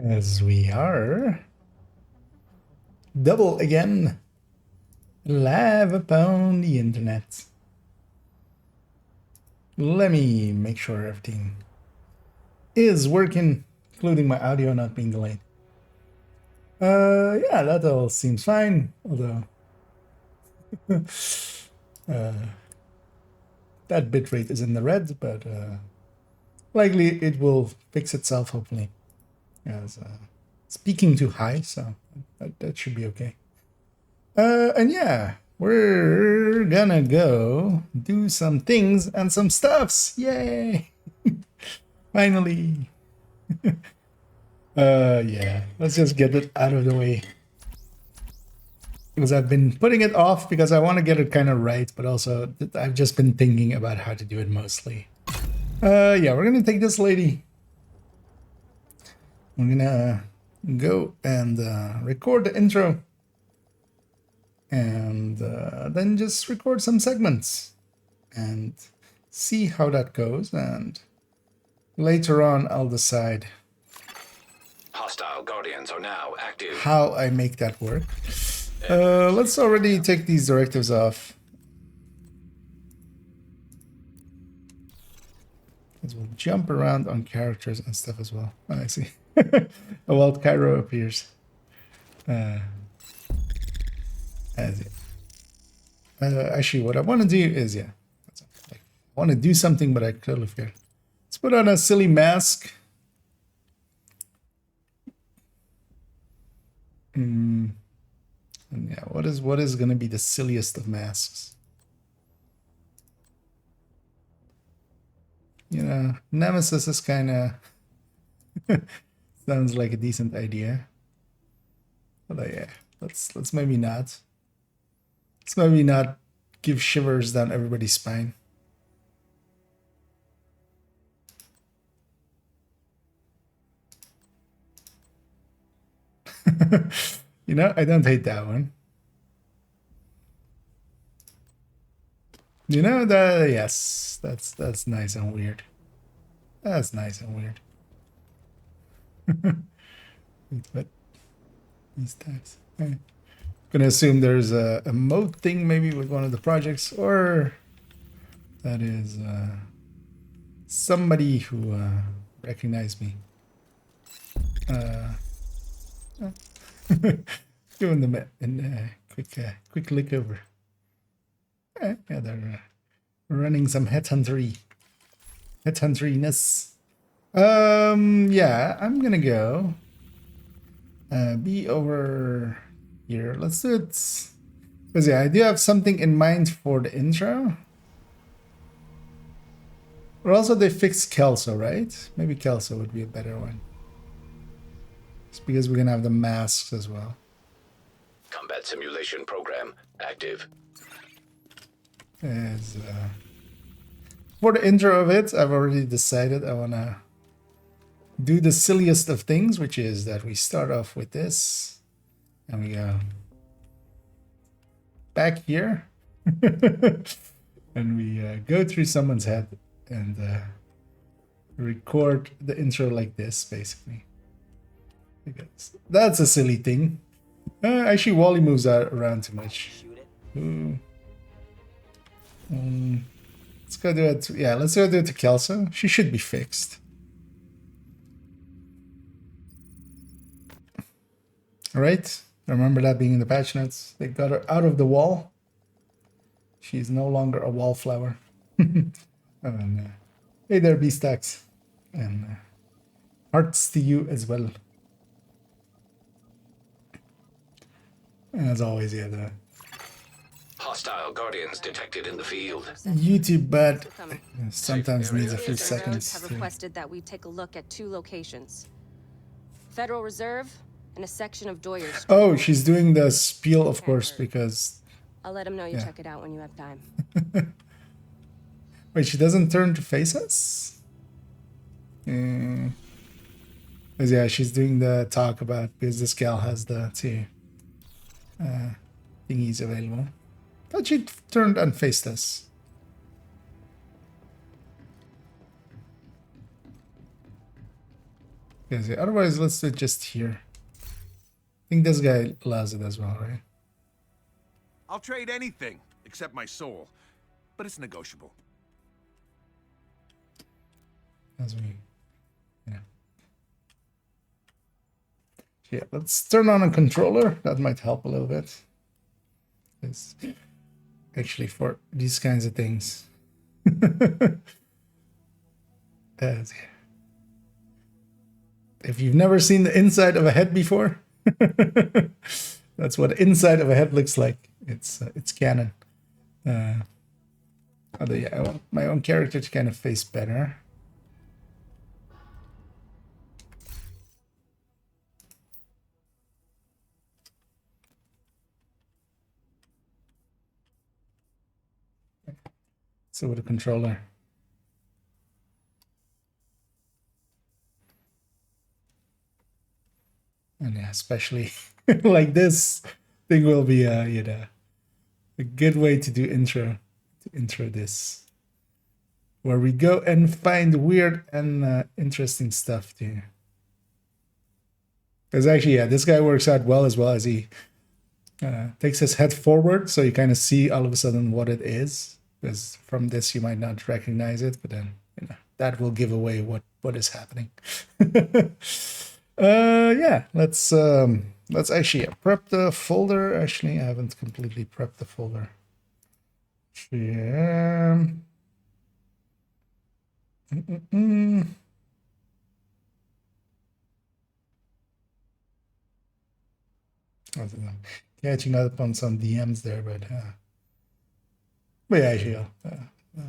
As we are double again live upon the internet. Let me make sure everything is working, including my audio not being delayed. Yeah, that all seems fine, although that bitrate is in the red, but likely it will fix itself, hopefully. As speaking too high, so that should be okay. And yeah, we're gonna go do some things and some stuffs. Yay! Finally. Yeah, let's just get it out of the way. Because I've been putting it off because I want to get it kind of right, but also I've just been thinking about how to do it mostly. Yeah, we're gonna take this lady. We're gonna go and record the intro. And then just record some segments and see how that goes. And later on, I'll decide Hostile Guardians are now active. how I make that work. Let's already take these directives off. Because we'll jump around on characters and stuff as well. Oh, I see. A wild Cairo appears. Actually, what I want to do is, yeah, I want to do something, but I totally forget. Let's put on a silly mask. And yeah, what is going to be the silliest of masks? You know, Nemesis is kind of sounds like a decent idea. But yeah, let's maybe not. Let's maybe not give shivers down everybody's spine. You know, I don't hate that one. You know that, yes, that's nice and weird. That's nice and weird. Wait, what? These tags. Gonna assume there's a mode thing maybe with one of the projects, or that is somebody who recognized me. Doing the quick look over. Yeah, they're running some headhunteriness. Yeah, I'm gonna go be over here. Let's do it because yeah, I do have something in mind for the intro. But also they fixed Kelso, right? Maybe Kelso would be a better one. It's because we're gonna have the masks as well. Combat simulation program active. As for the intro of it, I've already decided I wanna do the silliest of things, which is that we start off with this and we go back here and we go through someone's head and record the intro like this, basically. Because that's a silly thing. Actually, Wally moves around too much. Let's go do it. Yeah, let's go do it to Kelso. She should be fixed. All right. Remember that being in the patch notes. They got her out of the wall. She's no longer a wallflower. And, hey there, Beastacks. And hearts to you as well. And as always, yeah, the Hostile Guardians detected in the field. YouTube bot sometimes needs a few seconds. Have requested that we take a look at 2 locations: Federal Reserve and a section of Doyers. Oh, she's doing the spiel, of course, because I'll let him know you check it out when you have time. Wait, she doesn't turn to face us? Because yeah, she's doing the talk about because this gal has the 2 thingies available. Thought she turned and faced us. Because otherwise, let's do it just here. I think this guy allows it as well, right? I'll trade anything except my soul, but it's negotiable. As we, yeah. Yeah, let's turn on a controller. That might help a little bit. It's actually for these kinds of things. If you've never seen the inside of a head before, that's what the inside of a head looks like. It's canon. Although yeah, I want my own character to kind of face better. So with a controller. And yeah, especially like this thing will be you know, a good way to do intro this, where we go and find weird and interesting stuff too. Because actually, yeah, this guy works out well as he takes his head forward, so you kind of see all of a sudden what it is. Because from this you might not recognize it, but then you know that will give away what is happening. Yeah, let's actually prep the folder. Actually, I haven't completely prepped the folder. Yeah. Catching up on some DMs there, but yeah, actually,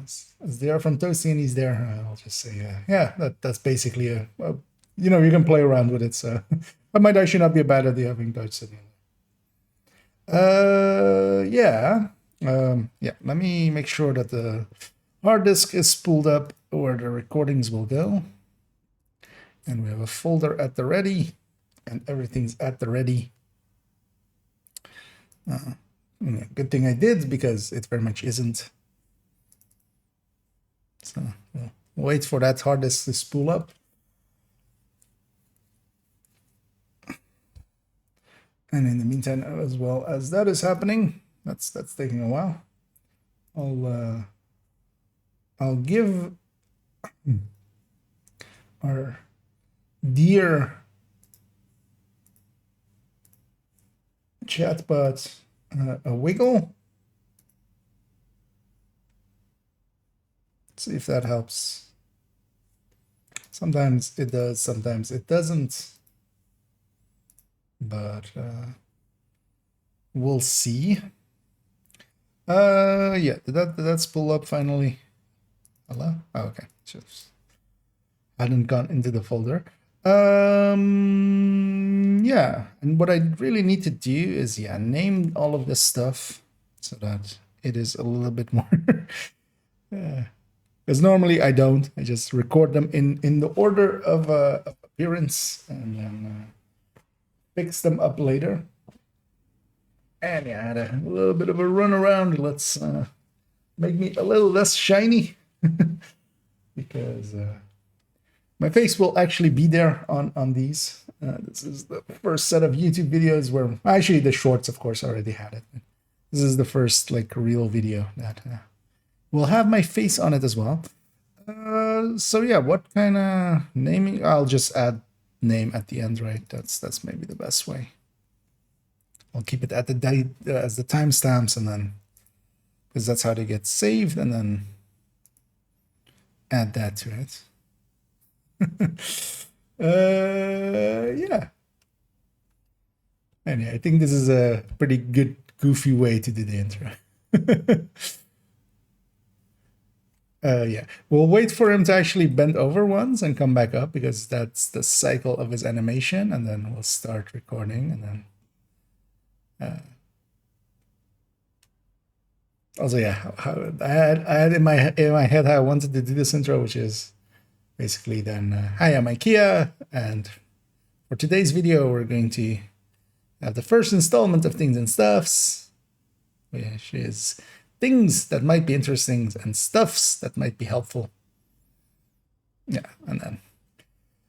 as they are from Toasty and he's there, I'll just say, yeah, that's basically a you know, you can play around with it, so that might actually not be a bad idea having Dutch sitting there. Yeah, let me make sure that the hard disk is spooled up where the recordings will go. And we have a folder at the ready, and everything's at the ready. Yeah, good thing I did, because it very much isn't. So we'll wait for that hard disk to spool up. And in the meantime, as well as that is happening, that's taking a while. I'll give our dear chatbot a wiggle. See if that helps. Sometimes it does, sometimes it doesn't. But we'll see. Yeah, did that spool up finally? Hello? Oh, okay. Just hadn't gone into the folder. Yeah, and what I really need to do is name all of this stuff so that it is a little bit more because normally I don't. I just record them in the order of appearance and then fix them up later. And yeah, I had a little bit of a run around. Let's make me a little less shiny because my face will actually be there on these. This is the first set of YouTube videos where actually the shorts, of course, already had it. This is the first like real video that will have my face on it as well. So yeah, what kind of naming? I'll just add name at the end, right? That's maybe the best way. I'll keep it at the date as the timestamps, and then because that's how they get saved, and then add that to it. Yeah. And yeah, I think this is a pretty good goofy way to do the intro. Yeah, we'll wait for him to actually bend over once and come back up, because that's the cycle of his animation, and then we'll start recording. And then also, yeah, I had in my head how I wanted to do this intro, which is basically then, hi, I'm IKEA, and for today's video we're going to have the first installment of Things and Stuffs, which is things that might be interesting and stuffs that might be helpful. Yeah, and then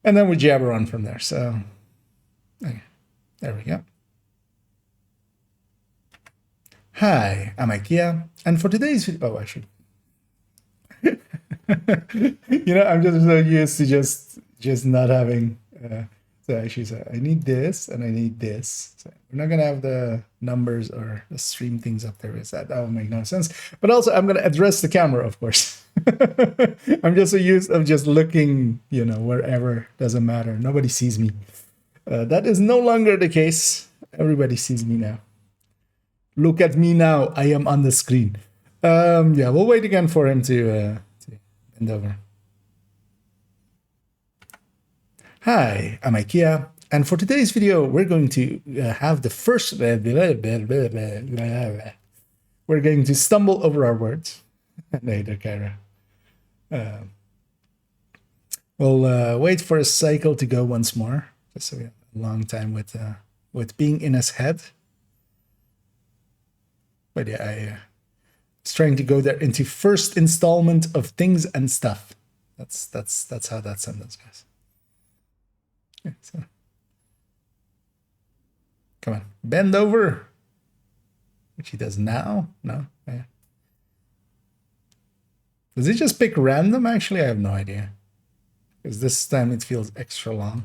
And then we jabber on from there. So okay, there we go. Hi, I'm IKEA, and for today's video, oh, I should. I'm just so used to just not having. So actually, so I need this and I need this. So we're not gonna have the numbers or the stream things up there. Is that would make no sense? But also, I'm gonna address the camera, of course. I'm just so used of just looking, wherever. Doesn't matter. Nobody sees me. That is no longer the case. Everybody sees me now. Look at me now. I am on the screen. Yeah, we'll wait again for him to bend over. Hi, I'm IKEA, and for today's video, we're going to have the first. We're going to stumble over our words. Later, Kara. We'll wait for a cycle to go once more, just so we have a long time with being in his head. But yeah, I was trying to go there into first installment of Things and Stuff. That's how that sentence goes. Okay, so. Come on, bend over. Which he does now. No. Yeah. Does he just pick random? Actually, I have no idea. Because this time it feels extra long.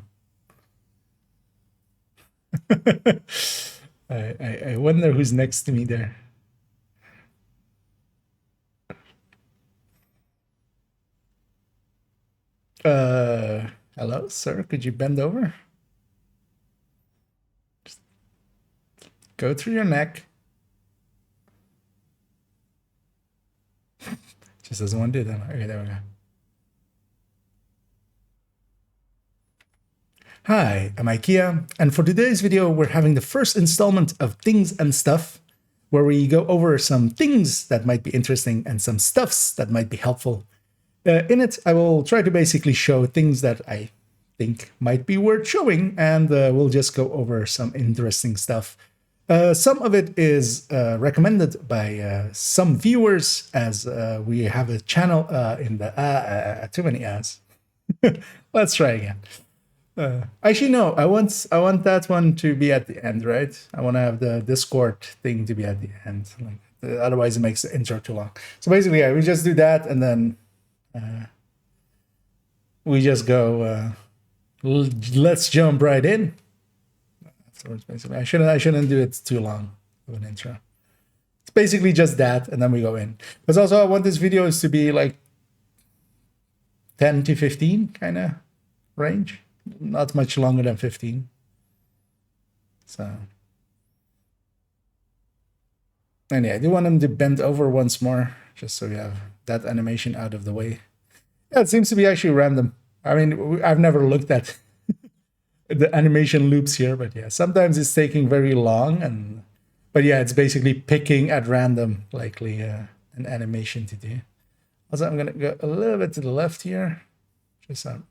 I wonder who's next to me there. Hello, sir. Could you bend over? Just go through your neck. Just doesn't want to do that. Okay, there we go. Hi, I'm IKEA, and for today's video, we're having the first installment of Things and Stuff, where we go over some things that might be interesting and some stuffs that might be helpful. In it, I will try to basically show things that I think might be worth showing, and we'll just go over some interesting stuff. Some of it is recommended by some viewers, as we have a channel in the too many ads. Let's try again. Actually, no. I want that one to be at the end, right? I want to have the Discord thing to be at the end. Otherwise, it makes the intro too long. So basically, yeah, we just do that, and then we just go. Let's jump right in. Afterwards, basically, I shouldn't do it too long of an intro. It's basically just that, and then we go in. Because also, I want this videos to be like 10 to 15 kind of range. Not much longer than 15. So. And yeah, I do want them to bend over once more, just so we have that animation out of the way. Yeah, it seems to be actually random. I mean, I've never looked at the animation loops here, but yeah, sometimes it's taking very long, but yeah, it's basically picking at random, likely an animation to do. Also, I'm gonna go a little bit to the left here, just a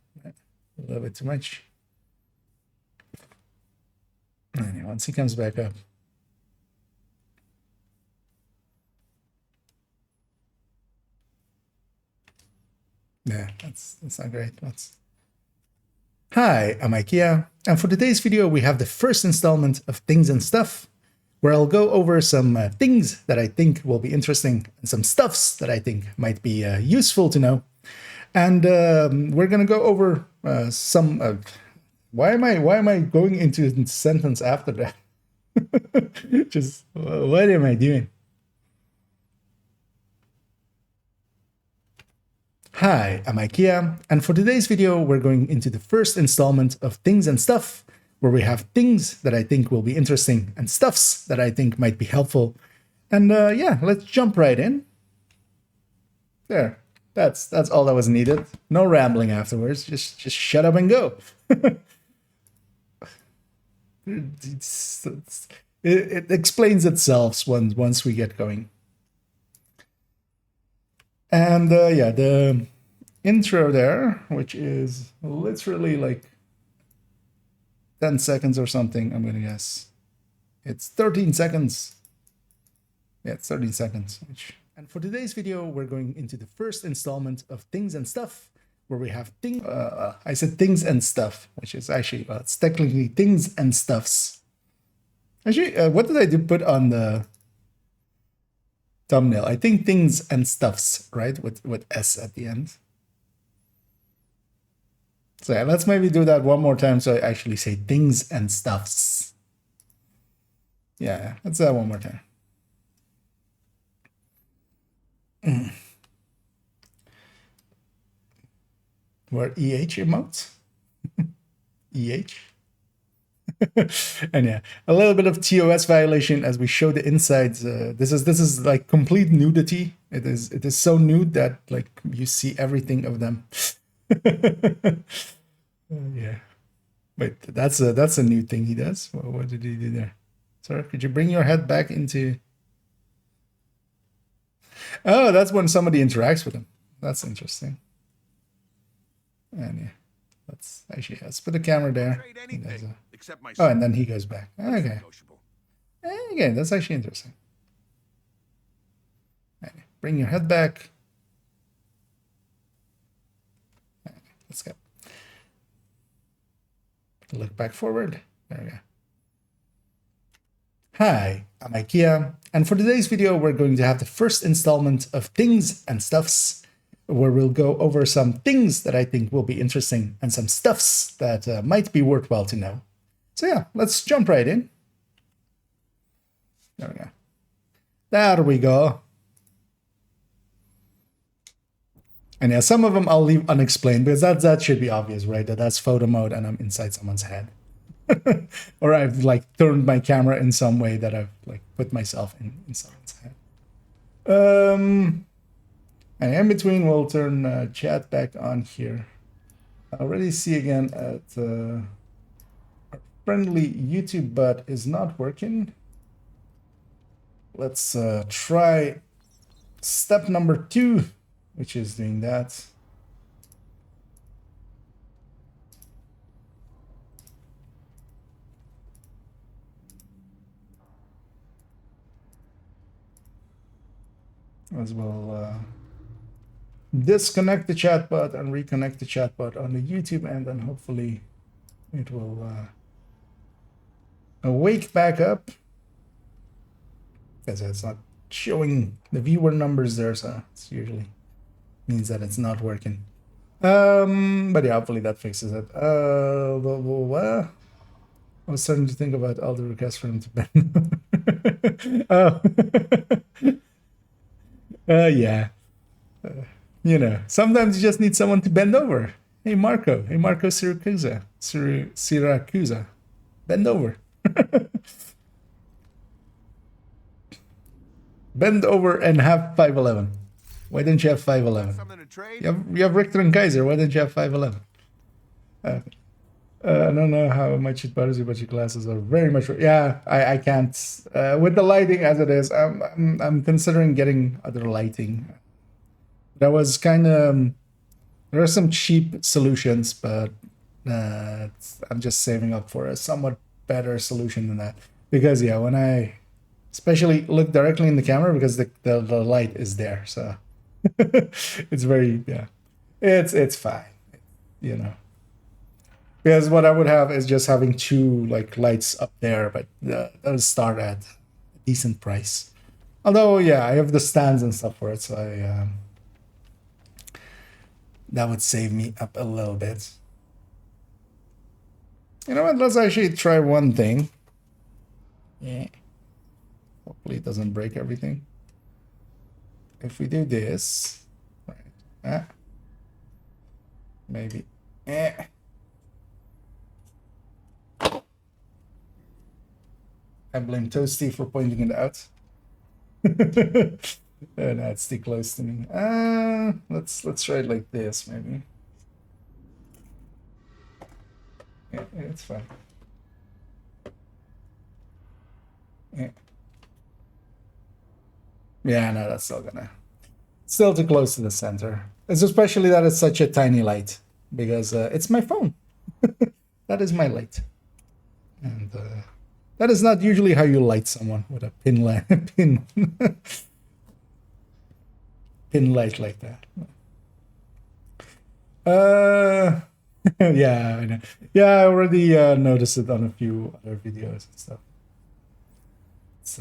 little bit too much. Anyway, once he comes back up. Yeah, that's not great. Hi, I'm IKEA, and for today's video, we have the first installment of Things and Stuff, where I'll go over some things that I think will be interesting and some stuffs that I think might be useful to know. And we're gonna go over some. Why am I going into a sentence after that? Just what am I doing? Hi, I'm IKEA, and for today's video, we're going into the first installment of Things and Stuff, where we have things that I think will be interesting and stuffs that I think might be helpful. And yeah, let's jump right in. There, that's all that was needed. No rambling afterwards. Just shut up and go. It explains itself once we get going. And yeah, the intro there, which is literally like 10 seconds or something, I'm gonna guess. It's 13 seconds. Yeah, it's 13 seconds. And for today's video, we're going into the first installment of Things and Stuff, where we have I said things and stuff, which is actually, it's technically things and stuffs. Actually, what did I do put on the thumbnail? I think things and stuffs, right? With S at the end. So yeah, let's maybe do that one more time so I actually say things and stuffs. Yeah, let's do that one more time. Were EH emotes? EH? And yeah, a little bit of TOS violation as we show the insides. This is like complete nudity. It is so nude that like you see everything of them. Yeah. Wait, that's a new thing he does. What did he do there? Sorry, could you bring your head back into? Oh, that's when somebody interacts with him. That's interesting. And yeah, let's put the camera there. Except my Oh, and then he goes back. Okay. Okay, that's actually interesting. Okay, bring your head back. Okay, let's go. Look back forward. There we go. Hi, I'm IKEA, and for today's video, we're going to have the first installment of Things and Stuffs, where we'll go over some things that I think will be interesting and some stuffs that might be worthwhile to know. So yeah, let's jump right in. There we go. There we go. And yeah, some of them I'll leave unexplained because that should be obvious, right? That's photo mode and I'm inside someone's head. Or I've like turned my camera in some way that I've like put myself in someone's head. And in between, we'll turn chat back on here. I already see again at our friendly YouTube bot is not working. Let's try step number 2, which is doing that. As well disconnect the chatbot and reconnect the chatbot on the YouTube end, and hopefully it will wake back up, because it's not showing the viewer numbers there, so it's usually means that it's not working. But yeah, hopefully that fixes it. I was starting to think about all the requests for him to bend. Oh. Yeah. You know, sometimes you just need someone to bend over. Hey, Marco. Hey, Marco Siracusa. Siracusa. Bend over. Bend over and have 5'11". Why don't you have 5'11"? Something to trade? You have Richter and Kaiser. Why don't you have 5'11"? I don't know how much it bothers you, but your glasses are very much. Yeah, I can't. With the lighting as it is, I'm considering getting other lighting. That was kind of. There are some cheap solutions, but I'm just saving up for a somewhat better solution than that. Because yeah, when I especially look directly in the camera, because the light is there, so it's very it's fine, you know. Because what I would have is just having 2 like lights up there, but those start at a decent price. Although yeah, I have the stands and stuff for it, so that would save me up a little bit. You know what? Let's actually try one thing. Yeah. Hopefully it doesn't break everything. If we do this, right? Maybe. I blame Toasty for pointing it out. That's too close to me. Let's try it like this, maybe. Yeah, it's fine. Yeah, no, that's still too close to the center. It's especially that it's such a tiny light, because it's my phone. That is my light. And that is not usually how you light someone, with a pin light like that. Uh, yeah, I know. Yeah, I already noticed it on a few other videos and stuff. It's,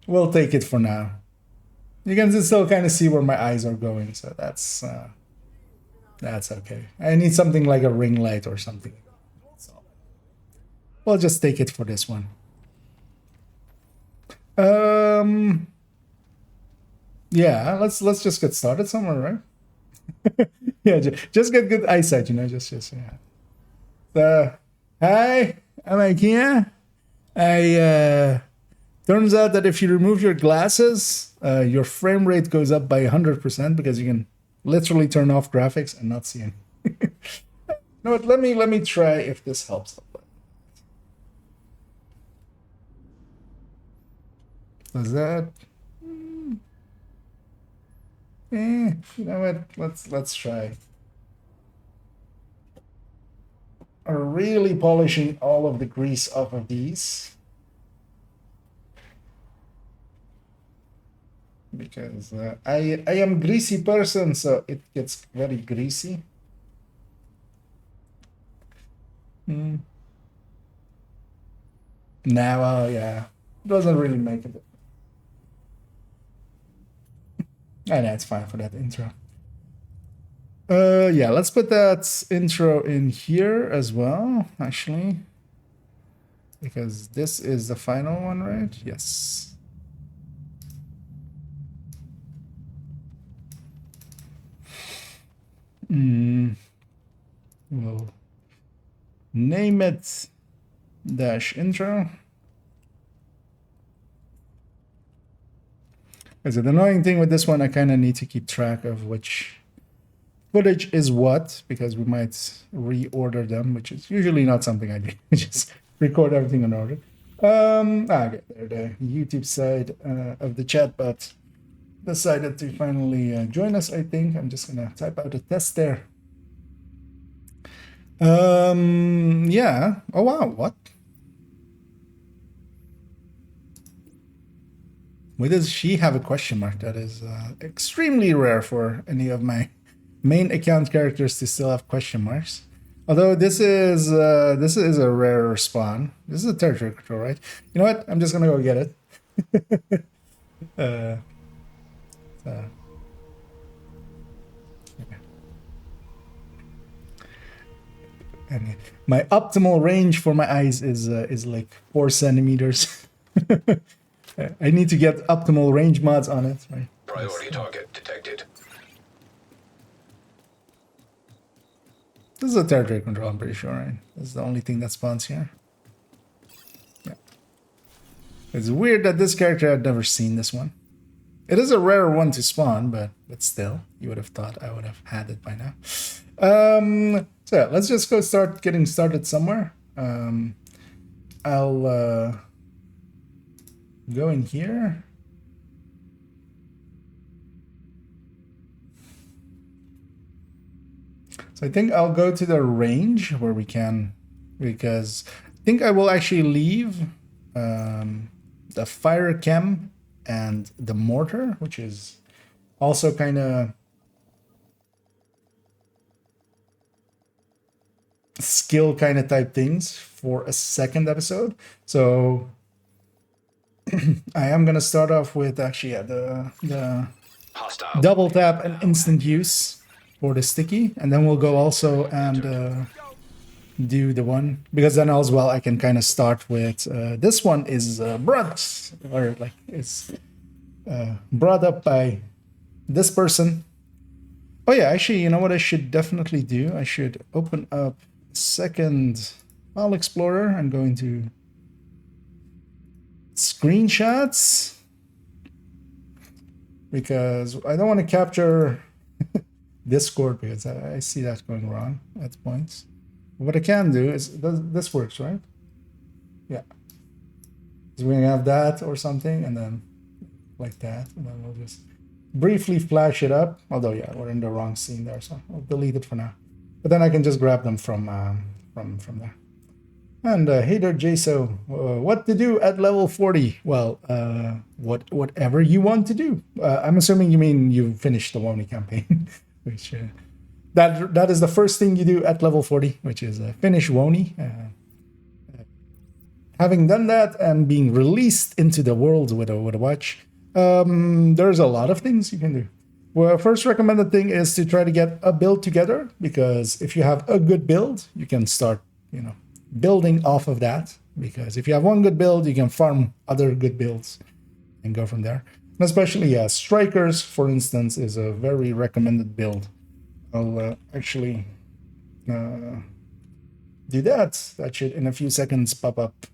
we'll take it for now. You can still kind of see where my eyes are going, so that's okay. I need something like a ring light or something. So we'll just take it for this one. Yeah, let's just get started somewhere, right? Yeah, just get good eyesight, you know. Just yeah. Hi, I'm IKEA. Turns out that if you remove your glasses, your frame rate goes up by 100% because you can literally turn off graphics and not see any. No, what? Let me try if this helps. Does that? You know what? Let's try. Really polishing all of the grease off of these. Because I am greasy person, so it gets very greasy. Now, yeah, it doesn't really make it. I know it's fine for that intro. Yeah, let's put that intro in here as well, actually, because this is the final one, right? Yes. We'll name it dash intro. Because the annoying thing with this one, I kind of need to keep track of which footage is what, because we might reorder them, which is usually not something I do. Just record everything in order. Okay, there, the YouTube side of the chat bot decided to finally join us, I think. I'm just gonna type out a test there. Yeah. Oh wow, what? Why does she have a question mark? That is extremely rare for any of my main account characters to still have question marks. Although this is a rare spawn. This is a territory control, right? You know what? I'm just gonna go get it. Okay. And my optimal range for my eyes is like 4 centimeters. I need to get optimal range mods on it, right? Priority target detected. This is a territory control, I'm pretty sure, right? This is the only thing that spawns here. Yeah. It's weird that this character, I'd never seen this one. It is a rare one to spawn, but still, you would have thought I would have had it by now. So yeah, let's just go start getting started somewhere. I'll go in here. So I think I'll go to the range where we can, because I think I will actually leave the fire chem and the mortar, which is also kind of skill kind of type things for a second episode. So I am gonna start off with actually the Hostile. double tap and instant use for the sticky, and then we'll go also and do the one, because then as well I can kind of start with this one is brought, or like it's brought up by this person. Oh yeah, actually, you know what I should definitely do? I should open up second file explorer. I'm going to screenshots, because I don't want to capture Discord, because I see that going wrong at points. What I can do is, this works, right? Yeah. So we have that or something, and then like that, and then we'll just briefly flash it up. Although, yeah, we're in the wrong scene there, so I'll delete it for now. But then I can just grab them from there. And hey there, Jaso. What to do at level 40? Well, whatever you want to do. I'm assuming you mean you finished the Wony campaign, which that is the first thing you do at level 40, which is finish Woni. Having done that and being released into the world with a watch, there's a lot of things you can do. Well, first recommended thing is to try to get a build together, because if you have a good build, you can start, building off of that. Because if you have one good build, you can farm other good builds and go from there. And especially strikers, for instance, is a very recommended build. I'll actually do that. That should in a few seconds pop up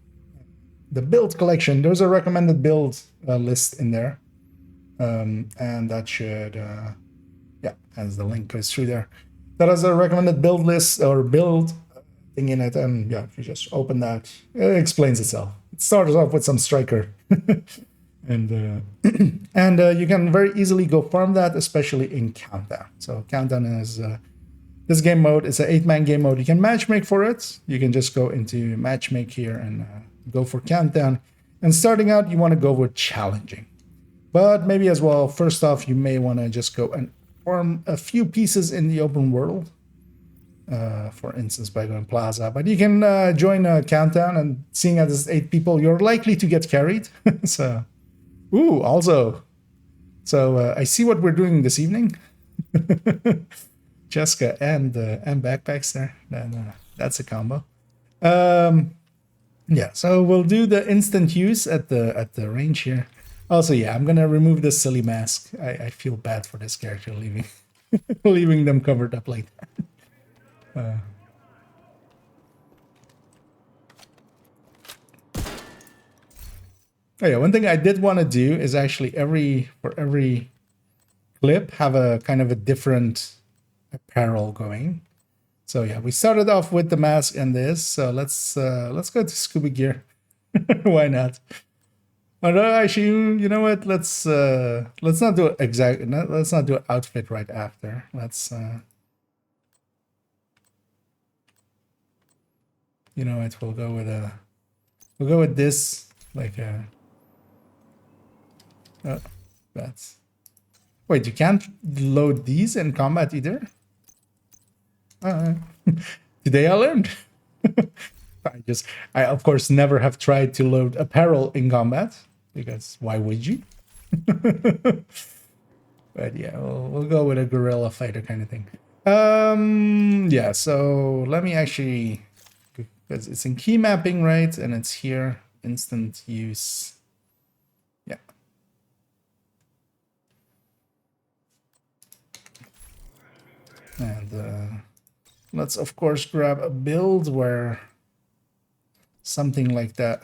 the build collection. There's a recommended build list in there. And that should, as the link goes through there, that has a recommended build list or build thing in it. And if you just open that, it explains itself. It starts off with some striker, and you can very easily go farm that, especially in Countdown. So Countdown is this game mode. It's an 8-man game mode. You can matchmake for it. You can just go into matchmake here and go for Countdown. And starting out, you want to go with challenging. But maybe as well, first off, you may want to just go and farm a few pieces in the open world. For instance, by going Plaza. But you can join a Countdown, and seeing as it's 8 people, you're likely to get carried. So, also. So I see what we're doing this evening. Jessica and backpacks there. Then that's a combo. So we'll do the instant use at the range here. Also, I'm gonna remove this silly mask. I feel bad for this character leaving them covered up like that. One thing I did want to do is actually for every clip have a kind of a different apparel going. So we started off with the mask and this. So let's go to scuba gear. Why not? Actually, you know what? Let's not do let's not do an outfit right after. You know what? We'll go with this, like that's. Wait, you can't load these in combat either? Today I learned. I of course never have tried to load apparel in combat, because why would you? But we'll go with a guerrilla fighter kind of thing. So let me actually, because it's in key mapping, right? And it's here, instant use. And let's of course grab a build where something like that.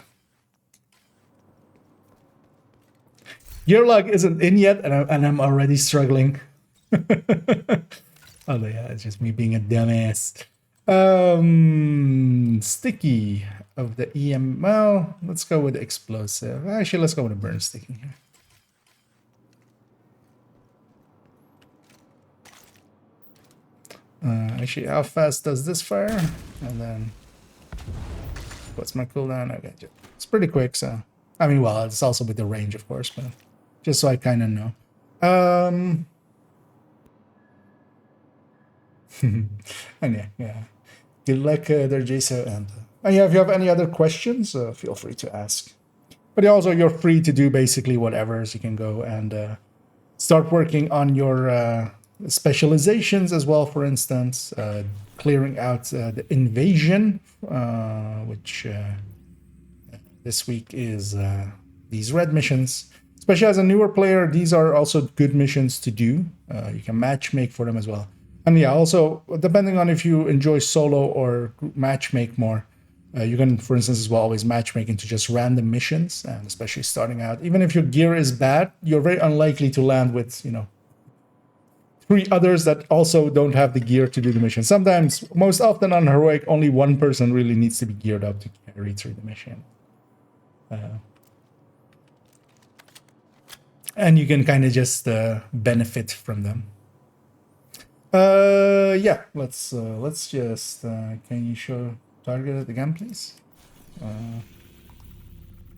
Gear log isn't in yet, and I'm already struggling. It's just me being a dumbass. Sticky of the EM. Well, let's go with the explosive. Actually, let's go with a burn sticky here. Actually, how fast does this fire? And then what's my cooldown? Okay, it's pretty quick. So I mean, well, it's also with the range, of course, but just so I kind of know. And good luck there, Jason. And if you have any other questions, feel free to ask. But also, you're free to do basically whatever. So you can go and start working on your specializations as well. For instance, clearing out the invasion, which this week is these red missions. Especially as a newer player, these are also good missions to do. You can matchmake for them as well. And also, depending on if you enjoy solo or matchmake more, you can, for instance, as well, always matchmake into just random missions. And especially starting out, even if your gear is bad, you're very unlikely to land with, 3 others that also don't have the gear to do the mission. Sometimes, most often on Heroic, only one person really needs to be geared up to carry through the mission. And you can kind of just benefit from them. Let's just can you show target it again, please?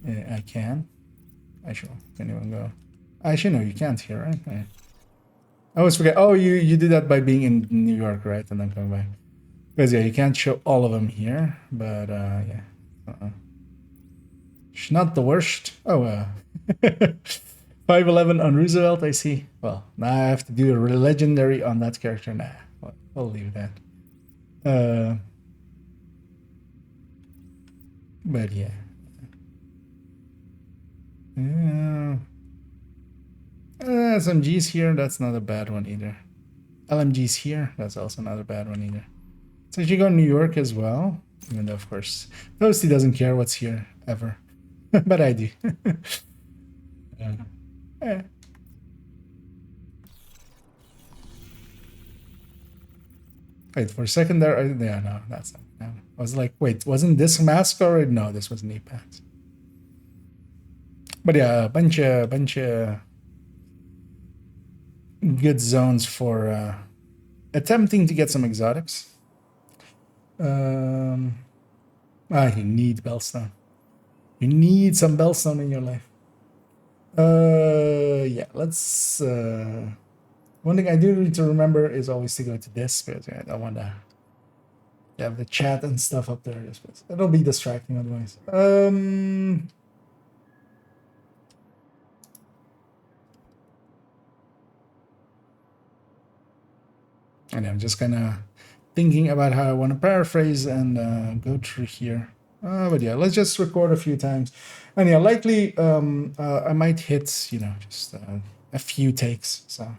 I can. Actually, can anyone go? Actually, no, you can't here, right? I always forget. Oh, you did that by being in New York, right? And then coming back. Because yeah, you can't show all of them here, but yeah. It's not the worst. Oh, 511 on Roosevelt, I see. Well, now I have to do a legendary on that character. Nah, I'll leave that. But yeah. SMGs here, that's not a bad one either. LMGs here, that's also not a bad one either. So you go New York as well, even though of course Toasty doesn't care what's here ever, but I do. Yeah. Wait for a second there. Yeah, no, that's not. No. I was like, wait, wasn't this mask already? No, this was knee pads. But yeah, a bunch of good zones for attempting to get some exotics. You need Bellstone. You need some Bellstone in your life. Yeah, let's. One thing I do need to remember is always to go to this because I don't want to have the chat and stuff up there. Just because it'll be distracting otherwise. And I'm just kind of thinking about how I want to paraphrase and go through here. But yeah, let's just record a few times. And yeah, likely I might hit, just a few takes. So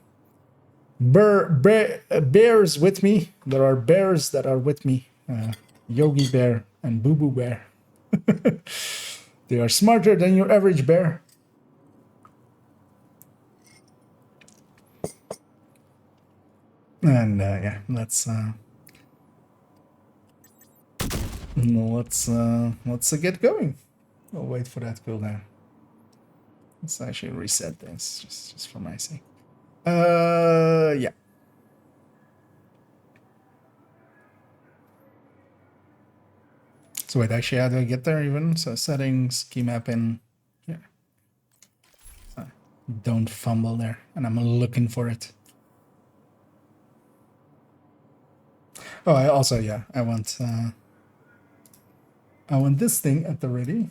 bears with me. There are bears that are with me. Yogi Bear and Boo Boo Bear. They are smarter than your average bear. And yeah, let's get going. I'll wait for that cooldown. Let's actually reset this just for my sake. Yeah. So wait, actually, how do I get there even? So settings, key mapping, here. So don't fumble there, and I'm looking for it. Oh, I also, yeah, I want this thing at the ready.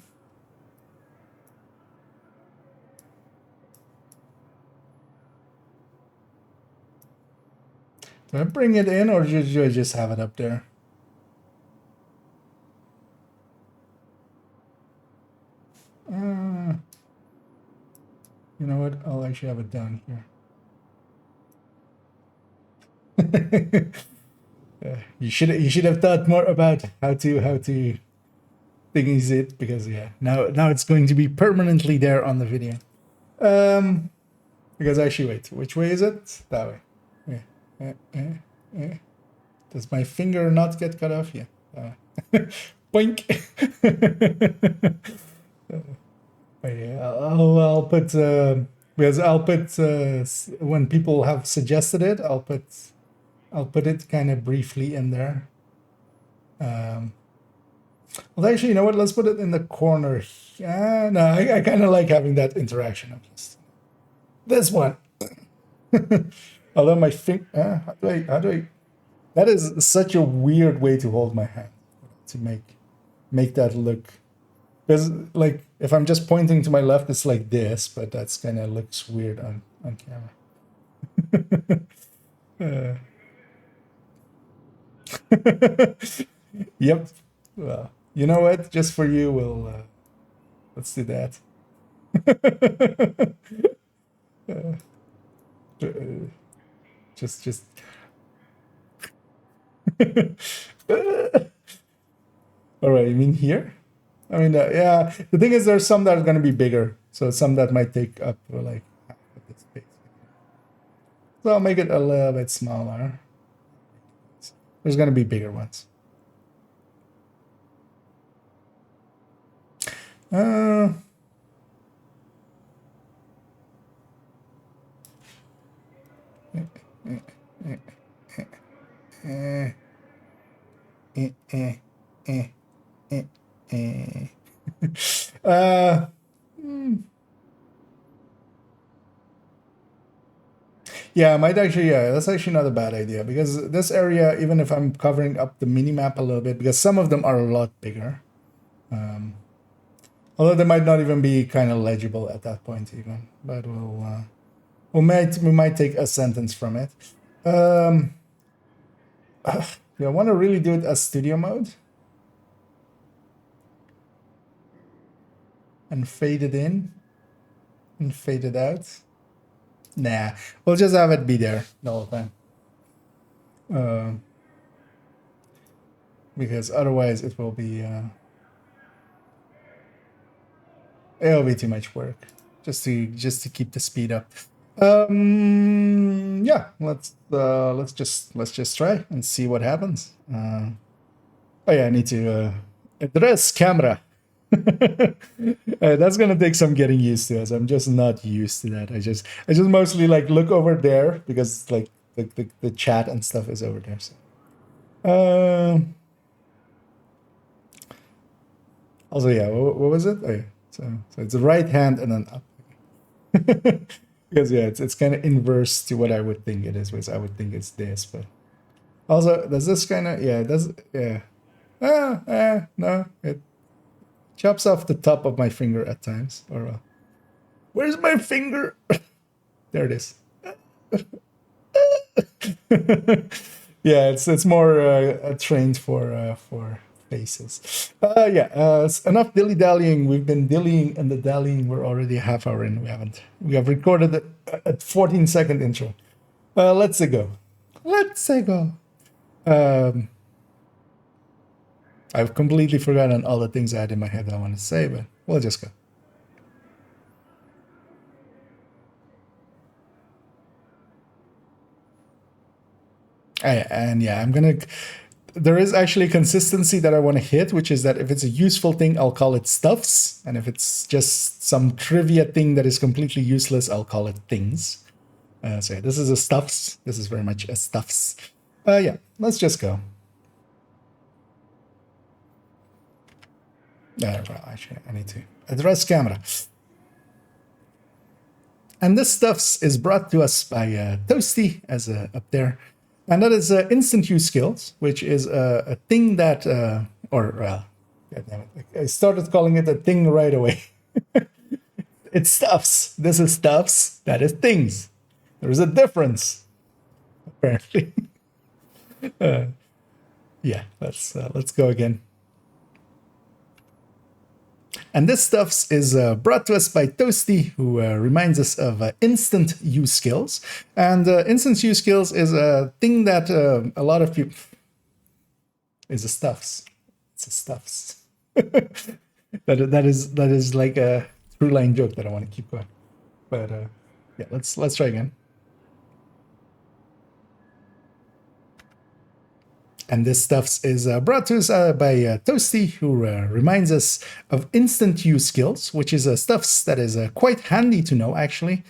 Do I bring it in, or do I just have it up there? You know what? I'll actually have it down here. You should have thought more about how to thingies it, because yeah, now it's going to be permanently there on the video. Because actually, wait, which way is it? That way. Yeah. Does my finger not get cut off? Yeah. Boink. Yeah, I'll put because I'll put when people have suggested it, I'll put it kind of briefly in there. Well, actually, you know what? Let's put it in the corner. No, I kind of like having that interaction. Of this one. Although my finger, how do I? That is such a weird way to hold my hand to make that look. Because like if I'm just pointing to my left, it's like this, but that's kind of looks weird on camera. Yep. Well, you know what? Just for you, let's do that. Just. All right. You mean here? I mean, yeah. The thing is, there's some that are going to be bigger, so some that might take up like half of the space. So I'll make it a little bit smaller. There's going to be bigger ones. Yeah, might actually, yeah, that's actually not a bad idea because this area, even if I'm covering up the mini map a little bit, because some of them are a lot bigger. Although they might not even be kind of legible at that point even, but we might take a sentence from it. Do I want to really do it as studio mode? And fade it in and fade it out? Nah, we'll just have it be there the whole time. Because otherwise it will be it'll be too much work just to keep the speed up. Yeah, let's just try and see what happens. Oh yeah, I need to address camera. That's gonna take some getting used to, as I'm just not used to that. I just mostly like look over there because like the chat and stuff is over there. So also, yeah, what was it? Oh, yeah. So it's the right hand and then up. Because yeah, it's kind of inverse to what I would think it is, because I would think it's this, but also does this kind of, yeah, does, yeah. No, it chops off the top of my finger at times. Or where's my finger? There it is. Yeah, it's more trained for faces. Enough dilly dallying. We've been dillying and the dallying. We're already a half hour in. We have recorded a 14-second intro. Let's go. I've completely forgotten all the things I had in my head that I want to say, but we'll just go. And yeah, there is actually a consistency that I want to hit, which is that if it's a useful thing, I'll call it stuffs. And if it's just some trivia thing that is completely useless, I'll call it things. So yeah, this is a stuffs. This is very much a stuffs. Yeah, let's just go. Well, actually, I need to address camera. And this stuffs is brought to us by Toasty, as up there. And that is instant use skills, which is a thing that, I started calling it a thing right away. It's stuffs. This is stuffs. That is things. There is a difference, apparently. Yeah, let's go again. And this stuffs is brought to us by Toasty, who reminds us of instant use skills. And instant use skills is a thing that a lot of people is a stuffs. It's a stuffs. that is like a through line joke that I want to keep going. But yeah, let's try again. And this stuffs is brought to us by Toasty, who reminds us of instant use skills, which is stuffs that is quite handy to know, actually.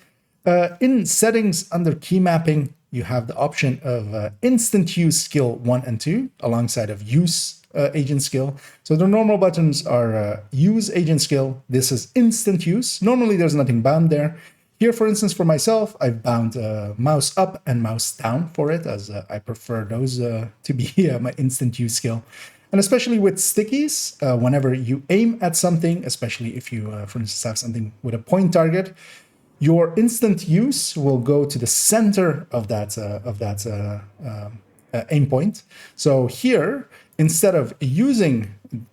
In settings under key mapping, you have the option of instant use skill 1 and 2, alongside of use agent skill. So the normal buttons are use agent skill. This is instant use. Normally there's nothing bound there. Here, for instance, for myself, I've bound mouse up and mouse down for it, as I prefer those to be my instant use skill. And especially with stickies, whenever you aim at something, especially if you, for instance, have something with a point target, your instant use will go to the center of that aim point. So here, instead of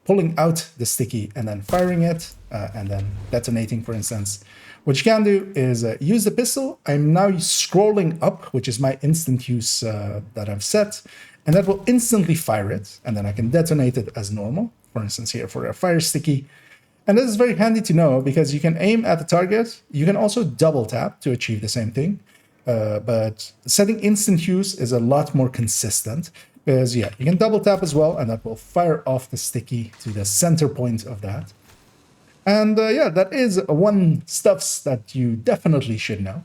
pulling out the sticky and then firing it and then detonating, for instance, what you can do is use the pistol. I'm now scrolling up, which is my instant use that I've set, and that will instantly fire it, and then I can detonate it as normal, for instance here for a fire sticky. And this is very handy to know because you can aim at the target. You can also double tap to achieve the same thing, but setting instant use is a lot more consistent because, yeah, you can double tap as well, and that will fire off the sticky to the center point of that. And yeah, that is one stuffs that you definitely should know.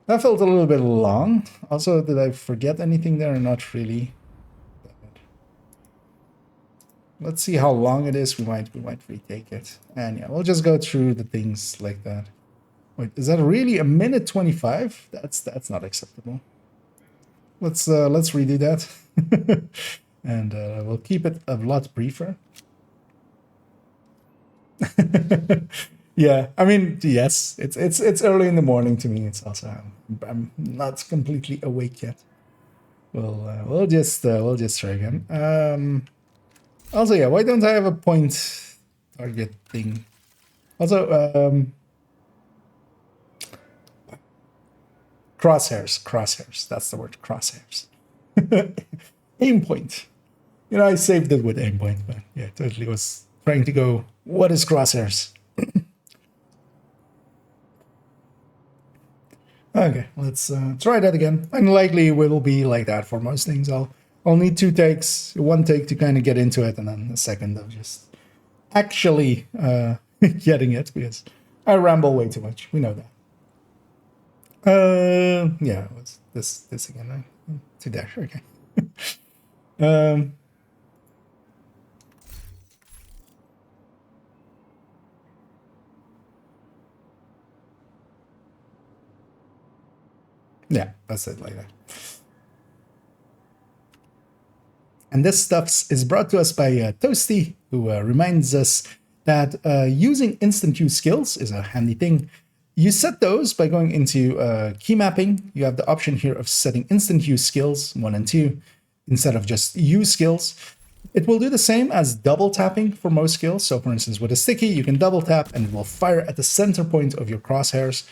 That felt a little bit long. Also, did I forget anything there? Not really. Let's see how long it is. We might retake it. And yeah, we'll just go through the things like that. Wait, is that really a minute 25? That's not acceptable. Let's redo that. And we'll keep it a lot briefer. Yeah, I mean, yes, it's early in the morning to me. It's also I'm not completely awake yet. We'll just try again. Also, yeah, why don't I have a point target thing? Also, crosshairs. That's the word, crosshairs. Aim point. You know, I saved it with aim point, but yeah, totally was trying to go. What is crosshairs? Okay, let's try that again. Unlikely it will be like that for most things. I'll need 2 takes, 1 take to kind of get into it, and then a second of just actually getting it, because I ramble way too much. We know that. Yeah, what's this again? Right? 2 dash. Okay. Yeah, that's it like that. And this stuff is brought to us by Toasty, who reminds us that using instant use skills is a handy thing. You set those by going into key mapping. You have the option here of setting instant use skills 1 and 2 instead of just use skills. It will do the same as double tapping for most skills. So for instance, with a sticky, you can double tap and it will fire at the center point of your crosshairs.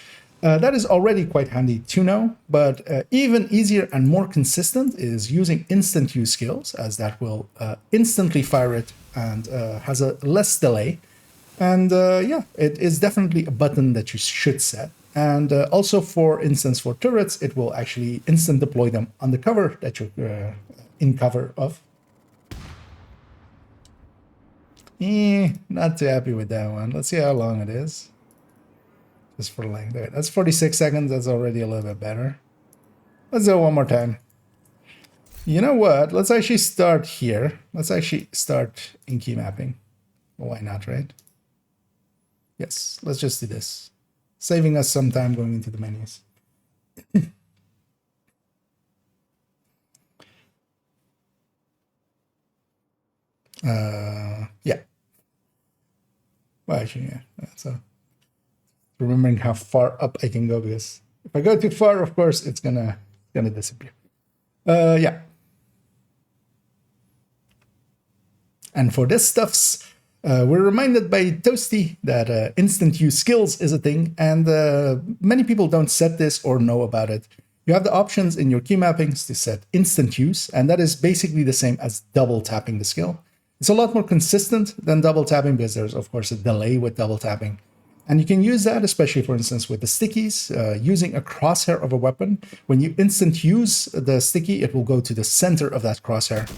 That is already quite handy to know, but even easier and more consistent is using instant use skills, as that will instantly fire it and has a less delay. And yeah, it is definitely a button that you should set. And also, for instance, for turrets, it will actually instant deploy them on the cover that you're in cover of. Not too happy with that one. Let's see how long it is. Just for length. That's 46 seconds. That's already a little bit better. Let's do it one more time. You know what? Let's actually start here. Let's actually start in key mapping. Well, why not, right? Yes, let's just do this. Saving us some time going into the menus. Yeah. Well, actually, yeah. So remembering how far up I can go, because if I go too far, of course, it's gonna disappear. Yeah. And for this stuffs, we're reminded by Toasty that instant use skills is a thing, and many people don't set this or know about it. You have the options in your key mappings to set instant use, and that is basically the same as double tapping the skill. It's a lot more consistent than double tapping, because there's, of course, a delay with double tapping. And you can use that, especially, for instance, with the stickies, using a crosshair of a weapon. When you instant use the sticky, it will go to the center of that crosshair,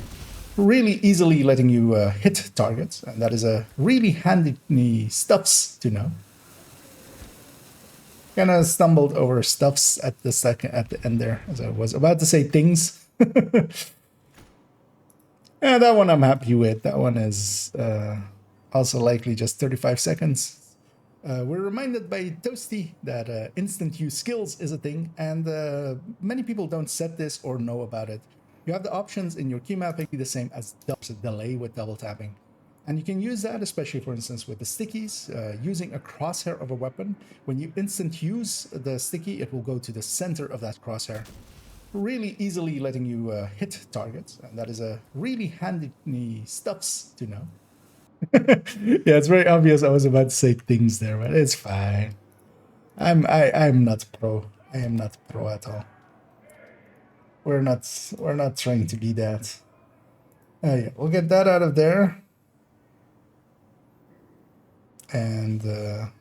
really easily letting you hit targets. And that is a really handy stuffs to know. Kind of stumbled over stuffs at the end there, as I was about to say things. Yeah, that one I'm happy with. That one is also likely just 35 seconds. We're reminded by Toasty that instant use skills is a thing, and many people don't set this or know about it. You have the options in your key mapping the same as a delay with double tapping. And you can use that, especially, for instance, with the stickies, using a crosshair of a weapon. When you instant use the sticky, it will go to the center of that crosshair, really easily letting you hit targets. And that is a really handy stuffs to know. Yeah, it's very obvious I was about to say things there, but it's fine. I'm not pro. I am not pro at all. We're not trying to be that. Yeah, we'll get that out of there. And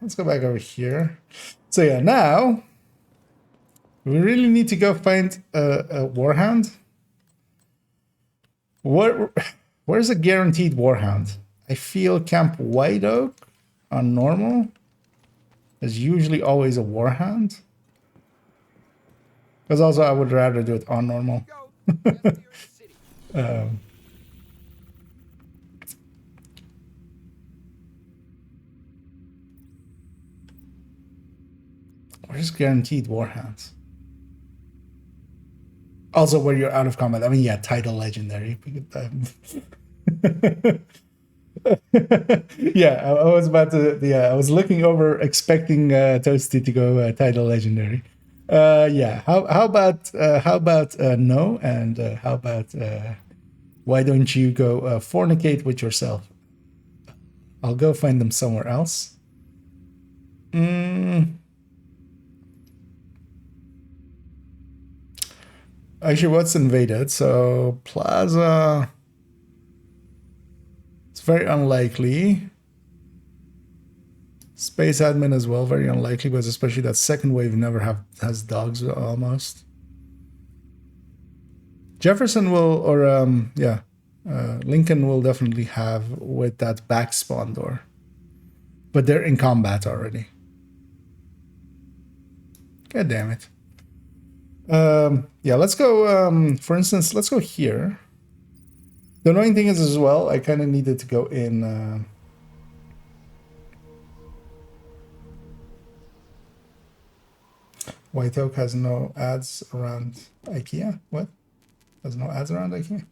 let's go back over here. So yeah, now we really need to go find a warhound. Where's a guaranteed warhound? I feel Camp White Oak on normal. There's usually always a warhound. Because also I would rather do it on normal. Or just guaranteed warhounds. Also, where you're out of combat. I mean, yeah, title legendary. Yeah, I was about to. Yeah, I was looking over, expecting Toasty to go title legendary. Yeah. How about no? And how about why don't you go fornicate with yourself? I'll go find them somewhere else. Actually, what's invaded? So Plaza. It's very unlikely. Space admin as well, very unlikely, but especially that second wave never has dogs almost. Jefferson will, or yeah, Lincoln will definitely have with that back spawn door, but they're in combat already. God damn it. Yeah, let's go. For instance, let's go here. The annoying thing is as well, I kind of needed to go in. White Oak has no ads around IKEA. What? There's no ads around IKEA?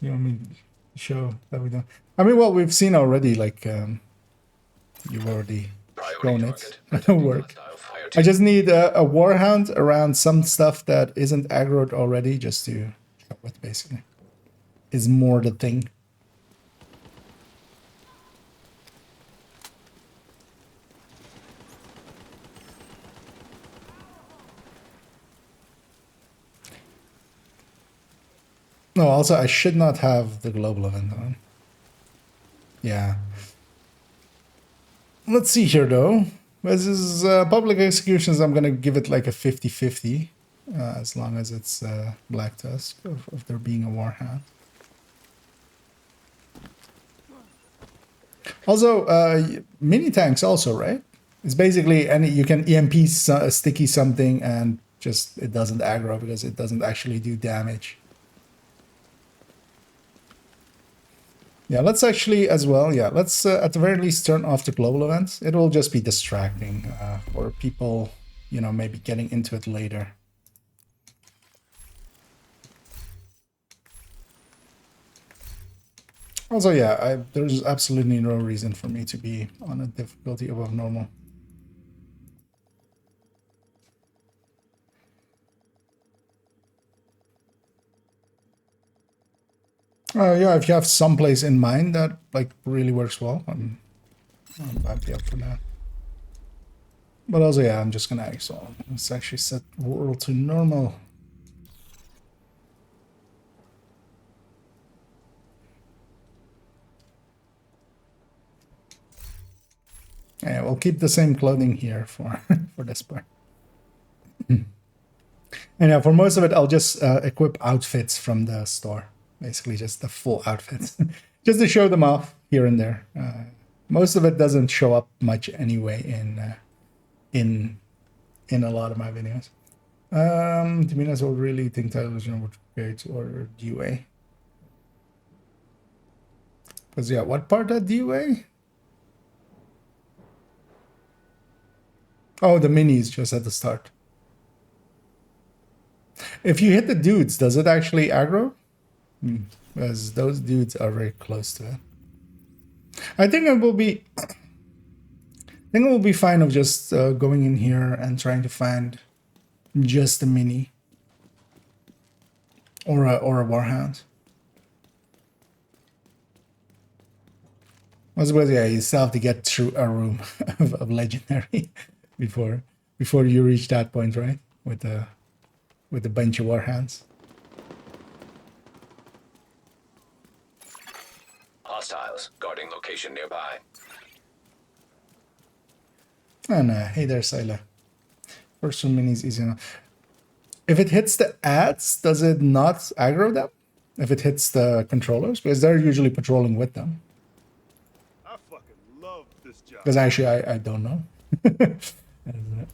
You want me to show that we don't? I mean, well, we've seen already, like, you've already shown it. It'll work. I just need a warhound around some stuff that isn't aggroed already, just to show it, basically. Is more the thing. No, also, I should not have the global event on. Yeah. Let's see here, though. This is public executions. I'm going to give it like a 50-50, as long as it's Black Tusk, of there being a warhound. Also, mini tanks also, right? It's basically any, you can EMP sticky something and just it doesn't aggro because it doesn't actually do damage. Yeah, let's actually as well, yeah, let's at the very least turn off the global events. It will just be distracting for people, you know, maybe getting into it later. Also, yeah, there's absolutely no reason for me to be on a difficulty above normal. Yeah, if you have some place in mind that like really works well, I'd be up for that. But also, yeah, I'm just gonna exile. Let's actually set world to normal. Yeah, we'll keep the same clothing here for for this part. And yeah, for most of it, I'll just equip outfits from the store. Basically, just the full outfits, just to show them off here and there. Most of it doesn't show up much anyway in a lot of my videos. Dominas will really think television would create or DUA. Because yeah, what part of DUA? Oh, the minis just at the start. If you hit the dudes, does it actually aggro? Because those dudes are very close to it. I think it will be. I think it will be fine of just going in here and trying to find just a mini or a warhound. I suppose, yeah, you still have to get through a room of legendary before you reach that point, right? With a bunch of warhounds. Hostiles guarding location nearby. And hey there, Sila. First one mini is easy enough. If it hits the ads, does it not aggro them? If it hits the controllers? Because they're usually patrolling with them. I fucking love this job. Because actually, I don't know.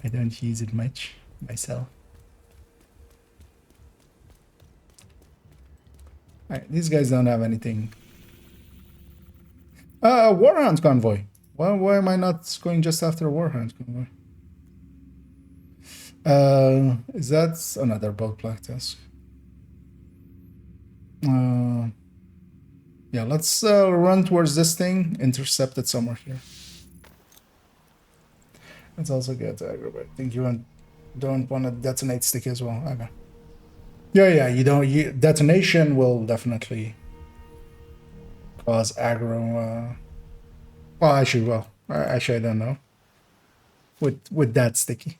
I don't use it much myself. Alright, these guys don't have anything. Warhound's convoy. Why am I not going just after Warhound? Is that another bulk black task? Yeah, let's run towards this thing, intercept it somewhere here. Let's also get aggro, but I think you don't want to detonate stick as well. Okay. Yeah, you don't. Detonation will definitely cause aggro. Well, actually, I don't know. With that sticky,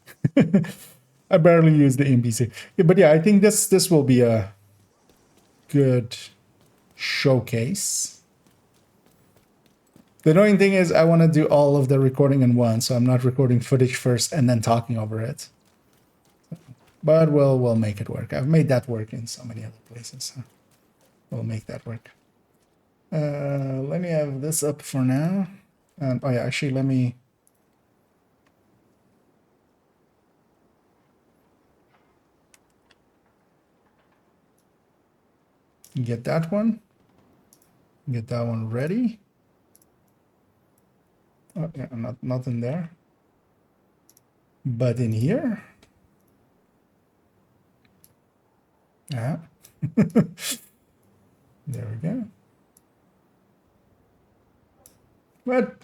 I barely use the NPC. Yeah, but yeah, I think this will be a good showcase. The annoying thing is I want to do all of the recording in one, so I'm not recording footage first and then talking over it. But we'll make it work. I've made that work in so many other places. So we'll make that work. Let me have this up for now. And oh yeah, actually let me get that one. Get that one ready. Oh yeah, not in there. But in here. Yeah. There we go. What?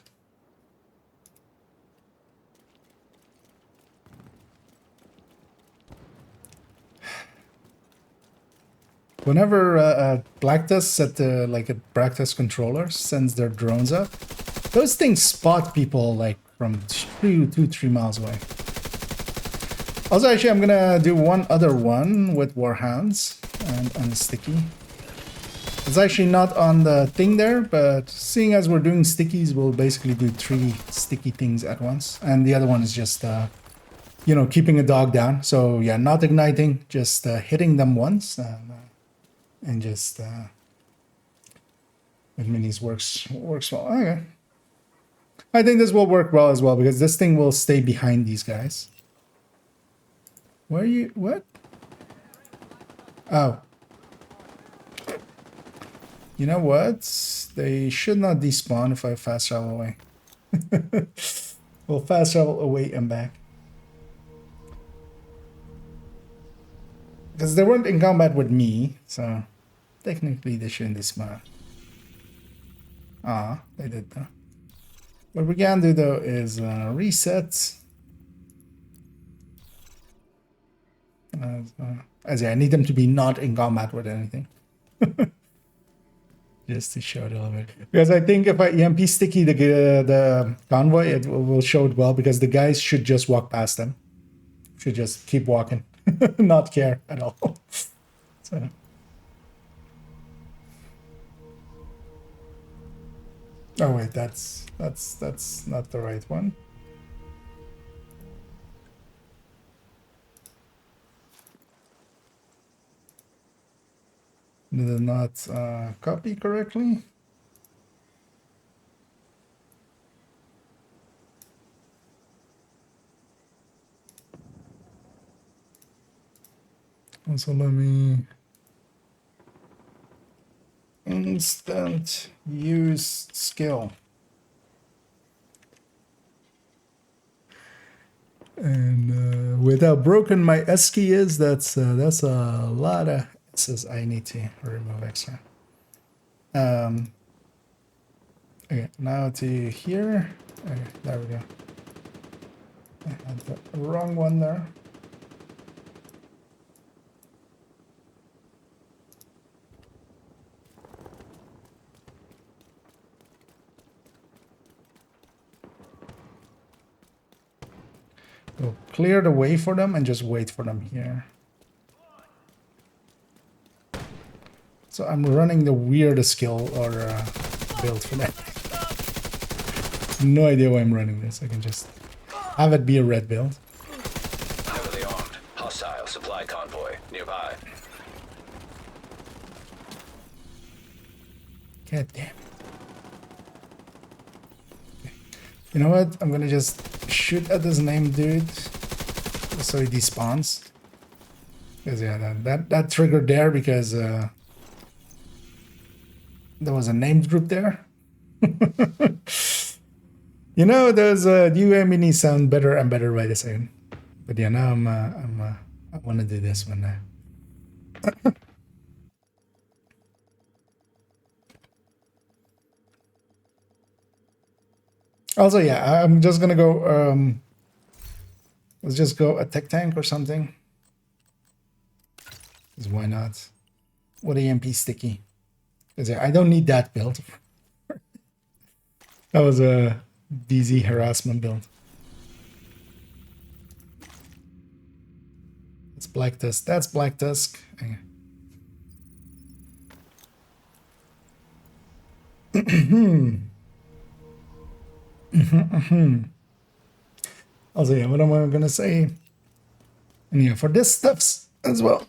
Whenever Blacktest at the like a Blacktest controller sends their drones up, those things spot people like from 3 miles away. Also, actually, I'm gonna do one other one with Warhounds and Sticky. It's actually not on the thing there, but seeing as we're doing stickies, we'll basically do 3 sticky things at once. And the other one is just, you know, keeping a dog down. So yeah, not igniting, just hitting them once. And just with minis works well. Okay. I think this will work well as well because this thing will stay behind these guys. Where are you? What? Oh. You know what? They should not despawn if I fast travel away. We'll fast travel away and back. Because they weren't in combat with me, so technically they shouldn't despawn. Ah, they did though. What we can do though is reset. As yeah, I need them to be not in combat with anything. Just to show it a little bit. Because I think if I EMP sticky the convoy, it will show it well because the guys should just walk past them. Should just keep walking. Not care at all. So. Oh wait, that's not the right one. Did it not copy correctly? Also, let me instant use skill. And without broken my S key is, that's a lot of S's I need to remove extra. Okay, now to here. Okay, there we go. I had the wrong one there. We'll clear the way for them and just wait for them here. So I'm running the weirdest skill or build for that. No idea why I'm running this. I can just have it be a red build. Heavily armed. Hostile supply convoy nearby. God damn. Okay. You know what? I'm gonna just shoot at this named dude so he despawns. Because yeah, that triggered there because there was a named group there. You know, those new minis sound better and better by the second. But yeah, now I want to do this one now. Also, yeah, I'm just gonna go. Let's just go a tech tank or something. 'Cause why not? What EMP sticky? Because I don't need that build. That was a DZ harassment build. It's Black Tusk. That's Black Tusk. Also, yeah, what am I gonna say? And yeah, for this stuffs as well.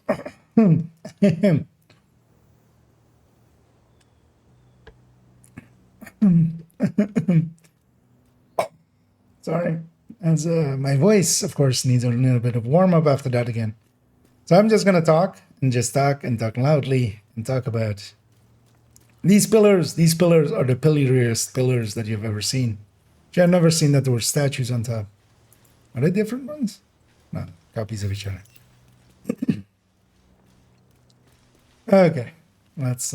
Sorry. As my voice, of course, needs a little bit of warm up after that again. So I'm just gonna talk and just talk and talk loudly and talk about these pillars. These pillars are the pillariest pillars that you've ever seen. I've never seen that there were statues on top. Are they different ones? No, copies of each other. Okay, let's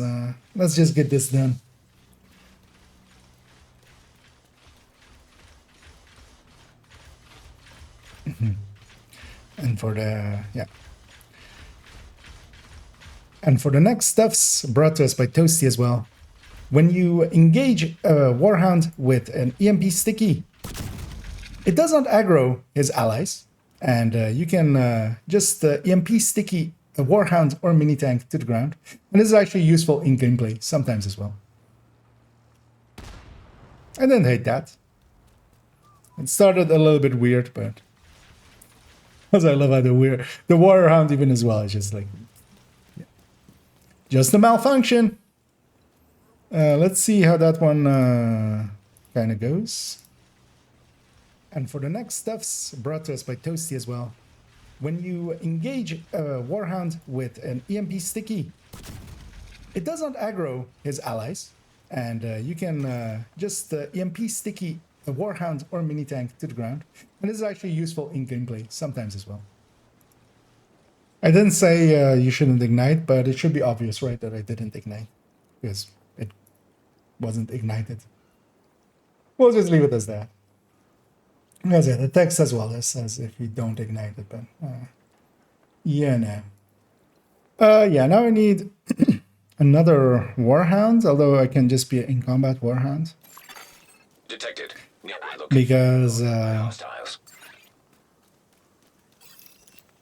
just get this done. And for the and for the next stuffs brought to us by Toasty as well. When you engage a Warhound with an EMP sticky, it does not aggro his allies, and you can just EMP sticky a Warhound or mini tank to the ground. And this is actually useful in gameplay sometimes as well. I didn't hate that. It started a little bit weird, but because I love how the Warhound even as well is just like, yeah. Just a malfunction. Let's see how that one kind of goes. And for the next stuffs brought to us by Toasty as well. When you engage a Warhound with an EMP sticky, it does not aggro his allies, and you can just EMP sticky a Warhound or mini tank to the ground. And this is actually useful in gameplay sometimes as well. I didn't say you shouldn't ignite, but it should be obvious, right, that I didn't ignite because it wasn't ignited. We'll just leave it as that. As yeah, the text as well as says if you don't ignite it, but yeah, no. Yeah, now I need another Warhound, although I can just be in combat Warhound. Detected. Because Hostiles.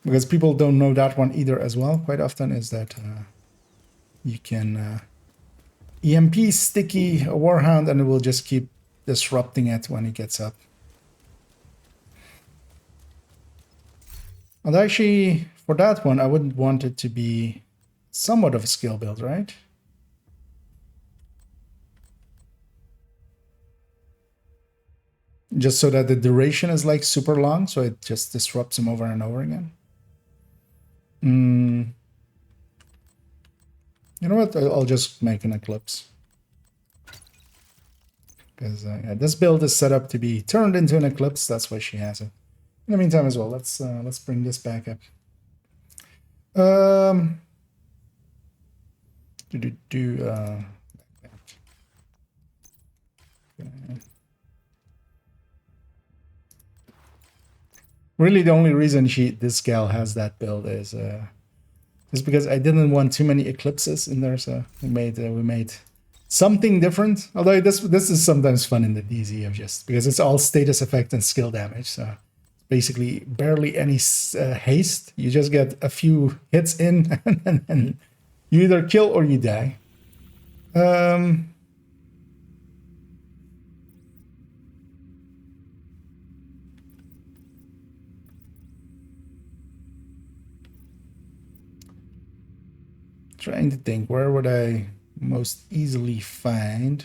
because people don't know that one either as well. Quite often is that you can EMP sticky a Warhound and it will just keep disrupting it when it gets up. And actually, for that one, I wouldn't want it to be somewhat of a skill build, right? Just so that the duration is like super long, so it just disrupts them over and over again. You know what? I'll just make an Eclipse. Because yeah, this build is set up to be turned into an Eclipse. That's why she has it. In the meantime as well, let's bring this back up. Really, the only reason this gal has that build is because I didn't want too many eclipses in there, so we made something different. Although this is sometimes fun in the DZ of just because it's all status effect and skill damage, so basically barely any haste. You just get a few hits in, and you either kill or you die. Trying to think, where would I most easily find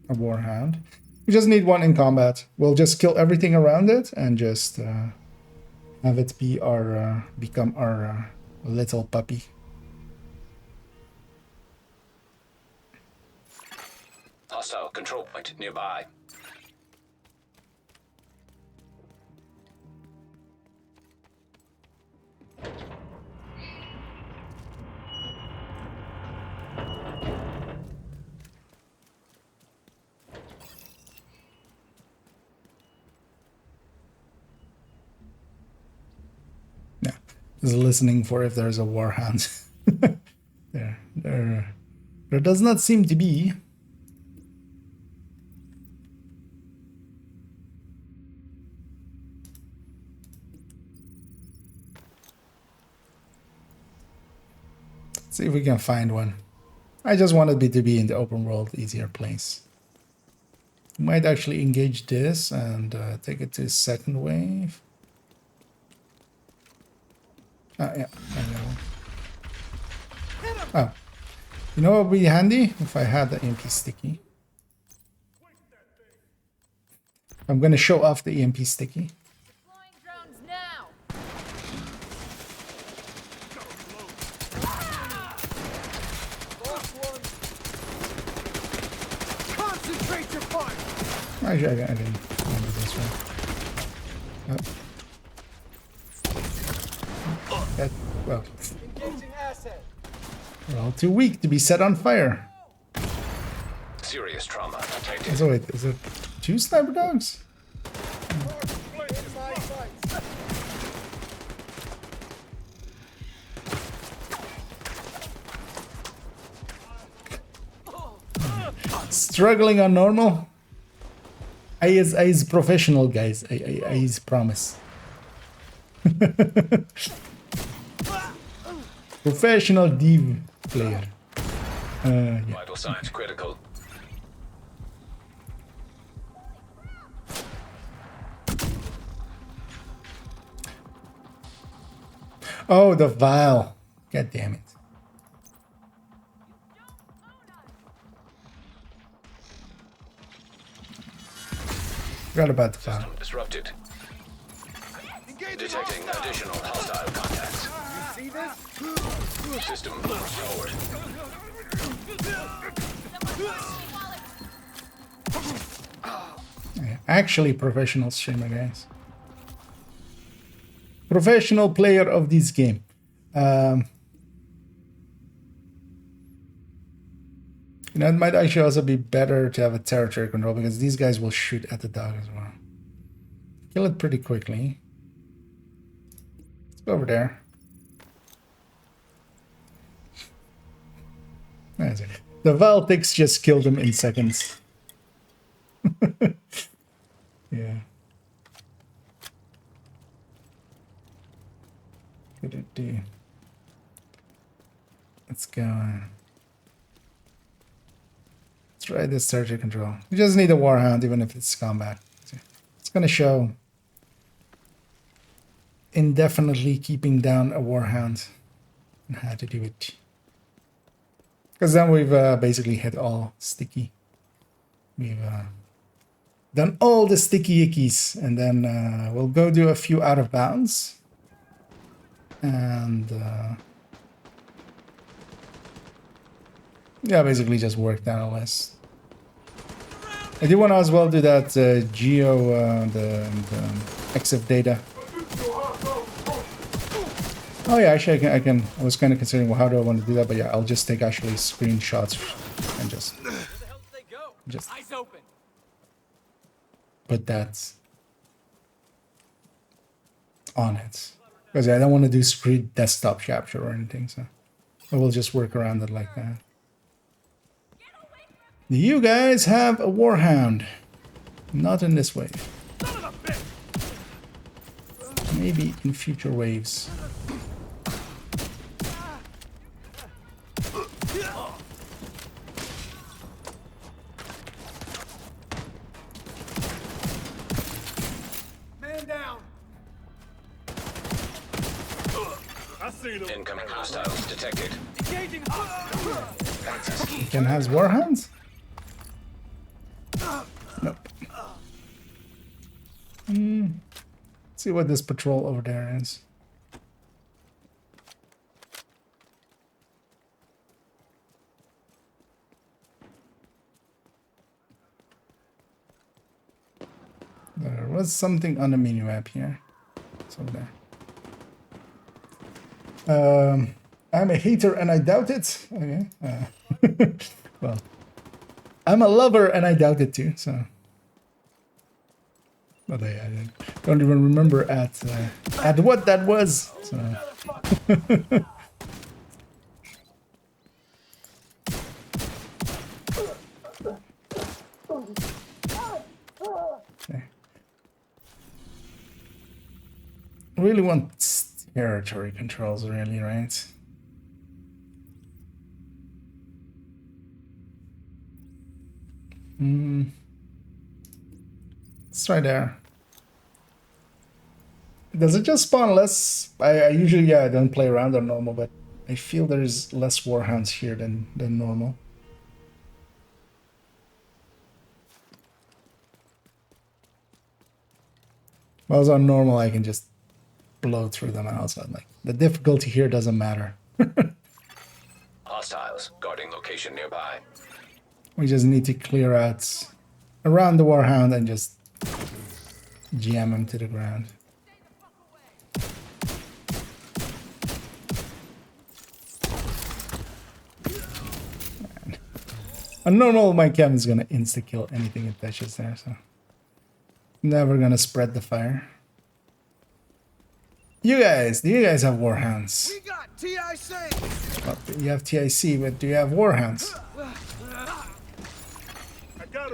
a Warhound? We just need one in combat. We'll just kill everything around it and just have it be our become our little puppy. Hostile control point nearby. Is listening for if there's a warhound. There does not seem to be. Let's see if we can find one. I just wanted it to be in the open world, easier place. Might actually engage this and take it to second wave. Yeah, I know. Oh, you know what would be handy if I had the EMP sticky. I'm gonna show off the EMP sticky. Deploying drones now. Concentrate your fire. Actually, I didn't remember this one. That, well, Engaging asset. we're all too weak to be set on fire. Serious trauma detected. So wait, is it 2 sniper dogs? Inside sights. Struggling on normal? I is professional, guys. I is promise. Professional div player. Yeah. Vital signs critical. Oh, the vial. God damn it. Forgot about the vial. System disrupted. Engaging Detecting hostile. additional hostile contacts. See this? System moves forward. Yeah, actually professional streamer, guys. Professional player of this game. You know, it might actually also be better to have a territory control because these guys will shoot at the dog as well. Kill it pretty quickly. Let's go over there. That's it. The Valtix just killed him in seconds. Yeah. Let's go. Let's try this territory control. You just need a warhound, even if it's combat. It's gonna show indefinitely keeping down a warhound and how to do it. Because then we've basically hit all sticky. We've done all the sticky ickies, and then we'll go do a few out of bounds. And yeah, basically just work down a list. I do want to as well do that geo, the EXIF data. Oh yeah, actually I can. I was kind of considering, well, how do I want to do that? But yeah, I'll just take actually screenshots and just Where the hell did they go? Just- Eyes open. put that on it. Because I don't want to do screen desktop capture or anything, so I will just work around it like that. You guys have a warhound. Not in this wave. Maybe in future waves. Man down. I seen him. Incoming hostiles detected. Engaging hostile. You can have warhounds? Nope. Let's see what this patrol over there is. There was something on the menu map here. It's over there. I'm a hater and I doubt it. Okay. Well, I'm a lover and I doubt it too. So, but I don't even remember at what that was. So. Okay. Really want territory controls, really, right? Let's try there. Does it just spawn less? I usually, yeah, I don't play around on normal, but I feel there's less warhounds here than normal. Whereas on normal, I can just blow through them out. So like the difficulty here doesn't matter. Hostiles guarding location nearby. We just need to clear out around the warhound and just jam him to the ground. Man. On normal, my cam is gonna insta-kill anything it touches there, so never gonna spread the fire. You guys, do you guys have warhounds? We got TIC. Well, you have TIC, but do you have warhounds?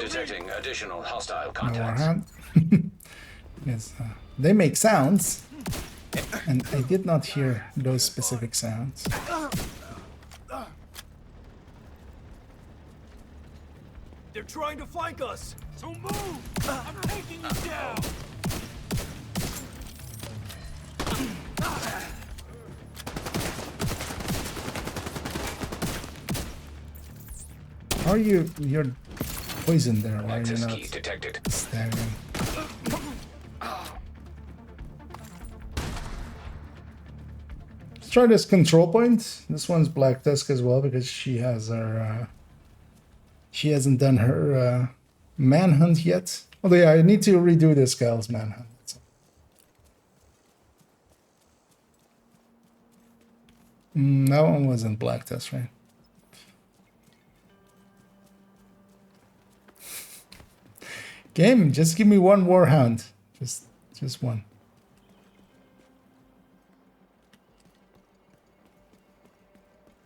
Detecting additional hostile No contacts. warhound. Yes, they make sounds, and I did not hear those specific sounds. They're trying to flank us. So move. I'm taking you down. How are you? You're poisoned there. Why are you Access not key detected. staggering? Let's try this control point. This one's Black Tusk as well because she has her. She hasn't done her manhunt yet. Although yeah, I need to redo this gal's manhunt. That one wasn't Black Tusk, right? Game, just give me one warhound. Just one.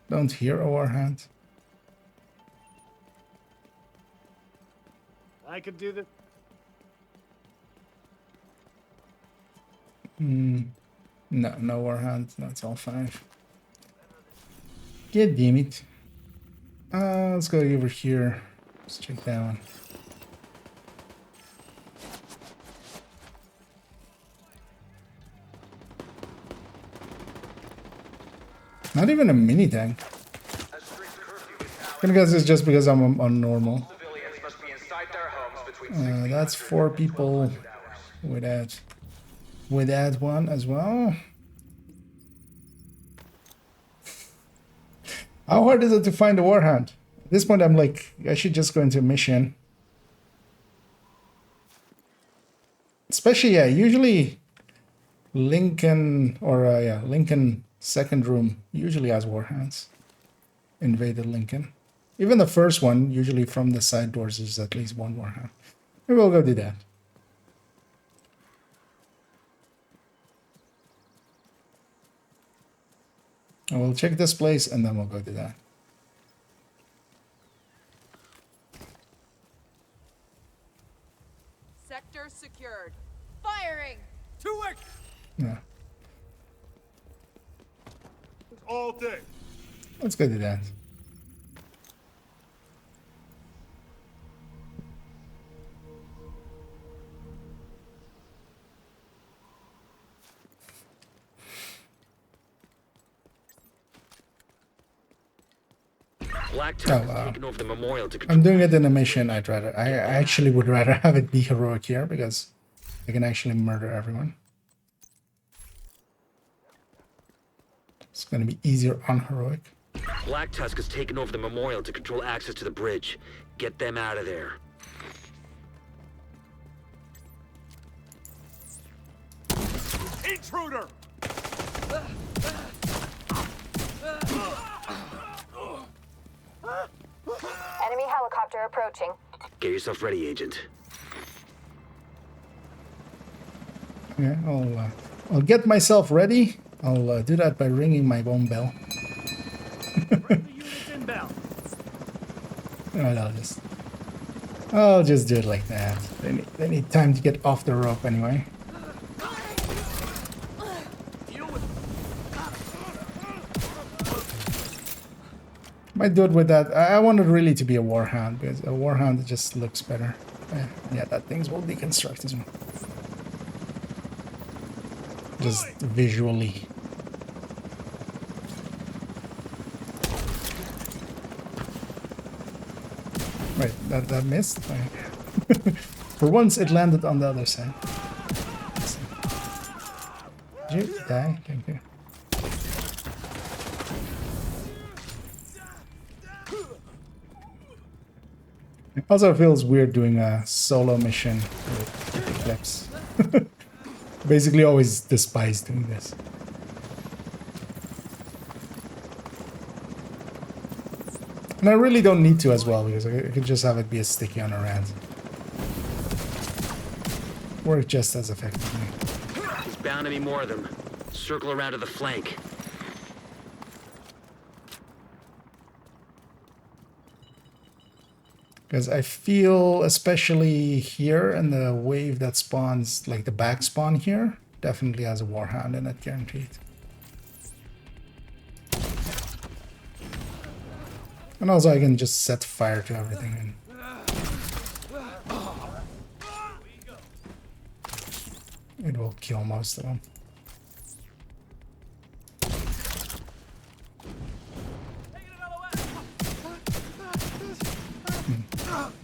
Don't hear a warhound. I could do this. No, no warhound. That's all five. God damn it. Let's go over here. Let's check that one. Not even a mini tank. I'm gonna guess it's just because I'm on normal. That's 4 people without one as well. How hard is it to find a warhound? At this point, I'm like, I should just go into a mission. Especially, yeah, usually Lincoln or Lincoln second room usually has warhounds. Invaded Lincoln. Even the first one, usually from the side doors, is at least one warhound. Maybe we'll go do that. And we'll check this place and then we'll go do that. Sector secured. Firing. To it. Yeah. All day. Let's go do that. Black Tusk wow. has taken over the memorial to I'm doing it in a mission. I actually would rather have it be heroic here because I can actually murder everyone. It's gonna be easier on heroic. Black Tusk has taken over the memorial to control access to the bridge. Get them out of there. Intruder. Enemy helicopter approaching. Get yourself ready, Agent. Yeah, I'll get myself ready I'll do that by ringing my own bell. Bring the units inbound. Alright, I'll just do it like that. They need time to get off the rope anyway. Deal with Might do it with that. I want it really to be a warhound because a warhound just looks better. Yeah, that things will deconstruct as well. Just visually. Wait, that missed? For once it landed on the other side. Did you die? Thank you. It also feels weird doing a solo mission with Eclipse. Basically always despise doing this. And I really don't need to as well, because I could just have it be a sticky on a rad. Work just as effectively. There's bound to be more of them. Circle around to the flank. Because I feel, especially here in the wave that spawns, like the back spawn here, definitely has a warhound in it, guaranteed. And also I can just set fire to everything. And it will kill most of them.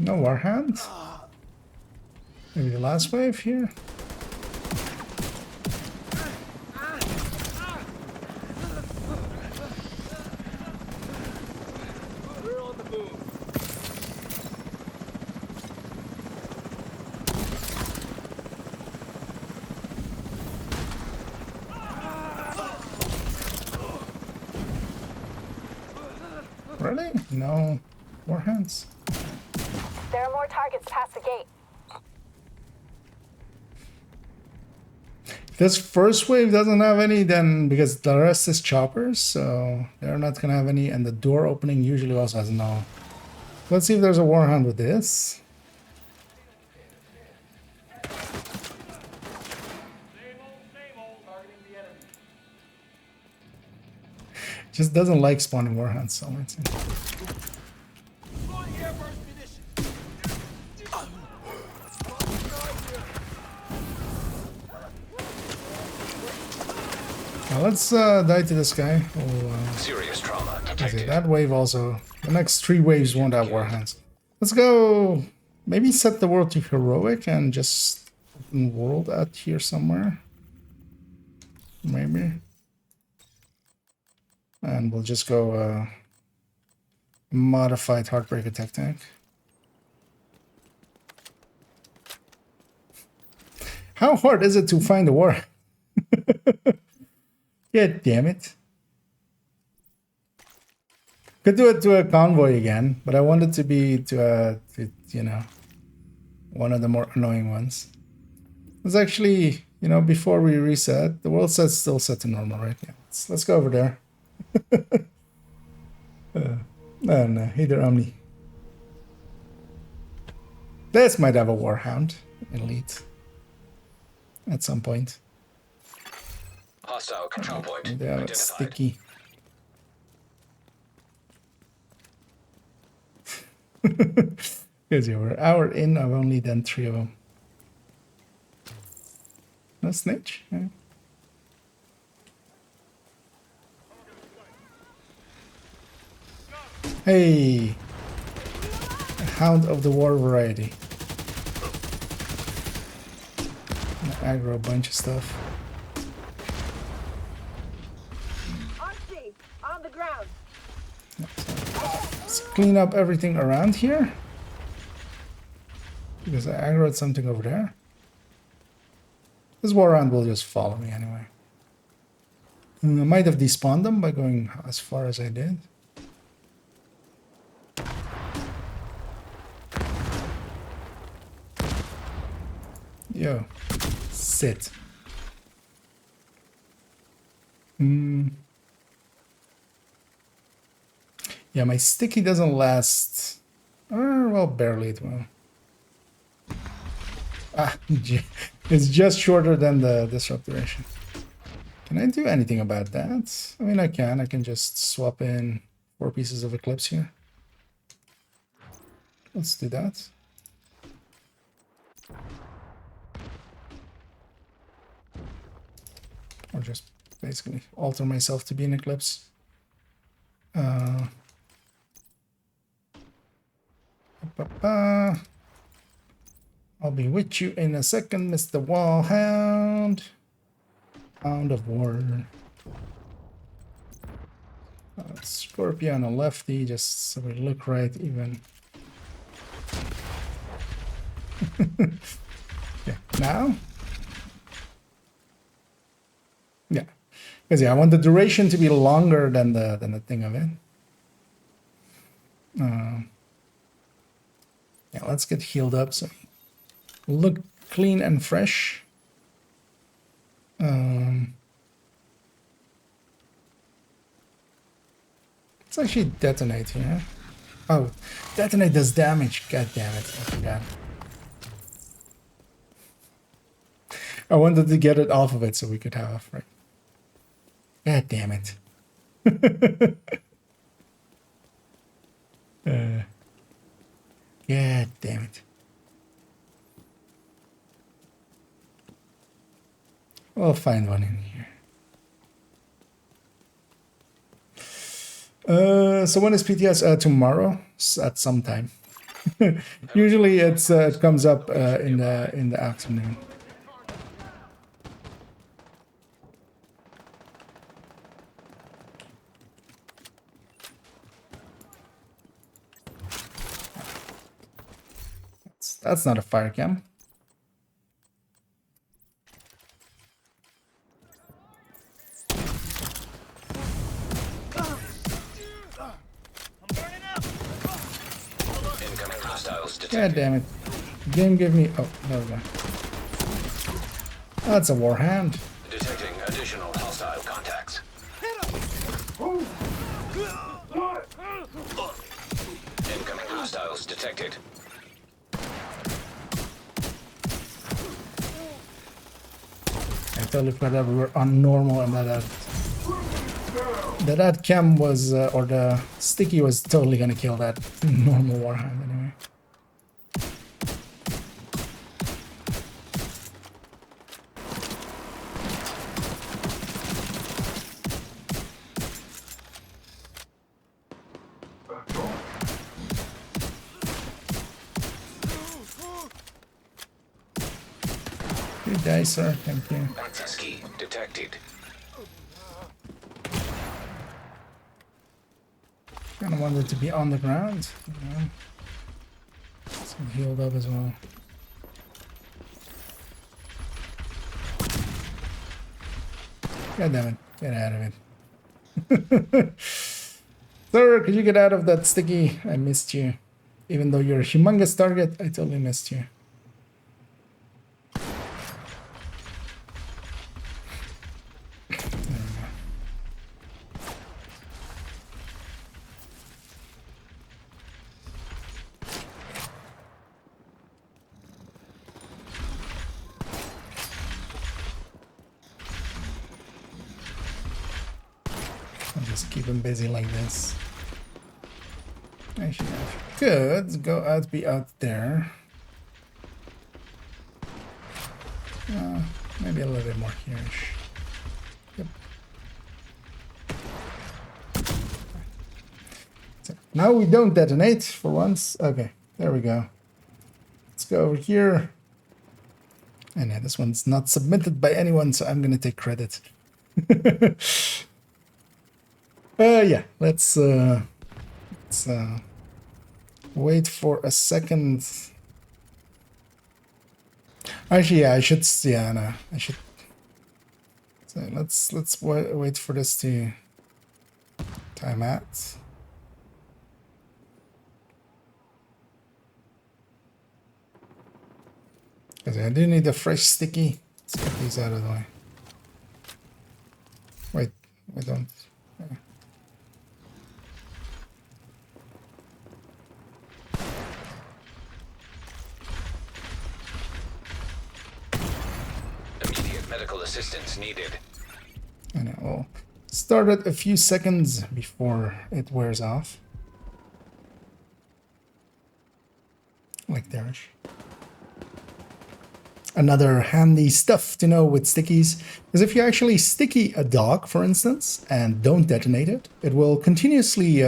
No warhound? Maybe the last wave here? We're on the move. Really? No warhounds? There are more targets past the gate. This first wave doesn't have any, then because the rest is choppers, so they're not gonna have any, and the door opening usually also has no. Let's see if there's a warhound with this. Just doesn't like spawning warhounds, so let's see. Now let's die to this guy. Serious trauma Okay, detected. that wave also. The next 3 waves won't have warhounds. Let's go. Maybe set the world to heroic and just open world out here somewhere. Maybe. And we'll just go modified heartbreak attack tank. How hard is it to find a war? God damn it. Could do it to a convoy again, but I want it to be to you know, one of the more annoying ones. It's actually, you know, before we reset, the world set's still set to normal, right? Yeah, let's go over there. No, either Omni. This might have a warhound elite at some point. Hostile control point They have it identified. sticky. Because you were an hour in, I've only done 3 of them. No snitch? Yeah. Hey! A Hound of the War variety. Aggro a bunch of stuff. On the ground. Let's clean up everything around here. Because I aggroed something over there. This warhound will just follow me anyway. And I might have despawned them by going as far as I did. Yo, sit. Yeah, my sticky doesn't last. Well, barely it will. It's just shorter than the disrupt duration. Can I do anything about that? I mean, I can. I can just swap in 4 pieces of Eclipse here. Let's do that. Or just basically alter myself to be an Eclipse. I'll be with you in a second, Mr. Wallhound. Hound of War. Scorpio on a lefty, just so we look right even. Yeah, now? Yeah. Because yeah, I want the duration to be longer than the thing of it. Yeah, let's get healed up so look clean and fresh. Let's actually detonate here. Oh, detonate does damage. God damn it, I forgot. I wanted to get it off of it so we could have, right? God damn it. God damn it. We'll find one in here. So when is PTS? Tomorrow at some time. Usually it's it comes up in the afternoon. That's not a fire cam. Incoming hostiles God detected. damn it. Game give me... Oh, there we go. That's a war hand. Detecting additional hostile contacts. Incoming hostiles detected. I totally forgot we were on normal and that cam was, or the sticky was totally gonna kill that normal warhand anyway. Good day, sir. Thank you. Access key detected. Kind of wanted to be on the ground. You know. So healed up as well. God damn it. Get out of it. Sir, could you get out of that sticky? I missed you. Even though you're a humongous target, I totally missed you. I'll just keep him busy like this. Actually, could go out, be out there. Maybe a little bit more here-ish. Yep. So now we don't detonate for once. Okay, there we go. Let's go over here. And yeah, this one's not submitted by anyone, so I'm gonna take credit. Yeah, let's wait for a second. Actually, yeah, I should. Yeah, no, I should. So let's wait for this to time out. Because I do need a fresh sticky. Let's get these out of the way. Wait, I don't. Immediate medical assistance needed. And it will start it a few seconds before it wears off. Like there's. Another handy stuff to know with stickies is if you actually sticky a dog, for instance, and don't detonate it, it will continuously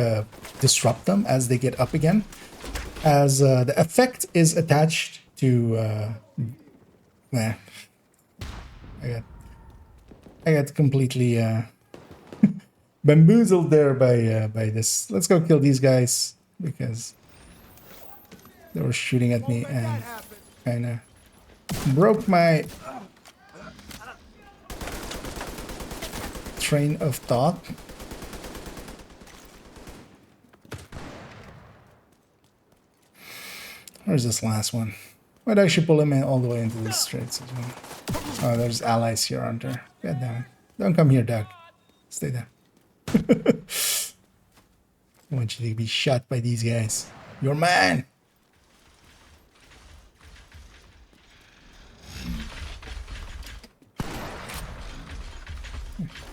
disrupt them as they get up again, as the effect is attached to... I got completely bamboozled there by this. Let's go kill these guys because they were shooting at me and kind of broke my train of thought. Where's this last one? Might actually pull him in all the way into the streets as well. Oh, there's allies here, aren't there? God damn it. Don't come here, Doug. Stay there. I want you to be shot by these guys. You're mine!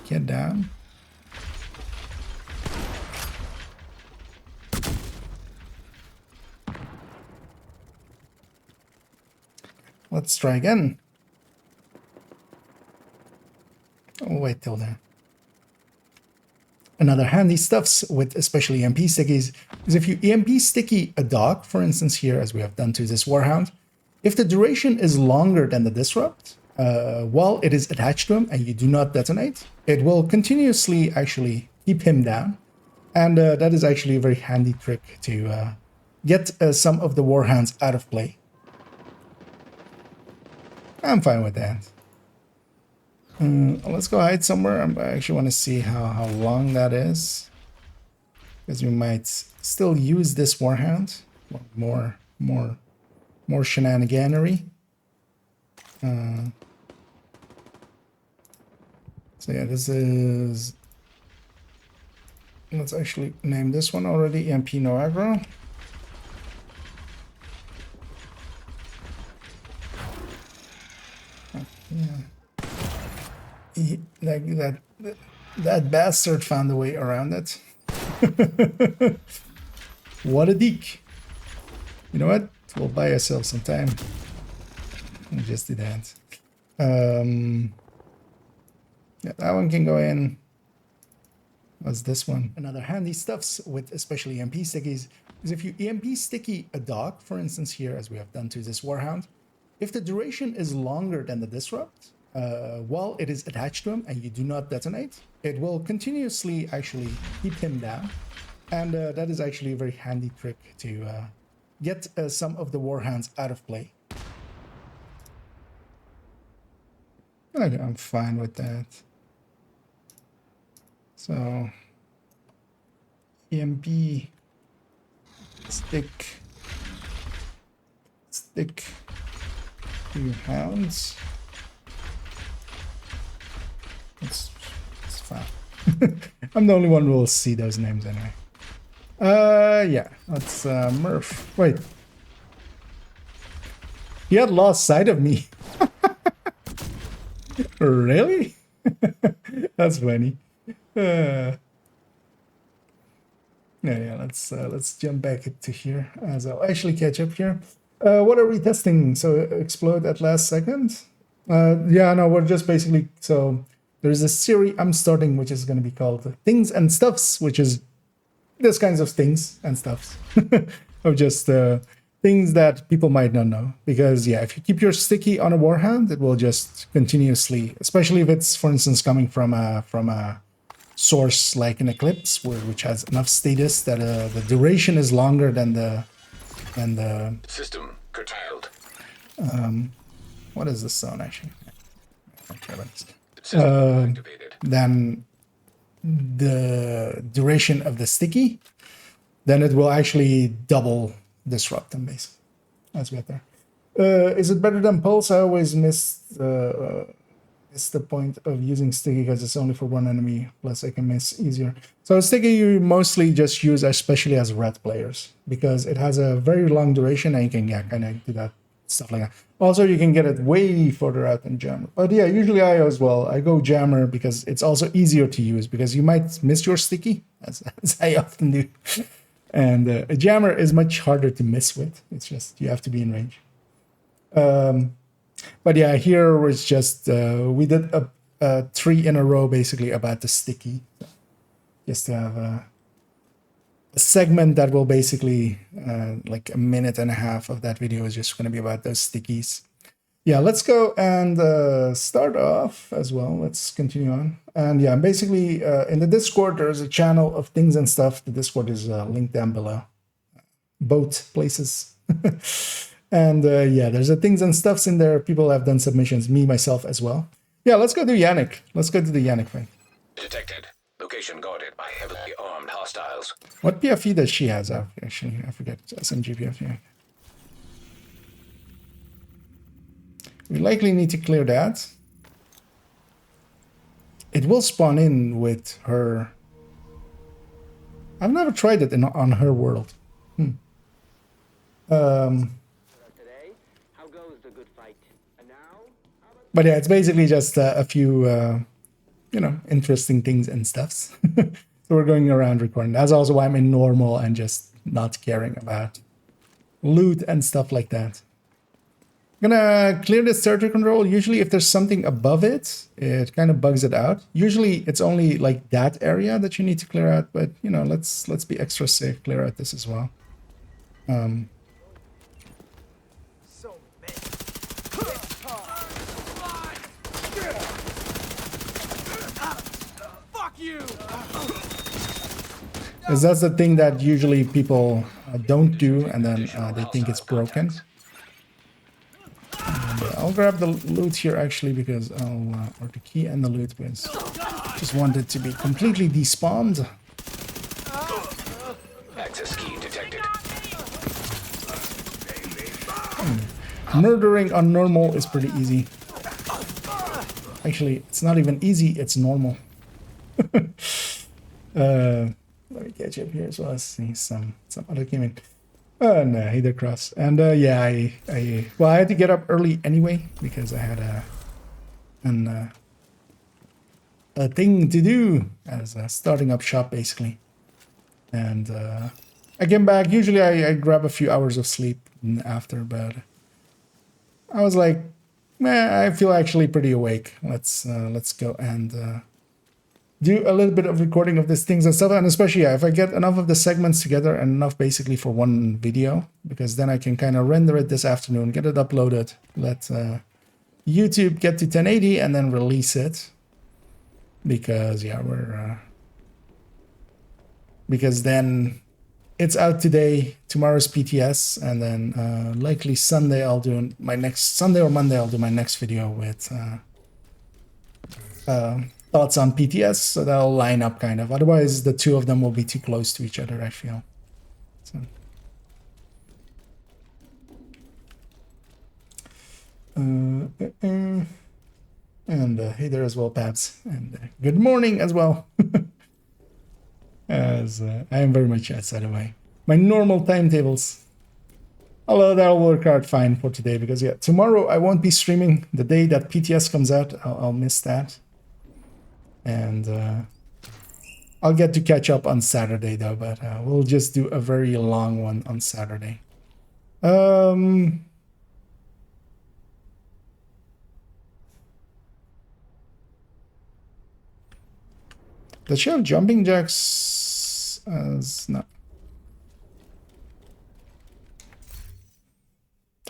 Get down. Let's try again. I'll wait till then. Another handy stuffs with especially EMP stickies is if you EMP sticky a dog, for instance here, as we have done to this Warhound, if the duration is longer than the disrupt, while it is attached to him and you do not detonate, it will continuously actually keep him down. And that is actually a very handy trick to get some of the Warhounds out of play. I'm fine with that. Let's go hide somewhere. I actually want to see how long that is, because we might still use this Warhound. More shenaniganery. So yeah, this is. Let's actually name this one already EMP No Aggro. Yeah. Like that bastard found a way around it. What a dick. You know what? We'll buy ourselves some time. We'll just do that. Yeah, that one can go in. What's this one? Another handy stuffs with especially EMP stickies is if you EMP sticky a dog, for instance here, as we have done to this Warhound, if the duration is longer than the disrupt, while it is attached to him and you do not detonate, it will continuously actually keep him down. And that is actually a very handy trick to get some of the Warhounds out of play. Okay, I'm fine with that. So, EMP, stick to hounds. It's fine. I'm the only one who will see those names anyway. Yeah, that's Murph. Wait. He had lost sight of me. Really? That's funny. Yeah, let's jump back to here as I'll actually catch up here. What are we testing? So explode at last second? Yeah, no, we're just basically, so there's a series I'm starting which is going to be called Things and Stuffs, which is this kinds of things and stuffs of just things that people might not know. Because yeah, if you keep your sticky on a Warhound, it will just continuously, especially if it's, for instance, coming from a source like an Eclipse, which has enough status that the duration is longer than the System curtailed. What is this zone actually? I don't care about this. System activated. Then the duration of the sticky, then it will actually double disrupt them basically. Let's get there. Is it better than Pulse? I always miss It's the point of using sticky because it's only for one enemy, plus I can miss easier. So sticky you mostly just use especially as red players because it has a very long duration and you can kind of do that stuff like that. Also, you can get it way further out than jammer. But yeah, usually I as well. I go jammer because it's also easier to use because you might miss your sticky, as I often do. And a jammer is much harder to miss with. It's just you have to be in range. But yeah, here was just we did a 3 in a row basically about the sticky, just to have a segment that will basically like a minute and a half of that video is just going to be about those stickies. Yeah, let's go and start off as well. Let's continue on. And yeah, basically in the Discord, there's a channel of Things and Stuff. The Discord is linked down below. Both places. And yeah, there's a Things and Stuffs in there. People have done submissions, me, myself as well. Yeah, let's go to Yannick. Let's go to the Yannick thing. Detected. Location guarded by heavily armed hostiles. What PFE does she has? Actually, I forget. SMG PFE. We likely need to clear that. It will spawn in with her. I've never tried it on her world. But yeah, it's basically just a few, you know, interesting things and stuffs. So we're going around recording. That's also why I'm in normal and just not caring about loot and stuff like that. I'm gonna clear this territory control. Usually if there's something above it, it kind of bugs it out. Usually it's only like that area that you need to clear out, but you know, let's be extra safe, clear out this as well. Because that's the thing that usually people don't do, and then they think it's broken. And, I'll grab the loot here actually because or the key and the loot because I just want it to be completely despawned. Access key detected. Murdering on normal is pretty easy. Actually, it's not even easy, it's normal. Let me catch up here as well. Let's see some other gaming. Oh no, he did cross. And yeah, I had to get up early anyway because I had a thing to do as starting up shop basically. And I came back. Usually I grab a few hours of sleep after, but I was like, man, I feel actually pretty awake. Let's go and do a little bit of recording of these things and stuff, and especially if I get enough of the segments together and enough basically for one video, because then I can kind of render it this afternoon, get it uploaded, let YouTube get to 1080 and then release it, because yeah, because then it's out today, tomorrow's PTS, and then likely Sunday I'll do my next, Sunday or Monday I'll do my next video with thoughts on PTS, so that'll line up kind of. Otherwise, the two of them will be too close to each other, I feel. So. And hey there as well, Babs. And good morning as well. As I am very much outside of my normal timetables. Although that'll work out fine for today, because yeah, tomorrow I won't be streaming. The day that PTS comes out, I'll miss that. And I'll get to catch up on Saturday though, but we'll just do a very long one on Saturday. Does she have jumping jacks? No.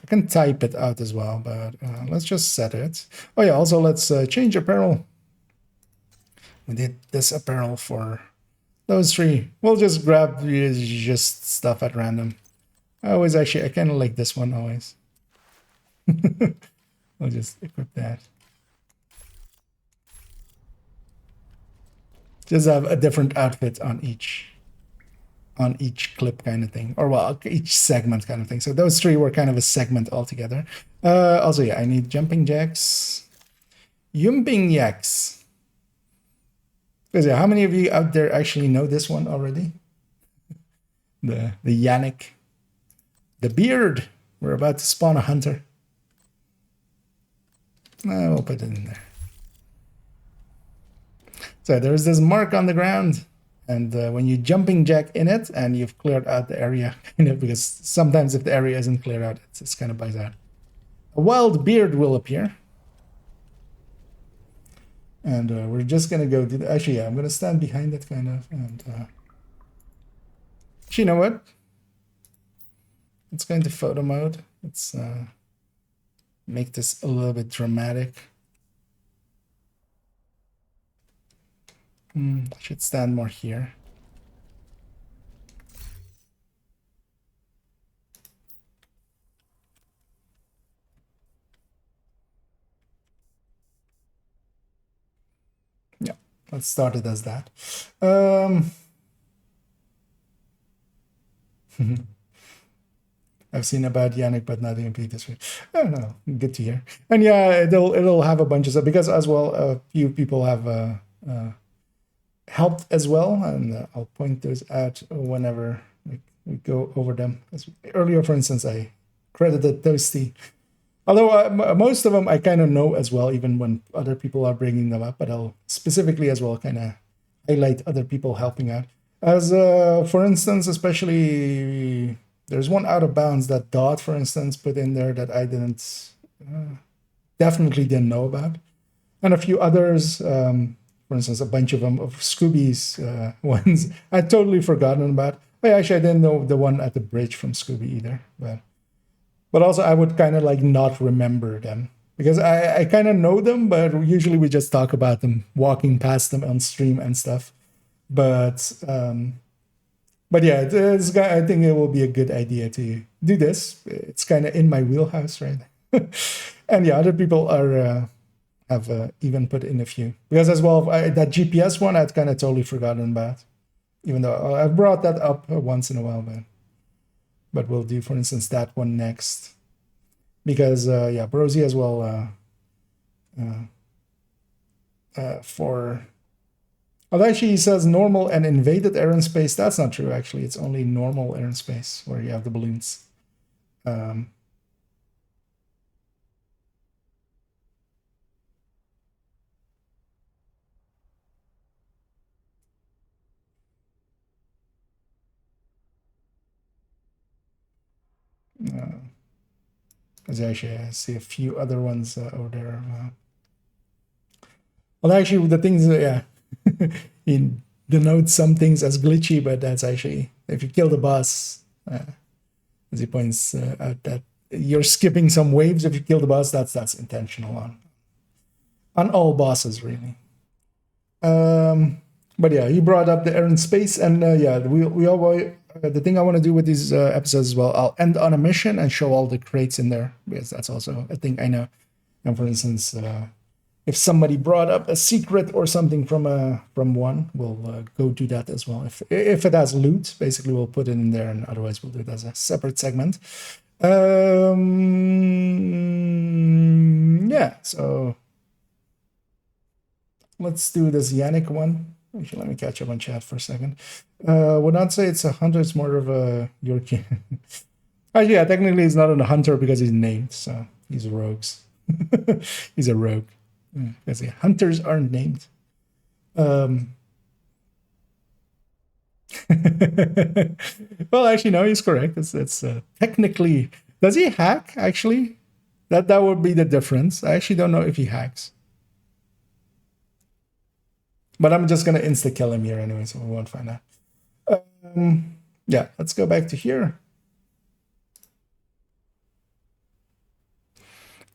I can type it out as well, but let's just set it. Oh yeah, also let's change apparel. We did this apparel for those three. We'll just grab just stuff at random. I kind of like this one always. I'll just equip that. Just have a different outfit on each clip kind of thing, or well, each segment kind of thing. So those three were kind of a segment altogether. Also, yeah, I need jumping jacks. Yumping Yaks. Because yeah, how many of you out there actually know this one already? The Yannick. The beard. We're about to spawn a hunter. We'll put it in there. So there's this mark on the ground. And when you jumping jack in it and you've cleared out the area, because sometimes if the area isn't cleared out, it's kind of bugs out. A wild beard will appear. And we're just going to go do actually, yeah, I'm going to stand behind it kind of. And actually, you know what? Let's go into photo mode. Let's make this a little bit dramatic. I should stand more here. Yeah, let's start it as that. I've seen about Yannick, but not EMP this week. Oh no, good to hear. And yeah, it'll have a bunch of stuff because as well, a few people have helped as well, and I'll point those out whenever we go over them. Earlier, for instance, I credited Toasty. Although most of them I kind of know as well, even when other people are bringing them up, but I'll specifically as well kind of highlight other people helping out. As for instance, especially there's one out of bounds that Dot, for instance, put in there that I definitely didn't know about. And a few others, for instance, a bunch of them of Scooby's ones I'd totally forgotten about. But actually, I didn't know the one at the bridge from Scooby either. But also, I would kind of like not remember them because I kind of know them, but usually we just talk about them walking past them on stream and stuff. But yeah, I think it will be a good idea to do this. It's kind of in my wheelhouse, right? And yeah, other people are have even put in a few. Because as well, that GPS one, I'd kind of totally forgotten about. Even though I've brought that up once in a while, but we'll do, for instance, that one next. Because, yeah, Brozy as well, Although actually he says normal and invaded air and space. That's not true, actually. It's only normal air and space where you have the balloons. As actually, I see a few other ones over there. Well, actually, the things, yeah, he denotes some things as glitchy, but that's actually, if you kill the boss, as he points out that you're skipping some waves if you kill the boss, that's intentional on all bosses, really. But yeah, he brought up the air and space, and yeah, we all. The thing I want to do with these episodes as well, I'll end on a mission and show all the crates in there, because that's also a thing I know. And for instance, if somebody brought up a secret or something from one, we'll go do that as well. If it has loot, basically we'll put it in there, and otherwise we'll do it as a separate segment. Yeah, so let's do this Yannick one. Actually, let me catch up on chat for a second. Would not say it's a hunter, it's more of a Yorkie. Yeah, technically he's not a hunter because he's named, so he's rogues. He's a rogue. Because hunters aren't named. Well, actually, no, he's correct. It's technically... Does he hack, actually? That would be the difference. I actually don't know if he hacks. But I'm just going to insta-kill him here anyway, so we won't find out. Yeah, let's go back to here.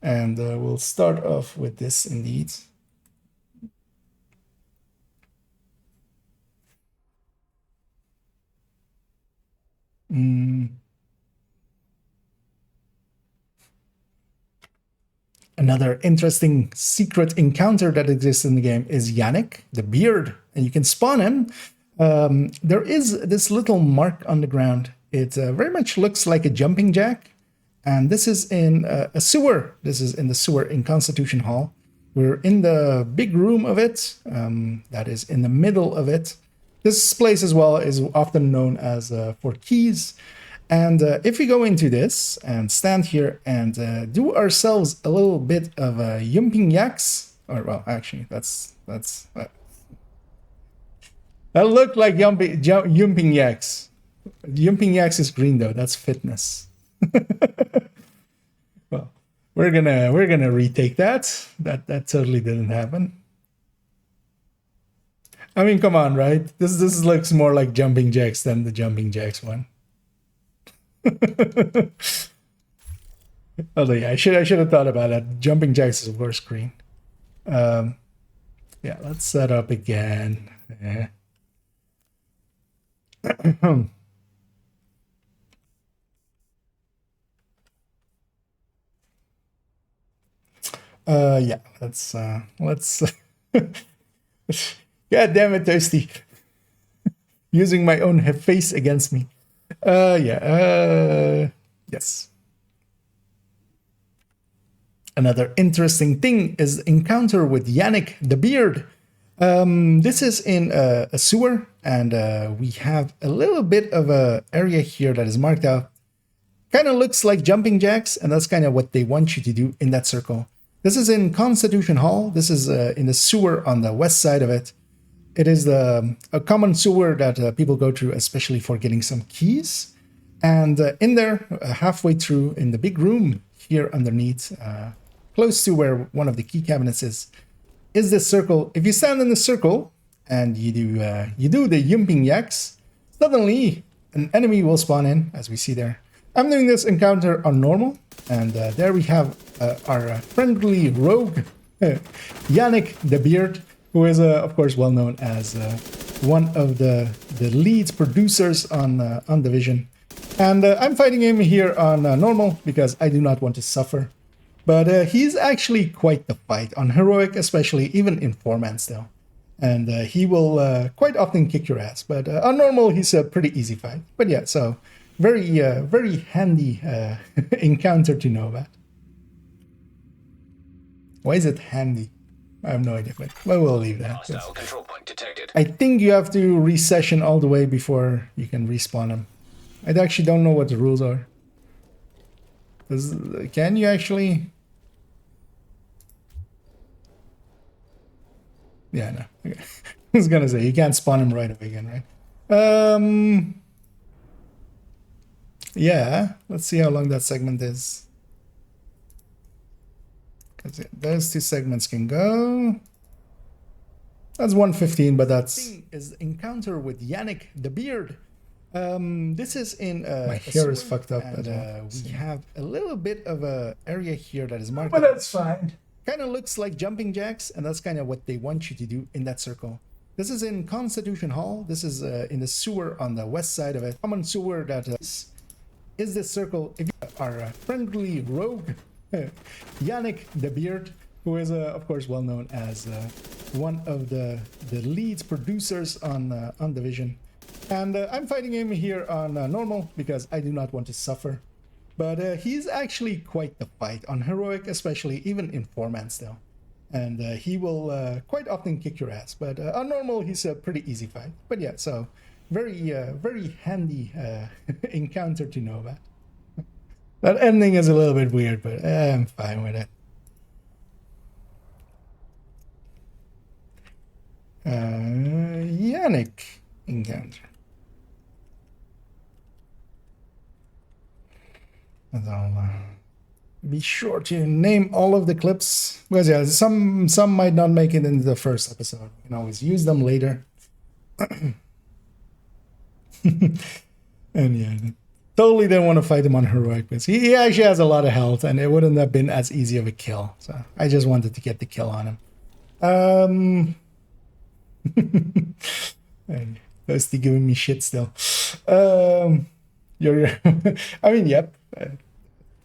And we'll start off with this indeed. Another interesting secret encounter that exists in the game is Yannick, the beard, and you can spawn him. There is this little mark on the ground. It very much looks like a jumping jack. And this is in a sewer. This is in the sewer in Constitution Hall. We're in the big room of it, that is in the middle of it. This place as well is often known as for keys. And if we go into this and stand here and do ourselves a little bit of jumping jacks, or well, actually, that looked like jumping jacks. Jumping jacks is green though. That's fitness. Well, we're gonna retake that. That totally didn't happen. I mean, come on, right? This looks more like jumping jacks than the jumping jacks one. Although yeah, I should have thought about that. Jumping jacks is worse screen. Yeah, let's set up again. Yeah. Yeah, let's God damn it, Toasty. Using my own face against me. Yes. Another interesting thing is encounter with Yannick the Beard. This is in a sewer, and we have a little bit of a area here that is marked out. Kind of looks like jumping jacks, and that's kind of what they want you to do in that circle. This is in Constitution Hall. This is in the sewer on the west side of it. It is a common sewer that people go through, especially for getting some keys. And in there, halfway through, in the big room here underneath, close to where one of the key cabinets is this circle. If you stand in the circle and you do the jumping jacks, suddenly an enemy will spawn in, as we see there. I'm doing this encounter on normal, and there we have our friendly rogue, Yannick the Beard, who is, of course, well known as one of the lead producers on Division. And I'm fighting him here on normal because I do not want to suffer. But he's actually quite the fight on heroic, especially even in 4-man still. And he will quite often kick your ass. But on normal, he's a pretty easy fight. But yeah, so very handy encounter to know about. Why is it handy? I have no idea, but we'll leave that. Hostile control point detected. I think you have to resession all the way before you can respawn him. I actually don't know what the rules are. Can you actually? Yeah, no. Okay. I was gonna say you can't spawn him right away again, right? Yeah. Let's see how long that segment is. Because those two segments can go. That's 1:15, but that's is encounter with Yannick the Beard. This is in my hair is fucked up, and, we have a little bit of a area here that is marked. But that's fine. Kind of looks like jumping jacks, and that's kind of what they want you to do in that circle. This is in Constitution Hall. This is in the sewer on the west side of it. Common sewer that is this circle. If you are friendly rogue, Yannick the Beard, who is, of course, well known as one of the lead producers on Division. And I'm fighting him here on normal because I do not want to suffer. But he's actually quite the fight on heroic, especially even in 4-man still. And he will quite often kick your ass. But on normal, he's a pretty easy fight. But yeah, so very handy encounter to know about. That ending is a little bit weird, but I'm fine with it. Yannick encounter. And I'll be sure to name all of the clips, because yeah, some might not make it into the first episode. You can always use them later. And yeah, totally didn't want to fight him on heroic, because he actually has a lot of health, and it wouldn't have been as easy of a kill. So I just wanted to get the kill on him. And Dusty giving me shit still. You're I mean, yep.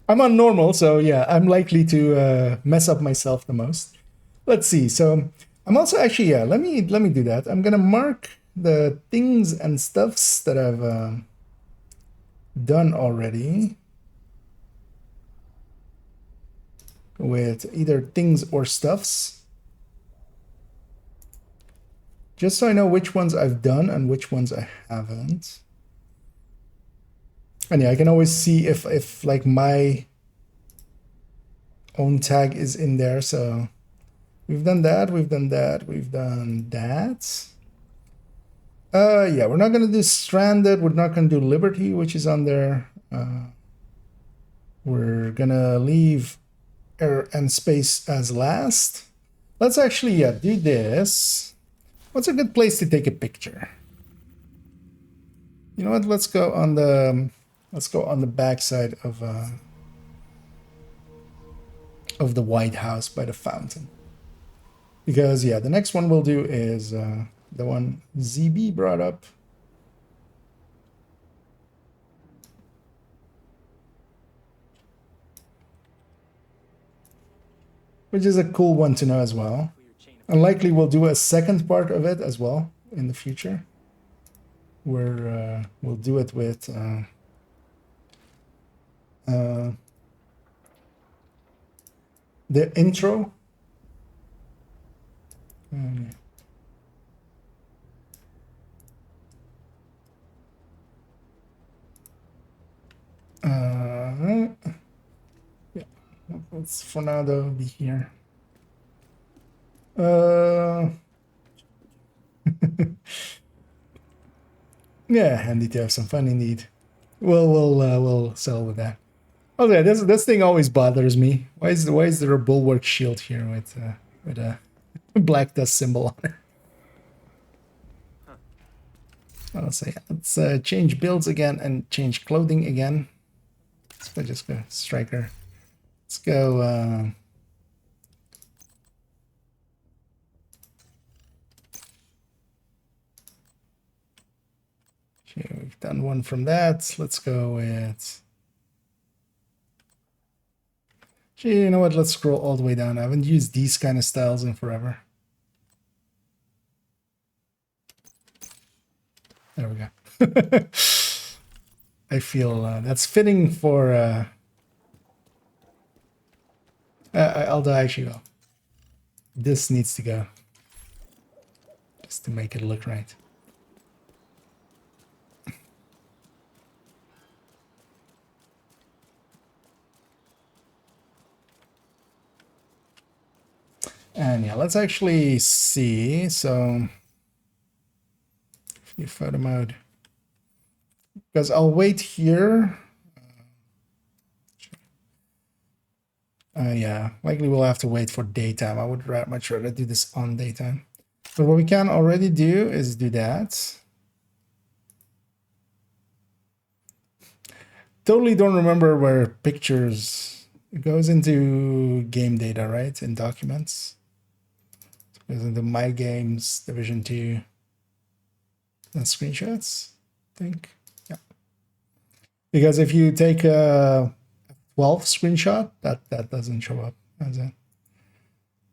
I'm on normal, so yeah, I'm likely to mess up myself the most. Let's see. So I'm also actually, yeah, let me do that. I'm gonna mark the things and stuffs that I've done already with either things or stuffs. just so I know which ones I've done and which ones I haven't. And yeah, I can always see if like my own tag is in there. So we've done that, we've done that, we've done that. Yeah, we're not gonna do Stranded, we're not gonna do Liberty, which is on there. We're gonna leave Air and Space as last. Let's actually do this. What's a good place to take a picture? You know what? Let's go on the back side of the White House by the fountain. Because yeah, the next one we'll do is the one ZB brought up. Which is a cool one to know as well. And likely we'll do a second part of it as well in the future. Where we'll do it with the intro. Yeah, let's for now though be here. Yeah, handy to have some fun indeed. We'll settle with that. Okay, this thing always bothers me. Why is there a bulwark shield here with a black dust symbol on it? I'll say let's change builds again and change clothing again. Let's just go striker. Let's go. Okay, we've done one from that. Let's go with. Gee, you know what? Let's scroll all the way down. I haven't used these kind of styles in forever. There we go. I feel that's fitting for. Although actually, well, this needs to go just to make it look right. And yeah, let's actually see. So, new photo mode. Because I'll wait here. Yeah, likely we'll have to wait for daytime. I would much rather do this on daytime. But what we can already do is do that. Totally don't remember where pictures. It goes into game data, right? In documents. It goes into My Games, Division 2. And screenshots, I think. Yeah. Because if you take a 12 screenshot, that doesn't show up as a.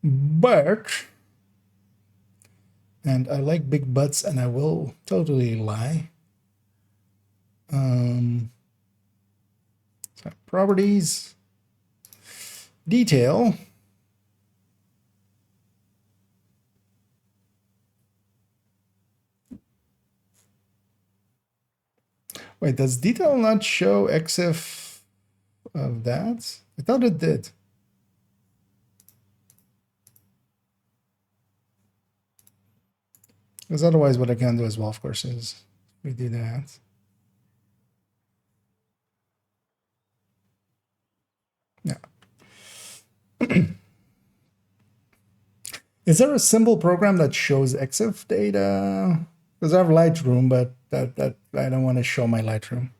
But, and I like big butts, and I will totally lie. So properties, detail. Wait, does detail not show EXIF of that? I thought it did. Because otherwise what I can do as well, of course, is we do that. Yeah. Is there a simple program that shows EXIF data? Because I have Lightroom, but that I don't want to show my Lightroom.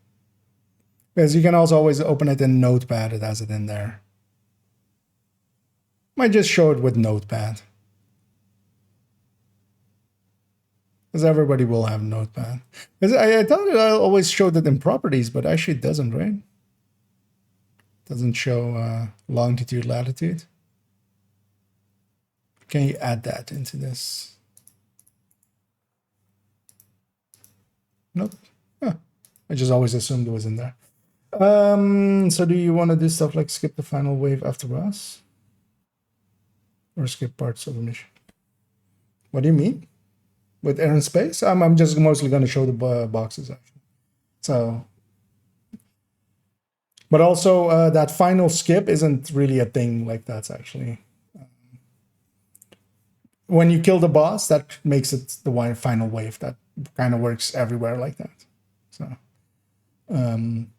Because you can also always open it in Notepad. It has it in there. Might just show it with Notepad. Because everybody will have Notepad. Because I thought it always showed it in properties, but actually it doesn't, right? Doesn't show longitude, latitude. Can you add that into this? Nope. Huh. I just always assumed it was in there. So do you want to do stuff like skip the final wave after us? Or skip parts of the mission? What do you mean? with air and space. I'm just mostly going to show the boxes actually. So, but also that final skip isn't really a thing like that's actually. When you kill the boss, that makes it the final wave. That kind of works everywhere like that. So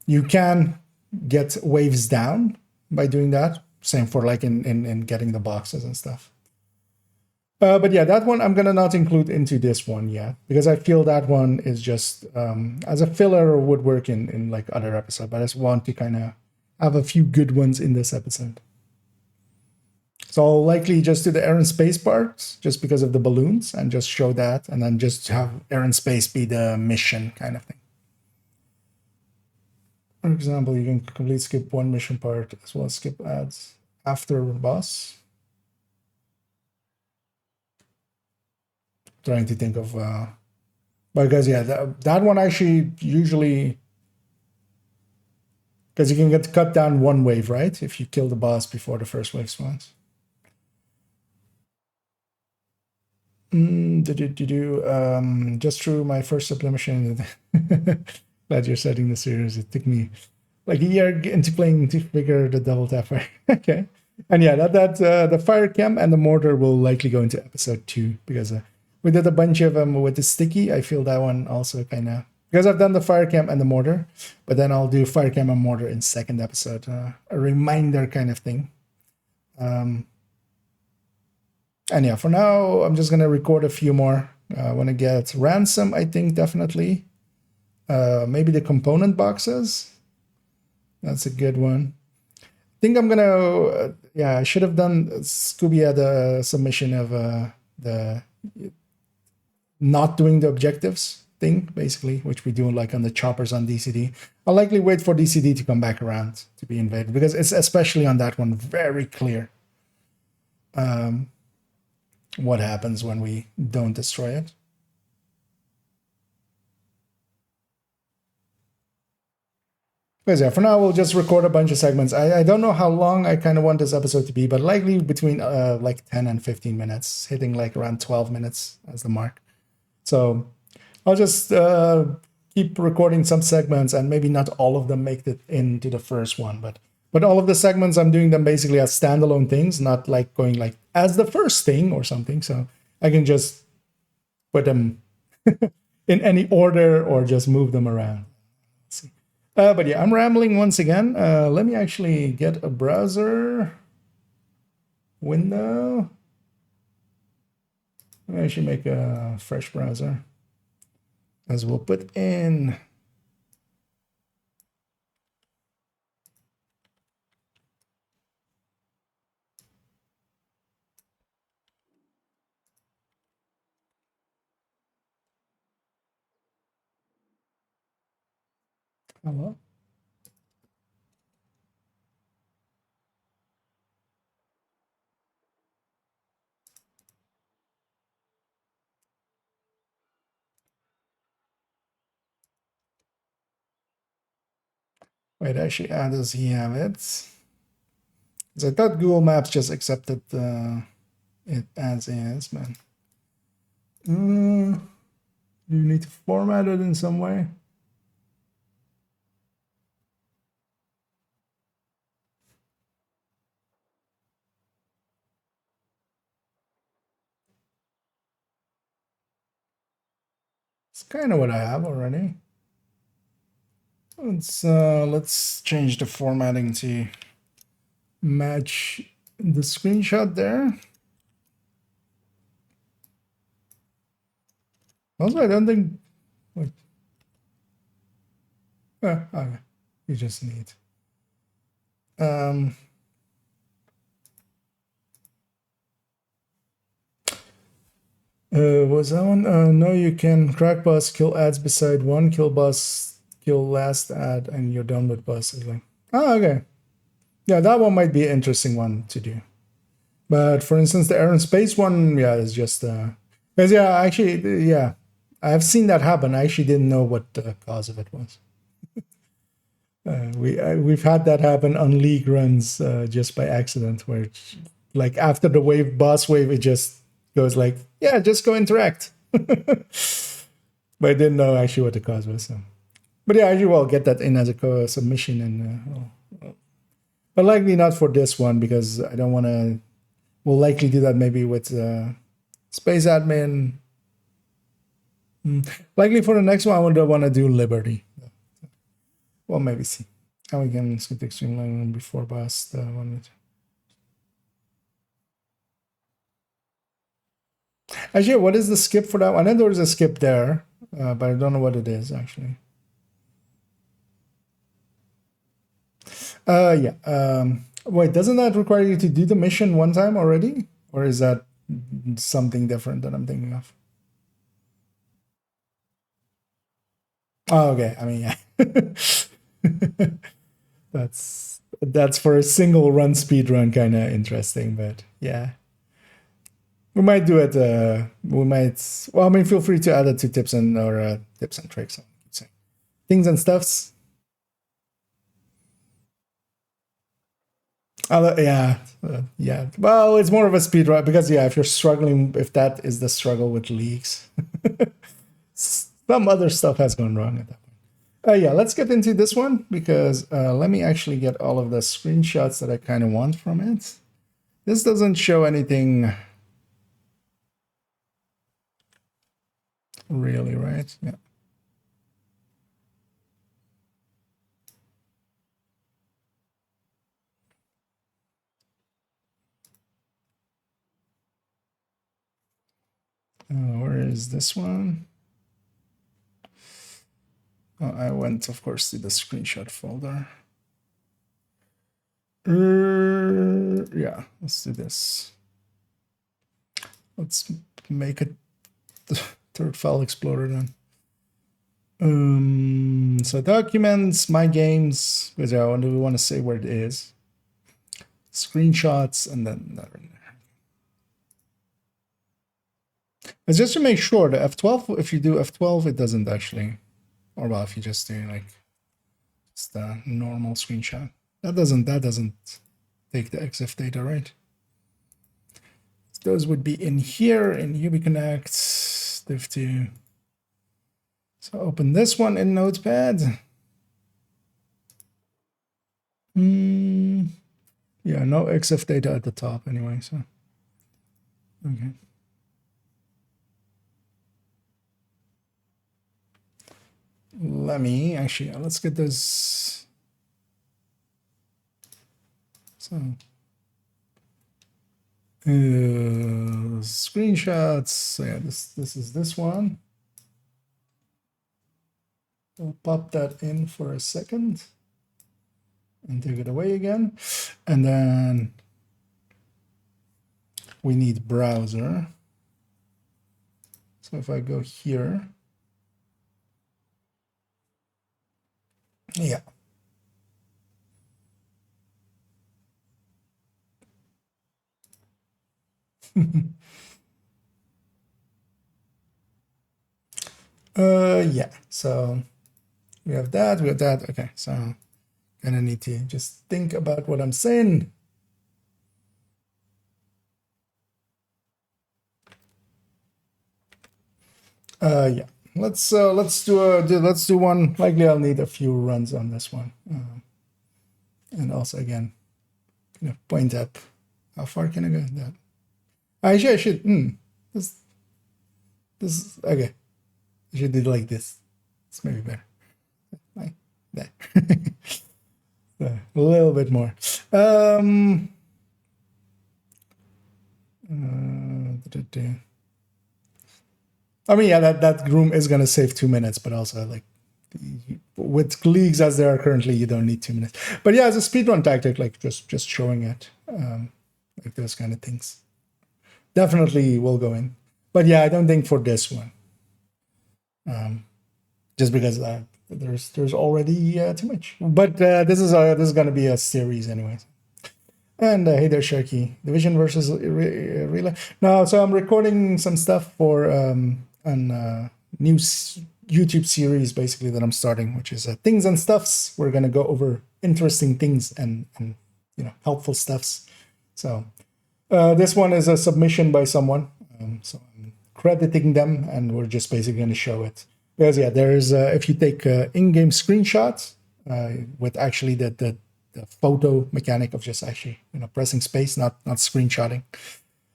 you can get waves down by doing that. Same for like in getting the boxes and stuff. But yeah, that one I'm gonna not include into this one yet because I feel that one is just as a filler would work in like other episodes. But I just want to kind of have a few good ones in this episode. So I'll likely just do the air and space parts just because of the balloons and just show that and then just have air and space be the mission kind of thing. For example, you can complete skip one mission part as well as skip ads after boss. Trying to think of, because yeah, that one actually usually, because you can get cut down one wave, right? If you kill the boss before the first wave spawns. Just through my first sublimation. Glad you're setting the series. It took me like a year into playing to figure the double tap fire. Okay, and yeah, the fire cam and the mortar will likely go into episode 2 because we did a bunch of them with the sticky. I feel that one also kind of because I've done the fire cam and the mortar, but then I'll do fire cam and mortar in second episode, a reminder kind of thing. And yeah, for now, I'm just going to record a few more. I want to get ransom, I think, definitely. Maybe the component boxes. That's a good one. I think I'm going to... yeah, I should have done... Scooby had a submission of the not doing the objectives thing, basically, which we do like on the choppers on DCD. I'll likely wait for DCD to come back around to be invaded, because it's especially on that one very clear. What happens when we don't destroy it. Because yeah, for now we'll just record a bunch of segments. I don't know how long I kind of want this episode to be, but likely between like 10 and 15 minutes, hitting like around 12 minutes as the mark. So I'll just keep recording some segments, and maybe not all of them make it into the first one, but all of the segments, I'm doing them basically as standalone things, not like going like as the first thing or something. So I can just put them in any order or just move them around. Let's see. But yeah, I'm rambling once again. Let me actually get a browser window. Let me actually make a fresh browser, as we'll put in... Hello. Wait, actually, does he have it? Because I thought Google Maps just accepted it as is, man. You need to format it in some way. It's kind of what I have already. Let's change the formatting to match the screenshot there. Also, I don't think... Wait. Okay. You just need... was that one? No, you can crack boss, kill ads beside one, kill boss, kill last ad, and you're done with boss. Like, oh, okay. Yeah, that one might be an interesting one to do. But for instance, the air and space one, yeah, is just... because yeah, actually, yeah, I've seen that happen. I actually didn't know what the cause of it was. We've had that happen on league runs just by accident, where like after the boss wave, it just goes like, yeah, just go interact. But I didn't know actually what the cause was. So. But yeah, actually, well, get that in as a submission, and but likely not for this one because I don't want to. We'll likely do that maybe with Space Admin. Likely for the next one, I would want to do Liberty. Well, maybe see. And we can skip the extreme line before boss. The one with. Actually, what is the skip for that one? I know there was a skip there, but I don't know what it is actually. Yeah. Wait, doesn't that require you to do the mission one time already? Or is that something different that I'm thinking of? Oh, okay. I mean, yeah. that's for a single run speed run kind of interesting, but yeah. We might do it. We might. Well, I mean, feel free to add it to tips and tricks. Things and stuffs. Yeah. Well, it's more of a speed run because yeah, if you're struggling, if that is the struggle with leaks, some other stuff has gone wrong at that point. Yeah, let's get into this one because let me actually get all of the screenshots that I kind of want from it. This doesn't show anything. Really, right? Yeah. Where is this one? Oh, I went, of course, to the screenshot folder. Yeah, let's do this. Let's make it the third file explorer then. So documents, my games, because I want to say where it is. Screenshots, and then that in there. It's just to make sure the F12, if you do F12, it doesn't actually, or well, if you just do like just a normal screenshot, that doesn't take the EXIF data, right? Those would be in here in UbiConnect, div2. So open this one in Notepad. Yeah, no EXIF data at the top anyway, so okay. Let me actually, let's get this. So screenshots. So yeah, this is this one. We'll pop that in for a second and take it away again. And then we need browser. So if I go here, yeah. Yeah, so we have that, okay, so gonna need to just think about what I'm saying. Yeah, let's do one. Likely I'll need a few runs on this one, and also again, point up. How far can I go? That actually I should. This okay. I should do it like this. It's maybe better. Like that. So, a little bit more. I mean, yeah, that room is gonna save 2 minutes, but also like with leagues as they are currently, you don't need 2 minutes. But yeah, as a speedrun tactic, like just showing it, like those kind of things, definitely will go in. But yeah, I don't think for this one, just because there's already too much. But this is gonna be a series anyway. And hey there, Sharky. Division versus Relay. No, so I'm recording some stuff for a new YouTube series, basically, that I'm starting, which is Things and Stuffs. We're gonna go over interesting things and helpful stuffs. So this one is a submission by someone. So crediting them, and we're just basically going to show it. Because yeah, there is if you take in-game screenshots with actually the photo mechanic of just actually pressing space, not screenshotting,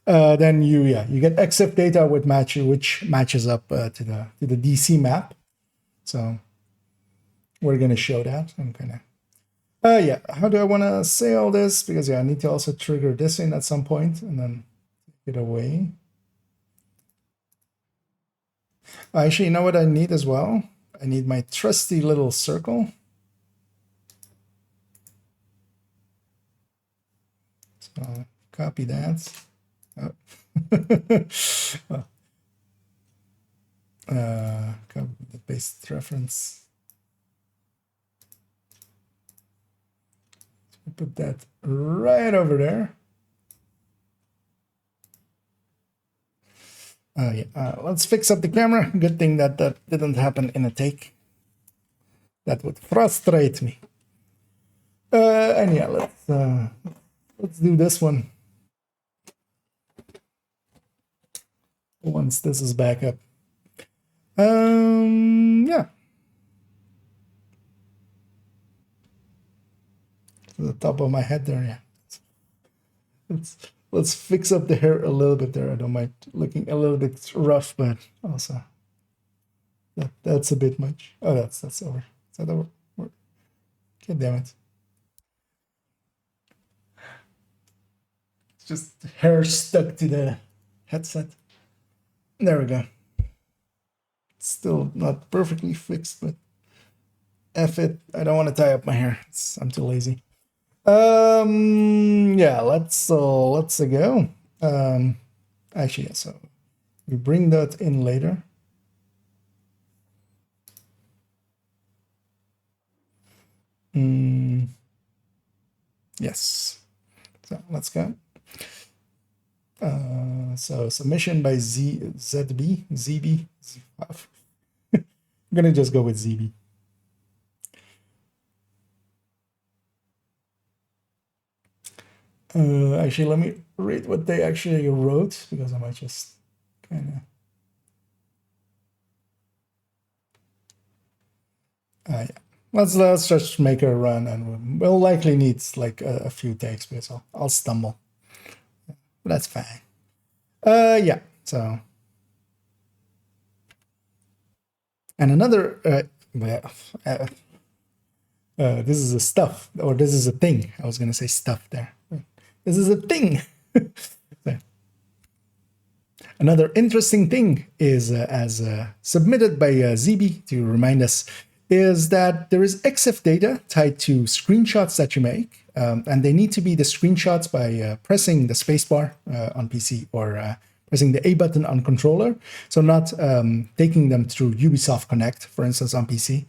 then you get EXIF data which matches up to the DC map. So we're going to show that. I'm kind of yeah. How do I want to say all this? Because yeah, I need to also trigger this in at some point and then get away. Actually, you know what I need as well? I need my trusty little circle. So copy that. Oh. Copy the paste reference. Put that right over there. Yeah. Let's fix up the camera. Good thing that didn't happen in a take. That would frustrate me. And yeah, let's do this one. Once this is back up. Yeah. To the top of my head there, yeah. Let's fix up the hair a little bit there. I don't mind looking a little bit rough, but also that's a bit much. Oh, that's over. Is that over? God damn it. It's just hair stuck to the headset. There we go. It's still not perfectly fixed, but F it. I don't want to tie up my hair. I'm too lazy. Yeah, let's go. Actually, yeah, so we bring that in later. Yes. So let's go. So submission by ZB. I'm gonna just go with ZB. Actually, let me read what they actually wrote, because I might just kind of yeah. Let's just make a run, and we'll likely need like a few takes, because I'll stumble. But that's fine. Yeah. So, and another this is a stuff, or this is a thing. I was gonna say stuff there. This is a thing. Another interesting thing is, as submitted by ZB to remind us, is that there is EXIF data tied to screenshots that you make, and they need to be the screenshots by pressing the spacebar on PC or pressing the A button on controller. So not taking them through Ubisoft Connect, for instance, on PC.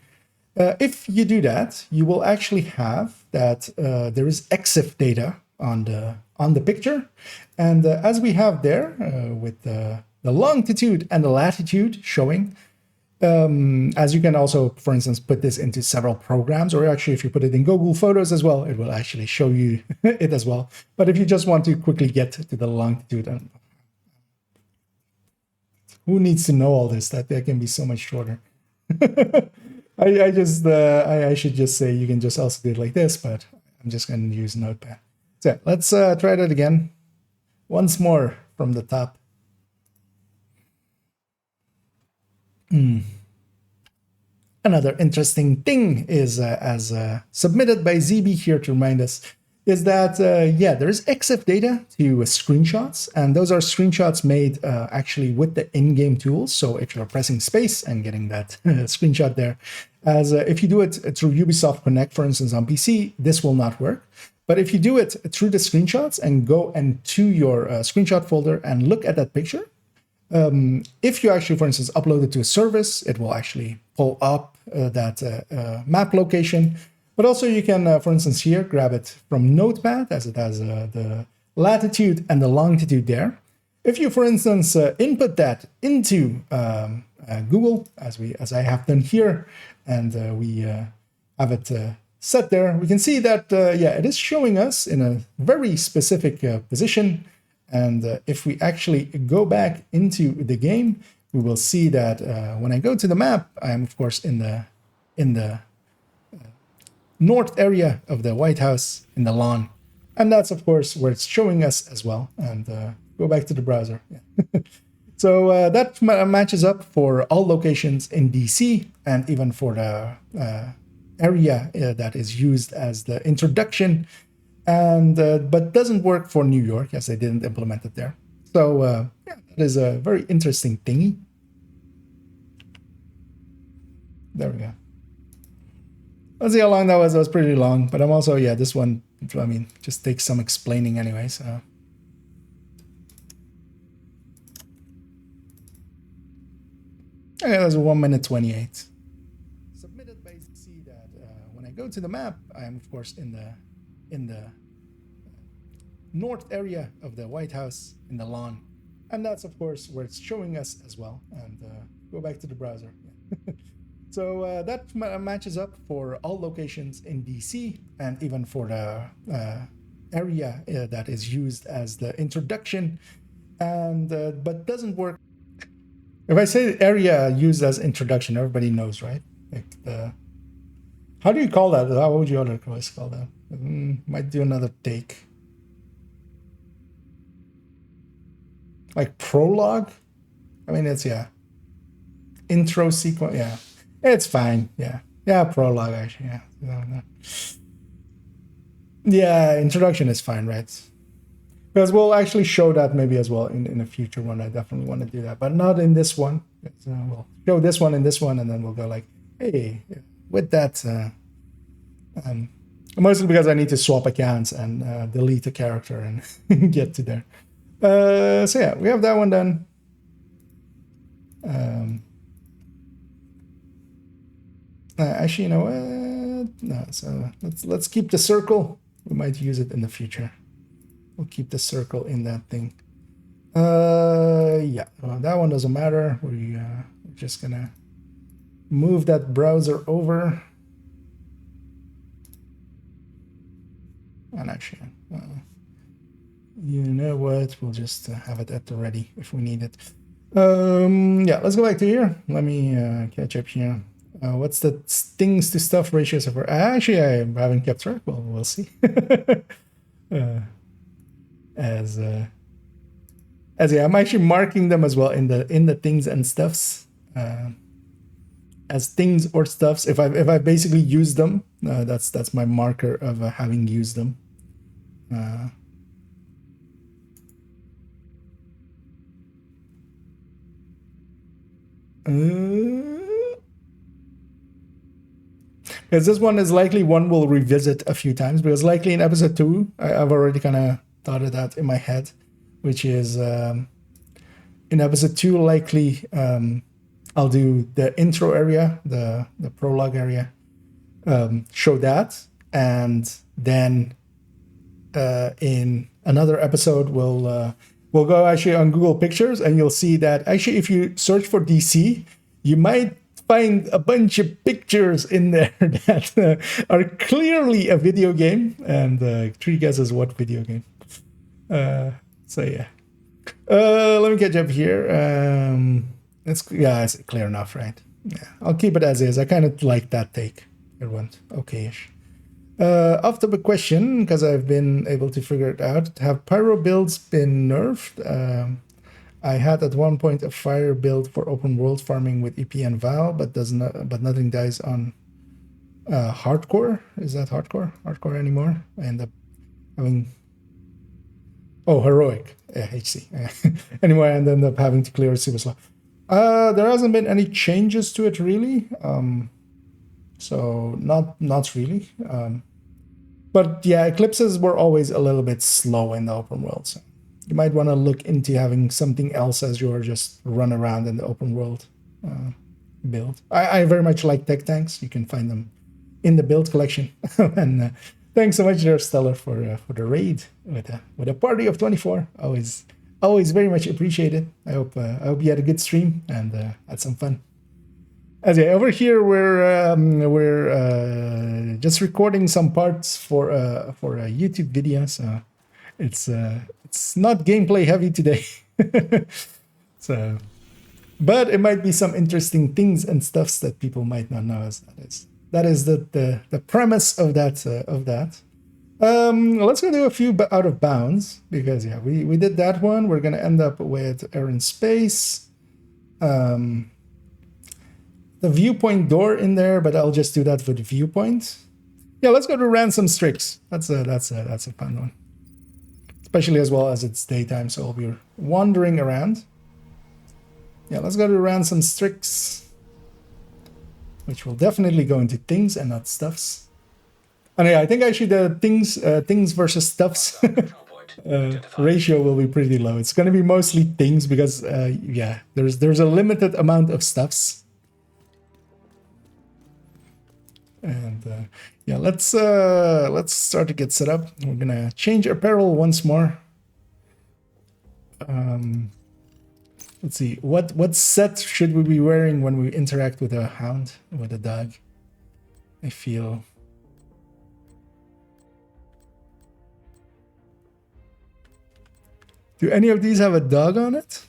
If you do that, you will actually have that there is EXIF data on the picture, and as we have there with the longitude and the latitude showing, as you can also, for instance, put this into several programs, or actually if you put it in Google Photos as well, it will actually show you it as well. But if you just want to quickly get to the longitude, and who needs to know all this? That can be so much shorter. I should just say you can just also do it like this, but I'm just going to use Notepad. So let's try that again. Once more from the top. Another interesting thing is, as submitted by ZB here to remind us, is that, yeah, there is EXIF data to screenshots, and those are screenshots made actually with the in-game tools. So if you're pressing space and getting that screenshot there, as if you do it through Ubisoft Connect, for instance, on PC, this will not work. But if you do it through the screenshots and go to your screenshot folder and look at that picture, if you actually, for instance, upload it to a service, it will actually pull up that map location. But also you can, for instance, here, grab it from Notepad, as it has the latitude and the longitude there. If you, for instance, input that into Google, as I have done here, and we have it set there, we can see that, yeah, it is showing us in a very specific position. And if we actually go back into the game, we will see that when I go to the map, I am of course in the north area of the White House in the lawn. And that's of course where it's showing us as well. And go back to the browser. Yeah. So that matches up for all locations in DC and even for the area that is used as the introduction, and but doesn't work for New York as they didn't implement it there. So yeah, that is a very interesting thingy. There we go. Let's see how long that was. That was pretty long, but I'm also, yeah, this one, I mean, just takes some explaining anyway, so. Okay, that's 1 minute 28. Submitted by see that when I go to the map, I am of course in the north area of the White House in the lawn, and that's of course where it's showing us as well. And go back to the browser. Yeah. So that matches up for all locations in DC and even for the area that is used as the introduction, and but doesn't work. If I say area used as introduction, everybody knows, right? Like the, how do you call that? How would you otherwise call that? Might do another take. Like prologue? I mean, it's, yeah. Intro sequence, yeah. It's fine, yeah. Yeah, prologue, actually, yeah. Yeah, introduction is fine, right? Because we'll actually show that maybe as well in a future one. I definitely want to do that, but not in this one. So we'll show this one in this one, and then we'll go like, hey, with that. Mostly because I need to swap accounts and delete a character and get to there. So yeah, we have that one done. Actually, you know what? No, so let's keep the circle. We might use it in the future. We'll keep the circle in that thing. Yeah, well, that one doesn't matter. We're just gonna move that browser over. And actually, you know what? We'll just have it at the ready if we need it. Yeah, let's go back to here. Let me catch up here. What's the things to stuff ratio so far? Actually, I haven't kept track. Well, we'll see. As yeah, I'm actually marking them as well in the things and stuffs as things or stuffs. If I basically use them, that's my marker of having used them. Because this one is likely one we'll revisit a few times, because likely in episode 2, I've already kind of thought of that in my head, which is in episode 2 likely I'll do the intro area, the prologue area, show that, and then in another episode we'll go actually on Google Pictures, and you'll see that actually if you search for DC, you might find a bunch of pictures in there that are clearly a video game, and 3 guesses what video game. So yeah, let me catch up here. It's clear enough, right? Yeah, I'll keep it as is. I kind of like that take. It went okay-ish. Off the question, because I've been able to figure it out. Have pyro builds been nerfed? I had at one point a fire build for open world farming with EP and Val, but nothing dies on hardcore. Is that hardcore? Hardcore anymore? I end up having heroic. Yeah, HC. Anyway, I end up having to clear super slow. There hasn't been any changes to it really. So not really. But yeah, eclipses were always a little bit slow in the open world. So you might want to look into having something else as your just run around in the open world build. I very much like tech tanks. You can find them in the build collection. And thanks so much there, Stellar, for the raid with a party of 24. Always very much appreciated. I hope you had a good stream and had some fun. As yeah, over here we're just recording some parts for a YouTube video. So it's not gameplay heavy today. So, but it might be some interesting things and stuffs that people might not know. As that is the premise of that Let's go do a few out of bounds, because yeah, we did that one. We're gonna end up with air and space. The viewpoint door in there, but I'll just do that for the viewpoint. Yeah, let's go to ransom strix. That's a fun one, especially as well as it's daytime, so I'll be wandering around. Yeah, let's go to ransom strix, which will definitely go into things and not stuffs. And yeah, I think actually the things versus stuffs ratio will be pretty low. It's going to be mostly things because yeah, there's a limited amount of stuffs. And yeah, let's start to get set up. We're gonna change apparel once more. Let's see, what set should we be wearing when we interact with a hound, with a dog? I feel. Do any of these have a dog on it?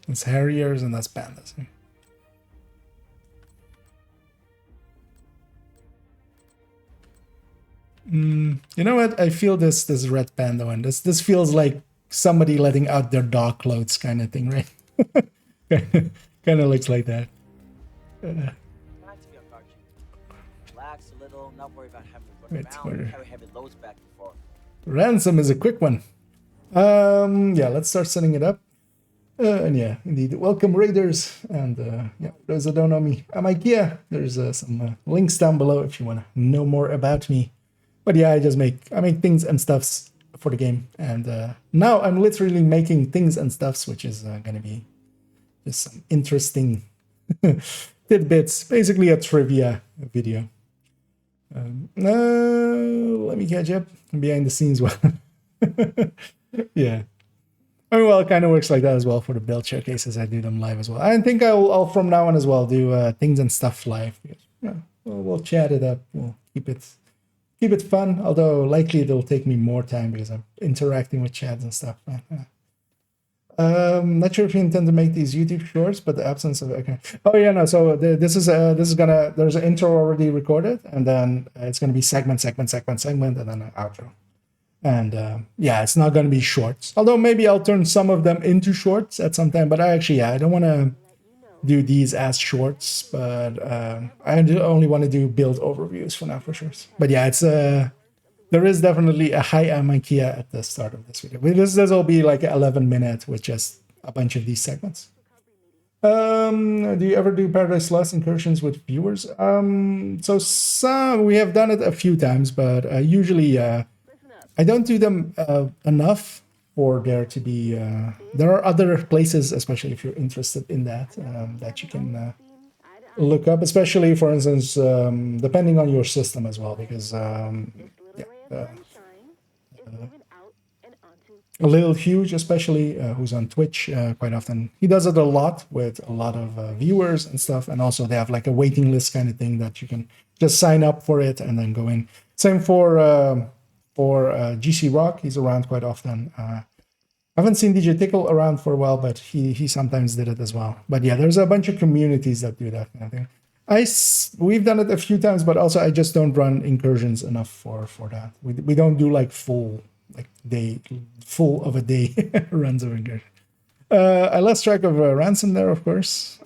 That's harriers and that's pandas. You know what? I feel this red panda one. This feels like somebody letting out their dog clothes kind of thing, right? Kind of looks like that. Relax a little, not worry about having to run around, carry heavy loads back and forth. Ransom is a quick one. Yeah, let's start setting it up. And yeah, indeed, welcome raiders. And yeah, those that don't know me, I'm IKEA. There's some links down below if you want to know more about me. But yeah, I make things and stuffs for the game. And now I'm literally making things and stuffs, which is going to be just some interesting tidbits. Basically a trivia video. Let me catch up behind the scenes one. Yeah. I mean, well, it kind of works like that as well for the build showcases. I do them live as well. I think I'll from now on as well do things and stuff live. Because, yeah, we'll chat it up. We'll keep it fun. Although likely it'll take me more time because I'm interacting with chats and stuff. Not sure if you intend to make these YouTube shorts, but the absence of okay. Oh yeah, no. So this is gonna. There's an intro already recorded, and then it's gonna be segment, and then an outro. And yeah, it's not going to be shorts. Although maybe I'll turn some of them into shorts at some time. But I don't want to do these as shorts. But I only want to do build overviews for now, for sure. But yeah, it's there is definitely a high IKEA at the start of this video. This will be like 11 minutes with just a bunch of these segments. Do you ever do Paradise Lost incursions with viewers? So we have done it a few times, but usually. I don't do them enough for there to be. There are other places, especially if you're interested in that, that you can look up. Especially, for instance, depending on your system as well, because Lil Huge, especially who's on Twitch quite often, he does it a lot with a lot of viewers and stuff, and also they have like a waiting list kind of thing that you can just sign up for it and then go in. Same for GC Rock, he's around quite often. I haven't seen DJ Tickle around for a while, but he sometimes did it as well. But yeah, there's a bunch of communities that do that kind of thing. We've done it a few times, but also I just don't run incursions enough for that. We don't do like full of a day runs of incursion. I lost track of Ransom there, of course.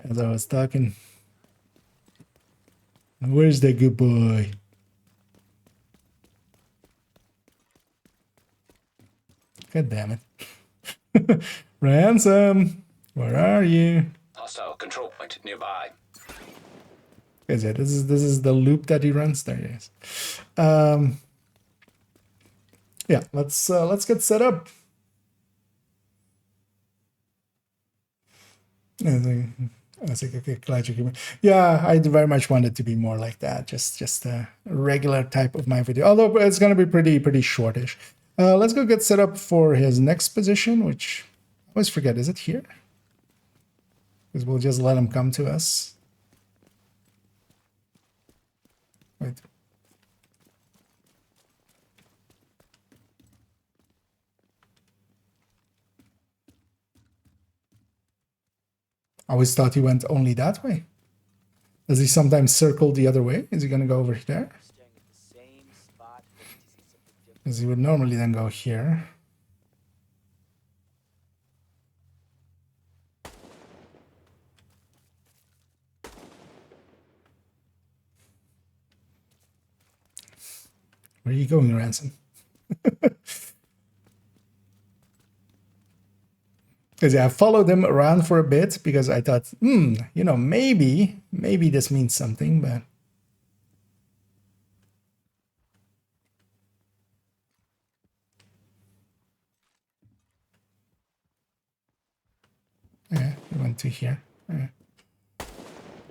As I was talking. Where's the good boy? God damn it. Ransom, where are you? Hostile control point nearby. Is it? This is the loop that he runs. There he is. Yeah, let's get set up. I was like, okay, glad you came. Yeah, I very much want it to be more like that. Just a regular type of my video. Although it's gonna be pretty shortish. Let's go get set up for his next position, which I always forget. Is it here? Because we'll just let him come to us. Wait. I always thought he went only that way. Does he sometimes circle the other way? Is he going to go over there? Staring at the same spot, hoping to see something different. Because he would normally then go here. Where are you going, Ransom? Because yeah, I followed him around for a bit because I thought, you know, maybe this means something, but yeah, he went to here. Yeah.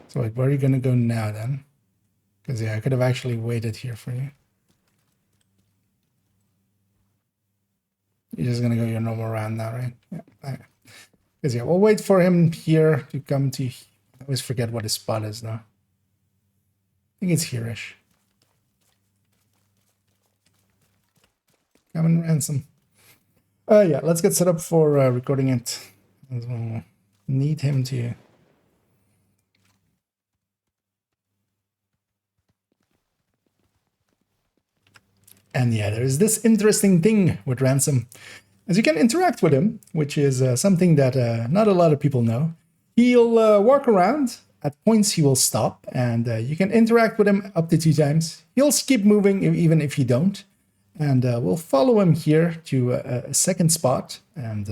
So wait, where are you gonna go now then? Because yeah, I could have actually waited here for you. You're just gonna go your normal round now, right? Yeah. Because yeah, we'll wait for him here to come to. I always forget what his spot is now. I think it's here-ish. Come in, Ransom. Yeah, let's get set up for recording it. We'll need him to. And yeah, there's this interesting thing with Ransom. As you can interact with him, which is something that not a lot of people know. He'll walk around. At points, he will stop, and you can interact with him up to 2 times. He'll keep moving even if you don't. And we'll follow him here to a second spot and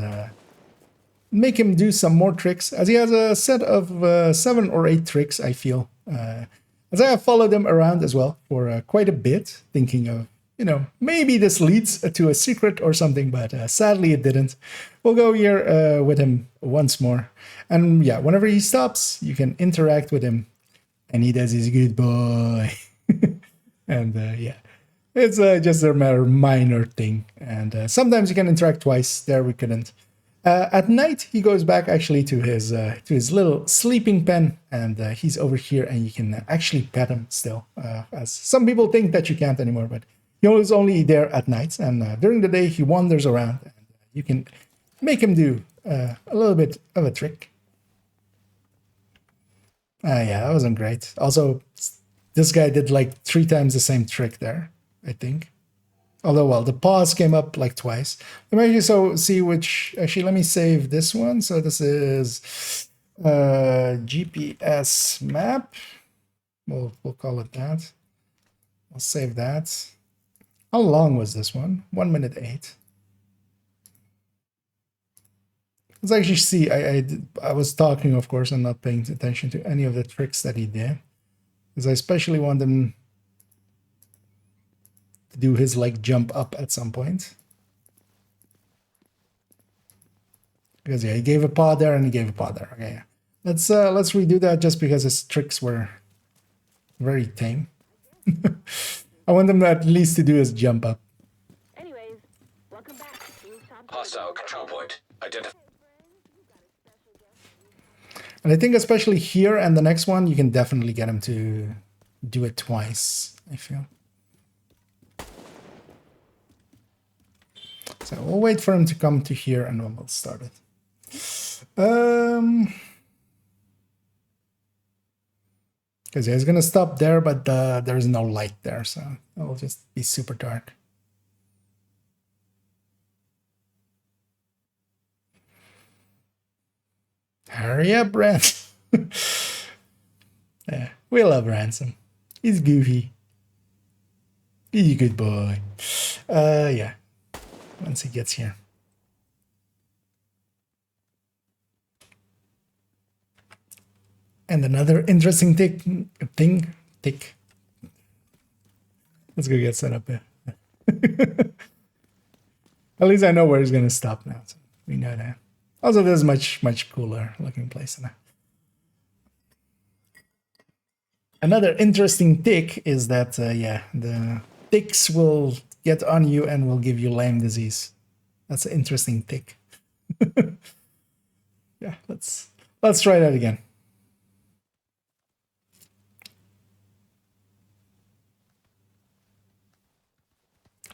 make him do some more tricks, as he has a set of 7 or 8 tricks, I feel. As I have followed him around as well for quite a bit, thinking of, you know, maybe this leads to a secret or something, but sadly it didn't. We'll go here with him once more. And yeah, whenever he stops, you can interact with him. And he does his good boy. And yeah, it's just a minor thing. And sometimes you can interact twice. There we couldn't. At night, he goes back actually to his little sleeping pen, and he's over here, and you can actually pet him still. As some people think that you can't anymore, but he was only there at night, and during the day he wanders around, and you can make him do a little bit of a trick. Yeah, that wasn't great. Also, this guy did like 3 times the same trick there, I think. Although, well, the pause came up like twice. Let me so see which. Actually, let me save this one. So this is GPS map. We'll call it that. I'll save that. How long was this one? 1 minute 8. Let's actually see. I was talking, of course, and not paying attention to any of the tricks that he did, because I especially want him to do his like jump up at some point. Because yeah, he gave a paw there and he gave a paw there. Okay, yeah. Let's redo that just because his tricks were very tame. I want him to at least to do his jump up. Anyways, welcome back to Things&Stuffs. Hostile control point. Identify. And I think especially here and the next one, you can definitely get him to do it twice, I feel. So we'll wait for him to come to here and then we'll start it. Because he's going to stop there, but there's no light there, so it'll just be super dark. Hurry up, Ransom. Yeah, we love Ransom. He's goofy. He's a good boy. Yeah. Once he gets here. And another interesting thing. Let's go get set up here. At least I know where he's going to stop now. So we know that. Also, there's much cooler looking place now. Another interesting tick is that, yeah, the ticks will get on you and will give you Lyme disease. That's an interesting tick. Yeah, let's try that again.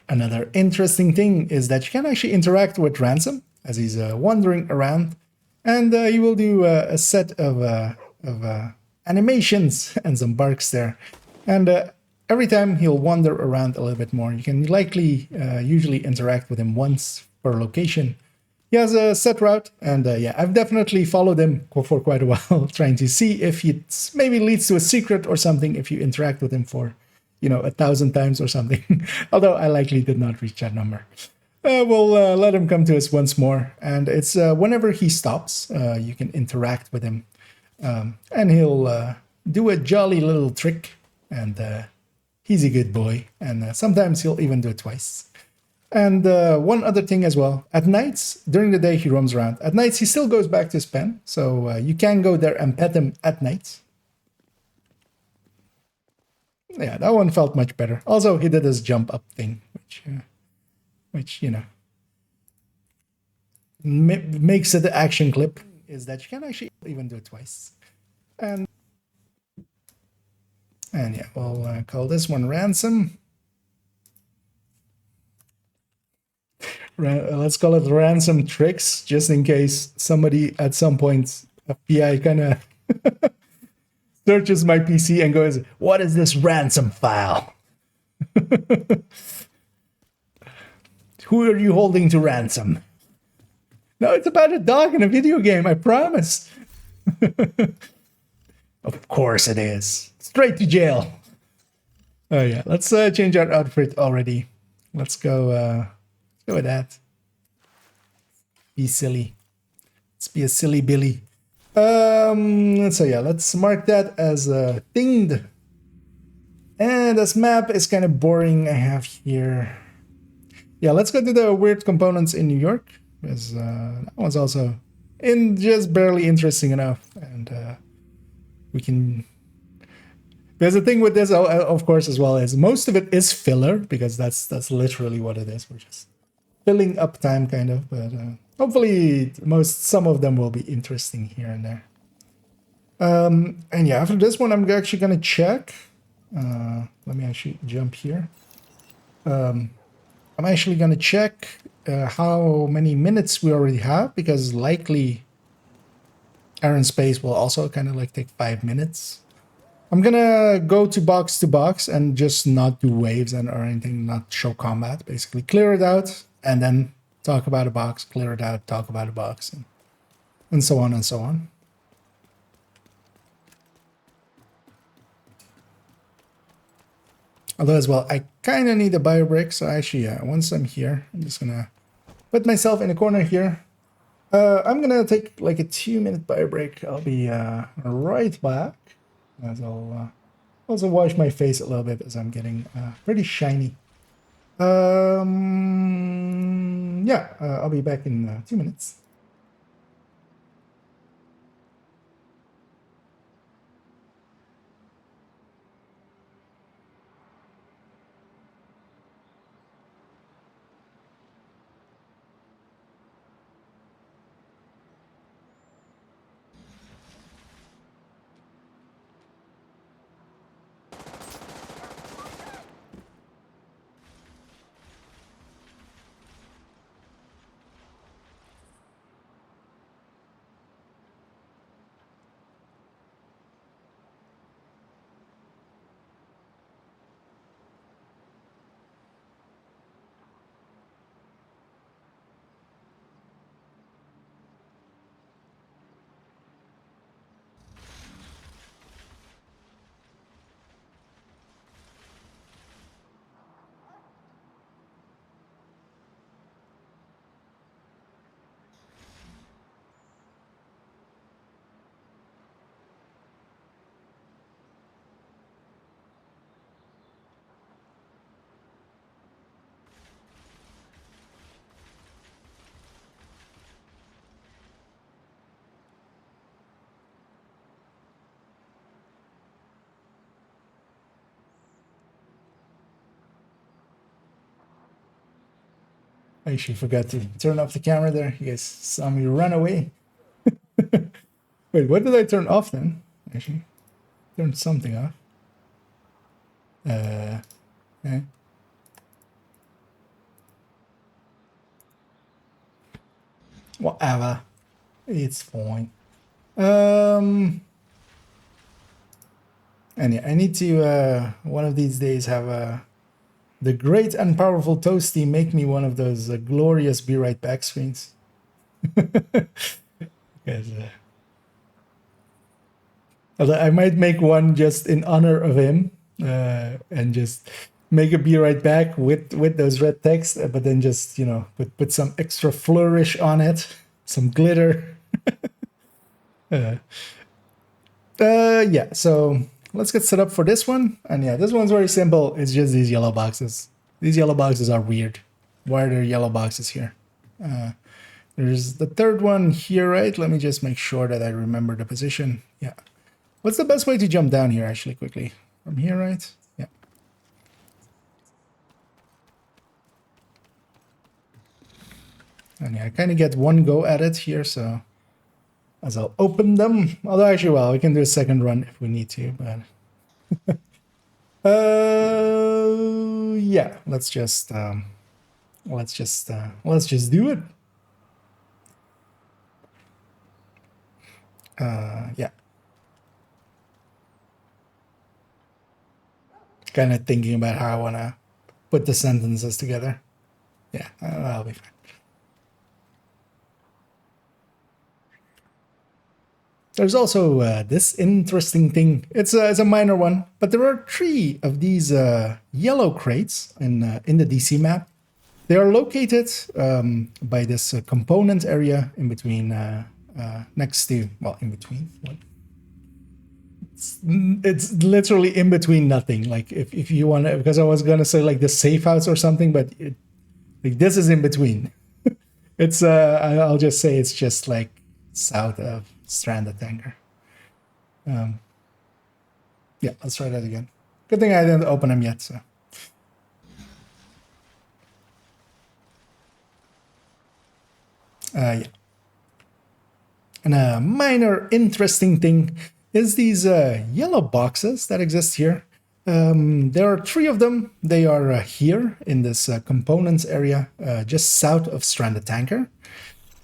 Another interesting thing is that you can actually interact with Ransom as he's wandering around, and he will do a set of animations and some barks there. And every time he'll wander around a little bit more, you can likely usually interact with him once per location. He has a set route, and yeah, I've definitely followed him for quite a while, trying to see if it maybe leads to a secret or something if you interact with him for, 1,000 times or something. Although I likely did not reach that number. We'll let him come to us once more, and it's whenever he stops, you can interact with him, and he'll do a jolly little trick, and he's a good boy, and sometimes he'll even do it twice. And one other thing as well, at nights, during the day he roams around. At nights he still goes back to his pen, so you can go there and pet him at night. Yeah, that one felt much better. Also, he did his jump up thing, which makes it the action clip, is that you can actually even do it twice. And yeah, we'll call this one Ransom. Let's call it Ransom Tricks, just in case somebody at some point, FBI kind of searches my PC and goes, what is this ransom file? Who are you holding to ransom? No, it's about a dog in a video game, I promise. Of course it is. Straight to jail. Oh yeah, let's change our outfit already. Let's go with that. Be silly. Let's be a silly Billy. So yeah, let's mark that as thinged. And this map is kind of boring. I have here. Yeah, let's go to the weird components in New York, because that one's also just barely interesting enough, and we can. There's a thing with this, of course, as well, is most of it is filler, because that's literally what it is. We're just filling up time, kind of, but hopefully some of them will be interesting here and there. And yeah, after this one, I'm actually gonna check. Let me actually jump here. I'm actually gonna check how many minutes we already have, because likely Iron Space will also kind of like take 5 minutes. I'm gonna go to box and just not do waves or anything, not show combat, basically clear it out and then talk about a box, clear it out, talk about a box, and so on and so on. Although as well, I kind of need a bio break, so actually, yeah, once I'm here, I'm just gonna put myself in a corner here. I'm gonna take like a 2-minute bio break. I'll be right back, as I'll also wash my face a little bit, as I'm getting pretty shiny. Yeah, I'll be back in 2 minutes. I actually forgot to turn off the camera there. You guys saw me run away. Wait, what did I turn off then? Actually, turned something off. Okay. Whatever. It's fine. And yeah, I need to one of these days have the great and powerful Toasty make me one of those glorious be right back screens. Because although I might make one just in honor of him and just make a be right back with those red text, but then just, you know, put some extra flourish on it, some glitter. Yeah, so let's get set up for this one. And yeah, this one's very simple. It's just these yellow boxes. These yellow boxes are weird. Why are there yellow boxes here? There's the third one here, right? Let me just make sure that I remember the position. Yeah. What's the best way to jump down here, actually, quickly? From here, right? Yeah. And yeah, I kind of get one go at it here, so as I'll open them. Although actually, well, we can do a second run if we need to, but yeah, let's just do it. Yeah. Kind of thinking about how I want to put the sentences together. Yeah, that'll be fine. There's also this interesting thing. It's a minor one, but there are 3 of these yellow crates in the DC map. They are located by this component area in between, next to, well, in between. What? It's literally in between nothing. Like if you want to, because I was gonna say like the safe house or something, but like this is in between. It's I'll just say it's just like south of stranded tanker. Yeah, let's try that again. Good thing I didn't open them yet, so. Yeah. And a minor interesting thing is these yellow boxes that exist here. There are 3 of them. They are here in this components area, just south of stranded tanker.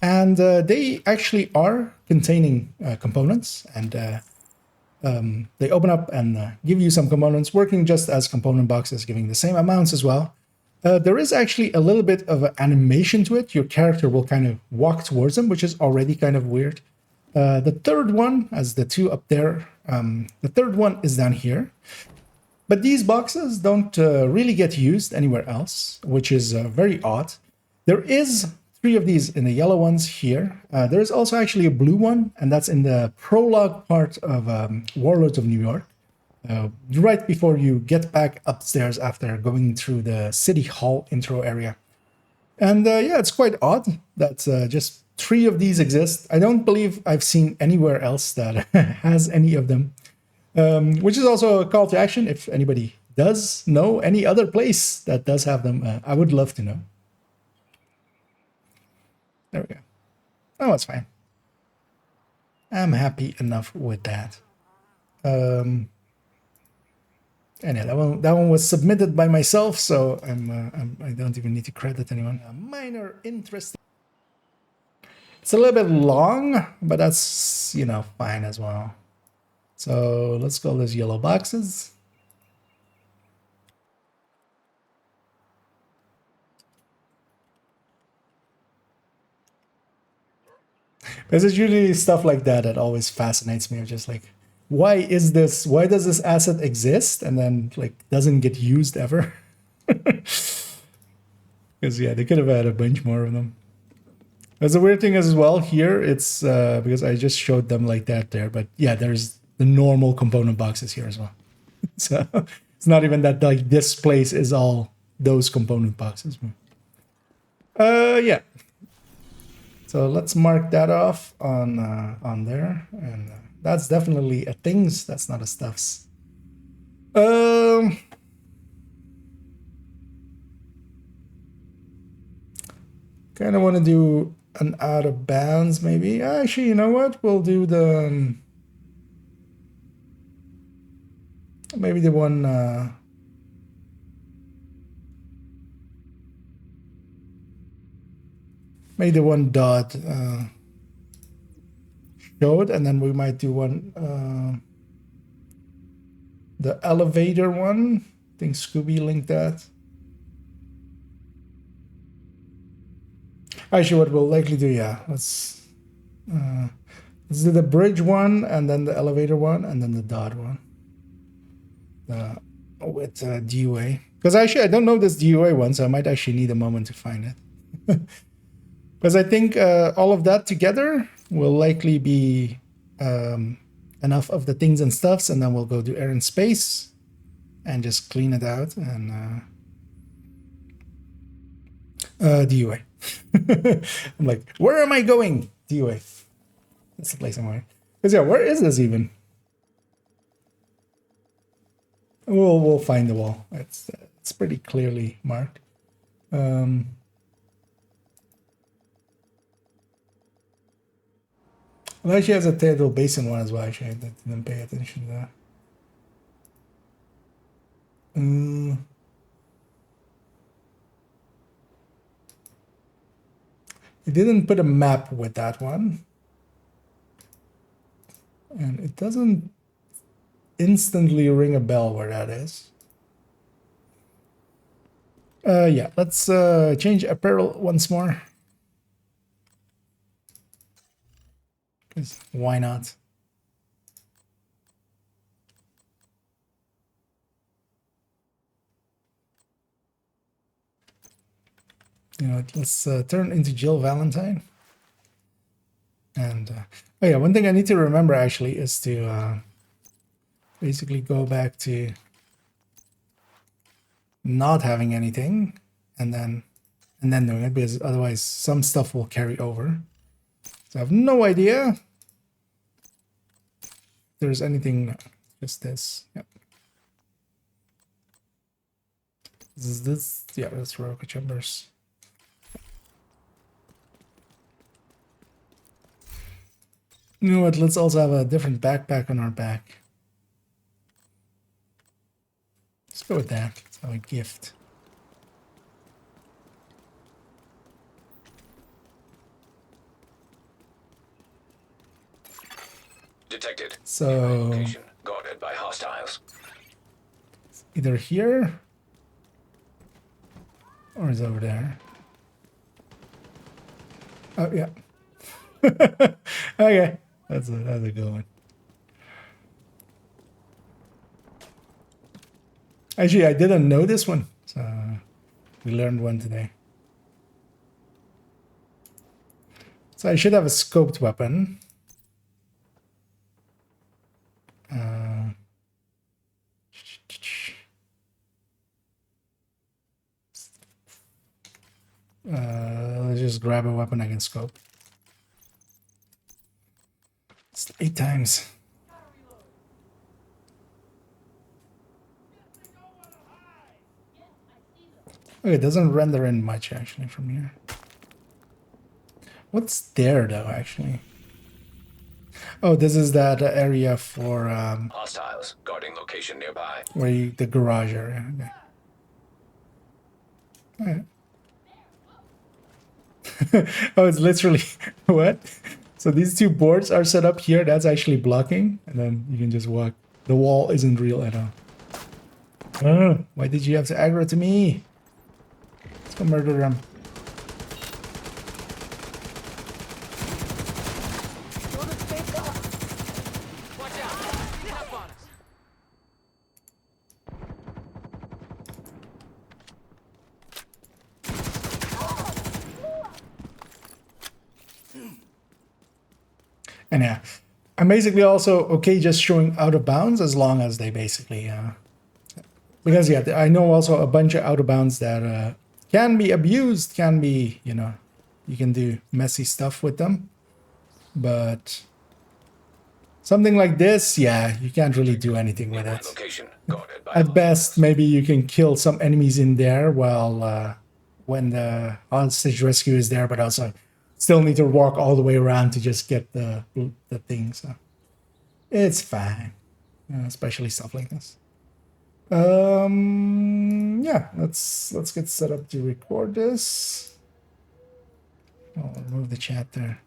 And they actually are containing components, and they open up and give you some components, working just as component boxes, giving the same amounts as well. There is actually a little bit of an animation to it. Your character will kind of walk towards them, which is already kind of weird. The third one, as the 2 up there, the third one is down here. But these boxes don't really get used anywhere else, which is very odd. There is 3 of these in the yellow ones here. There is also actually a blue one, and that's in the prologue part of Warlords of New York. Right before you get back upstairs after going through the City Hall intro area. And yeah, it's quite odd that just 3 of these exist. I don't believe I've seen anywhere else that has any of them. Which is also a call to action. If anybody does know any other place that does have them, I would love to know. There we go. Oh, it's fine. I'm happy enough with that. And yeah, that one was submitted by myself, so I don't even need to credit anyone. A minor interesting. It's a little bit long, but that's, you know, fine as well. So let's call those yellow boxes. Because it's usually stuff like that that always fascinates me. I'm just like, why does this asset exist and then like doesn't get used ever? Because yeah, they could have had a bunch more of them. Because the weird thing is as well here, it's because I just showed them like that there, but yeah, there's the normal component boxes here as well. So it's not even that like this place is all those component boxes. Yeah. So let's mark that off on there, and that's definitely a things. That's not a stuffs. Kind of want to do an out of bounds, maybe. Actually, you know what? We'll do the maybe the one. made the one dot showed, and then we might do one the elevator one. I think Scooby linked that. Actually, what we'll likely do, yeah, let's do the bridge one, and then the elevator one, and then the dot one. With DUA. Because actually, I don't know this DUA one, so I might actually need a moment to find it. Because I think all of that together will likely be enough of the things and stuffs, and then we'll go do air and space and just clean it out and DUA. I'm like, where am I going? DUA. That's the place I'm going. Because yeah, where is this even? We'll find the wall. It's pretty clearly marked. Well, actually has a Theodore Basin one as well. Actually, I didn't pay attention to that. It didn't put a map with that one. And it doesn't instantly ring a bell where that is. Yeah, let's change apparel once more. Because why not? You know, let's turn into Jill Valentine. And oh yeah, one thing I need to remember actually is to basically go back to not having anything and then doing it, because otherwise some stuff will carry over. So I have no idea if there's anything. Just this. Yep. This. Yeah, that's rocket chambers. You know what? Let's also have a different backpack on our back. Let's go with that. Let's have a gift. Detected. So Location guarded by hostiles. either here or is it over there? Oh yeah. Okay, that's a good one. Actually, I didn't know this one, so we learned one today. So I should have a scoped weapon. Let's just grab a weapon I can scope. It's 8 times. Okay, it doesn't render in much actually from here. What's there though, actually? Oh, this is that area for Hostiles guarding location nearby. where the garage area. Okay. All right. Oh, it's literally what? So these two boards are set up here. That's actually blocking, and then you can just walk. The wall isn't real at all. Oh, why did you have to aggro to me? Let's go murder them. Watch out! Get up on us! And yeah, I'm basically also okay just showing out of bounds as long as they basically because yeah, I know also a bunch of out of bounds that can be abused, can be, you know, you can do messy stuff with them, but something like this, yeah, you can't really do anything with it. Location guarded by At best, maybe you can kill some enemies in there while when the hostage rescue is there, but also still need to walk all the way around to just get the thing. So it's fine, especially stuff like this. Yeah, let's get set up to record this. I'll remove the chat there.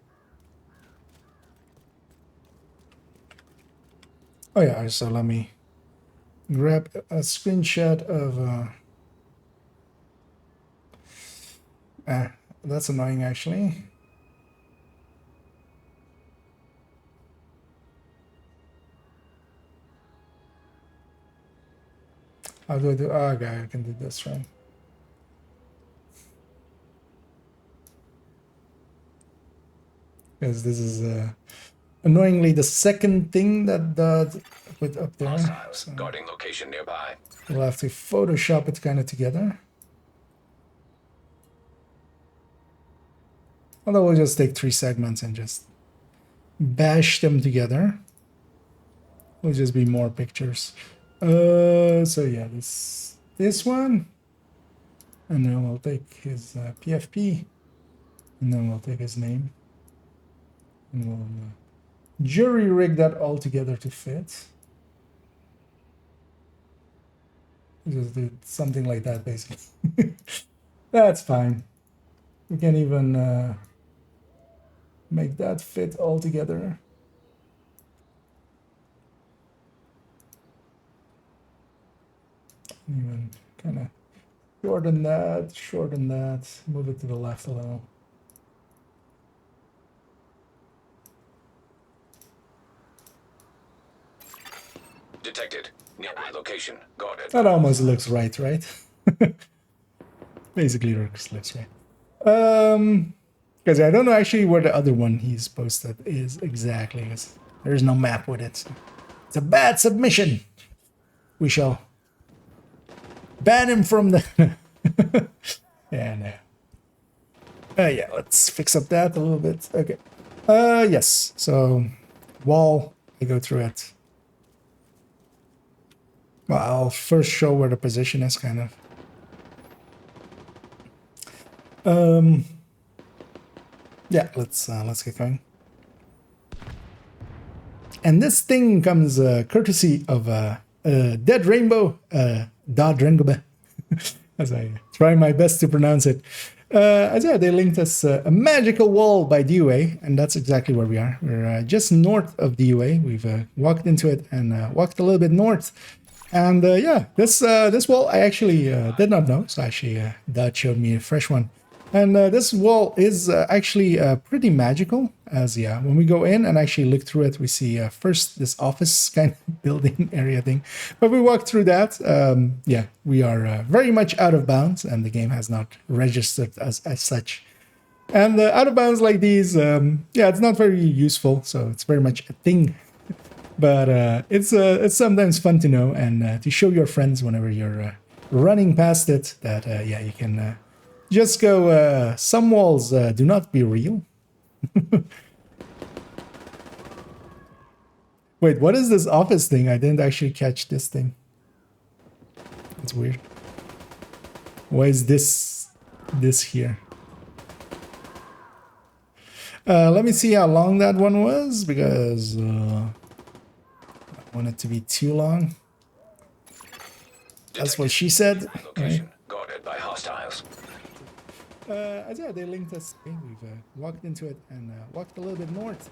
Oh yeah, so let me grab a screenshot of that's annoying actually. How do I do? Oh, okay, I can do this, right? Because this is annoyingly the second thing that put up there. Hostiles. So Guarding location nearby. we'll have to Photoshop it kind of together. Although we'll just take 3 segments and just bash them together. Will just be more pictures. So yeah, this one, and then we'll take his PFP, and then we'll take his name, and we'll jury rig that all together to fit. Just do something like that, basically. That's fine. We can even make that fit all together. Even kind of shorten that, move it to the left a little. Detected. Nearby location. Guarded. That almost looks right? Basically looks right. Because I don't know actually where the other one he's posted is exactly. There's no map with it. It's a bad submission. We shall ban him from the... Yeah, no. Yeah, let's fix up that a little bit. Okay. Yes. So, wall, I go through it. Well, I'll first show where the position is, kind of. Yeah, let's get going. And this thing comes courtesy of Dead Rainbow, Dod Rengobe, as I try my best to pronounce it. As yeah, they linked us a magical wall by DUA, and that's exactly where we are. We're just north of DUA. We've walked into it and walked a little bit north. And yeah, this wall I actually did not know, so actually Dod showed me a fresh one. And this wall is actually pretty magical, as yeah, when we go in and actually look through it, we see first this office kind of building area thing. But we walk through that, yeah, we are very much out of bounds, and the game has not registered as such. And out of bounds like these, yeah, it's not very useful, so it's very much a thing. But it's sometimes fun to know and to show your friends whenever you're running past it that, yeah, you can... just go, some walls do not be real. Wait, what is this office thing? I didn't actually catch this thing. It's weird. Why is this here? Let me see how long that one was, because I don't want it to be too long. That's what she said. Location. Right? Guarded by hostiles. As yeah, they linked us. We've walked into it and walked a little bit north.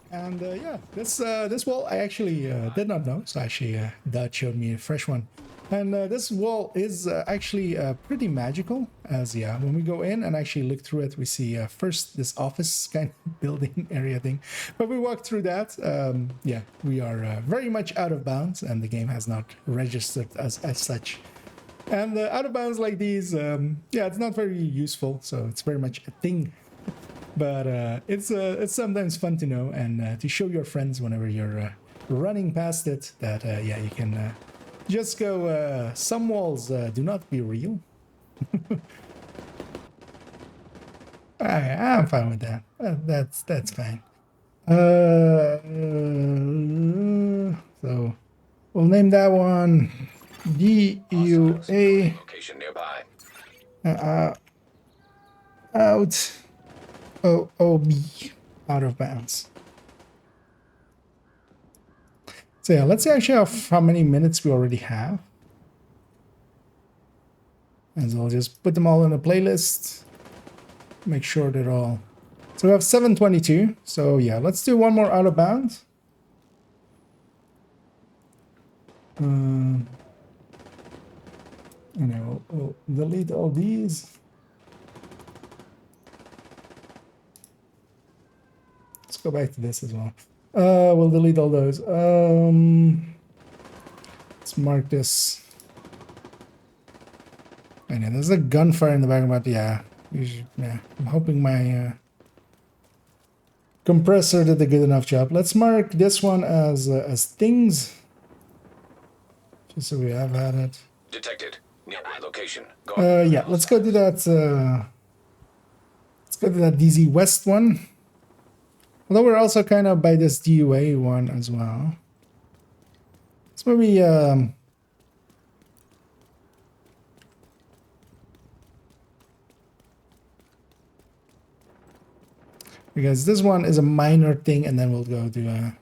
And yeah, this wall I actually did not know, so actually Dod showed me a fresh one. And this wall is actually pretty magical, as yeah, when we go in and actually look through it, we see first this office kind of building area thing. But we walk through that, yeah, we are very much out of bounds, and the game has not registered as such. And out of bounds like these, yeah, it's not very useful, so it's very much a thing. But it's sometimes fun to know and to show your friends whenever you're running past it that, yeah, you can just go, some walls do not be real. I'm fine with that. That's fine. So we'll name that one DUA Location nearby. out OB, out of bounds. So yeah, let's see actually how many minutes we already have. And so I'll just put them all in a playlist. Make sure they're all So we have 722. So yeah, let's do one more out of bounds. And we'll delete all these. Let's go back to this as well. We'll delete all those. Let's mark this. I know there's a gunfire in the back, but yeah, yeah. I'm hoping my compressor did a good enough job. Let's mark this one as things, just so we have had it. Detected. Nearby location. Yeah, let's go to that. Let's go to that DZ West one. Although we're also kind of by this DUA one as well. So maybe because this one is a minor thing, and then we'll go to a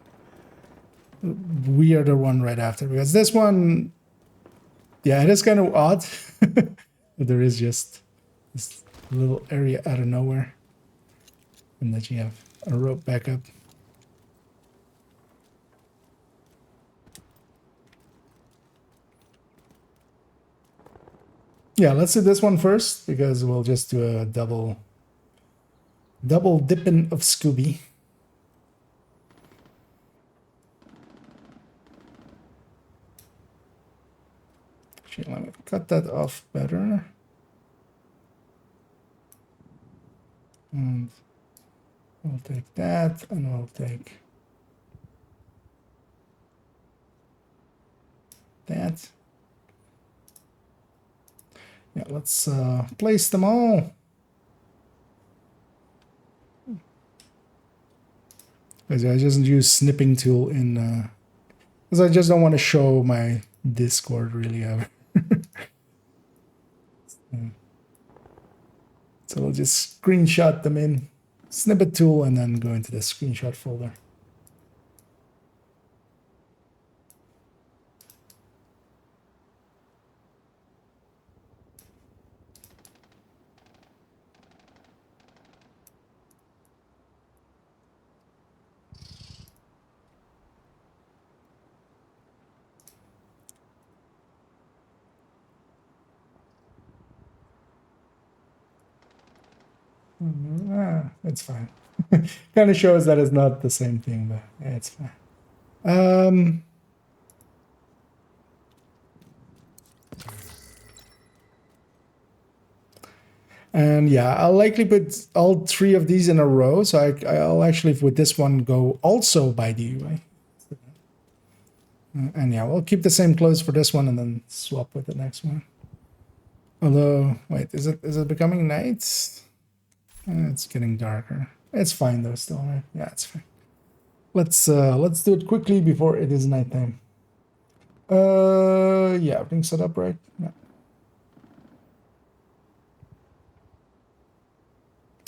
weirder one right after. Because this one, yeah, it is kind of odd. There is just this little area out of nowhere, and that you have a rope backup. Yeah, let's do this one first, because we'll just do a double dipping of Scooby. Actually, let me cut that off better. And we'll take that, and we'll take that. Yeah, let's place them all. Because I just use snipping tool in, because I just don't want to show my Discord really ever. So we'll just screenshot them in snippet tool and then go into the screenshot folder. It's fine. Kind of shows that it's not the same thing, but yeah, it's fine. And yeah, I'll likely put all three of these in a row. So I'll actually, with this one, go also by DUI. And yeah, we'll keep the same clothes for this one and then swap with the next one. Although, wait, is it becoming night? It's getting darker. It's fine though, still, right? Yeah, it's fine. Let's do it quickly before it is nighttime. Yeah, everything's set up right. Yeah.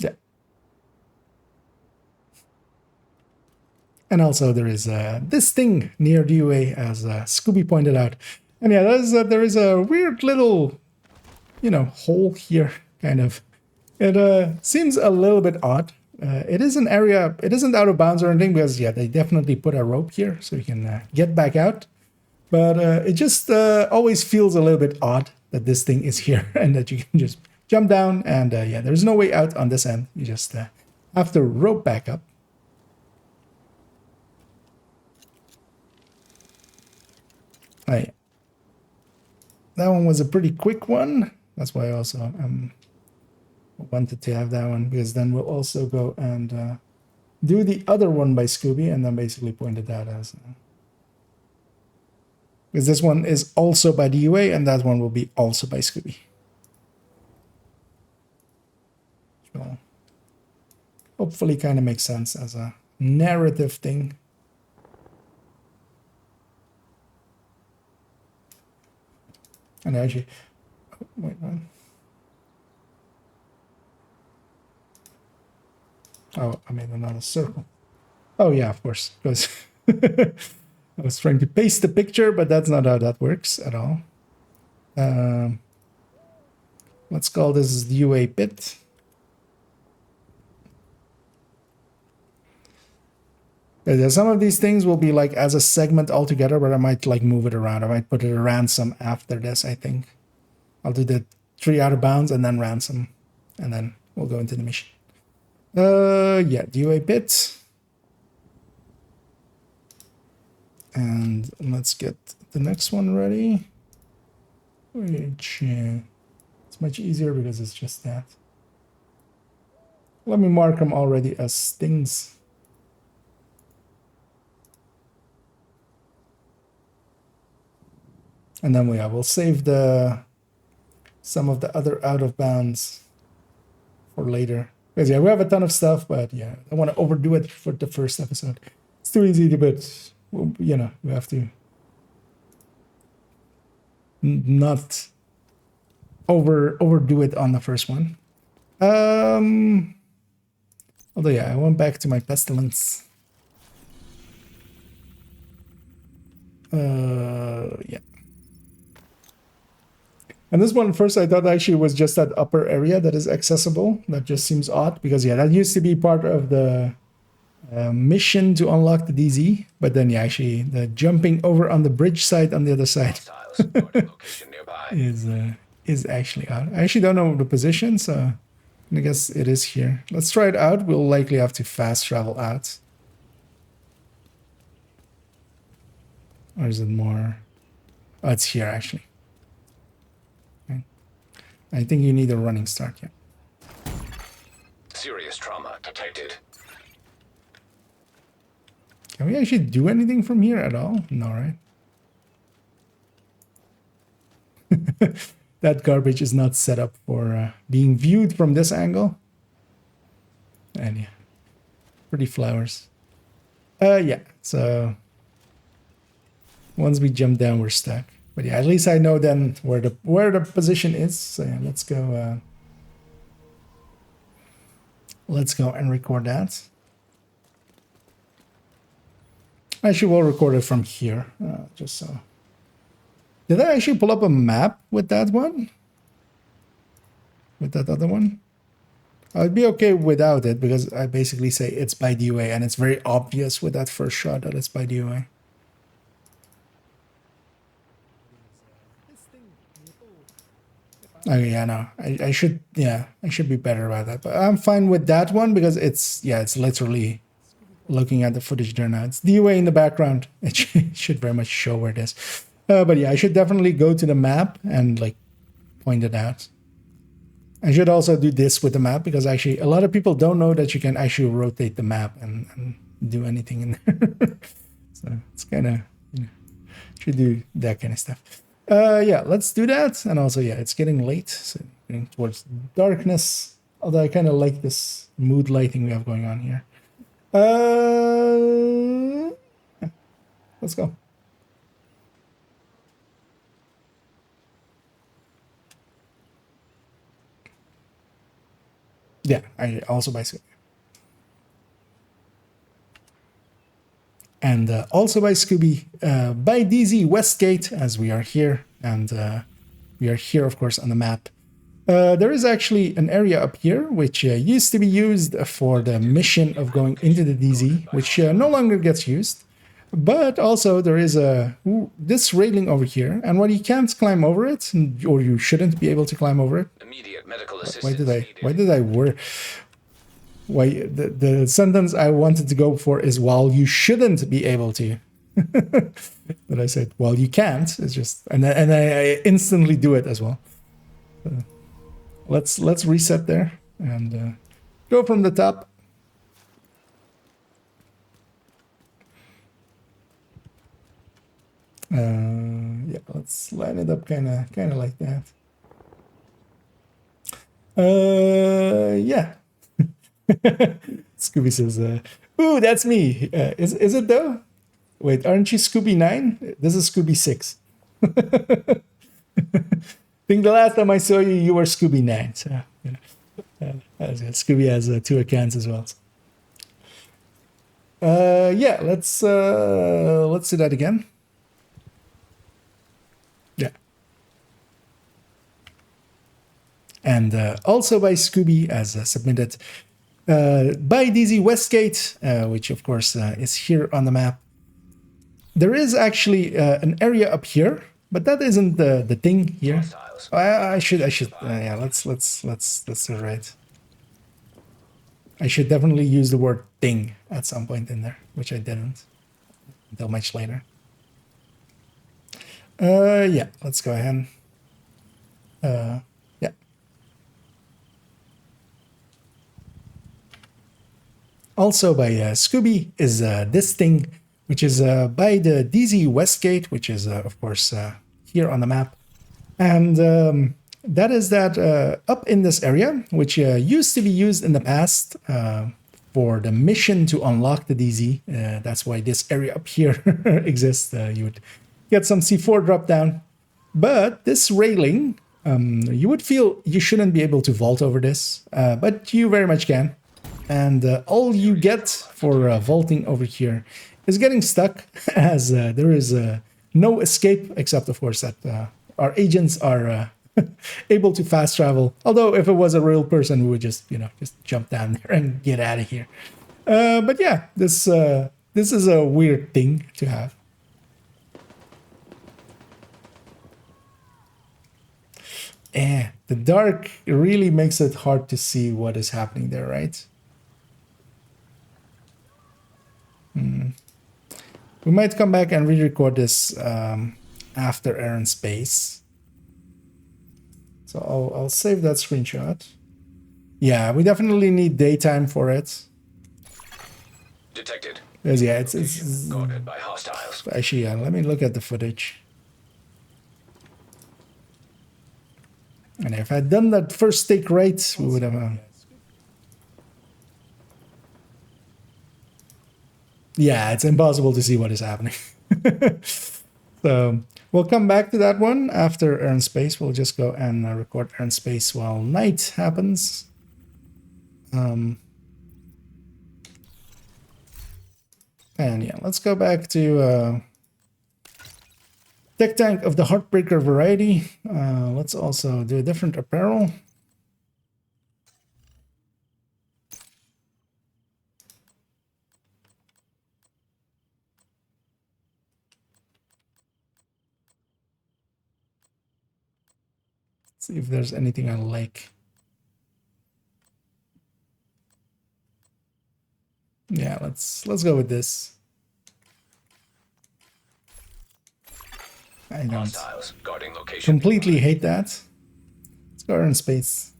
Yeah. And also there is this thing near DUA, as Scooby pointed out. And yeah, there is a weird little, hole here, kind of. It seems a little bit odd. It is an area, it isn't out of bounds or anything, because yeah, they definitely put a rope here so you can get back out. But it just always feels a little bit odd that this thing is here and that you can just jump down, and yeah, there's no way out on this end. You just have to rope back up. Oh, yeah. That one was a pretty quick one. That's why I also wanted to have that one, because then we'll also go and do the other one by Scooby, and then basically point it out as because this one is also by DUA and that one will be also by Scooby. So hopefully kind of makes sense as a narrative thing. And actually, wait, man. Oh, I made another circle. Oh yeah, of course, because I was trying to paste the picture, but that's not how that works at all. Let's call this UA pit. Some of these things will be like as a segment altogether, but I might like move it around. I might put it a ransom after this, I think. I'll do the 3 out of bounds and then ransom. And then we'll go into the mission. Yeah, DOA bit. And let's get the next one ready. Which it's much easier because it's just that. Let me mark them already as things. And then we'll save some of the other out of bounds for later. Because yeah, we have a ton of stuff, but yeah, I don't want to overdo it for the first episode. It's too easy to, but you know, we have to not overdo it on the first one. Although yeah, I went back to my pestilence. Yeah. And this one, first I thought actually was just that upper area that is accessible. That just seems odd because yeah, that used to be part of the mission to unlock the DZ. But then yeah, actually the jumping over on the bridge side on the other side is actually odd. I actually don't know the position, so I guess it is here. Let's try it out. We'll likely have to fast travel out. Or is it more? Oh, it's here actually. I think you need a running start, yeah. Serious trauma detected. Can we actually do anything from here at all? No, right? That garbage is not set up for being viewed from this angle. And yeah, pretty flowers. Yeah, so once we jump down, we're stuck. But yeah, at least I know then where the position is. So yeah, let's go and record that. Actually, we'll record it from here, just so. Did I actually pull up a map with that one? With that other one? I'd be okay without it because I basically say it's by DOA, and it's very obvious with that first shot that it's by DOA. Okay, yeah, no, I should be better about that. But I'm fine with that one because it's literally looking at the footage there now. It's DOA in the background. It should very much show where it is. But yeah, I should definitely go to the map and like point it out. I should also do this with the map because actually a lot of people don't know that you can actually rotate the map and do anything in there. So it's kind of, you know, should do that kind of stuff. Yeah, let's do that. And also, yeah, it's getting late, so getting towards darkness. Although I kind of like this mood lighting we have going on here. Yeah. Let's go. Yeah, I also by Scooby. And also by Scooby, by DZ Westgate, as we are here. And we are here, of course, on the map. There is actually an area up here, which used to be used for the mission of going into the DZ, which no longer gets used. But also there is this railing over here, and while you can't climb over it, or you shouldn't be able to climb over it. Immediate medical assistance. Why did I work? Why the sentence I wanted to go for is while you shouldn't be able to. But I said, well, you can't. It's just, and I instantly do it as well. Let's reset there and go from the top. Yeah, let's line it up kind of like that. Yeah. Scooby says, ooh, that's me. Is it though? Wait, aren't you Scooby 9? This is Scooby 6. I think the last time I saw you, you were Scooby 9. So, you know, Scooby has 2 accounts as well. Yeah, let's do that again. Yeah. And also by Scooby, as submitted. by DZ Westgate, which of course is here on the map. There is actually an area up here, but that isn't the thing here. I should yeah, let's do it right. I should definitely use the word thing at some point in there, which I didn't until much later. Yeah, let's go ahead. Yeah. Also by Scooby is this thing, which is by the DZ Westgate, which is of course here on the map. And that is that up in this area, which used to be used in the past for the mission to unlock the DZ. That's why this area up here exists. You would get some C4 drop down. But this railing, you would feel you shouldn't be able to vault over this, but you very much can. And all you get for vaulting over here is getting stuck, as there is no escape, except of course that our agents are able to fast travel. Although if it was a real person, we would just jump down there and get out of here. But yeah, this is a weird thing to have. The dark really makes it hard to see what is happening there, right? We might come back and re-record this after Air and Space. So I'll save that screenshot. Yeah, we definitely need daytime for it. Detected. Because yeah, it's Guarded by hostiles. actually, yeah, let me look at the footage. And if I'd done that first take right, we would have... Yeah, it's impossible to see what is happening. So we'll come back to that one after Air and Space. We'll just go and record Air and Space while night happens. And yeah, let's go back to Tech Tank of the Heartbreaker variety. Let's also do a different apparel. See if there's anything I like. Yeah, let's go with this. I don't Hostiles guarding location. completely hate that. Let's go Air and Space.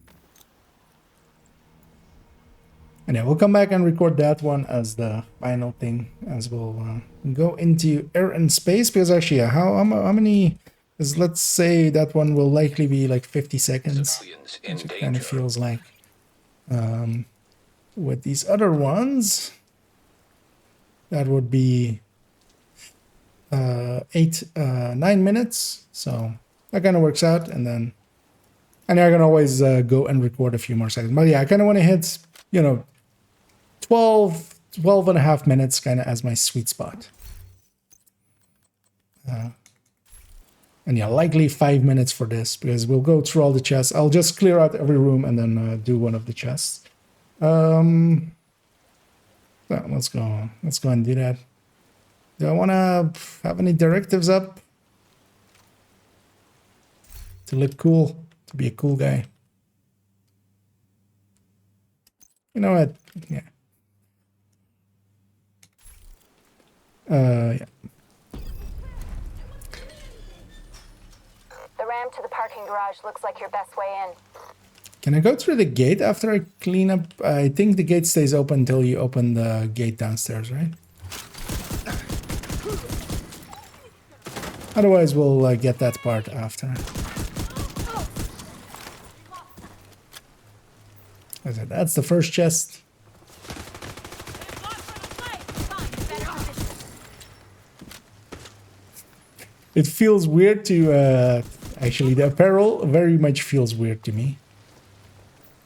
And yeah, we'll come back and record that one as the final thing, as we'll go into Air and Space, because actually, how many? Let's say that one will likely be like 50 seconds. Civilians in Which it danger. kind of feels like. With these other ones, that would be 9 minutes. So that kind of works out. And I can always go and record a few more seconds. But yeah, I kind of want to hit, 12 and a half minutes kind of as my sweet spot. And yeah, likely 5 minutes for this, because we'll go through all the chests. I'll just clear out every room and then do one of the chests. So let's go and do that. Do I want to have any directives up? To look cool, to be a cool guy. You know what? Yeah. Yeah. The ramp to the parking garage looks like your best way in. Can I go through the gate after I clean up? I think the gate stays open until you open the gate downstairs, right? Otherwise, we'll get that part after. That's the first chest. It feels weird to... actually, the apparel very much feels weird to me.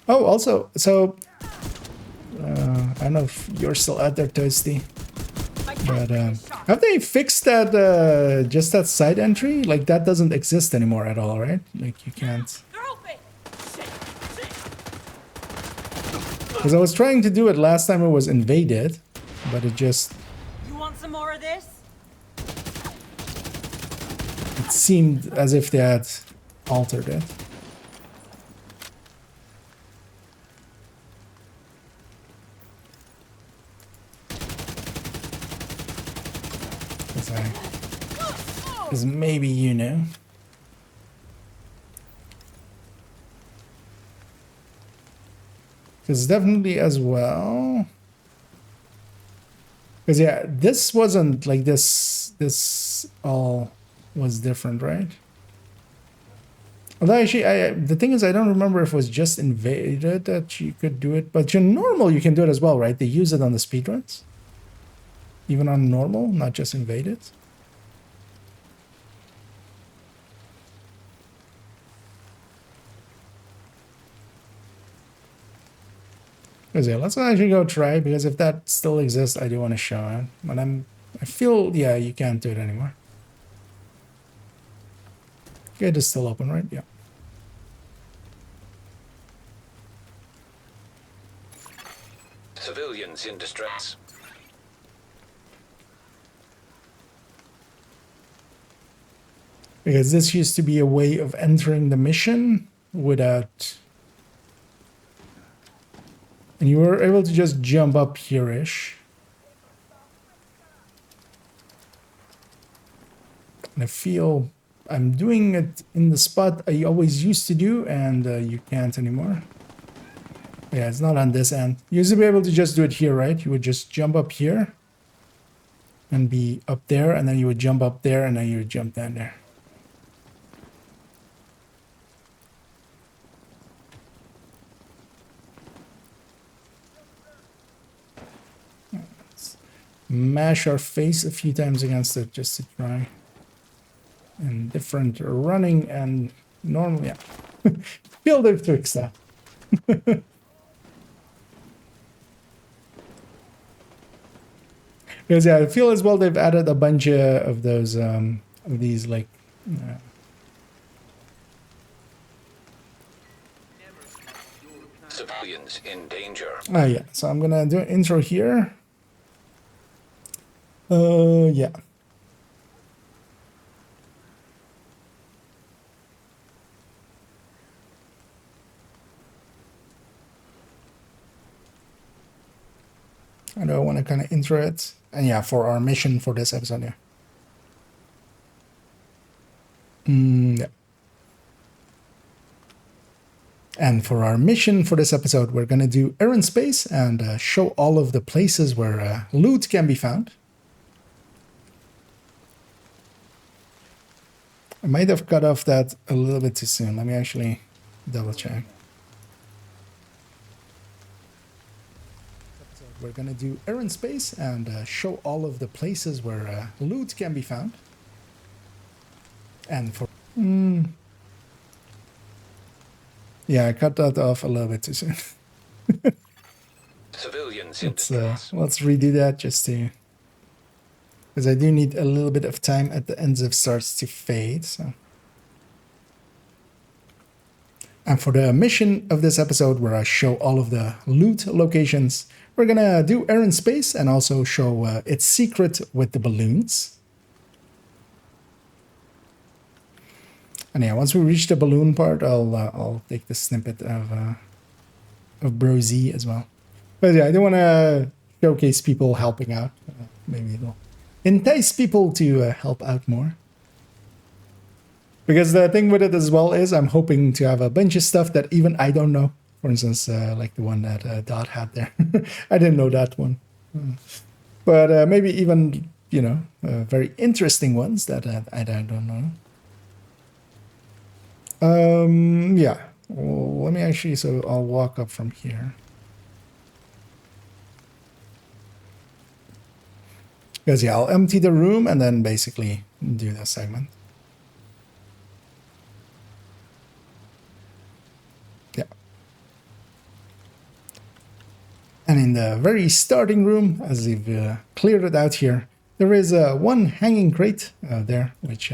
Oh, also, so... I don't know if you're still out there, Toasty. But have they fixed that, just that side entry? Like, that doesn't exist anymore at all, right? Like, you can't... Because I was trying to do it last time it was invaded, but it just... You want some more of this? It seemed as if they had altered it. Because maybe you know. Because definitely as well. Because yeah, this wasn't like this. This all was different, right? Although actually, the thing is, I don't remember if it was just invaded that you could do it. But your normal, you can do it as well, right? They use it on the speedruns. Even on normal, not just invaded. Because yeah, let's actually go try, because if that still exists, I do want to show it. But I feel, yeah, you can't do it anymore. Gate is still open, right? Yeah. Civilians in distress. Because this used to be a way of entering the mission without... And you were able to just jump up here-ish. And I feel I'm doing it in the spot I always used to do, and you can't anymore. Yeah, it's not on this end. You used to be able to just do it here, right? You would just jump up here and be up there, and then you would jump up there, and then you would jump down there. Mash our face a few times against it just to try. And different running and normal, yeah. Feel they've fixed that. Because yeah, I feel as well they've added a bunch of those of these like Civilians in danger. oh yeah, so I'm gonna do an intro here. Yeah. I don't want to kind of intro it. And yeah, for our mission for this episode, yeah. Yeah. And for our mission for this episode, we're going to do air and space and show all of the places where loot can be found. I might have cut off that a little bit too soon. Let me actually double check. We're going to do air and space and show all of the places where loot can be found. And for... yeah, I cut that off a little bit too soon. Civilians in let's redo that just to... Because I do need a little bit of time at the ends of starts to fade. So. And for the mission of this episode, where I show all of the loot locations, we're going to do air and space and also show its secret with the balloons. And yeah, once we reach the balloon part, I'll take the snippet of Bro Z as well. But yeah, I do want to showcase people helping out. Maybe it'll entice people to help out more. Because the thing with it as well is I'm hoping to have a bunch of stuff that even I don't know. For instance, like the one that Dot had there. I didn't know that one. But maybe even, you know, very interesting ones that I don't know. Yeah. Well, let me actually, so I'll walk up from here. Because yeah, I'll empty the room and then basically do the segment. Yeah. And in the very starting room, as we've cleared it out here, there is one hanging crate there, which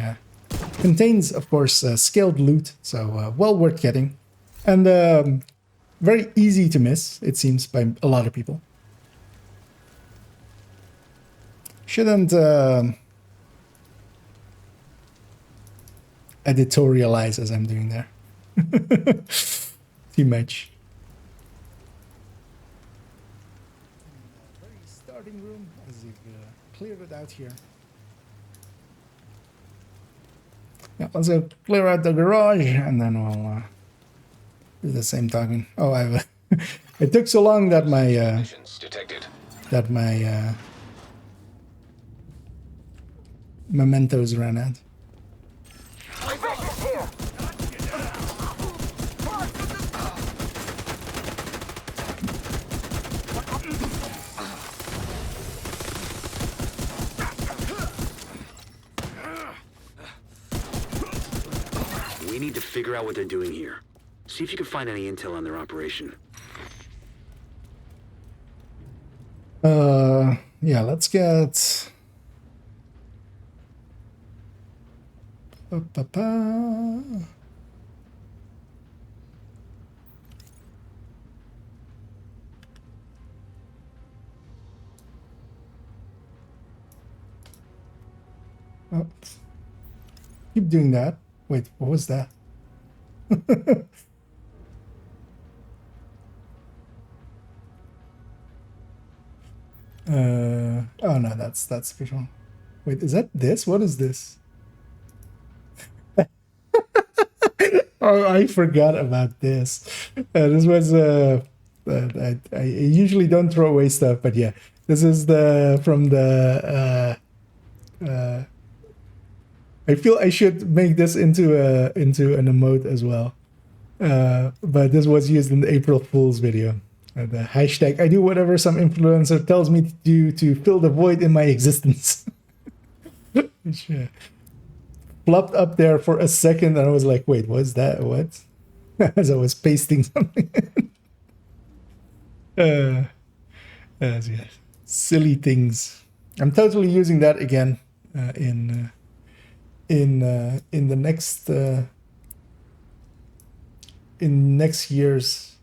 contains, of course, scaled loot, so well worth getting. And very easy to miss, it seems, by a lot of people. Shouldn't editorialize as I'm doing there. Too much. Very starting room, as you've cleared it out here. Yeah, let's go clear out the garage, and then we'll do the same talking. Oh, I've it took so long that my Missions detected. mementos ran out. We need to figure out what they're doing here. See if you can find any intel on their operation. Yeah, let's get oh. Keep doing that. Wait, what was that? Oh no, that's visual. Wait, is that this? What is this? Oh, I forgot about this. This was I usually don't throw away stuff, but yeah, this is from the I feel I should make this into an emote as well. But this was used in the April Fool's video. The hashtag, I do whatever some influencer tells me to do to fill the void in my existence. Which flopped up there for a second, and I was like, wait, what's that? What? As I was pasting something. Yeah. Silly things. I'm totally using that again in the next in next year's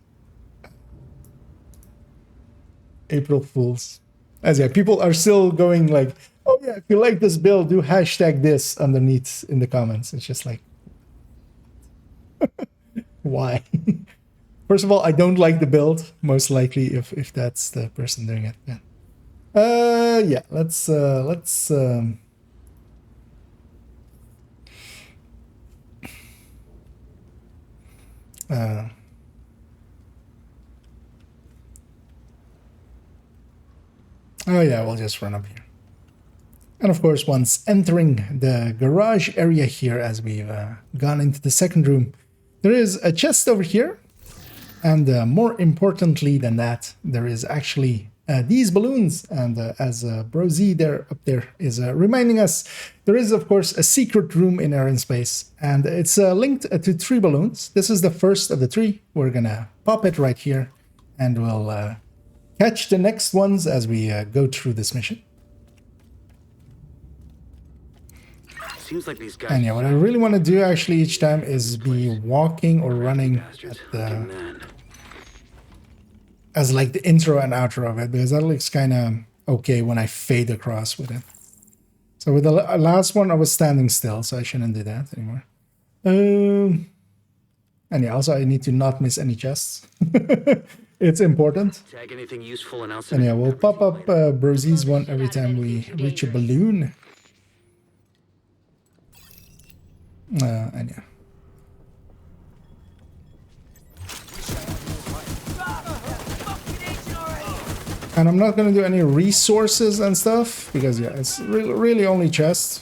April Fools. As yeah, people are still going like, oh yeah, if you like this build, do hashtag this underneath in the comments. It's just like, why? First of all, I don't like the build, most likely, if that's the person doing it. Yeah. Yeah, let's oh yeah, we'll just run up here. And of course, once entering the garage area here, as we've gone into the second room, there is a chest over here. And more importantly than that, there is actually these balloons. And as Bro Z there up there is reminding us, there is, of course, a secret room in Air and Space. And it's linked to 3 balloons. This is the first of the 3. We're going to pop it right here. And we'll catch the next ones as we go through this mission. Seems like these guys. And yeah, what I really want to do actually each time is be walking or running at the, as like the intro and outro of it, because that looks kind of okay when I fade across with it. So with the last one, I was standing still, so I shouldn't do that anymore. And yeah, also I need to not miss any chests. It's important. Tag anything useful and And yeah, we'll pop up Bro Z's one every time we reach a balloon. And yeah. And I'm not going to do any resources and stuff, because yeah, it's really only chests.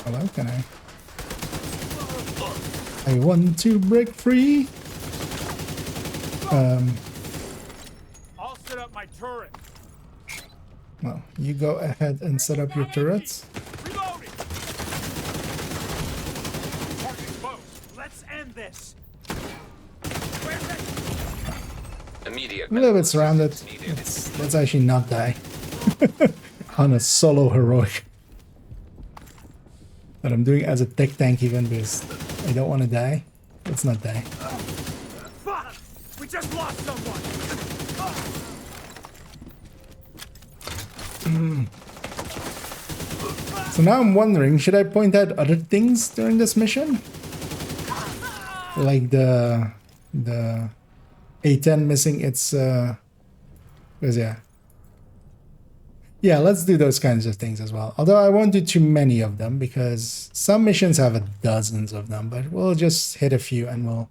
Hello, can I want to break free. I'll set up my turret. Well, you go ahead and set up your turrets. Reloading. Target exposed. Let's end this. Immediate. A little bit surrounded. Let's actually not die on a solo heroic that I'm doing as a tech tank, even because I don't want to die. Let's not die. just lost someone. So now I'm wondering, should I point out other things during this mission? Like the A10 missing its because yeah, let's do those kinds of things as well. Although I won't do too many of them because some missions have dozens of them, but we'll just hit a few and we'll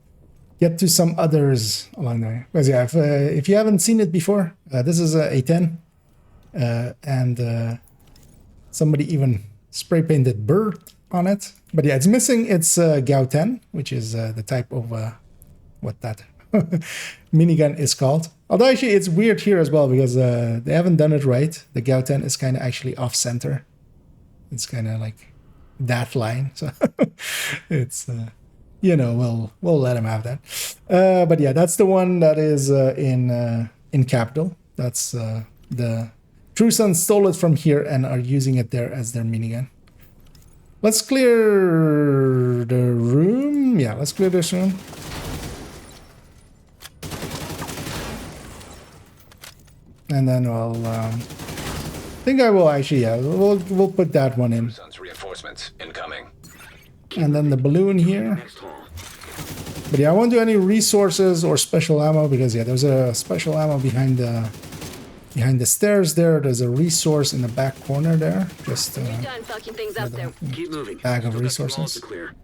get to some others along the way. Because yeah, if you haven't seen it before, this is a A10, and somebody even spray painted bird on it. But yeah, it's missing its Gao 10, which is the type of what that minigun is called. Although actually it's weird here as well because they haven't done it right. The Gao 10 is kind of actually off center. It's kind of like that line. So it's you know, we'll let him have that. But yeah, that's the one that is in Capital. That's the True Sons stole it from here and are using it there as their minigun. Let's clear the room. Yeah, let's clear this room. And then I think I will actually, yeah, we'll put that one in. Sons reinforcements incoming. And then the balloon here. But yeah, I won't do any resources or special ammo because yeah, there's a special ammo behind the stairs there. There's a resource in the back corner there. Just Done fucking things up there. Keep moving. bag of Still got some walls resources. to clear.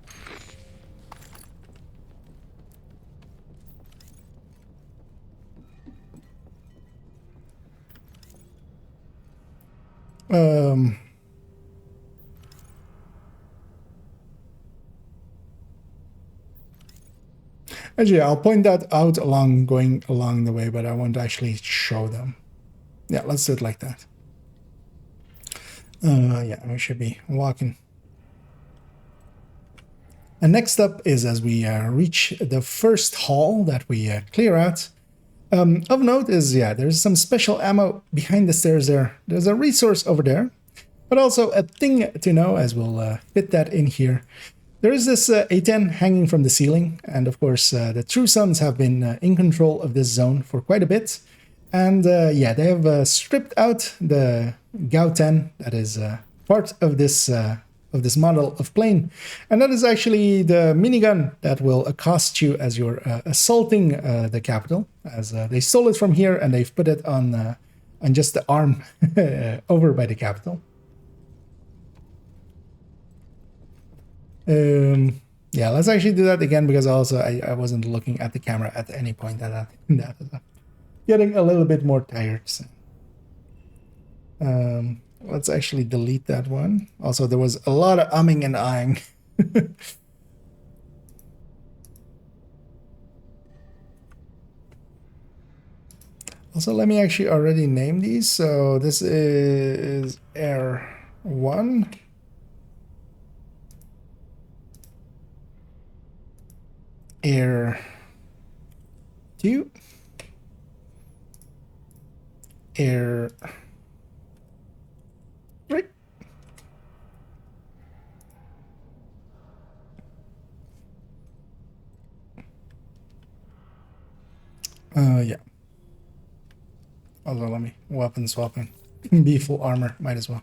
Actually, I'll point that out going along the way, but I won't actually show them. Yeah, let's do it like that. Yeah, we should be walking. And next up is as we reach the first hall that we clear out. Of note is, yeah, there's some special ammo behind the stairs there. There's a resource over there, but also a thing to know, as we'll fit that in here. There is this A10 hanging from the ceiling, and of course the True Sons have been in control of this zone for quite a bit. And yeah, they have stripped out the Gao 10 that is part of this model of plane, and that is actually the minigun that will accost you as you're assaulting the capital. As they stole it from here and they've put it on just the arm over by the capital. Yeah, let's actually do that again because also I wasn't looking at the camera at any point at that. Getting a little bit more tired. So. Let's actually delete that one. Also, there was a lot of umming and ahhing. Also, let me actually already name these. So this is Air 1. Air 2. Air 3. Yeah. Although let me weapon swapping. Be full armor, might as well.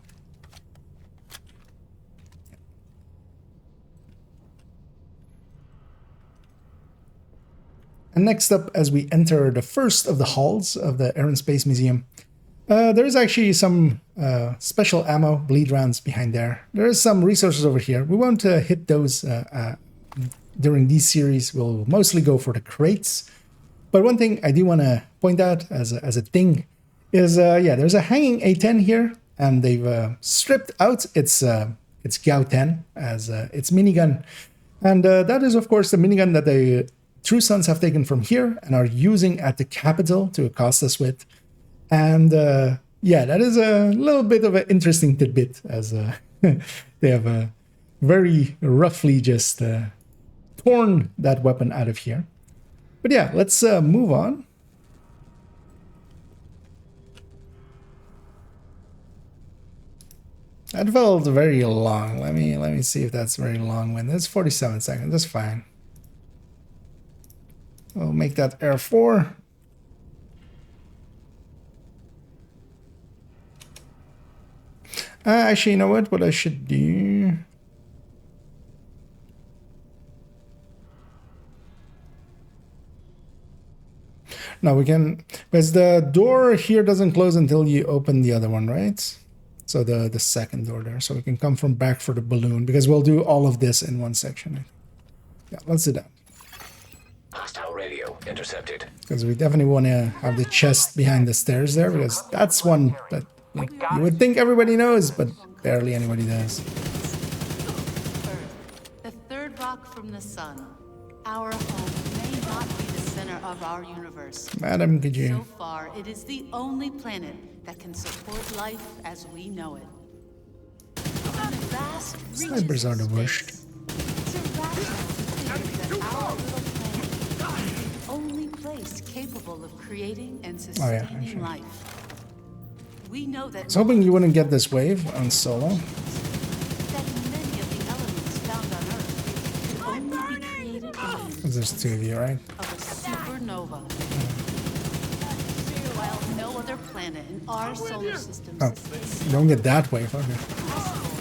And next up, as we enter the first of the halls of the Air and Space Museum, there is actually some special ammo, bleed rounds behind there. There is some resources over here. We won't hit those during these series. We'll mostly go for the crates. But one thing I do want to point out as a thing is, yeah, there's a hanging A10 here, and they've stripped out its Gao 10 as its minigun. And that is, of course, the minigun that the True Sons have taken from here and are using at the capital to accost us with. And yeah, that is a little bit of an interesting tidbit, as they have very roughly just torn that weapon out of here. But yeah, let's move on. That felt very long. Let me see if that's very long. When it's 47 seconds, that's fine. I'll make that Air 4. Actually, you know what? What I should do... No, we can... Because the door here doesn't close until you open the other one, right? So the second door there. So we can come from back for the balloon. Because we'll do all of this in one section. Yeah, let's do that. Hostile radio intercepted. Because we definitely want to have the chest behind the stairs there. Because that's one that like, you would think everybody knows, but barely anybody does. Earth, the third rock from the sun. Our home may not be the center of our universe. Madam, could you... So far, it is the only planet that can support life as we know it. In the vast Snipers are the worst. It's irrational to think that our little planet is the only place capable of creating and sustaining life. We know that... I was hoping you wouldn't get this wave on solo. That many of the elements found on Earth could only be created in There's two of you, right? of a supernova. While no other planet in our solar system Oh, sustains you don't get that wave, okay. possible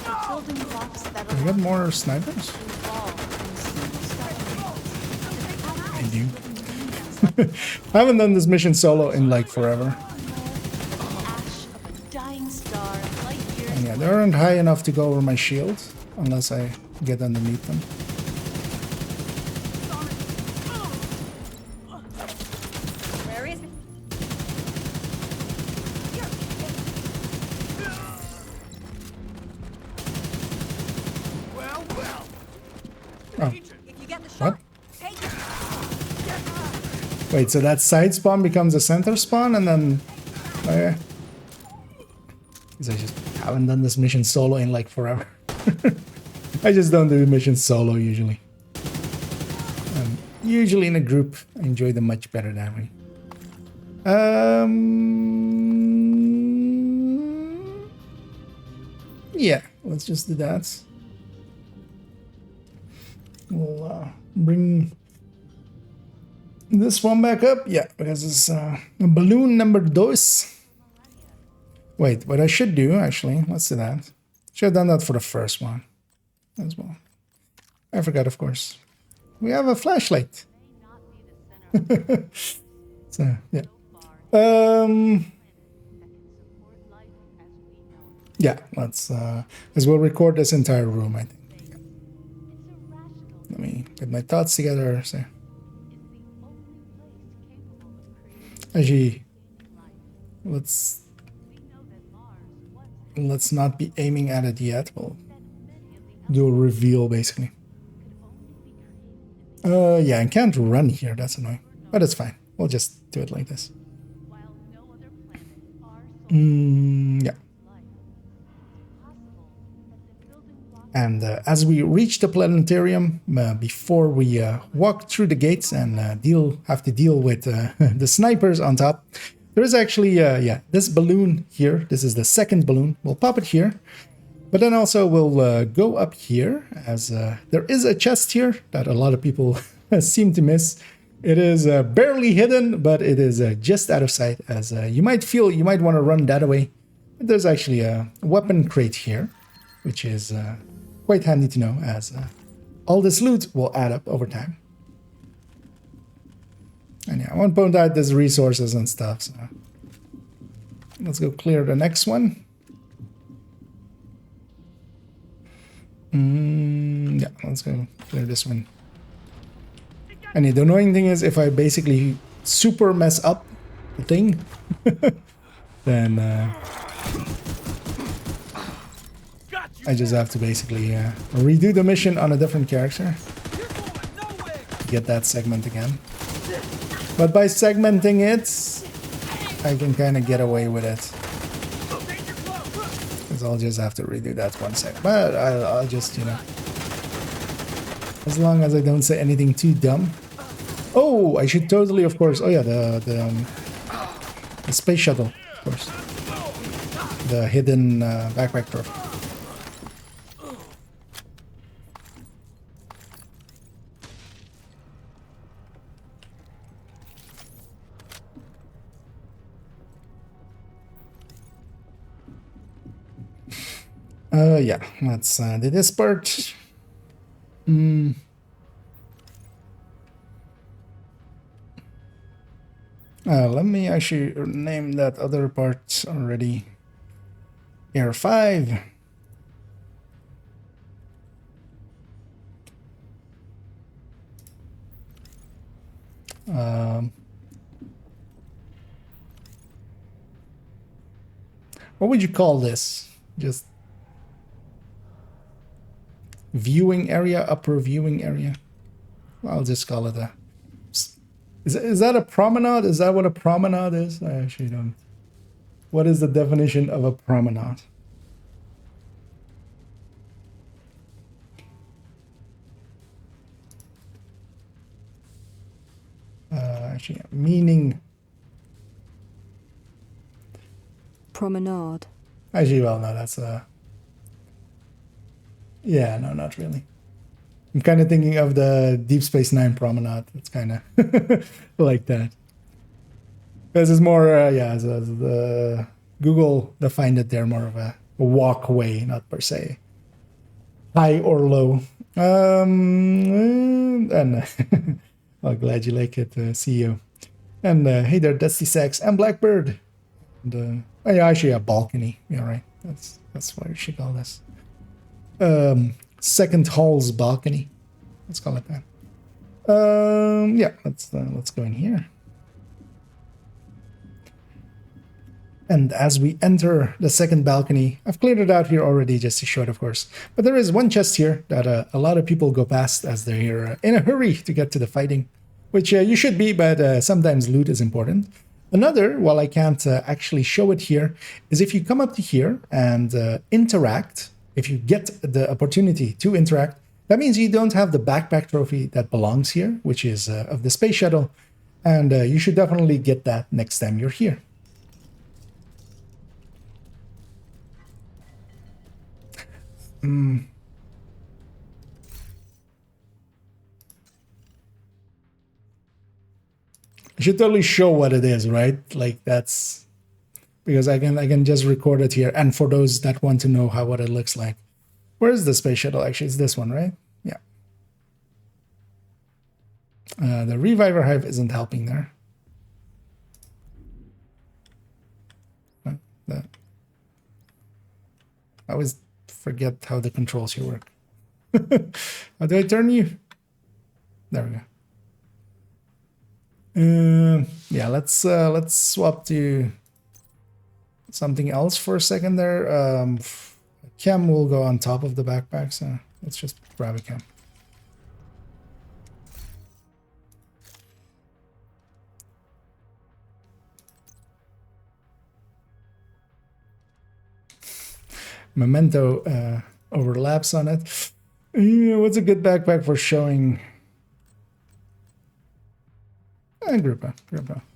that the building blocks that You got more snipers? evolve from I do. I haven't done this mission solo in like forever. ash of a dying star light years And yeah, they aren't high enough to go over my shield unless I get underneath them. Where is it? Oh, If you get the what? shot, take it. Wait, so that side spawn becomes a center spawn and then... Okay. Because I just haven't done this mission solo in like forever. I just don't do missions solo usually. Usually in a group, I enjoy them much better that way. Yeah, let's just do that. We'll bring this one back up. Yeah, because it's balloon number 2. Wait, what I should do, actually, let's do that. Should have done that for the first one as well. I forgot, of course. We have a flashlight. So, yeah. Yeah, let's, because we'll record this entire room, I think. Let me get my thoughts together. So. Actually, let's not be aiming at it yet. We'll do a reveal, basically. Yeah, I can't run here. That's annoying. But it's fine. We'll just do it like this. Yeah. And as we reach the planetarium, before we walk through the gates and have to deal with the snipers on top, there is actually, yeah, this balloon here. This is the second balloon. We'll pop it here. But then also we'll go up here, as there is a chest here that a lot of people seem to miss. It is barely hidden, but it is just out of sight, as you might feel you might want to run that away. But there's actually a weapon crate here, which is quite handy to know, as all this loot will add up over time. And yeah, I won't point out there's resources and stuff, so let's go clear the next one. Yeah, let's go clear this one. And the annoying thing is, if I basically super mess up the thing, then I just have to basically redo the mission on a different character to get that segment again. But by segmenting it, I can kind of get away with it. Because I'll just have to redo that one segment. But I'll just, you know, as long as I don't say anything too dumb. Oh, I should totally, of course. Oh yeah, the space shuttle, of course. The hidden backpack trophy. Yeah, let's do this part. Let me actually name that other part already. Air 5. What would you call this? Just viewing area, upper viewing area. I'll just call it a. Is that a promenade? Is that what a promenade is? I actually don't. What is the definition of a promenade? Actually, meaning. Promenade. Actually, well, no, that's a. Yeah, no, not really. I'm kind of thinking of the Deep Space Nine promenade. It's kind of like that. This is more, yeah, the Google defined it there more of a walkway, not per se high or low. And well, glad you like it, see you. And hey there, Dusty Sacks and Blackbird. And oh yeah, actually a balcony. Yeah, right. That's what we should call this. Second hall's balcony. Let's call it that. Yeah, let's go in here. And as we enter the second balcony, I've cleared it out here already just to show it, of course. But there is one chest here that a lot of people go past as they're here in a hurry to get to the fighting, which you should be, but sometimes loot is important. Another, while I can't actually show it here, is if you come up to here and interact, if you get the opportunity to interact, that means you don't have the backpack trophy that belongs here, which is of the space shuttle. And you should definitely get that next time you're here. I should totally show what it is, right? Like that's because I can just record it here. And for those that want to know what it looks like, where is the space shuttle? Actually, it's this one, right? Yeah. The Reviver Hive isn't helping there. I always forget how the controls here work. How do I turn you? There we go. Yeah, let's swap to something else for a second there. Chem will go on top of the backpack, so let's just grab a chem. Memento overlaps on it. What's a good backpack for showing? Grippa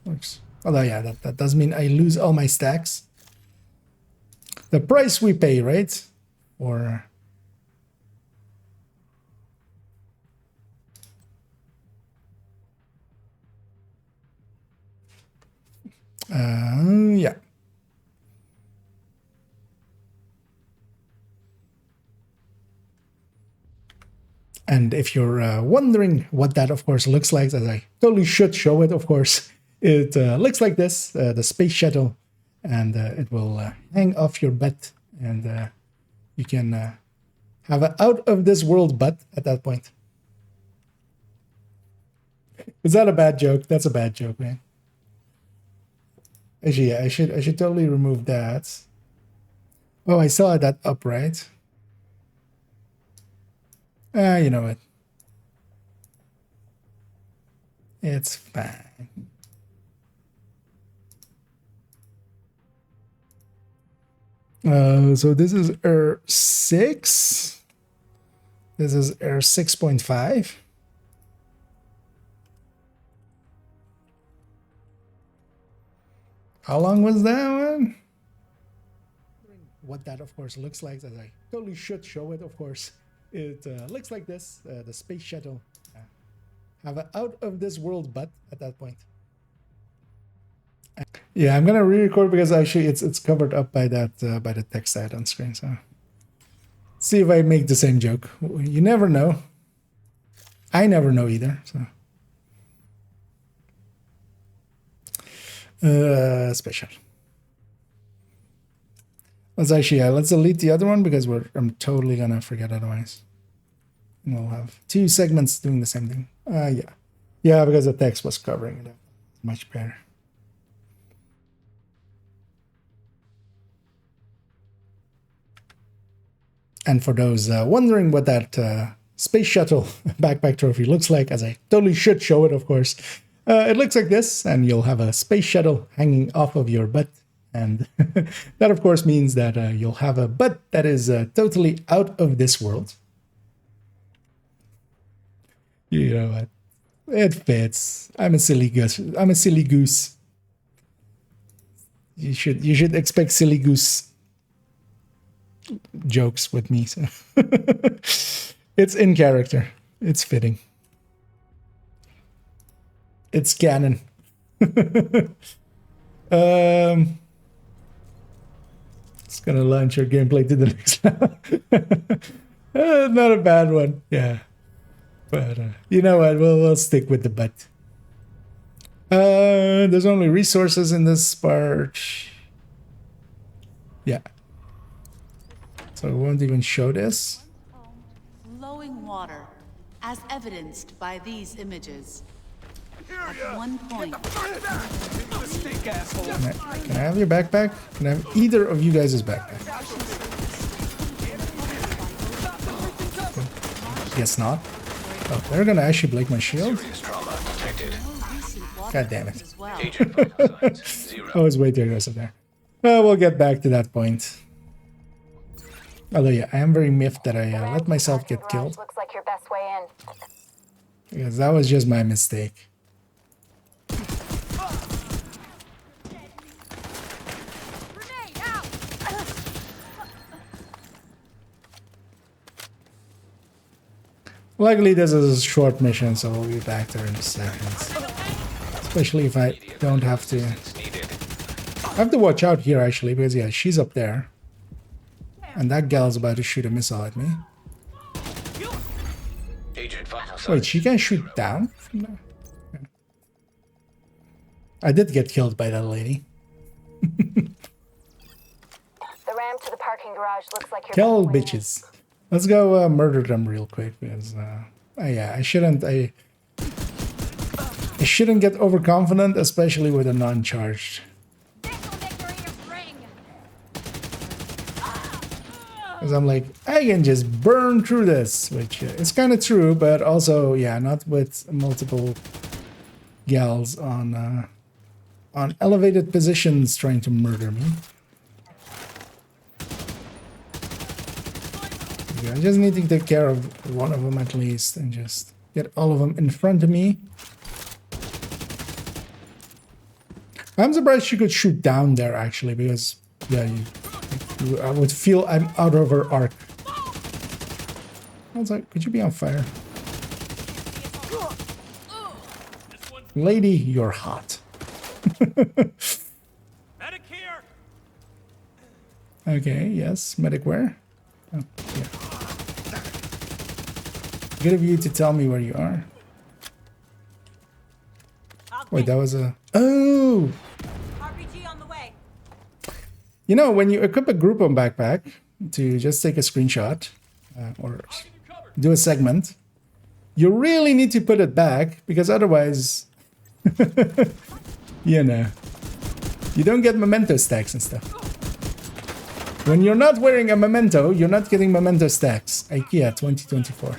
works. Although, yeah, that does mean I lose all my stacks. The price we pay, right? Or yeah. And if you're wondering what that, of course, looks like, as I totally should show it, of course, it looks like this, the space shuttle, and it will hang off your butt, and you can have an out-of-this-world butt at that point. Is that a bad joke? That's a bad joke, man. Actually, yeah, I should totally remove that. Oh, I still had that up, right? You know what? It's fine. So this is error 6. This is error 6.5. How long was that one? What that, of course, looks like, as I totally should show it, of course. It looks like this, the space shuttle. Have an out-of-this-world butt at that point. Yeah, I'm gonna re-record because actually it's covered up by that by the text ad on screen. So See if I make the same joke. You never know. I never know either. So, special. Let's actually let's delete the other one because I'm totally gonna forget otherwise. And we'll have 2 segments doing the same thing. Yeah, because the text was covering it up much better. And for those wondering what that space shuttle backpack trophy looks like, as I totally should show it, of course, it looks like this, and you'll have a space shuttle hanging off of your butt. And that, of course, means that you'll have a butt that is totally out of this world. You know what? It fits. I'm a silly goose. I'm a silly goose. You should expect silly goose jokes with me. So it's in character. It's fitting. It's canon. It's gonna launch your gameplay to the next level. Not a bad one, yeah. But you know what? We'll stick with the butt. There's only resources in this part. Yeah. So it won't even show this. Flowing water, as evidenced by these images. At one point. Can I have your backpack? Can I have either of you guys' backpack? Guess not. Oh, they're gonna actually break my shield? God damn it. I was way too aggressive there. Well, we'll get back to that point. Although, yeah, I am very miffed that I let myself get killed. Looks like your best way in. Because that was just my mistake. Luckily, this is a short mission, so we'll be back there in a second. Especially if I don't have to... I have to watch out here, actually, because, yeah, she's up there. And that gal's about to shoot a missile at me. Wait, she can shoot down from there? Okay. I did get killed by that lady. The ramp to the parking garage looks like your Kill best way in. bitches. Let's go murder them real quick because yeah, I shouldn't get overconfident, especially with a non-charged. Because I'm like, I can just burn through this, which is kind of true, but also, yeah, not with multiple gals on elevated positions trying to murder me. I just need to take care of one of them at least and just get all of them in front of me. I'm surprised she could shoot down there actually, because yeah, I would feel I'm out of her arc. I was like, could you be on fire? Lady, you're hot. Medic here. Okay, yes, medic where? Oh, yeah. Good of you to tell me where you are. Wait, that was a... Oh! RPG on the way. You know, when you equip a Groupon backpack to just take a screenshot or do a segment, you really need to put it back because otherwise, you know, you don't get memento stacks and stuff. When you're not wearing a memento, you're not getting memento stacks. IKEA 2024.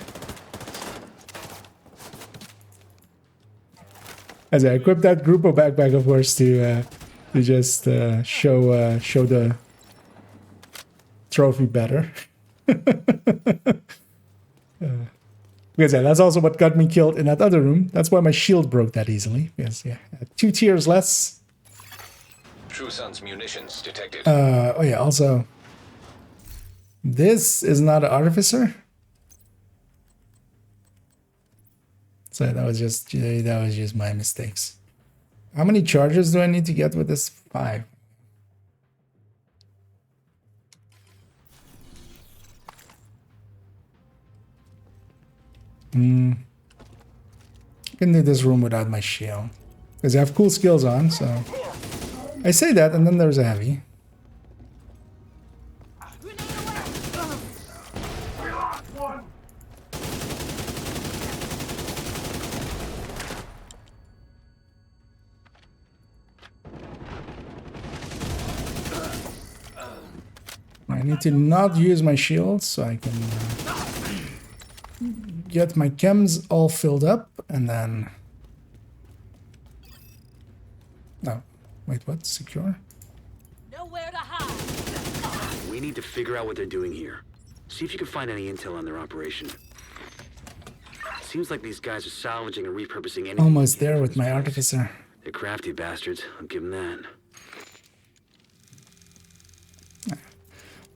As I equipped that Grupo backpack, of course, to just show the trophy better. Because yeah, that's also what got me killed in that other room. That's why my shield broke that easily. Because yeah, 2 tiers less. True Sun's munitions detected. Oh yeah, also, this is not an artificer. So that was just my mistakes. How many charges do I need to get with this? 5. I can do this room without my shield. Because I have cool skills on, so... I say that, and then there's a heavy. I need to not use my shield so I can get my chems all filled up, and then... No. Wait, what? Secure? Nowhere to hide. We need to figure out what they're doing here. See if you can find any intel on their operation. Seems like these guys are salvaging and repurposing anything. Almost there with my artificer. They're crafty bastards. I'll give them that.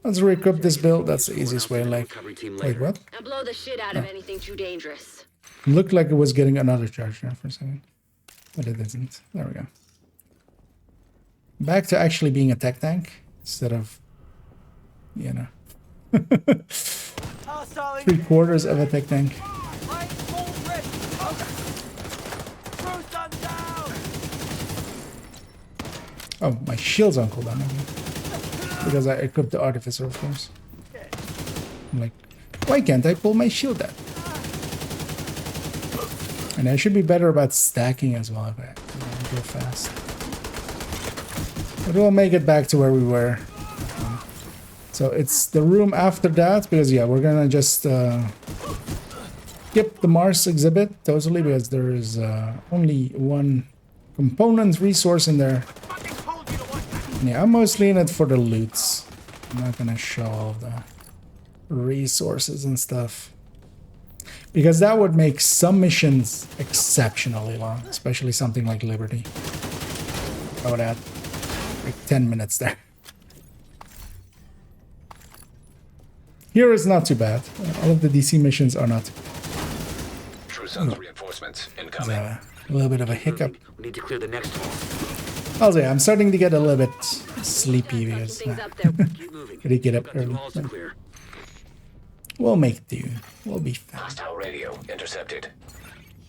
Let's recoup this build. That's the easiest way. Like, wait, what? And blow the shit out of anything too dangerous. Looked like it was getting another charge there for a second, but it isn't. There we go. Back to actually being a tech tank instead of, you know, 3/4 of a tech tank. Oh, my shield's on cooldown. Because I equipped the artificer, of course. I'm like, why can't I pull my shield out? And I should be better about stacking as well if I go fast. But we'll make it back to where we were. So it's the room after that, because yeah, we're gonna just skip the Mars exhibit totally, because there is only one component resource in there. Yeah, I'm mostly in it for the loots. I'm not gonna show all the resources and stuff. Because that would make some missions exceptionally long, especially something like Liberty. I would add like 10 minutes there. Here is not too bad. All of the DC missions are not. True Sun's reinforcements incoming. A little bit of a hiccup. We need to clear the next hall. I'll say I'm starting to get a little bit sleepy because really get up early. We'll make do. We'll be fine. Hostile radio intercepted.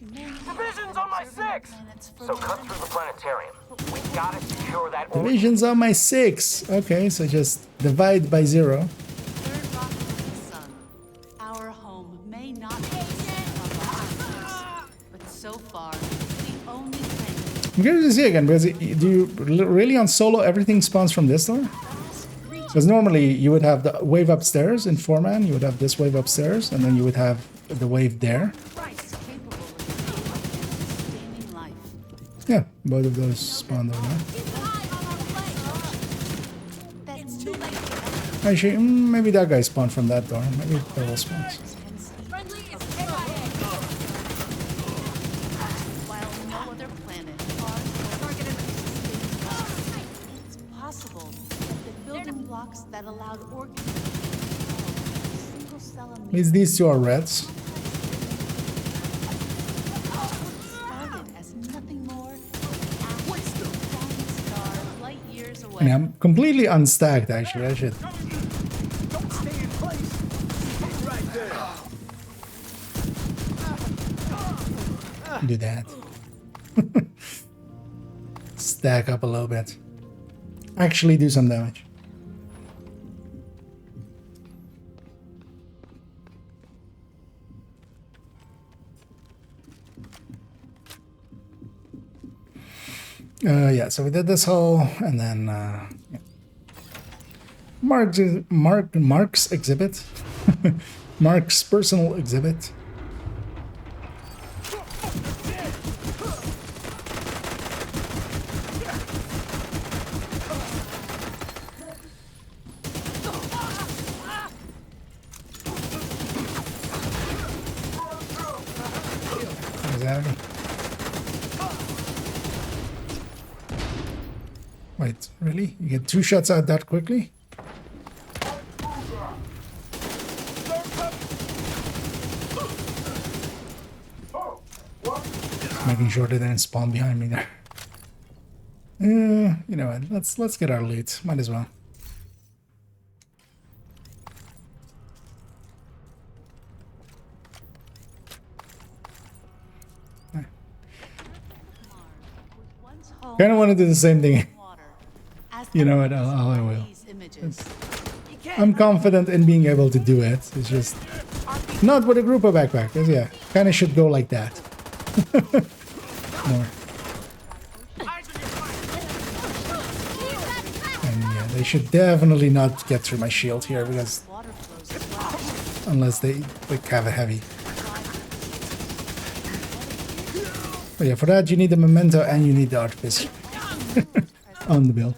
Division's on my 6! So cut through the planetarium. We gotta secure that Division's on my 6. Okay, so just divide by 0. Third rocket from the sun. Our home may not be but so far, it's the only planet. I'm curious to see again, because do you really on solo everything spawns from this door? Because normally you would have the wave upstairs in 4-man, you would have this wave upstairs, and then you would have the wave there. Yeah, both of those spawn there now. Actually, maybe that guy spawned from that door. Maybe Purple spawns. That allowed Means these two are reds. And I'm completely unstacked actually. I should do that. Stack up a little bit. Actually do some damage. Yeah, so we did this hole, and then yeah. Mark's exhibit, Mark's personal exhibit. Exactly. Wait, really? You get 2 shots out that quickly? Making sure they didn't spawn behind me there. You know what? Let's get our loot. Might as well. kind of want to do the same thing. water. As You know evidenced what, I by will. these images. I'm confident in being able to do it. It's just not with a group of backpackers. Yeah, kind of should go like that. More. And yeah, they should definitely not get through my shield here because Water flows as well. unless they like have a heavy. But yeah, for that you need the memento and you need the artificer on the build.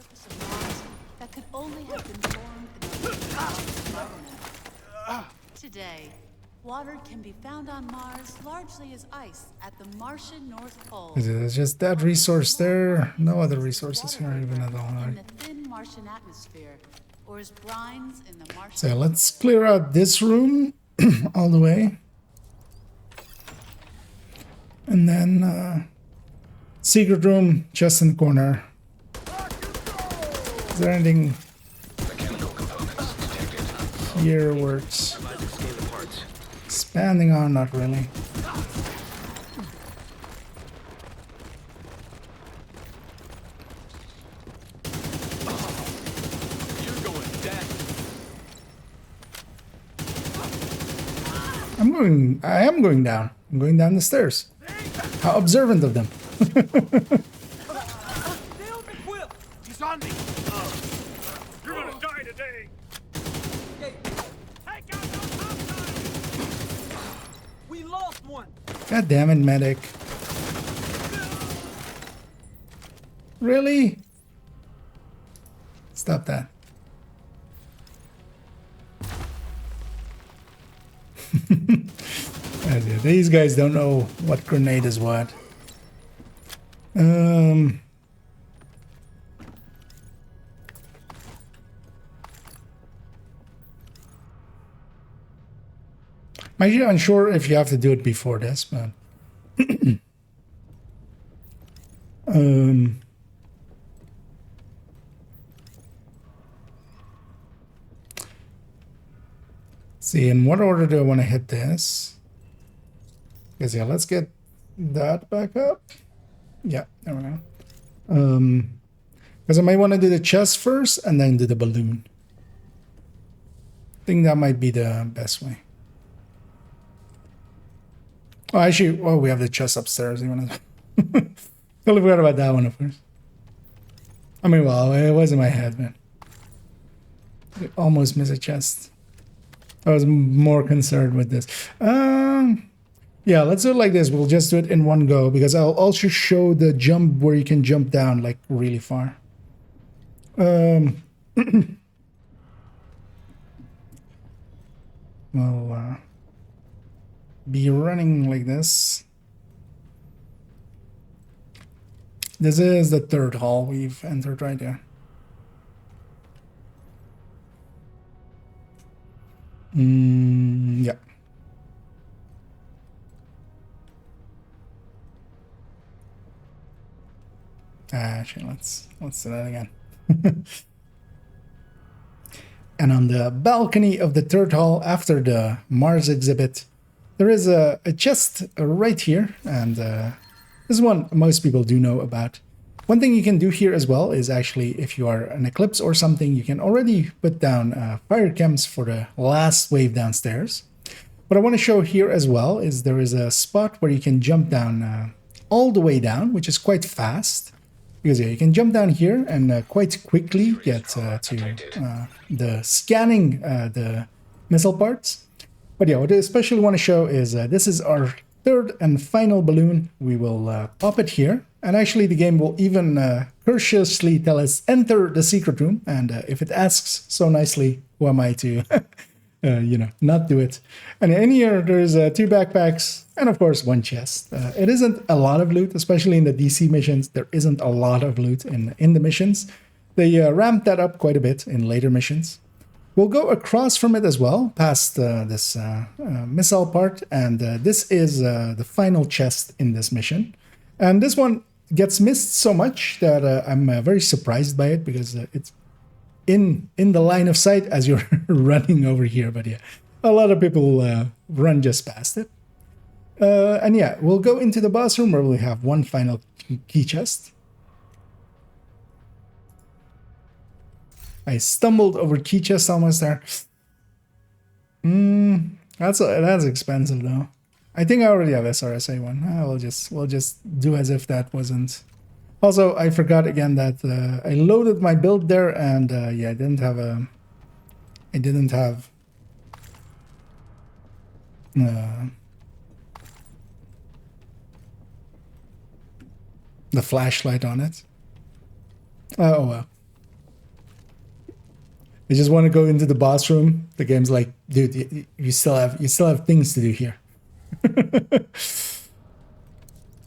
That could only have been formed in the environment. Today, water can be found on Mars largely as ice at the Martian North Pole. It's just that resource there. No other resources here even at all. In Right? the thin Martian atmosphere, or as brines in the Martian So let's soil. clear out this room all the way. And then secret room just in the corner. Is there anything Mechanical components detected. here works? Might have scanned the parts. Expanding on, not really. You're going down. I am going down. I'm going down the stairs. How observant of them. Nailed the quill. He's on me. You're gonna die today. Take out those hostiles. We lost one. God damn it, medic. Really? Stop that. These guys don't know what grenade is what. I'm actually unsure if you have to do it before this, but see, in what order do I want to hit this? Because yeah, let's get that back up. Yeah, there we go. Because I might want to do the chest first and then do the balloon. I think that might be the best way. Oh, actually, oh, we have the chest upstairs. You want to? Totally forgot about that one, of course. I mean, well, it was in my head, man. I almost missed a chest. I was more concerned with this. Yeah, let's do it like this. We'll just do it in one go because I'll also show the jump where you can jump down like really far. We'll be running like this. This is the third hall we've entered right here. Yeah. Actually, let's do that again. And on the balcony of the third hall after the Mars exhibit, there is a chest right here, and this is one most people do know about. One thing you can do here as well is actually, if you are an Eclipse or something, you can already put down fire chems for the last wave downstairs. What I want to show here as well is there is a spot where you can jump down all the way down, which is quite fast. Because yeah, you can jump down here and quite quickly get to the scanning the missile parts. But yeah, what I especially want to show is this is our third and final balloon. We will pop it here. And actually the game will even courteously tell us enter the secret room. And if it asks so nicely, who am I to, you know, not do it. And in here there's 2 backpacks and of course 1 chest. It isn't a lot of loot, especially in the DC missions. There isn't a lot of loot in the missions. They ramped that up quite a bit in later missions. We'll go across from it as well, past this missile part, and this is the final chest in this mission. And this one gets missed so much that I'm very surprised by it, because it's in the line of sight as you're running over here. But yeah, a lot of people run just past it. And yeah, we'll go into the boss room where we have 1 final key chest. I stumbled over key chest almost there. That's expensive though. I think I already have SRSA one. We'll just do as if that wasn't. Also, I forgot again that I loaded my build there, and yeah, I didn't have the flashlight on it. Oh well. I just want to go into the boss room. The game's like, dude, you still have things to do here.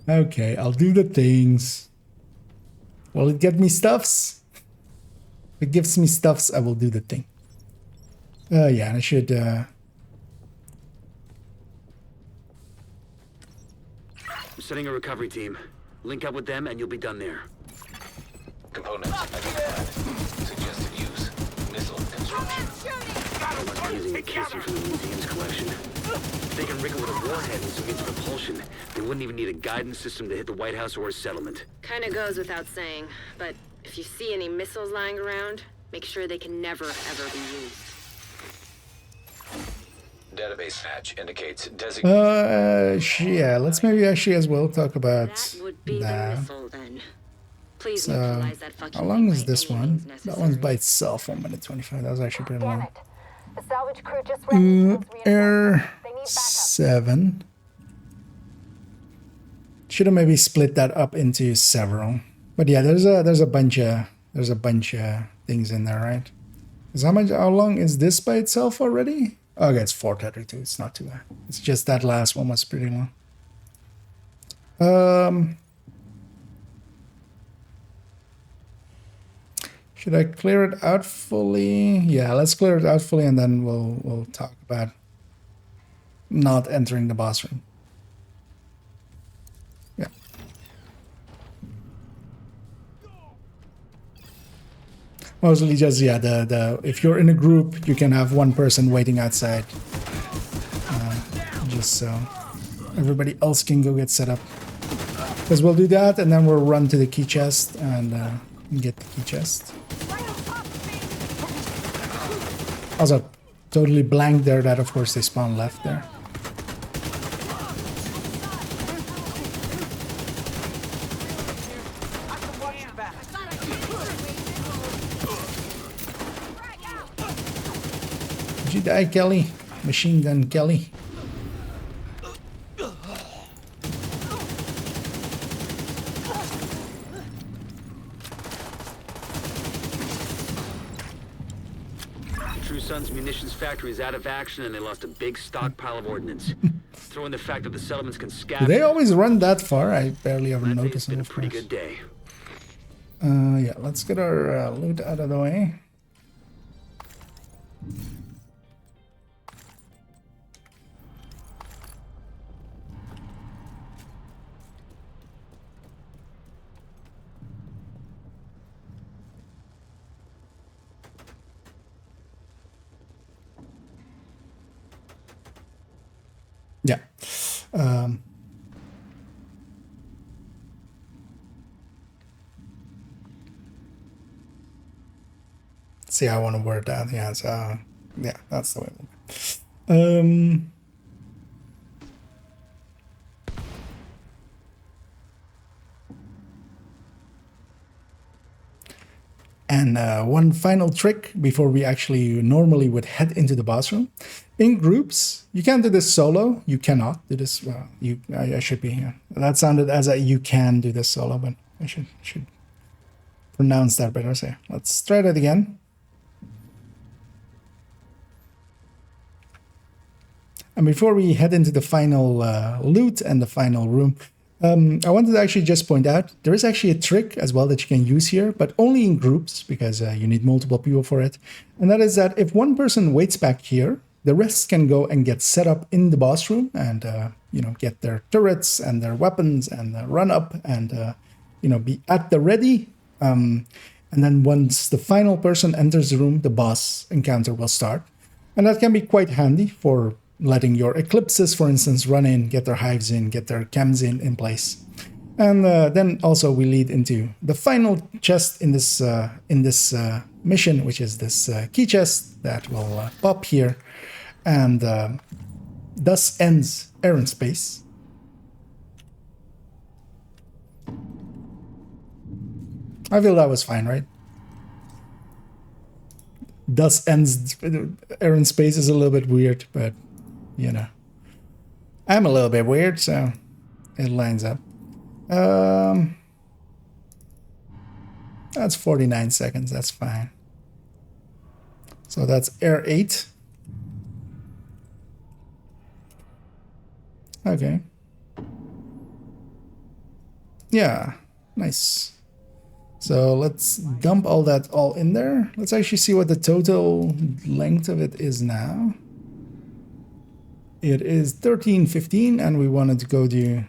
Okay, I'll do the things. Will it get me stuffs? If it gives me stuffs, I will do the thing. Yeah, I should. I'm setting a recovery team. Link up with them, and you'll be done there. Components identified. Suggested use. Missile construction. Unless using a casing from the museum's collection. If they can rig it with a warhead and some propulsion, they wouldn't even need a guidance system to hit the White House or a settlement. Kinda goes without saying, but if you see any missiles lying around, make sure they can never, ever be used. Database patch indicates designated. Yeah, let's maybe actually as well talk about That would be that. the missile, then. Please So, neutralize that fucking how long thing is by this any one? means That one's by necessary. itself, 1 minute 25. That was actually pretty Damn long. it. The salvage crew just ran into those reinforcements. Air They need backup. 7. Should have maybe split that up into several. But yeah, there's a bunch of things in there, right? Is how long is this by itself already? Okay, it's 432. It's not too bad. It's just that last one was pretty long. Should I clear it out fully? Yeah, let's clear it out fully, and then we'll talk about not entering the boss room. Yeah. Mostly just, yeah, the if you're in a group, you can have one person waiting outside. Just so everybody else can go get set up. Because we'll do that, and then we'll run to the key chest and get the key chest. Also, totally blank there that, of course, they spawn left there. Did you die, Kelly? Machine Gun Kelly. True Sun's munitions factory is out of action, and they lost a big stockpile of ordnance. Throw in the fact that the settlements can Do scavenge. they always run that far? I barely ever I'd say notice it's them, been a of pretty course. good day. Yeah, let's get our loot out of the way. Yeah. See how I want to word that. Yeah, so yeah, that's the way we'll go. And one final trick before we actually normally would head into the boss room. In groups, you can't do this solo. You cannot do this. Well, I should be here. That sounded as a you can do this solo, but I should pronounce that better. So let's try that again. And before we head into the final loot and the final room, I wanted to actually just point out, there is actually a trick as well that you can use here, but only in groups, because you need multiple people for it. And that is that if one person waits back here, the rest can go and get set up in the boss room and, get their turrets and their weapons and run up and, be at the ready. And then once the final person enters the room, the boss encounter will start. And that can be quite handy for letting your eclipses, for instance, run in, get their hives in, get their chems in place. And then also we lead into the final chest in this mission, which is this key chest that will pop here, and thus ends errand space. I feel that was fine, right? Thus ends errand space is a little bit weird, but you know, I'm a little bit weird, so it lines up. That's 49 seconds, that's fine. So that's air 8. Okay. Yeah, nice. So let's dump all that all in there. Let's actually see what the total length of it is now. It is 13:15, and we wanted to go do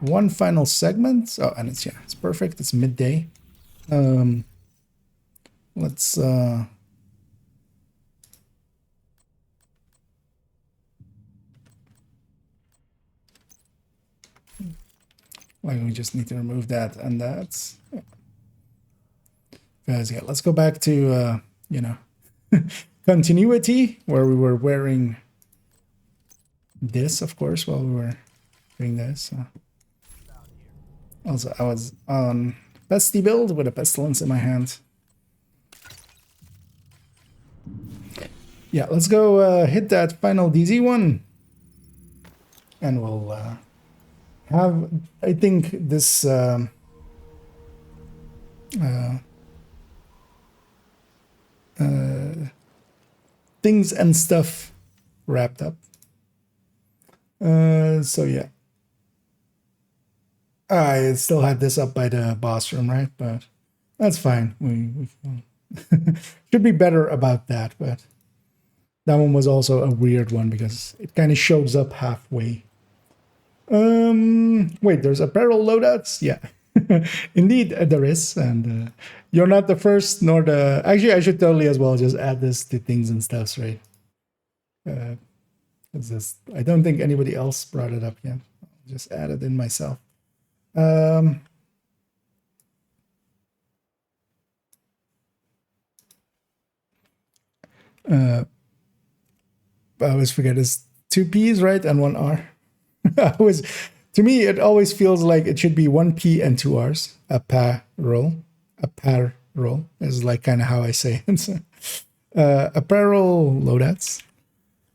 one final segment. Oh, and it's, yeah, it's perfect. It's midday. Let's well, we just need to remove that and that. Yeah. Guys, yeah, let's go back to you know, continuity, where we were wearing this, of course, while we were doing this. Also, I was on bestie build with a pestilence in my hand. Yeah, let's go hit that final DZ one, and we'll have, I think, this things and stuff wrapped up. So yeah, I still had this up by the boss room, right? But that's fine. We should be better about that. But that one was also a weird one because it kind of shows up halfway. Wait, there's apparel loadouts? Yeah, indeed there is, and you're not the first nor the. Actually, I should totally as well just add this to things and stuffs, right? It's just, I don't think anybody else brought it up yet. I'll just add it in myself. I always forget it's 2 P's, right, and 1 R. To me, it always feels like it should be 1 P and 2 R's. Apparel is like kind of how I say it. So, apparel loadouts.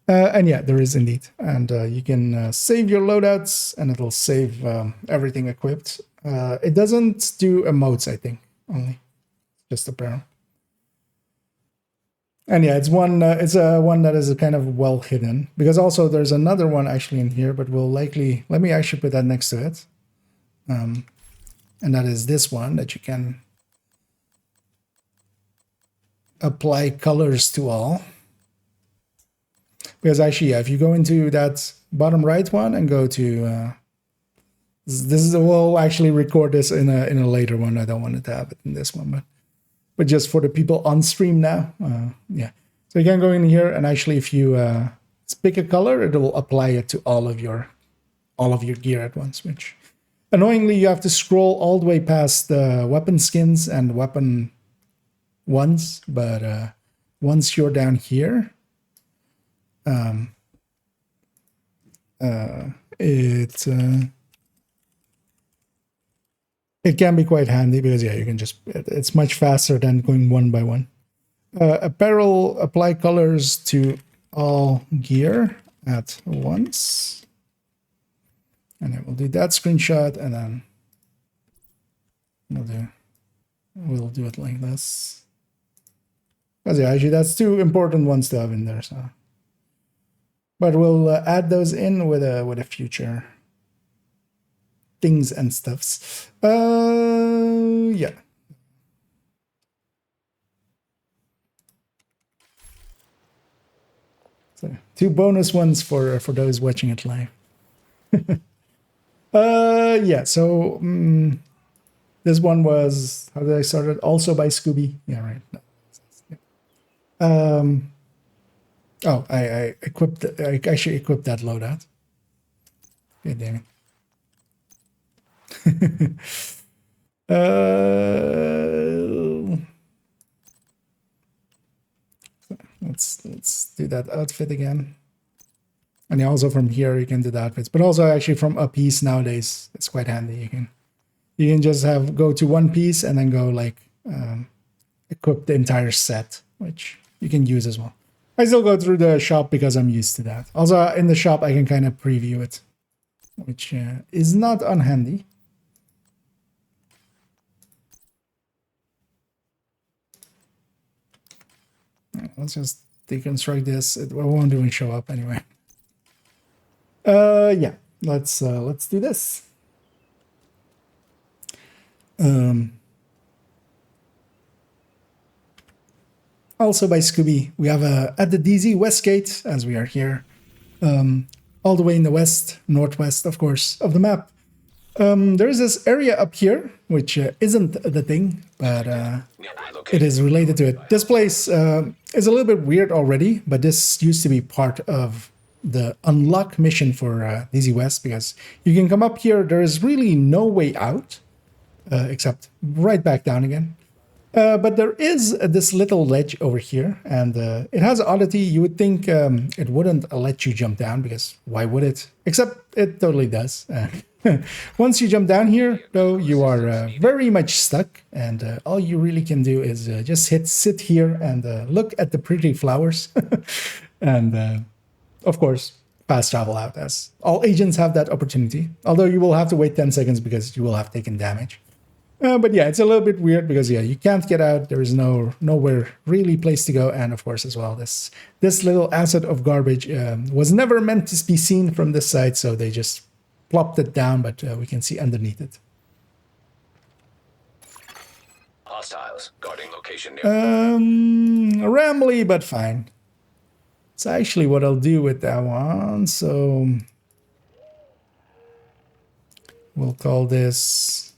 And yeah, there is indeed. And you can save your loadouts, and it'll save everything equipped. It doesn't do emotes, I think, only. Just apparel. And yeah, it's one that is kind of well hidden, because also there's another one actually in here, but we'll likely, let me actually put that next to it. And that is this one that you can apply colors to all. Because actually, yeah, if you go into that bottom right one and go to we'll actually record this in a later one. I don't want to have it in this one, but just for the people on stream now, yeah. So you can go in here, and actually, if you pick a color, it will apply it to all of your gear at once. Which, annoyingly, you have to scroll all the way past the weapon skins and weapon ones. But once you're down here, it can be quite handy, because yeah, you can just, it's much faster than going one by one. Apparel, apply colors to all gear at once, and then we'll do that screenshot, and then we'll do it like this. Because yeah, actually that's 2 important ones to have in there. So, but we'll add those in with a future things and stuffs. Yeah. So 2 bonus ones for those watching it live. Yeah. So this one was, how did I start it? Also by Scooby. Yeah, right. Oh, I actually equipped that loadout. God damn it. Let's do that outfit again. And also from here you can do the outfits, but also actually from a piece nowadays it's quite handy. You can just go to one piece and then go like equip the entire set, which you can use as well. I still go through the shop because I'm used to that. Also in the shop I can kind of preview it, which is not unhandy. Let's just deconstruct this. It won't even show up anyway. Yeah, let's do this. Also by Scooby, we have at the DZ Westgate, as we are here, all the way in the west, northwest, of course, of the map. There is this area up here, which isn't the thing, but it is related to it. This place is a little bit weird already, but this used to be part of the unlock mission for DZ West, because you can come up here. There is really no way out, except right back down again. But there is this little ledge over here, and it has an oddity. You would think it wouldn't let you jump down, because why would it? Except it totally does. Once you jump down here, though, you are very much stuck, and all you really can do is just sit here and look at the pretty flowers, and of course, fast travel out, as all agents have that opportunity. Although you will have to wait 10 seconds because you will have taken damage. But yeah, it's a little bit weird because yeah, you can't get out. There is nowhere really place to go, and of course as well, this little asset of garbage was never meant to be seen from this side, so they just plopped it down, but we can see underneath it. Hostiles guarding location near. Rambly, but fine. It's actually what I'll do with that one. So we'll call this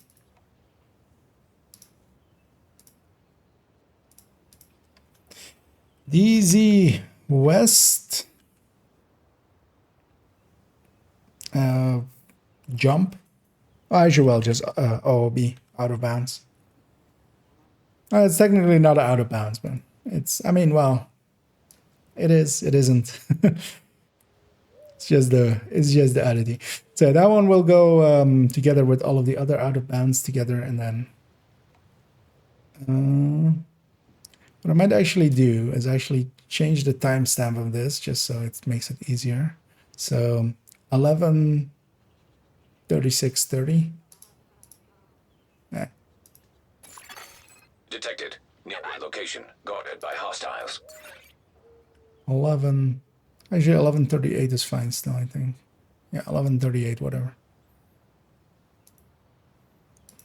DZ West jump. I should well just OOB, out of bounds. It's technically not out of bounds, but it's, I mean, well, it is, it isn't. it's just the oddity. So that one will go together with all of the other out of bounds together, and then what I might actually do is actually change the timestamp of this just so it makes it easier. So 11:36:30. Detected. Nearby location. Guarded by hostiles. 11:38 is fine still, I think. Yeah, 11:38, whatever.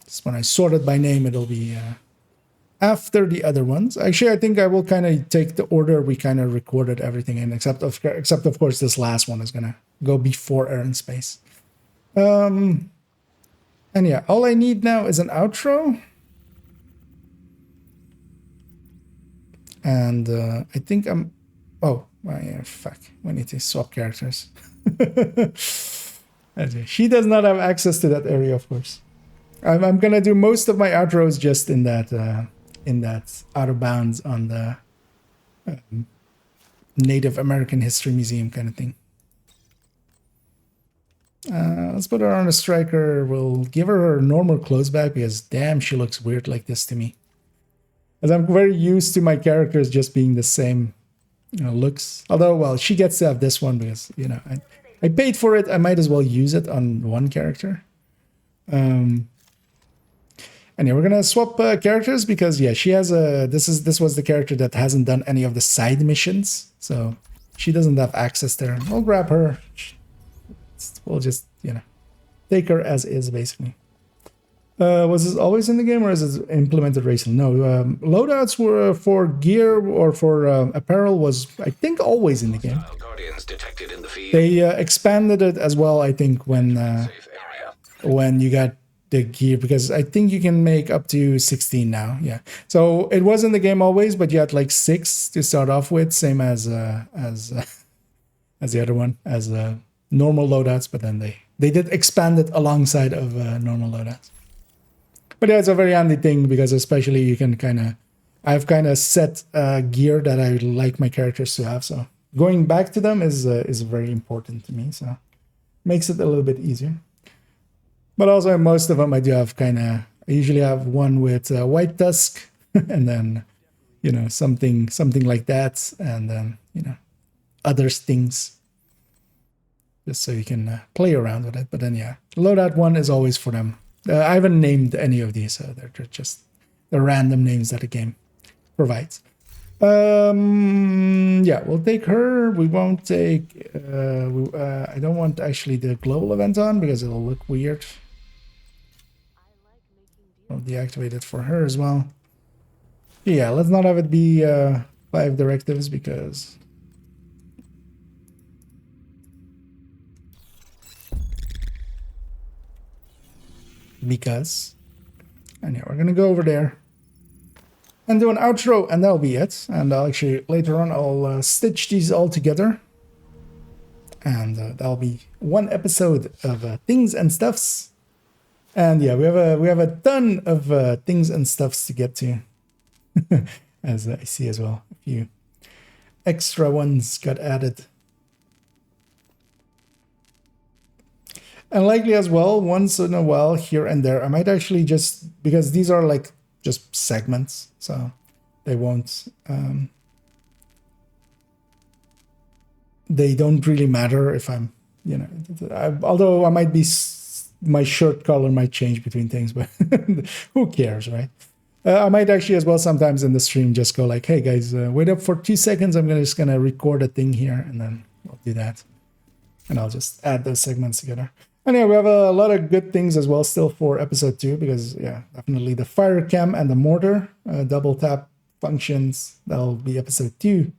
Just when I sort it by name, it'll be after the other ones. Actually, I think I will kind of take the order we kind of recorded everything in, except of course this last one is gonna go before Air and Space. And yeah, all I need now is an outro. And I think I'm... Oh, fuck. We need to swap characters. She does not have access to that area, of course. I'm gonna do most of my outros just in that out of bounds on the Native American History Museum kind of thing. Let's put her on a striker. We'll give her normal clothes back because damn, she looks weird like this to me. As I'm very used to my characters just being the same, looks. Although, well, she gets to have this one because, I paid for it. I might as well use it on one character. And yeah, we're gonna swap characters because yeah, she has a. This was the character that hasn't done any of the side missions, so she doesn't have access there. We'll grab her. We'll just take her as is basically. Was this always in the game or is it implemented recently? No, loadouts were for gear or for apparel was, I think, always in the game. Guardians detected in the feed. They expanded it as well, I think, when you got the gear, because I think you can make up to 16 now. Yeah, so it was in the game always, but you had like 6 to start off with, same as the other one, as normal loadouts. But then they did expand it alongside of normal loadouts. But yeah, it's a very handy thing because especially you can kind of I have kind of set gear that I like my characters to have. So going back to them is very important to me. So makes it a little bit easier. But also most of them I do have kind of. I usually have one with white tusk, and then something like that, and then other things. Just so you can play around with it. But then yeah, loadout one is always for them. I haven't named any of these, so they're just the random names that the game provides. Yeah, we'll take her. We won't take. I don't want actually the global event on because it'll look weird. I'll deactivate it for her as well. Yeah, let's not have it be 5 directives because. And yeah, we're gonna go over there and do an outro, and that'll be it. And I'll actually later on I'll stitch these all together, and that'll be one episode of Things and Stuffs. And yeah, we have a ton of Things and Stuffs to get to, as I see as well. A few extra ones got added. And likely as well, once in a while, here and there, I might actually just, because these are like just segments, so they won't, they don't really matter if I'm, although I might be, my shirt color might change between things, but who cares, right? I might actually as well sometimes in the stream just go like, hey guys, wait up for 2 seconds, I'm just gonna record a thing here, and then I'll do that. And I'll just add those segments together. And yeah, we have a lot of good things as well still for episode 2, because yeah, definitely the fire cam and the mortar double tap functions. That'll be episode 2.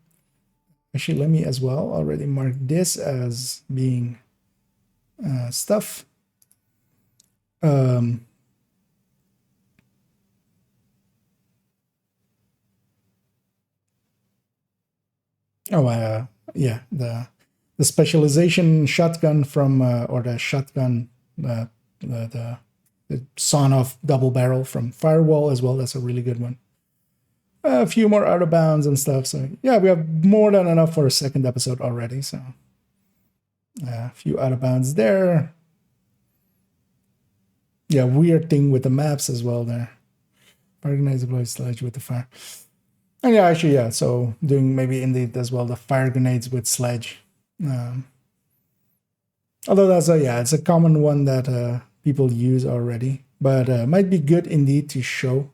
Actually, let me as well already mark this as being stuff. Yeah, the specialization shotgun from, or the shotgun, the sawn-off double barrel from Firewall as well. That's a really good one. A few more out of bounds and stuff. So yeah, we have more than enough for a second episode already. So a few out of bounds there. Yeah, weird thing with the maps as well there. Organizable sledge with the fire. And yeah, actually, yeah. So doing maybe indeed as well the fire grenades with sledge. Although that's it's a common one that people use already, but might be good indeed to show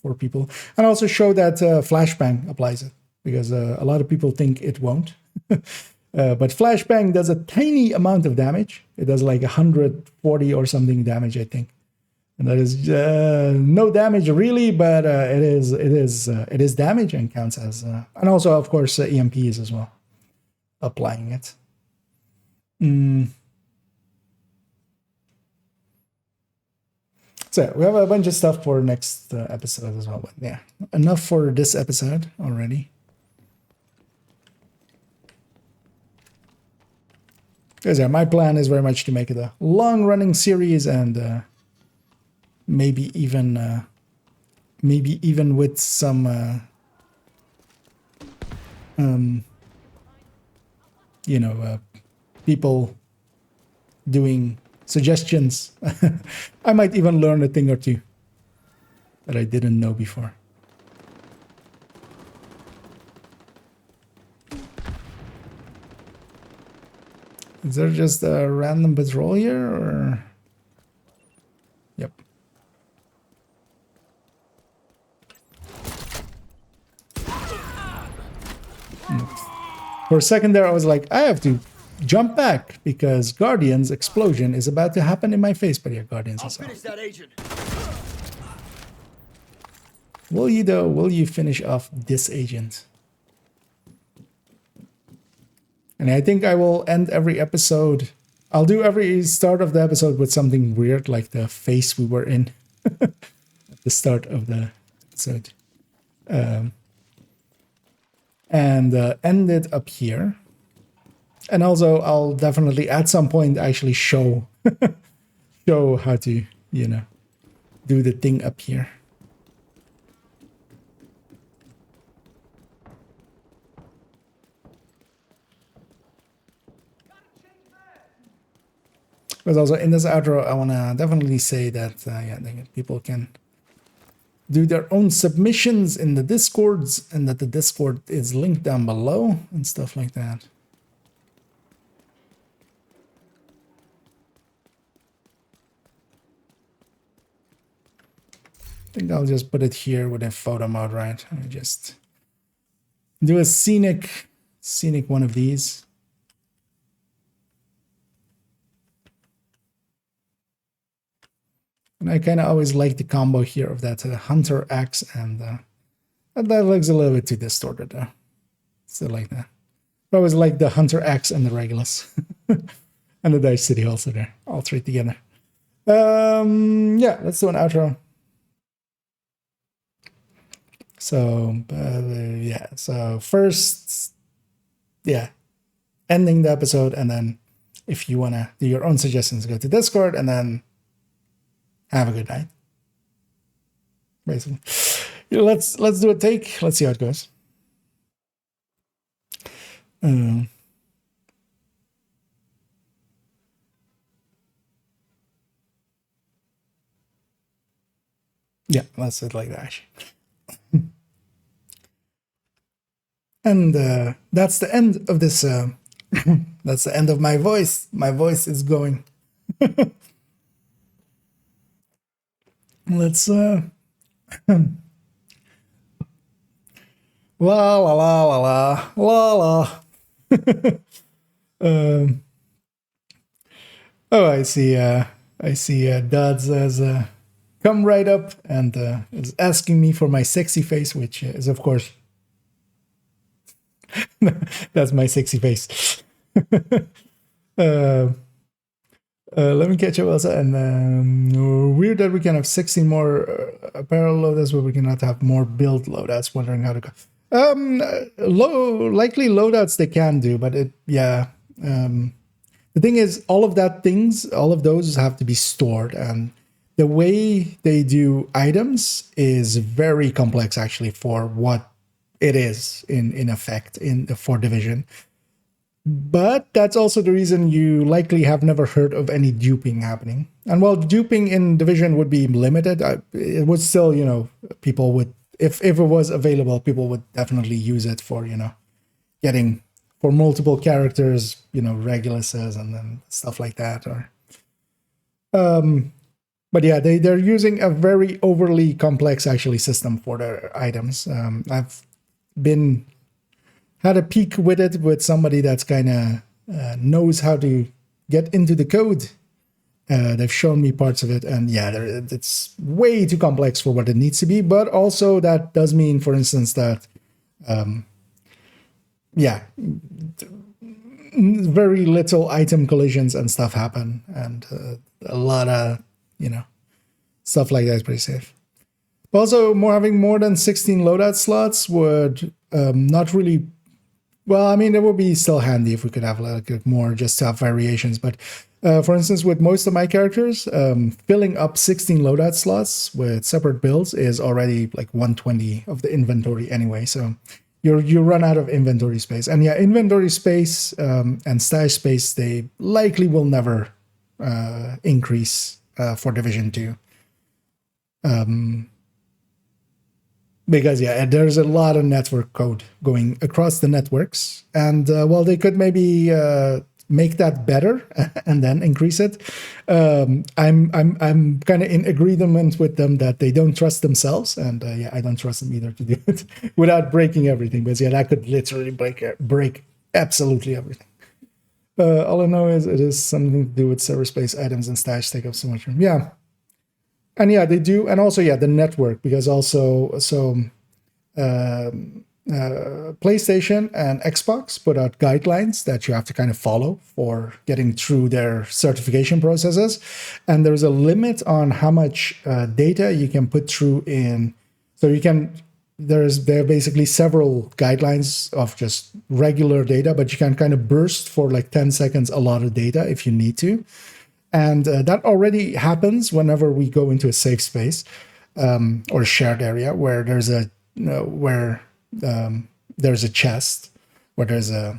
for people, and also show that flashbang applies it, because a lot of people think it won't. But flashbang does a tiny amount of damage. It does like 140 or something damage, I think, and that is no damage really, but it is damage and counts as, and also of course EMPs as well. Applying it. So we have a bunch of stuff for next episode as well. But yeah, enough for this episode already. Because yeah, my plan is very much to make it a long-running series, and maybe even with some people doing suggestions. I might even learn a thing or two that I didn't know before. Is there just a random patrol here, or? Yep. For a second there, I was like, I have to jump back because Guardian's explosion is about to happen in my face. But yeah, Guardians as well. Finish that agent. Will you though? Will you finish off this agent? And I think I will end every episode. I'll do every start of the episode with something weird, like the face we were in at the start of the episode. And end it up here. And also, I'll definitely at some point actually show how to, do the thing up here. But also in this outro, I want to definitely say that people can do their own submissions in the Discords, and that the Discord is linked down below and stuff like that. I think I'll just put it here with a photo mode, right? I just do a scenic one of these. And I kind of always like the combo here of that hunter axe, and that looks a little bit too distorted though. Still like that. But I always like the hunter axe and the Regulus. And the Dice City also there, all three together. Yeah, let's do an outro. So yeah, so first, yeah, ending the episode, and then if you want to do your own suggestions, go to Discord, and then have a good night. Basically, let's do a take. Let's see how it goes. Yeah, let's do it like that. And that's the end of this. That's the end of my voice. My voice is going. Let's la la la la la la la. Oh, I see. Duds has come right up and is asking me for my sexy face, which is of course. That's my sexy face. Let me catch up also. And weird that we can have 16 more apparel loadouts, but we cannot have more build loadouts. Wondering how to go. Likely loadouts they can do, but the thing is, all of those have to be stored, and the way they do items is very complex actually for what it is in effect for Division. But that's also the reason you likely have never heard of any duping happening. And while duping in Division would be limited, it would still, people would, if it was available, people would definitely use it for, getting for multiple characters, Reguluses and then stuff like that. Or, but yeah, they're using a very overly complex actually system for their items. I've had a peek with it with somebody that's kind of knows how to get into the code. They've shown me parts of it, and yeah, it's way too complex for what it needs to be. But also that does mean, for instance, that very little item collisions and stuff happen, and a lot of stuff like that is pretty safe. But also, having more than 16 loadout slots would not really. Well, I mean, it would be still handy if we could have like more just to have variations. But for instance, with most of my characters, filling up 16 loadout slots with separate builds is already like 120 of the inventory anyway. So you run out of inventory space. And yeah, inventory space and stash space, they likely will never increase for Division 2. Because yeah, there's a lot of network code going across the networks, and while they could maybe make that better and then increase it, I'm kind of in agreement with them that they don't trust themselves, and yeah, I don't trust them either to do it without breaking everything. But yeah, that could literally break absolutely everything. All I know is it is something to do with server space, items, and stash take up so much room. Yeah. And yeah, they do. And also, yeah, the network, because also, PlayStation and Xbox put out guidelines that you have to kind of follow for getting through their certification processes. And there's a limit on how much data you can put through in. So there are basically several guidelines of just regular data, but you can kind of burst for like 10 seconds a lot of data if you need to. And that already happens whenever we go into a safe space or shared area where there's a there's a chest, where there's a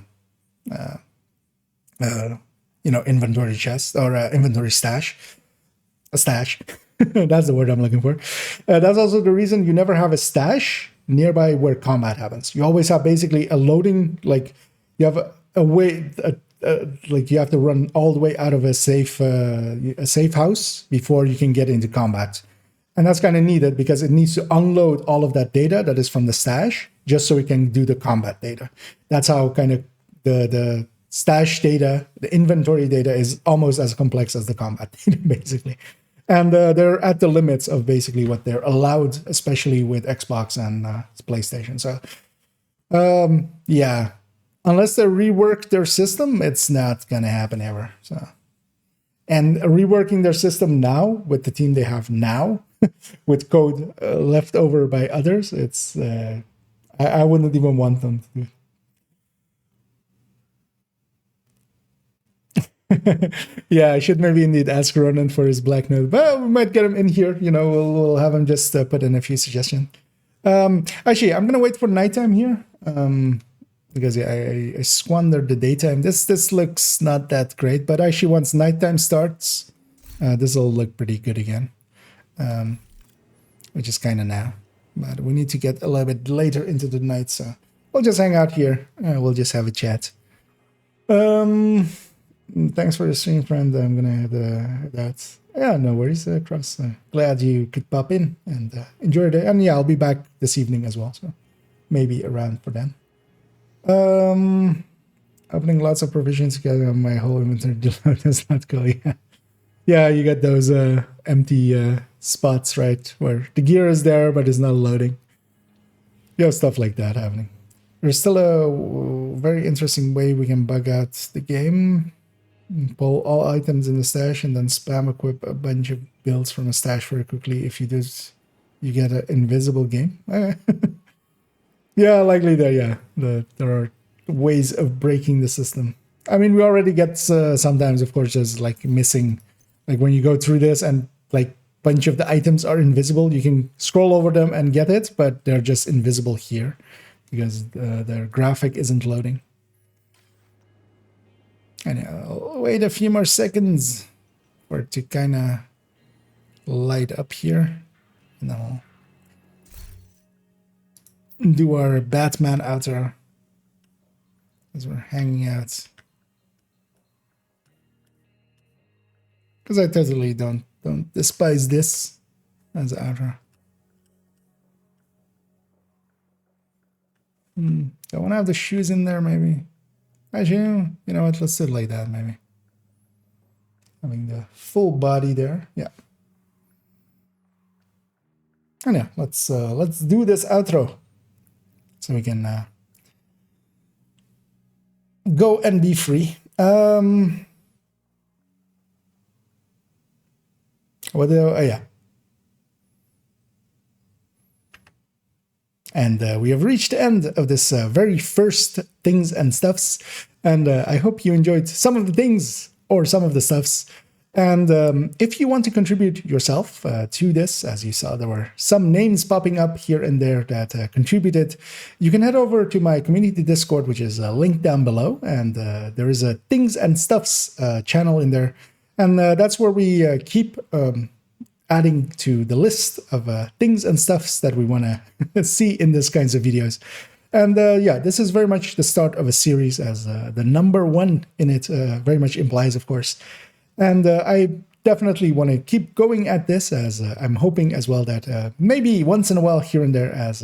inventory chest or inventory stash. A stash. That's the word I'm looking for. That's also the reason you never have a stash nearby where combat happens. You always have basically a loading, like you have a way, like you have to run all the way out of a safe house before you can get into combat. And that's kind of needed because it needs to unload all of that data that is from the stash just so it can do the combat data. That's how kind of the stash data, the inventory data is almost as complex as the combat data, basically. And they're at the limits of basically what they're allowed, especially with Xbox and PlayStation. So, yeah, unless they rework their system, it's not going to happen ever. So, and reworking their system now with the team they have now, with code left over by others, it's I wouldn't even want them to do it. Yeah, I should maybe indeed ask Ronan for his black note, but we might get him in here. We'll have him just put in a few suggestions. Actually, I'm gonna wait for nighttime here because I squandered the daytime. This looks not that great, but actually once nighttime starts, this will look pretty good again, which is kind of now. But we need to get a little bit later into the night, so we'll just hang out here. We'll just have a chat. Thanks for the stream, friend. I'm gonna have that. Yeah, no worries, Cross. Glad you could pop in and enjoy it. And yeah, I'll be back this evening as well, so maybe around for then. Opening lots of provisions together on my whole inventory does not go. Yeah, you got those empty spots, right, where the gear is there but it's not loading. You have stuff like that happening. There's still a very interesting way we can bug out the game. Pull all items in the stash and then spam equip a bunch of builds from a stash very quickly. If you do, you get an invisible game. Yeah, likely there. Yeah, there are ways of breaking the system. I mean, we already get sometimes, of course, just like missing, like when you go through this and like bunch of the items are invisible. You can scroll over them and get it, but they're just invisible here because their graphic isn't loading. And I'll wait a few more seconds for it to kind of light up here. And then we'll do our Batman outro as we're hanging out. Because I totally don't despise this as an outro. Don't want to have the shoes in there, maybe. Actually, you know what? Let's do it like that, maybe. Having the full body there, yeah. And yeah, let's do this outro so we can go and be free. Yeah. And we have reached the end of this very first Things and Stuffs. And I hope you enjoyed some of the things or some of the stuffs. And if you want to contribute yourself to this, as you saw, there were some names popping up here and there that contributed. You can head over to my community Discord, which is linked down below. And there is a Things and Stuffs channel in there. And that's where we keep adding to the list of things and stuffs that we want to see in these kinds of videos. And yeah, this is very much the start of a series, as the number one in it very much implies, of course. And I definitely want to keep going at this, as I'm hoping as well that maybe once in a while here and there, as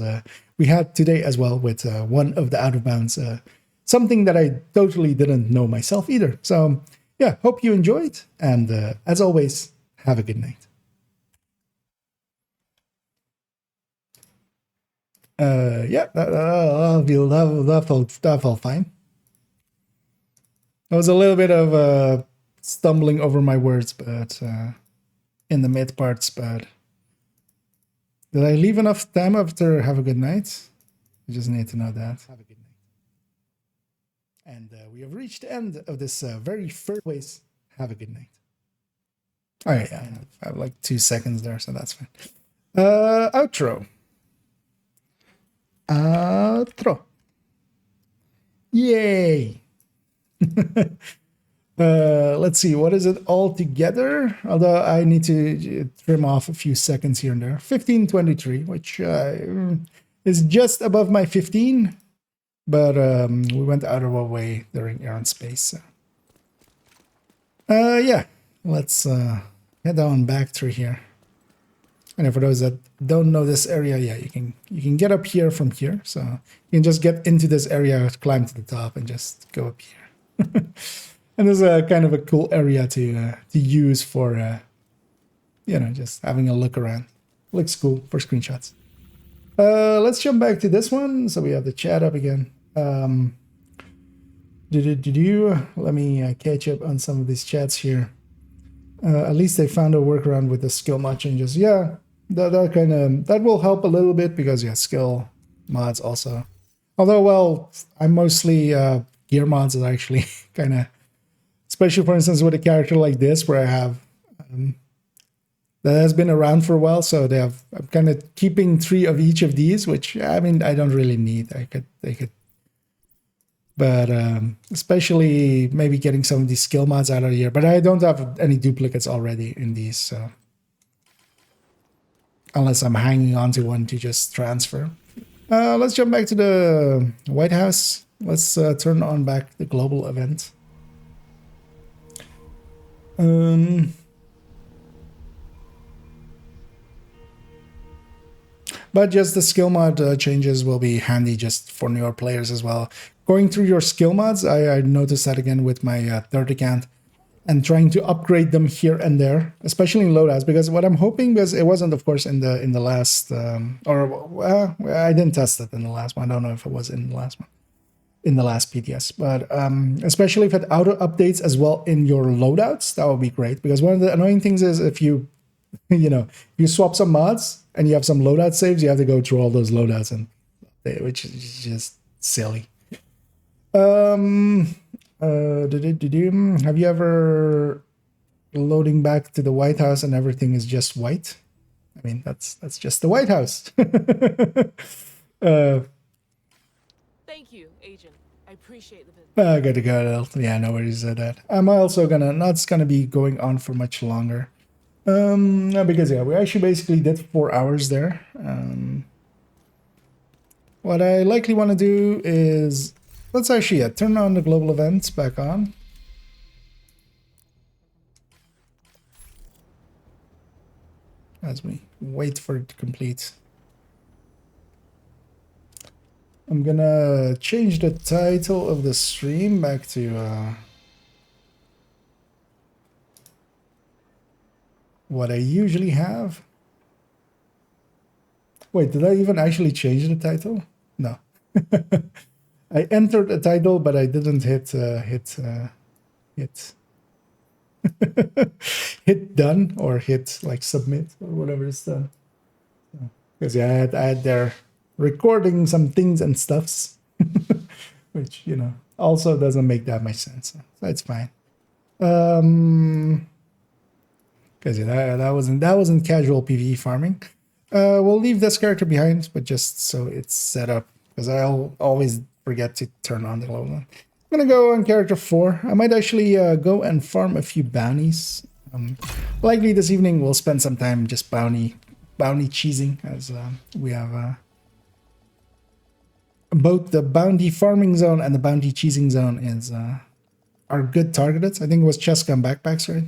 we had today as well with one of the Out of Bounds, something that I totally didn't know myself either. So yeah, hope you enjoyed. And as always, have a good night. Yeah, that felt fine. There was a little bit of stumbling over my words, but in the mid parts, but did I leave enough time after have a good night? I just need to know that. Have a good night. And we have reached the end of this very first place. Have a good night. Oh yeah, I have like 2 seconds there, so that's fine. Outro. Outro. Yay. Let's see, what is it all together? Although I need to trim off a few seconds here and there. 1523, which is just above my 15, but we went out of our way during air and space. So. Yeah, let's head on back through here. And for those that don't know this area, yeah, you can get up here from here. So you can just get into this area, climb to the top, and just go up here. And there's a kind of a cool area to use for, you know, just having a look around. Looks cool for screenshots. Let's jump back to this one. So we have the chat up again. Let me catch up on some of these chats here. At least they found a workaround with the skill mod changes. Yeah, that will help a little bit because yeah, skill mods also. Although, well, I'm mostly gear mods are actually kind of. Especially, for instance, with a character like this, where I have that has been around for a while, so I'm kind of keeping 3 of each of these, which I mean I don't really need. They could, but especially maybe getting some of these skill mods out of here. But I don't have any duplicates already in these, so unless I'm hanging on to one to just transfer. Let's jump back to the White House. Let's turn on back the global event. But just the skill mod changes will be handy just for newer players as well. Going through your skill mods, I noticed that again with my third account and trying to upgrade them here and there, especially in loadouts, because what I'm hoping, because it wasn't, of course, in the last, I didn't test it in the last one. I don't know if it was in the last one. In the last PTS, but especially if it auto updates as well in your loadouts, that would be great. Because one of the annoying things is if you, you swap some mods and you have some loadout saves, you have to go through all those loadouts, and which is just silly. Have you ever loading back to the White House and everything is just white? I mean, that's just the White House. Thank you, Agent. I appreciate the business. I gotta go. Yeah, no worries at that. I'm also not gonna be going on for much longer. Because yeah, we actually basically did 4 hours there. What I likely want to do is let's actually turn on the global events back on. As we wait for it to complete. I'm gonna change the title of the stream back to what I usually have. Wait, did I even actually change the title? No. I entered a title, but I didn't hit hit done or hit like submit or whatever it's done. Because yeah, I had there recording some things and stuffs, which also doesn't make that much sense. So that's fine. Because that wasn't casual PvE farming. We'll leave this character behind, but just so it's set up, because I'll always forget to turn on the global. I'm gonna go on character 4. I might actually go and farm a few bounties. Likely this evening we'll spend some time just bounty cheesing, as we have both the bounty farming zone and the bounty cheesing zone is are good targeted. I think it was Cheska and backpacks, right?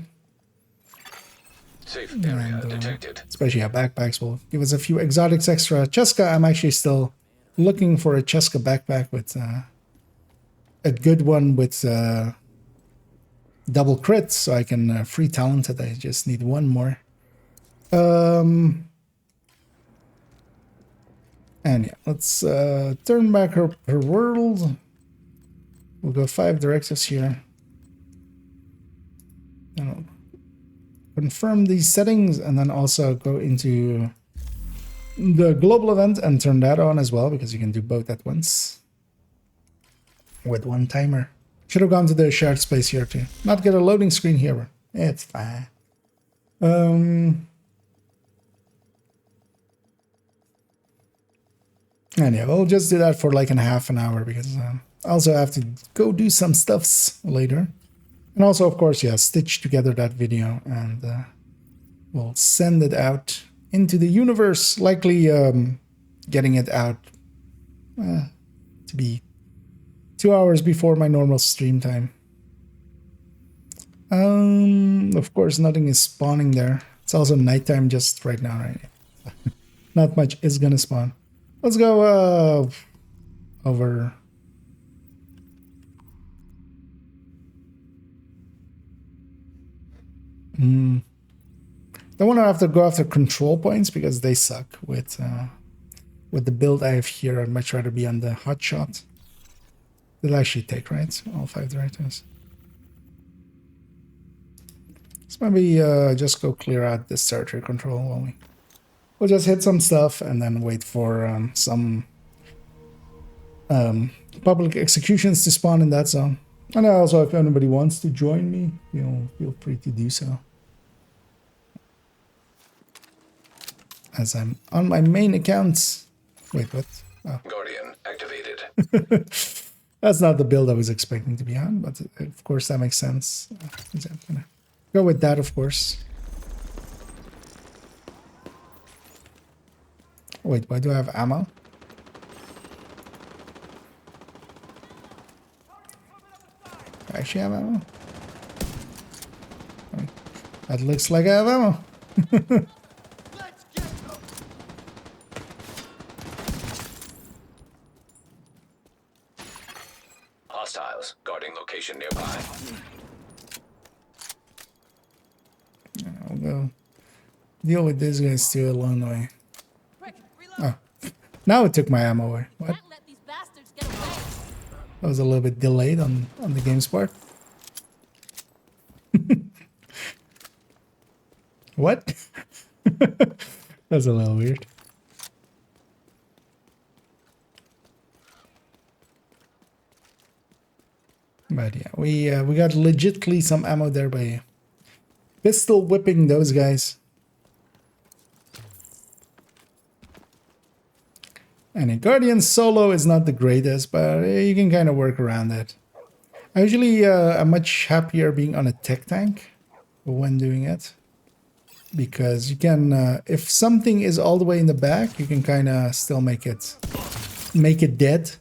Safe area detected. Especially backpacks will give us a few exotics extra. Cheska, I'm actually still looking for a Cheska backpack with a good one with double crits, so I can free talent it. I just need one more. And yeah, let's turn back her world. We'll go 5 directives here. And I'll confirm these settings and then also go into the global event and turn that on as well, because you can do both at once with one timer. Should have gone to the shared space here too. Not get a loading screen here, but it's fine. And yeah, we'll just do that for like half an hour, because I also have to go do some stuffs later. And And also, of course, yeah, stitch together that video and we'll send it out into the universe, likely getting it out to be 2 hours before my normal stream time. Of course, nothing is spawning there. It's also nighttime just right now, right? Not much is gonna spawn. Let's go over. Don't want to have to go after control points because they suck with the build I have here. I'd much rather be on the hot shot. They'll actually take, right? All 5 directors. So maybe just go clear out this territory control while we'll just hit some stuff and then wait for some public executions to spawn in that zone. And also, if anybody wants to join me, feel free to do so. As I'm on my main account. Wait, what? Oh. Guardian activated. That's not the build I was expecting to be on, but of course that makes sense. I'm gonna go with that, of course. Wait, why do I have ammo? I actually have ammo? That looks like I have ammo. Hostiles guarding location nearby. I'll go deal with these guys too along the way. Oh, now it took my ammo away. What? That was a little bit delayed on the game's part. What? That's a little weird. But yeah, we got legitly some ammo there by pistol whipping those guys. And a Guardian solo is not the greatest, but you can kind of work around it. I usually am much happier being on a tech tank when doing it. Because you can, if something is all the way in the back, you can kind of still make it dead.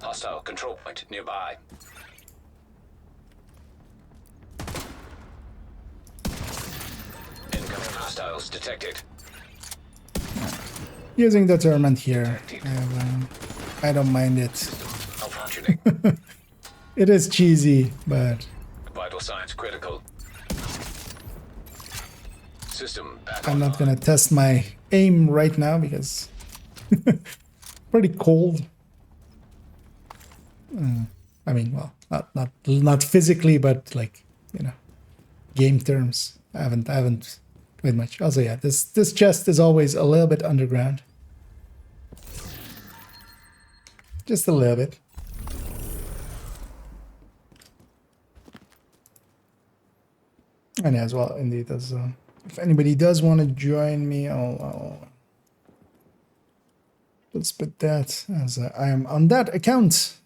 Hostile control point nearby. Incoming hostiles detected. Using deterrent here. I don't mind it. Malfunctioning. It is cheesy, but... Vital signs critical. System back I'm not gonna test my aim right now because... pretty cold. I mean, well, not physically, but like, game terms. I haven't played much. Also, yeah, this chest is always a little bit underground. Just a little bit. And as well, indeed, as if anybody does want to join me, I'll let's put that as I am on that account.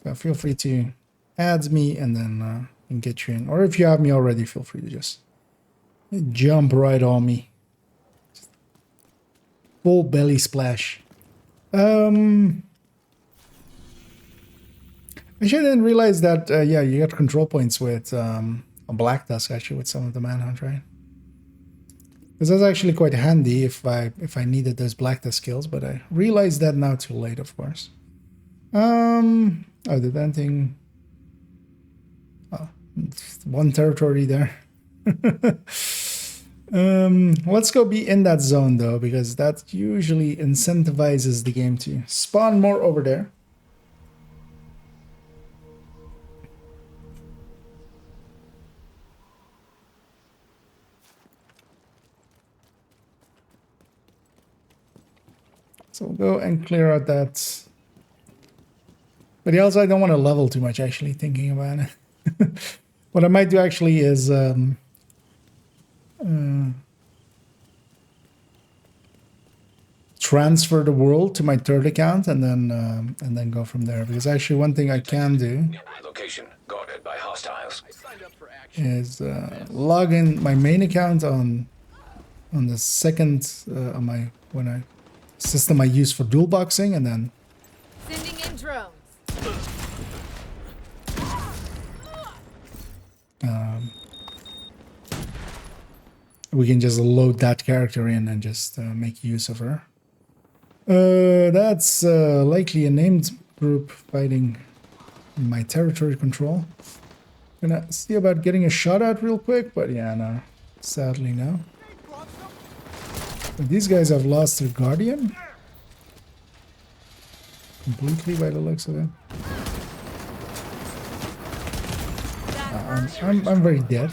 So feel free to add me and then and get you in. Or if you have me already, feel free to just jump right on me. Full belly splash. Actually, I didn't realize that, yeah, you got control points with a Black Tusk, actually, with some of the Manhunt, right? Because that's actually quite handy if I needed those Black Tusk skills, but I realized that now too late, of course. Oh, the venting. Oh, one territory there. Let's go be in that zone, though, because that usually incentivizes the game to spawn more over there. So we'll go and clear out that. But also, I don't want to level too much, actually, thinking about it. What I might do, actually, is transfer the world to my third account and then go from there. Because actually, one thing I can do. Location. is log in my main account on the second on my system I use for dual boxing, and then Sending in drones. we can just load that character in and just make use of her. That's likely a named group fighting in my territory control. Gonna see about getting a shot out real quick, but yeah, no. Sadly, no. But these guys have lost their guardian. Completely by the looks of it. I'm very dead.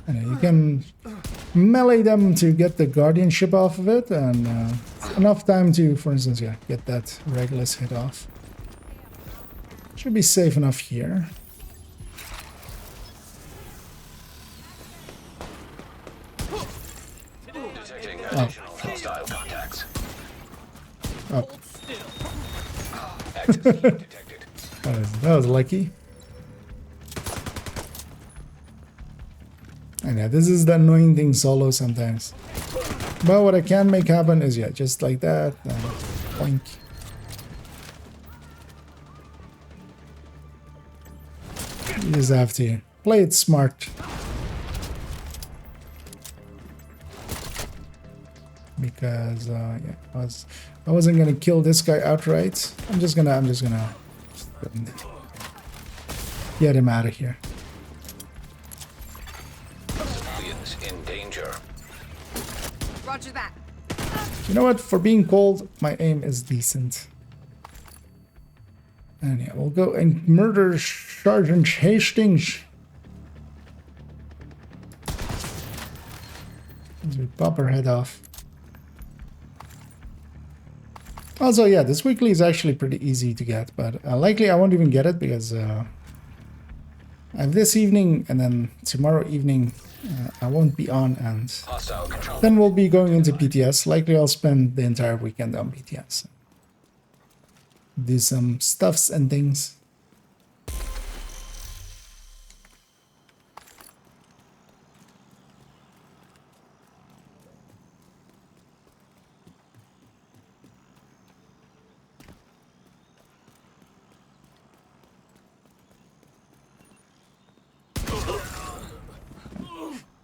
And you can melee them to get the guardianship off of it, and enough time to, for instance, yeah, get that Regulus hit off. Should be safe enough here. Detecting additional hostile contacts. Oh. Active heat detected. That was lucky. And yeah, this is the annoying thing solo sometimes. But what I can make happen is, yeah, just like that. Boink. You just have to play it smart. Because yeah, I wasn't gonna kill this guy outright. I'm just gonna get him out of here. Civilians in danger. Roger that. You know what? For being cold, my aim is decent. And yeah, we'll go and murder Sergeant Hastings. As we pop her head off. Also, yeah, this weekly is actually pretty easy to get, but likely I won't even get it because I have this evening, and then tomorrow evening I won't be on, and Hostile control. then we'll be going into PTS. Likely I'll spend the entire weekend on PTS. Do some stuffs and things.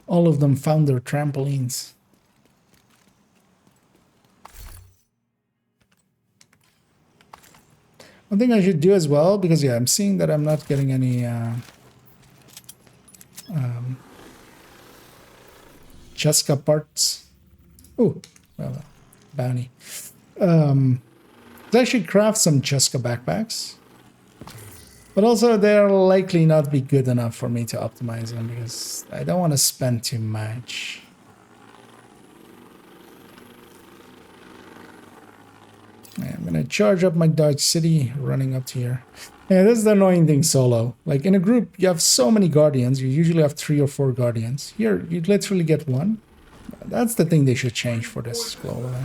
All of them found their trampolines. One thing I should do as well, because yeah, I'm seeing that I'm not getting any Cheska parts. Oh, well, bounty. I should craft some Cheska backpacks. But also, they'll likely not be good enough for me to optimize them because I don't want to spend too much. Yeah, I'm gonna charge up my Dodge City running up to here. Yeah, this is the annoying thing solo. Like in a group, you have so many guardians. You usually have 3 or 4 guardians. Here, you literally get 1. That's the thing they should change for this global.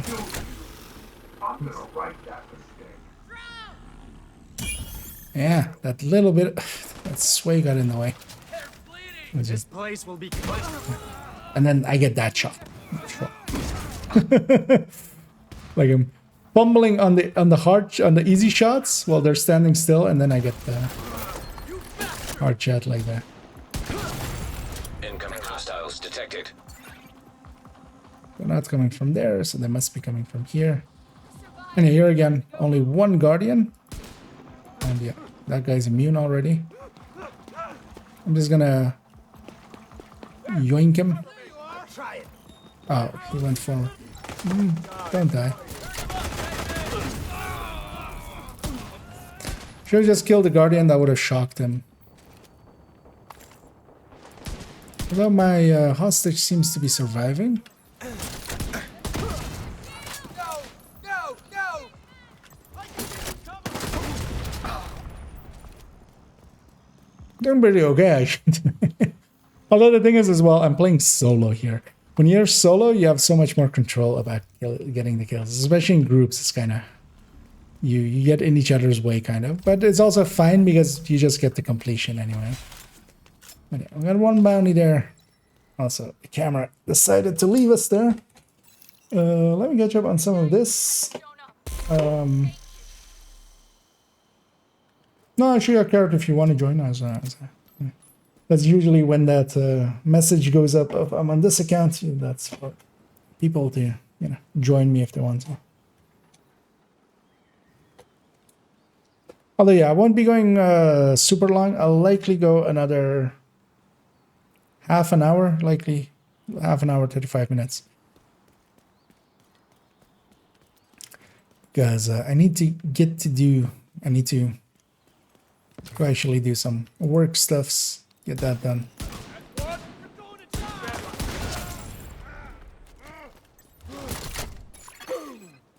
Yeah, that little bit, that sway got in the way. This place will be. And then I get that shot. Like I'm fumbling on the easy shots while they're standing still, and then I get the hard shot like that. Incoming hostiles detected. They're not coming from there, so they must be coming from here. And here again, only 1 guardian. And yeah, that guy's immune already. I'm just gonna yoink him. Oh, he went forward. Don't die. Should have just killed the guardian, that would have shocked him. Although my hostage seems to be surviving. Doing pretty okay, actually. Although the thing is as well, I'm playing solo here. When you're solo, you have so much more control about getting the kills. Especially in groups, it's kind of you get in each other's way, kind of. But it's also fine because you just get the completion anyway. But yeah, we got one bounty there. Also, the camera decided to leave us there. Let me catch up on some of this. No, actually, I care if you want to join us. That's usually when that message goes up of I'm on this account. That's for people to join me if they want to. Although yeah, I won't be going super long. I'll likely go another half an hour, likely half an hour, 35 minutes. Because I need to actually do some work stuffs, get that done.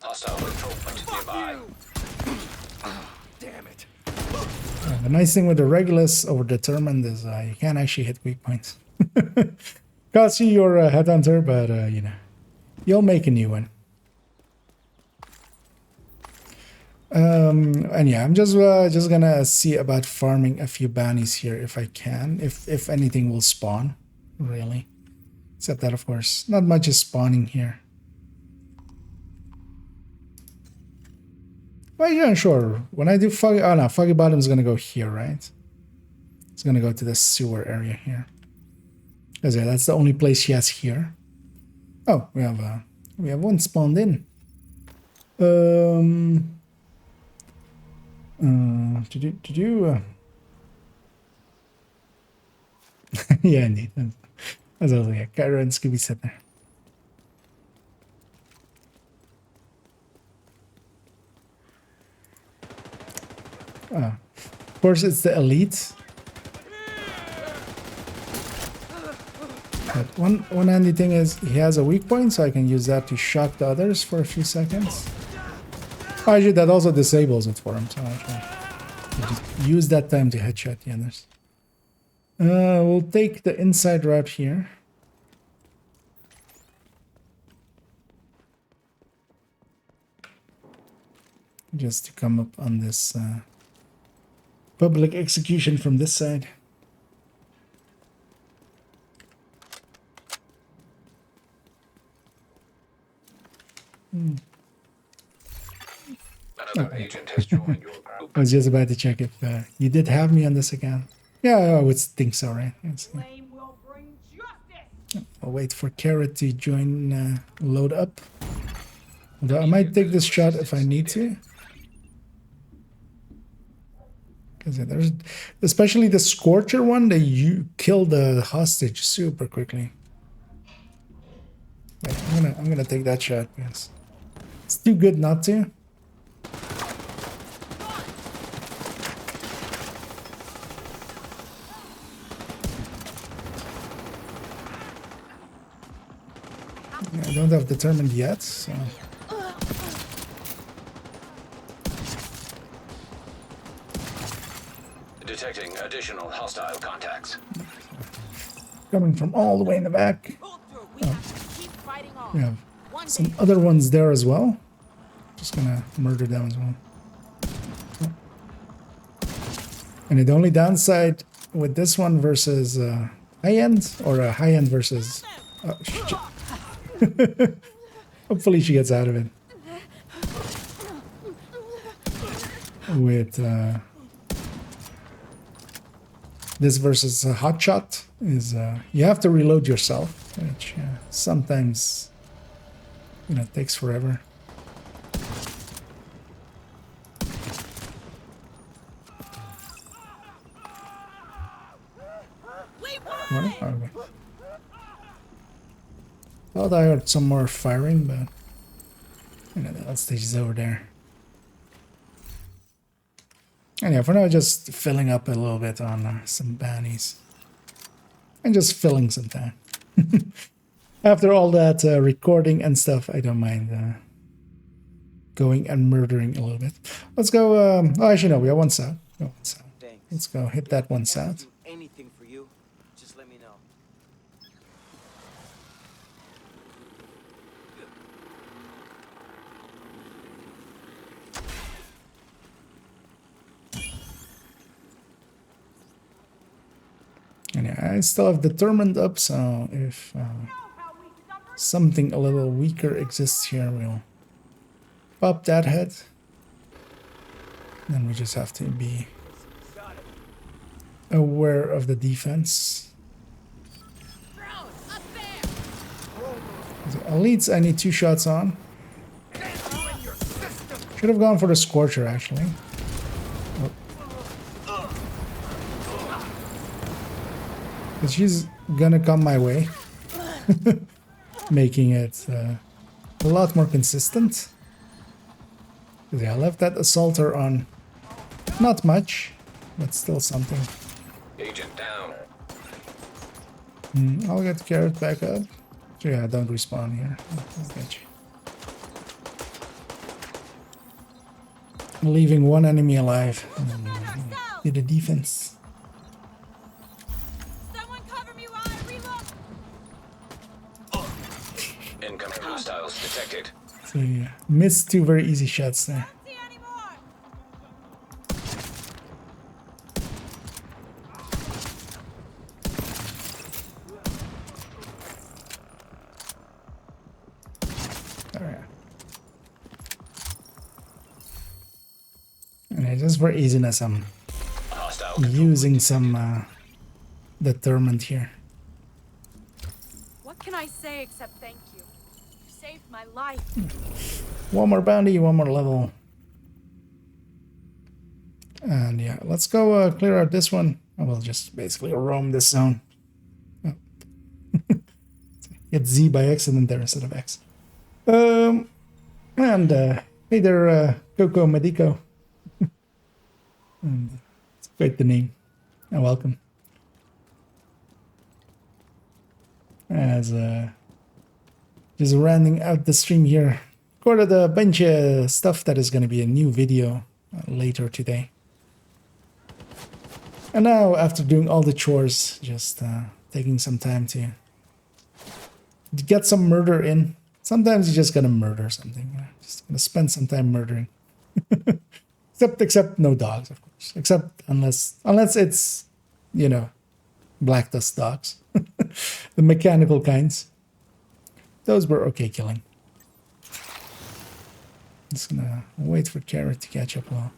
Hostile control point nearby. Damn it. The nice thing with the Regulus over Determined is you can't actually hit weak points. Costs you your headhunter, but you'll make a new one. And yeah, I'm just gonna see about farming a few bounties here if I can, if anything will spawn, really. Except that, of course, not much is spawning here. Well, yeah, sure. When I do Foggy... Oh, no. Foggy Bottom is going to go here, right? It's going to go to the sewer area here. Because yeah, that's the only place she has here. Oh, we have one spawned in. Yeah, indeed. That's also, yeah, Kyra and Scooby sit there. Of course, it's the elite. But one handy thing is he has a weak point, so I can use that to shock the others for a few seconds. Oh, actually, that also disables it for him, so actually just use that time to headshot the others. We'll take the inside route here. Just to come up on this public execution from this side. Another agent has joined your group. I was just about to check if you did have me on this account. Yeah, I would think so, right? I'll wait for Carrot to join, load up. Although I might take this shot if I need to. Because there's, especially the Scorcher one, you kill the hostage super quickly. But I'm gonna take that shot because it's too good not to. I don't have Determined yet, so... Detecting additional hostile contacts. Coming from all the way in the back. Oh. We have some other ones there as well. Just gonna murder them as well. And the only downside with this one versus high-end, or a high-end versus... Oh, shit. Hopefully she gets out of it. With this versus a hotshot is you have to reload yourself, which sometimes takes forever. What? Okay. Thought I heard some more firing, but the stage is over there. And yeah, for now, just filling up a little bit on some bounties. And just filling some time. After all that recording and stuff, I don't mind going and murdering a little bit. Let's go, oh, actually no, we have one south. Let's go hit that one south. Anything for you, just let me know. I still have Determined up, so if something a little weaker exists here, we'll pop that head. Then we just have to be aware of the defense. The elites I need 2 shots on. Should have gone for the Scorcher, actually. Because she's gonna come my way. Making it a lot more consistent. Yeah, I left that Assaulter on. Not much, but still something. Agent down. I'll get Carrot back up. So yeah, don't respawn here. I'll get you. Leaving one enemy alive. Do the defense. Someone cover me while I reload. Incoming hostiles detected. So yeah, missed 2 very easy shots there. Just for easiness, I'm using some Determined here. What can I say except thank you? You saved my life. One more bounty, one more level. And yeah, let's go clear out this one. I will just basically roam this zone. Oh. Get Z by accident there instead of X. And hey there, Coco Medico. And it's great the name. And welcome. As just rounding out the stream here. Recorded a bunch of stuff that is going to be a new video later today. And now, after doing all the chores, just taking some time to get some murder in. Sometimes you just gotta murder something. Just gonna spend some time murdering. Except no dogs, of course. Except unless it's, you know, black dust dogs. The mechanical kinds. Those were okay killing. Just gonna wait for Carrot to catch up well.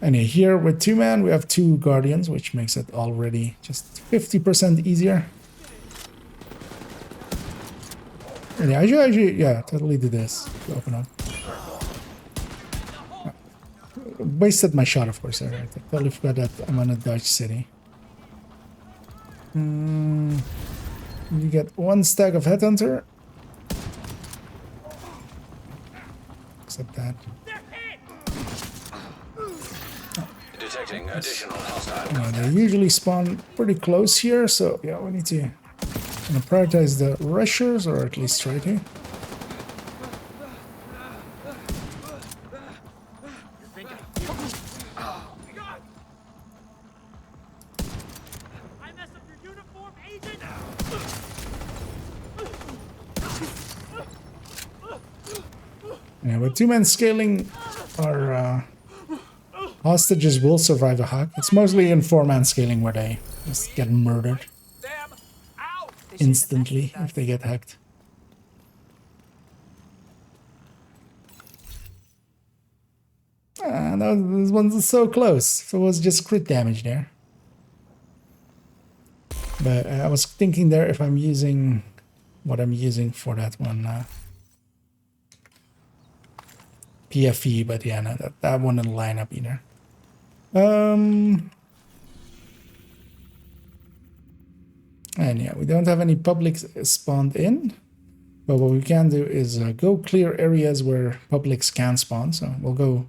And here with 2 man, we have 2 guardians, which makes it already just 50% easier. And yeah, I should, yeah, totally do this to open up. Wasted my shot, of course. I totally forgot that I'm on a Dutch city. You get 1 stack of Headhunter. Except that. Detecting additional hostile. They usually spawn pretty close here, so yeah, we need to prioritize the rushers, or at least try to. Yeah, with 2 men scaling, our hostages will survive a hack. It's mostly in 4-man scaling where they just get murdered instantly if they get hacked. No, this one's so close. If it was just crit damage there. But I was thinking there if I'm using what I'm using for that one. PFE, but yeah, no, that one didn't line up either. And yeah, we don't have any publics spawned in, but what we can do is go clear areas where publics can spawn. So we'll go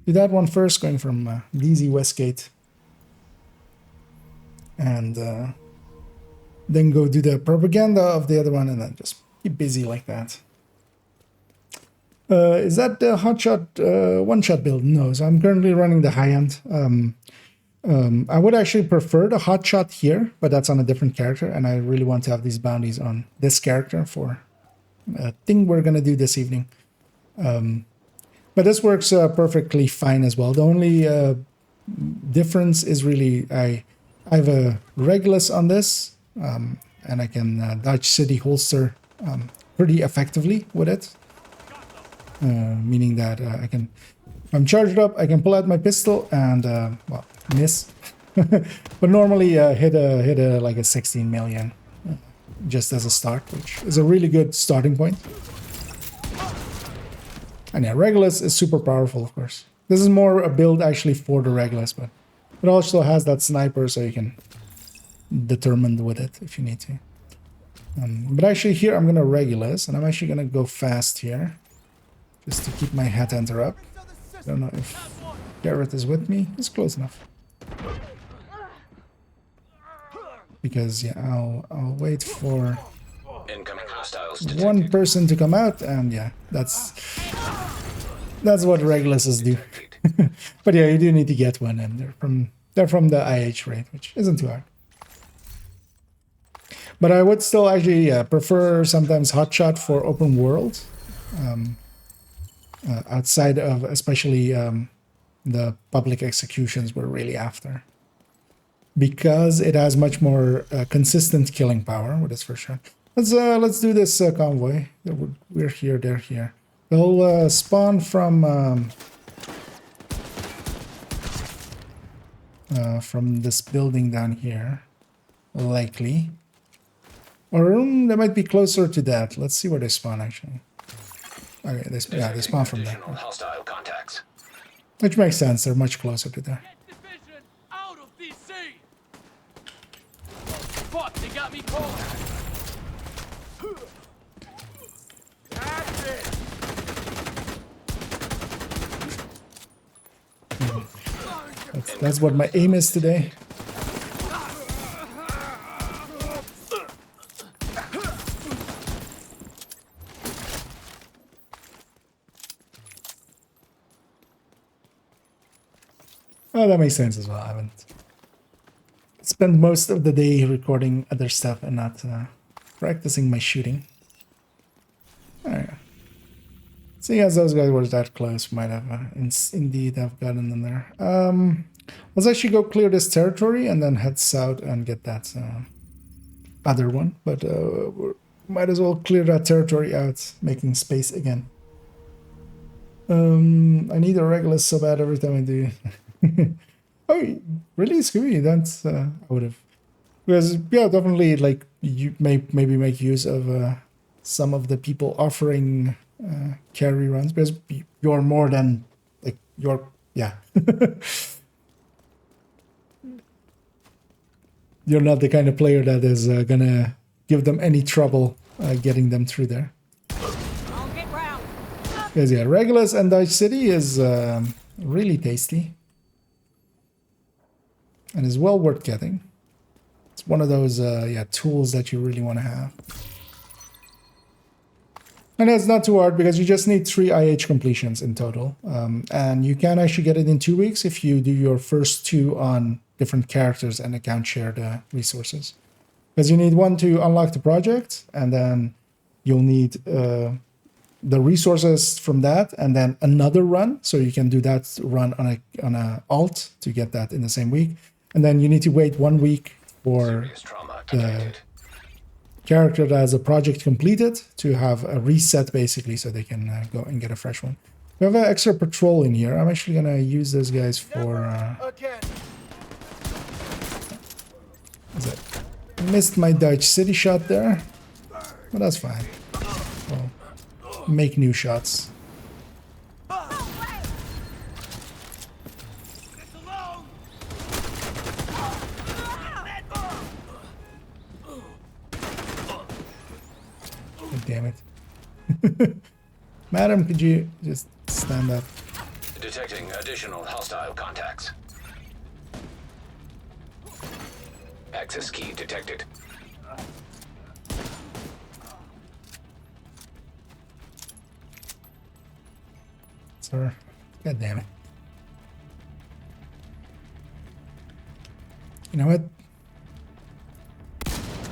do that one first, going from DZ Westgate, and then go do the propaganda of the other one, and then just keep busy like that. Is that the hotshot one-shot build? No, so I'm currently running the high-end. I would actually prefer the hotshot here, but that's on a different character, and I really want to have these bounties on this character for a thing we're going to do this evening. But this works perfectly fine as well. The only difference is really I have a Regulus on this, and I can Dodge City holster pretty effectively with it. Meaning that I can, if I'm charged up, I can pull out my pistol and well, miss, but normally hit a like a 16 million just as a start, which is a really good starting point. And yeah, Regulus is super powerful, of course. This is more a build actually for the Regulus, but it also has that sniper, so you can determine with it if you need to. But actually here I'm gonna Regulus, and I'm actually gonna go fast here, just to keep my head enter up. I don't know if Garrett is with me. He's close enough. Because yeah, I'll wait for Incoming hostiles detected. one person to come out, and yeah, that's what Reguluses do. But yeah, you do need to get one, and they're from the IH rate, which isn't too hard. But I would still actually prefer sometimes Hotshot for open world, outside of especially the public executions we're really after, because it has much more consistent killing power. With this for sure. Let's do this convoy. We're here, they're here. They'll spawn from this building down here, likely. Or they might be closer to that. Let's see where they spawn, actually. Okay, they spawn from there. Hostile contacts. Which makes sense, they're much closer to there. Division out of DC. Fuck, they got me cold. That's it. That's what my aim is today. Oh, that makes sense as well. I haven't spent most of the day recording other stuff and not practicing my shooting. Alright. Seeing as those guys were that close, might have indeed have gotten in there. Let's actually go clear this territory and then head south and get that other one. But we might as well clear that territory out, making space again. I need a Regulus so bad every time I do. Oh, really, Scooby? That's I would have, because yeah, definitely like you maybe make use of some of the people offering carry runs, because you're more than like you're you're not the kind of player that is gonna give them any trouble getting them through there. Because yeah, Regulus and Dodge City is really tasty. And is well worth getting. It's one of those tools that you really want to have. And it's not too hard because you just need 3 IH completions in total. And you can actually get it in 2 weeks if you do your first 2 on different characters and account share the resources. Because you need 1 to unlock the project, and then you'll need the resources from that, and then another run. So you can do that run on a alt to get that in the same week. And then you need to wait 1 week for the character that has a project completed to have a reset, basically, so they can go and get a fresh one. We have an extra patrol in here. I'm actually going to use those guys for... Missed my Dodge City shot there, but that's fine. We'll make new shots. Damn it. Madam, could you just stand up? Detecting additional hostile contacts. Access key detected. Sir, god damn it. You know what?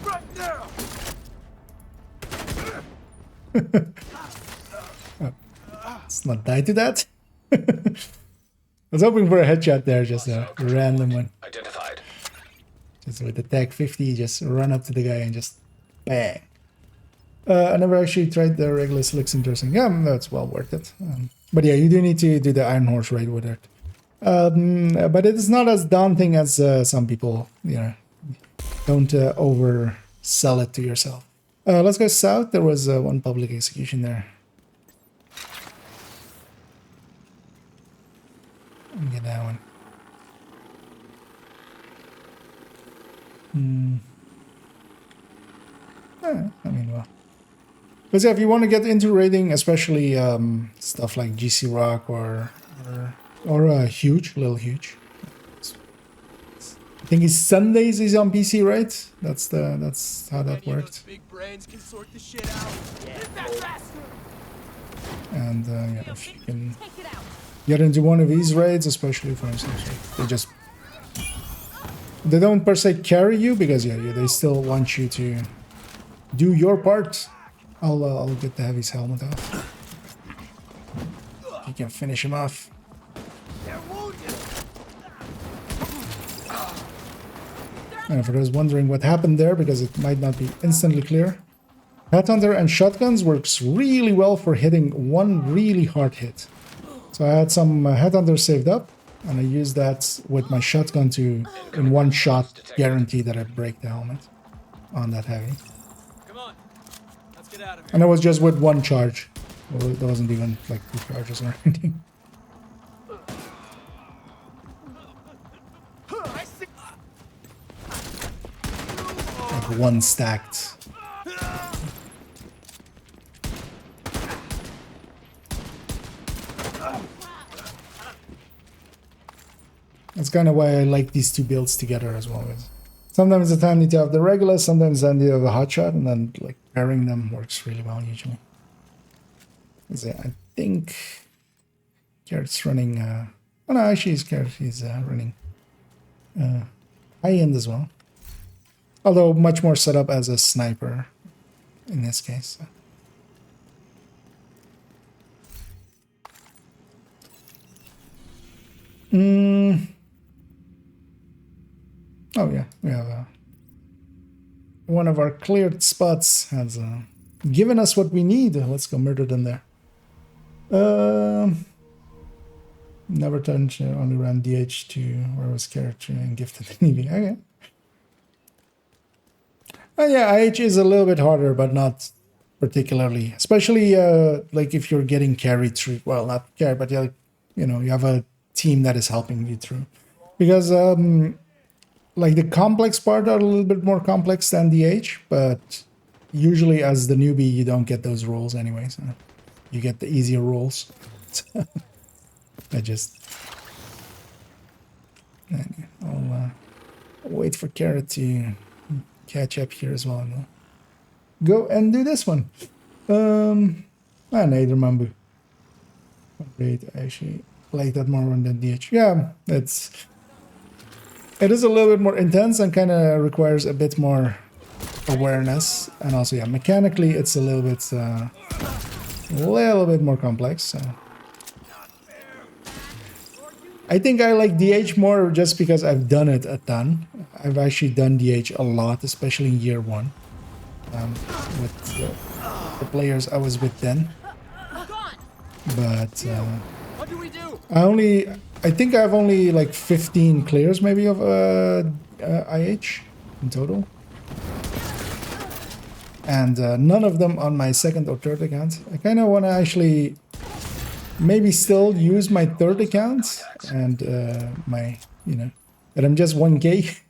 Right now. Oh. Let's not die to that. I was hoping for a headshot there, just a random one. Identified. Just with the tag 50, just run up to the guy and just bang. I never actually tried the regular Slicks interesting. Yeah, that's well worth it. But yeah, you do need to do the Iron Horse raid with it. But it is not as daunting as some people, you know. Don't oversell it to yourself. Let's go south. There was one public execution there. Get that one. I mean, well. But yeah, if you want to get into raiding, especially stuff like GC Rock or Huge, Little Huge. I think it's Sundays is on PC, right? That's how that worked. Big brains can sort the shit out. And yeah, if you can get into one of these raids, especially for instance, they don't per se carry you because yeah, they still want you to do your part. I'll get the Heavy's helmet off. You can finish him off. And for those wondering what happened there, because it might not be instantly clear, Headhunter and shotguns works really well for hitting one really hard hit. So I had some Headhunter saved up, and I used that with my shotgun to, in one shot, guarantee that I break the helmet on that Heavy. Come on, let's get out of here. And it was just with one charge. Well, it wasn't even like 2 charges or anything. Like one stacked. That's kind of why I like these two builds together as well. Sometimes it's handy to have the regular, sometimes handy to have a hotshot, and then like pairing them works really well usually. I think Garrett's running. Oh no, actually, he's running high end as well. Although much more set up as a sniper in this case. Oh yeah, we have one of our cleared spots has given us what we need. Let's go murder them there. Never touched, only ran DH2 where was character and gifted an EV. Okay. Yeah, IH is a little bit harder, but not particularly. Especially like if you're getting carried through. Well, not carried, but you know, you have a team that is helping you through. Because like the complex part are a little bit more complex than DH, but usually as the newbie you don't get those rolls anyway. So you get the easier rolls. I'll wait for Carrot to catch up here as well. Go and do this one. Neither Mambu. Great, I actually like that more one than DH. Yeah, it is a little bit more intense and kind of requires a bit more awareness, and also yeah, mechanically it's a little bit more complex. So. I think I like DH more just because I've done it a ton. I've actually done DH a lot, especially in year 1 with the players I was with then. But What do we do? I think I have only like 15 clears maybe of IH in total. And none of them on my second or third account. I kind of want to actually maybe still use my third account and my, you know, that I'm just 1K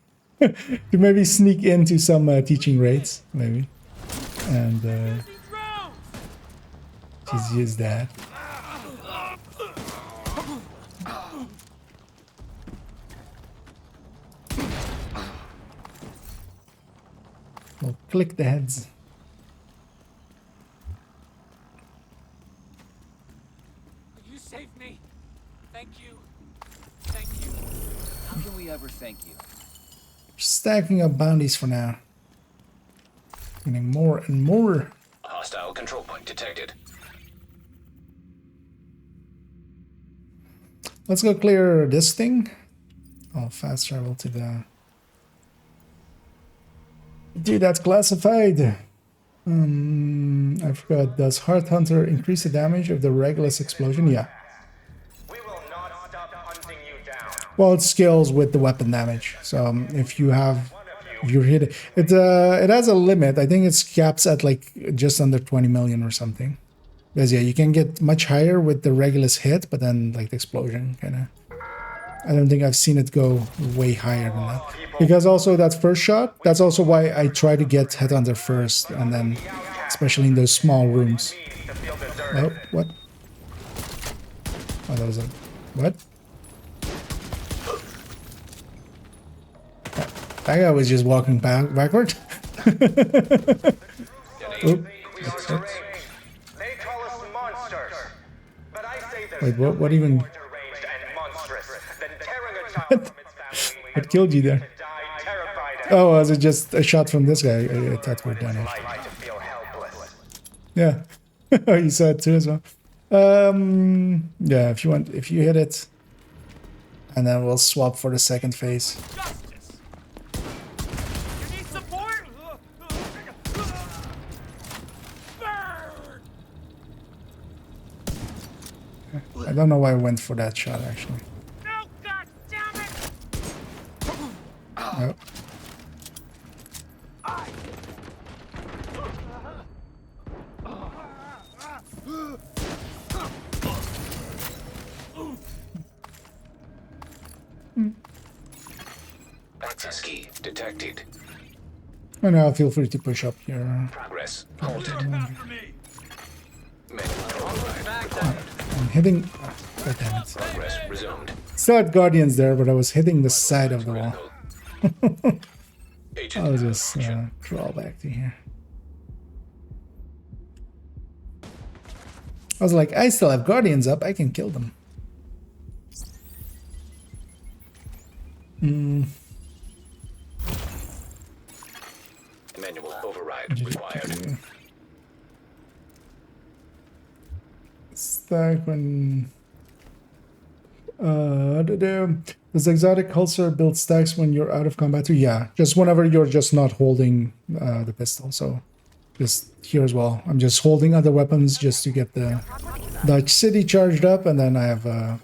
to maybe sneak into some teaching raids maybe. And just use that. We'll click the heads. You saved me. Thank you. Thank you. How can we ever thank you? Stacking up bounties for now. Getting more and more. Hostile control point detected. Let's go clear this thing. I'll fast travel to the... Dude, that's classified. I forgot. Does Heart Hunter increase the damage of the Regulus explosion? Yeah. We will not stop hunting you down. Well, it scales with the weapon damage. So if you hit it, it has a limit. I think it's caps at like just under 20 million or something. Because yeah, you can get much higher with the Regulus hit, but then like the explosion kind of. I don't think I've seen it go way higher than that. Because also that first shot, that's also why I try to get Headhunter first, and then especially in those small rooms. Oh, what? Oh, that was a... What? That guy was just walking backward. They call us monsters, but I say Wait, what even... What killed you there? Oh, was it just a shot from this guy? I thought we're done. Yeah, you saw it too as well. Yeah, if you want, if you hit it, and then we'll swap for the second phase. You need support? I don't know why I went for that shot actually. No, god damn it! Oh. Access key detected. And now feel free to push up here. Progress. Look Halted. after me! I'm hitting... God damn it. Progress resumed. Still had Guardians there, but I was hitting the side of the wall. Agent I'll just crawl back to here. I was like, I still have Guardians up, I can kill them. Manual override required. Stack when... Does exotic holster build stacks when you're out of combat too? Yeah, just whenever you're just not holding the pistol. So just here as well. I'm just holding other weapons just to get the Dutch City charged up, and then I have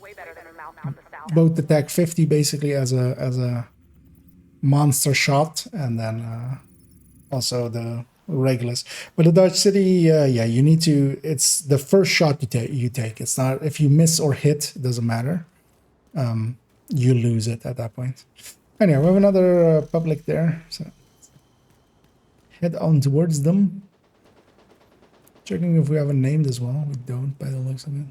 both the TAC 50 basically as a monster shot, and then also the Regulus. But the Dutch City, yeah, you need to. It's the first shot you take. It's not if you miss or hit, it doesn't matter. You lose it at that point. Anyway, we have another public there, so head on towards them. Checking if we have a named as well. We don't, by the looks of it.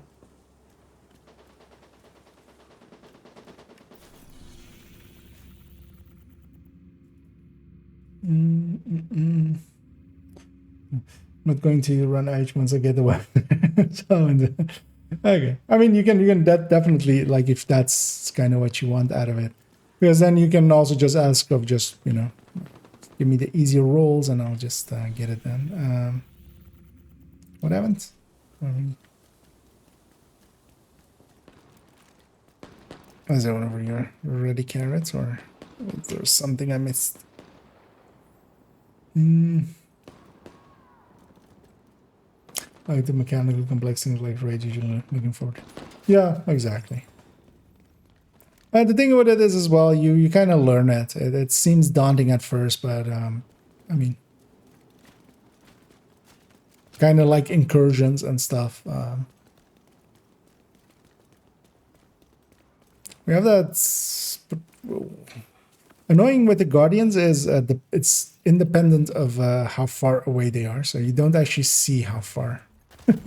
Not going to run H once I get the weapon. So, okay, I mean you can definitely, like, if that's kind of what you want out of it, because then you can also just ask of just, you know, give me the easier rolls and I'll just get it done. What happened? Is that whenever you're ready, carrots, or is there something I missed? Like the mechanical complex things like Rage usually looking forward. Yeah, exactly. The thing with it is as well, you kind of learn it. It seems daunting at first, but I mean, kind of like incursions and stuff. We have that. Annoying with the Guardians is it's independent of how far away they are, so you don't actually see how far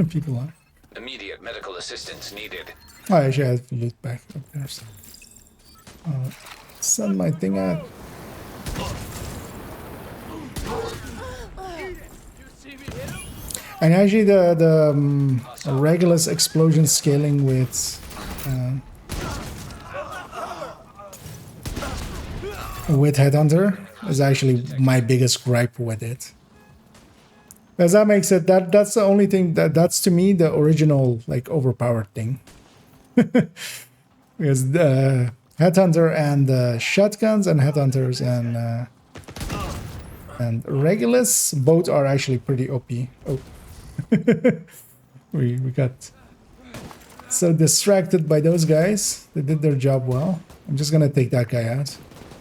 people are. Immediate medical assistance needed. Oh, actually, I have to loot back up there. So. Send my thing out. And actually, the Regulus explosion scaling with Headhunter is actually my biggest gripe with it. Because that makes it, that's the only thing, that's to me the original, like, overpowered thing. Because the Headhunter and shotguns and Headhunters and Regulus both are actually pretty OP. Oh, we got so distracted by those guys. They did their job well. I'm just gonna take that guy out,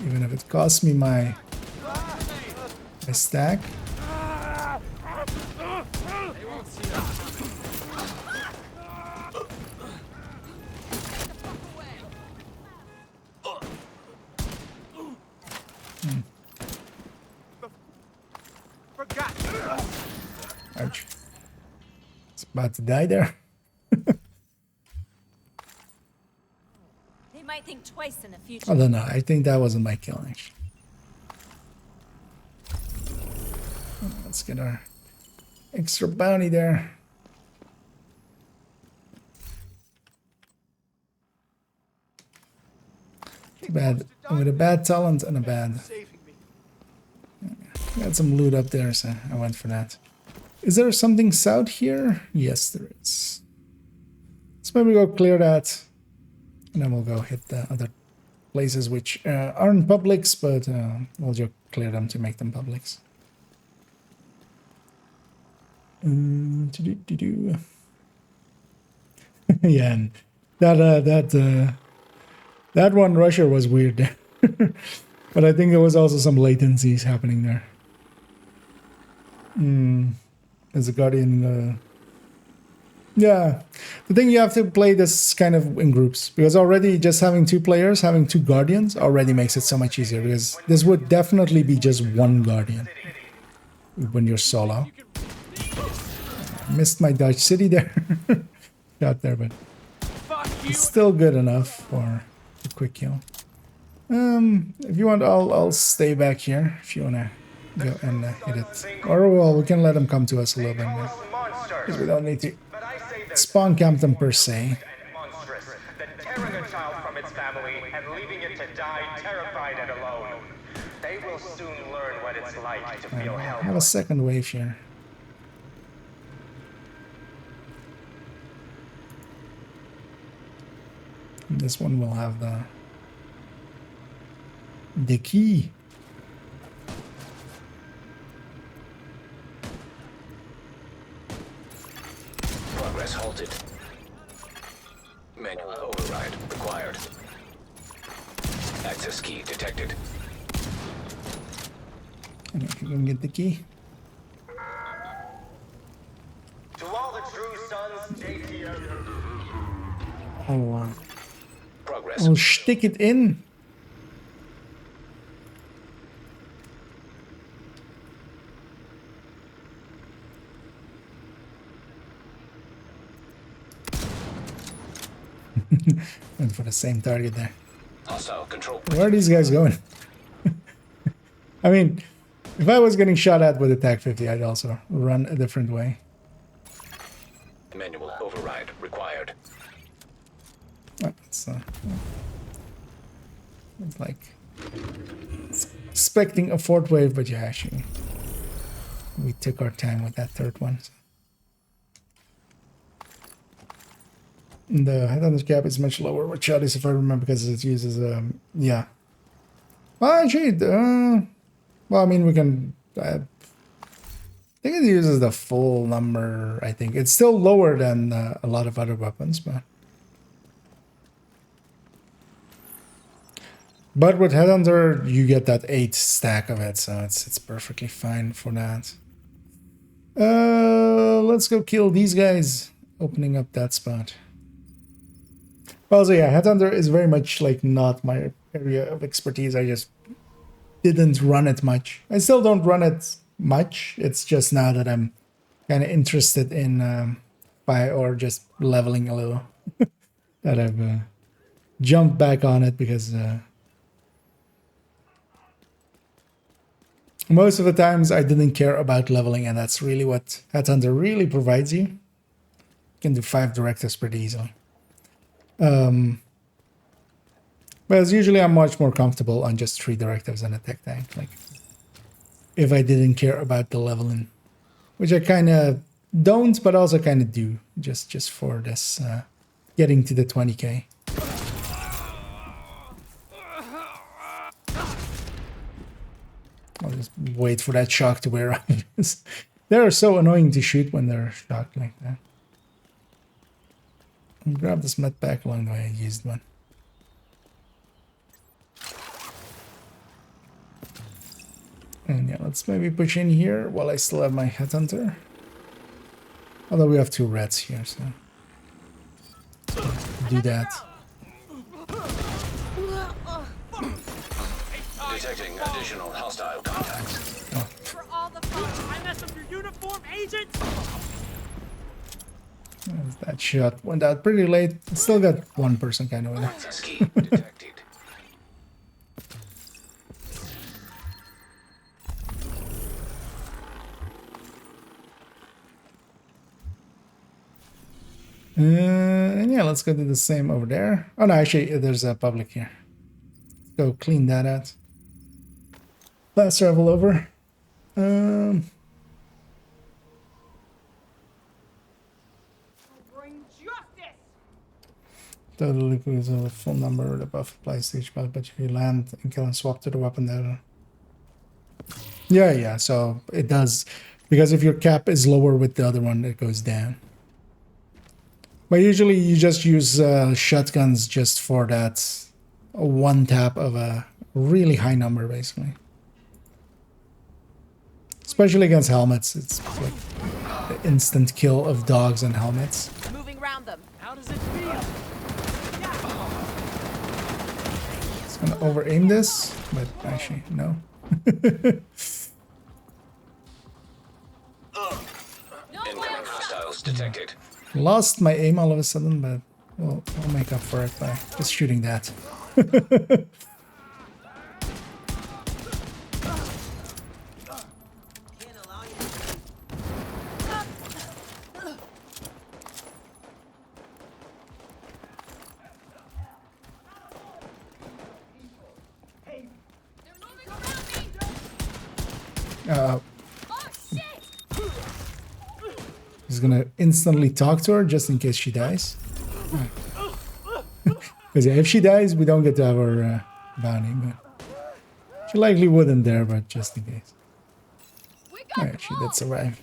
even if it costs me my stack. Ouch. It's about to die there. They might think twice in the future. I don't know. I think that wasn't my kill, actually. Let's get our extra bounty there. Bad. With a bad talent and a bad. Got some loot up there, so I went for that. Is there something south here? Yes, there is. Let's maybe go clear that. And then we'll go hit the other places which aren't publics, but we'll just clear them to make them publics. Yeah, and that one rusher was weird there. But I think there was also some latencies happening there. As a Guardian, yeah. The thing, you have to play this kind of in groups, because already just having 2 players, having 2 Guardians already makes it so much easier, because this would definitely be just 1 Guardian when you're solo. Missed my Dodge City there. Got there, but it's still good enough for a quick kill. If you want, I'll stay back here if you wanna go and hit it. Or well, we can let them come to us a little bit more, because we don't need to spawn camp them per se. Tearing a child from its family and leaving it to die terrified and alone. They will soon learn what it's like to feel I have a helpless. second wave here. And this one will have the key. Progress halted. Manual override required. Access key detected. I don't know if you can get the key. To all the true sons, JTF. Progress. I'll stick it in. Went for the same target there. Hostile control. Where are these guys going? I mean, if I was getting shot at with a TAC 50, I'd also run a different way. Manual override required. Oh, it's like expecting a 4th wave, but yeah, actually, we took our time with that 3rd one. So. The headhunter's cap is much lower with shotties, if I remember, because it uses yeah. Well, actually, well, I mean, we can. I think it uses the full number. I think it's still lower than a lot of other weapons, but with headhunter, you get that 8 stack of it, so it's perfectly fine for that. Let's go kill these guys, opening up that spot. Well, so yeah, Headhunter is very much like not my area of expertise. I just didn't run it much. I still don't run it much. It's just now that I'm kind of interested in or just leveling a little that I've jumped back on it, because most of the times I didn't care about leveling, and that's really what Headhunter really provides you. You can do 5 directives pretty easily. Whereas usually I'm much more comfortable on just 3 directives and a tech tank. Like, if I didn't care about the leveling, which I kind of don't, but also kind of do, just for this getting to the 20k. Just wait for that shock to wear off. They're so annoying to shoot when they're shocked like that. Grab this med pack along the way. I used one. And yeah, let's maybe push in here while I still have my headhunter. Although we have 2 reds here, so do that. Detecting additional hostile contacts. For all the fun, I messed up your uniform, agent! That shot went out pretty late. Still got 1 person kind of with it. Scheme detected. And yeah, let's go do the same over there. Oh no, actually, there's a public here. Go clean that out. Fast travel over. Bring justice! Totally includes a full number. The buff applies to each pilot, but if you land and kill and swap to the weapon there. Yeah, so it does. Because if your cap is lower with the other one, it goes down. But usually you just use shotguns just for that 1 tap of a really high number, basically. Especially against helmets. It's like the instant kill of dogs and helmets. Moving around them. How does it feel? It's gonna over-aim this, but actually, no. Incoming hostiles detected. Lost my aim all of a sudden, but we'll make up for it by just shooting that. He's gonna instantly talk to her just in case she dies. Because if she dies, we don't get to have our bounty. But she likely wouldn't there, but just in case. Alright, she did survive.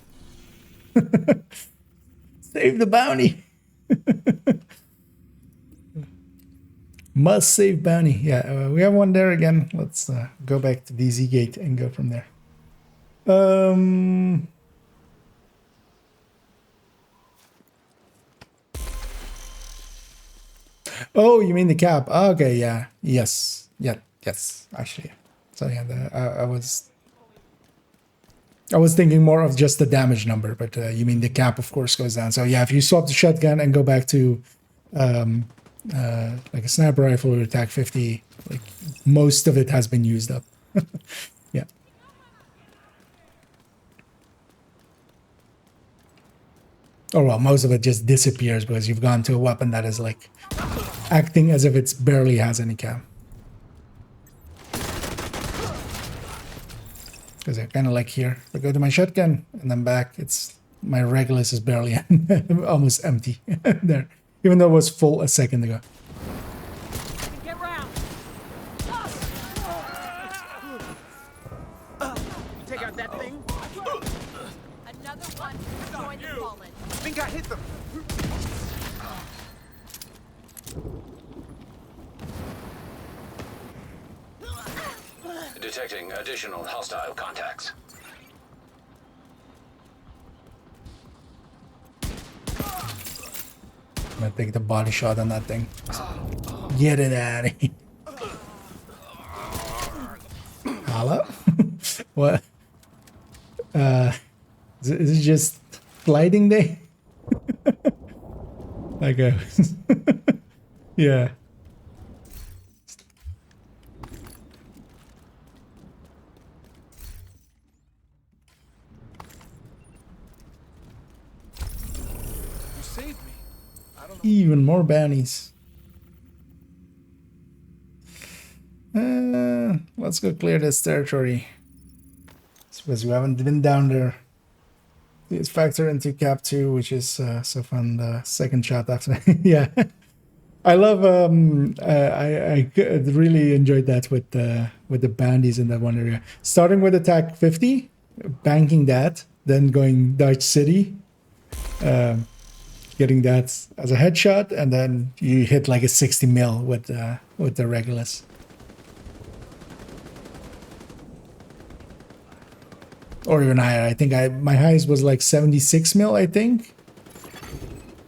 Save the bounty! Must save bounty. Yeah, we have one there again. Let's go back to DZ gate and go from there. Oh, you mean the cap? Okay, yeah, yes, yes. Actually, so yeah, I was thinking more of just the damage number, but you mean the cap, of course, goes down. So yeah, if you swap the shotgun and go back to like a sniper rifle or attack 50, like most of it has been used up. Yeah. Oh well, most of it just disappears because you've gone to a weapon that is like acting as if it's barely has any cap. Because I kind of like here, if I go to my shotgun and then back, it's my Regulus is barely almost empty there, even though it was full a second ago. Get round! Take out that thing. Another one. Join the fallen. I think I hit them. Detecting additional hostile contacts. I'm gonna take the body shot on that thing. Get it out of here. Hello? What? Is it just sliding day? Like a yeah. You saved me. I don't know. Even more bounties. Let's go clear this territory. Because we haven't been down there. Let's factor into cap 2, which is so fun. The second shot after. Yeah. I love I really enjoyed that with with the bandies in that one area. Starting with attack 50, banking that, then going Dutch City, getting that as a headshot, and then you hit like a 60 mil with the Regulus. Or even higher. I think my highest was like 76 mil, I think.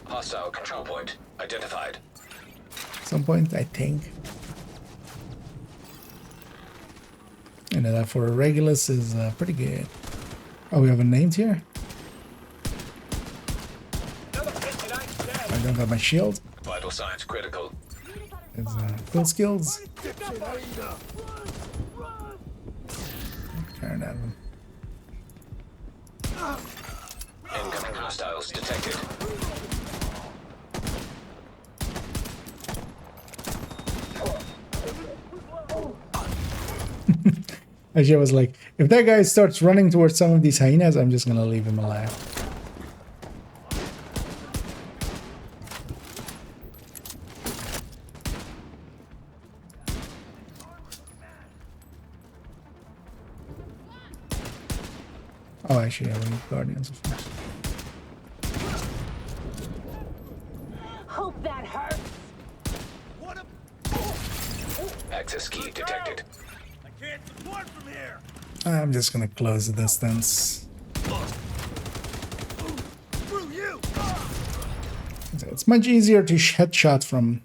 Hostile control point identified. Some point, I think. And that for a Regulus is pretty good. Oh, we have a named here? I don't have my shield. Vital signs critical. It's full skills. Turn that one. Incoming hostiles detected. Actually, I was like, if that guy starts running towards some of these hyenas, I'm just gonna leave him alive. Oh, actually, I need Guardians of course. Hope that hurts. Access key detected. I can't support from here. I'm just gonna close the distance. Screw you. It's much easier to headshot from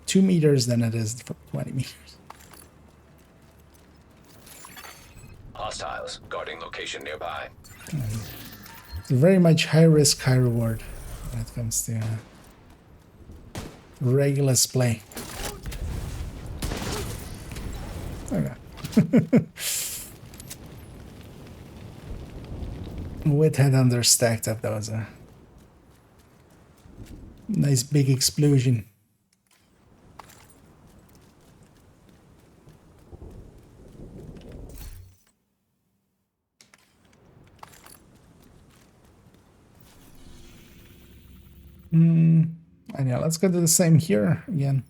2 meters than it is from 20 meters. Hostiles guarding location nearby. It's very much high risk, high reward when it comes to Regulus play. Okay. With headhunter stacked up, that was a nice big explosion. And yeah, let's go do the same here again.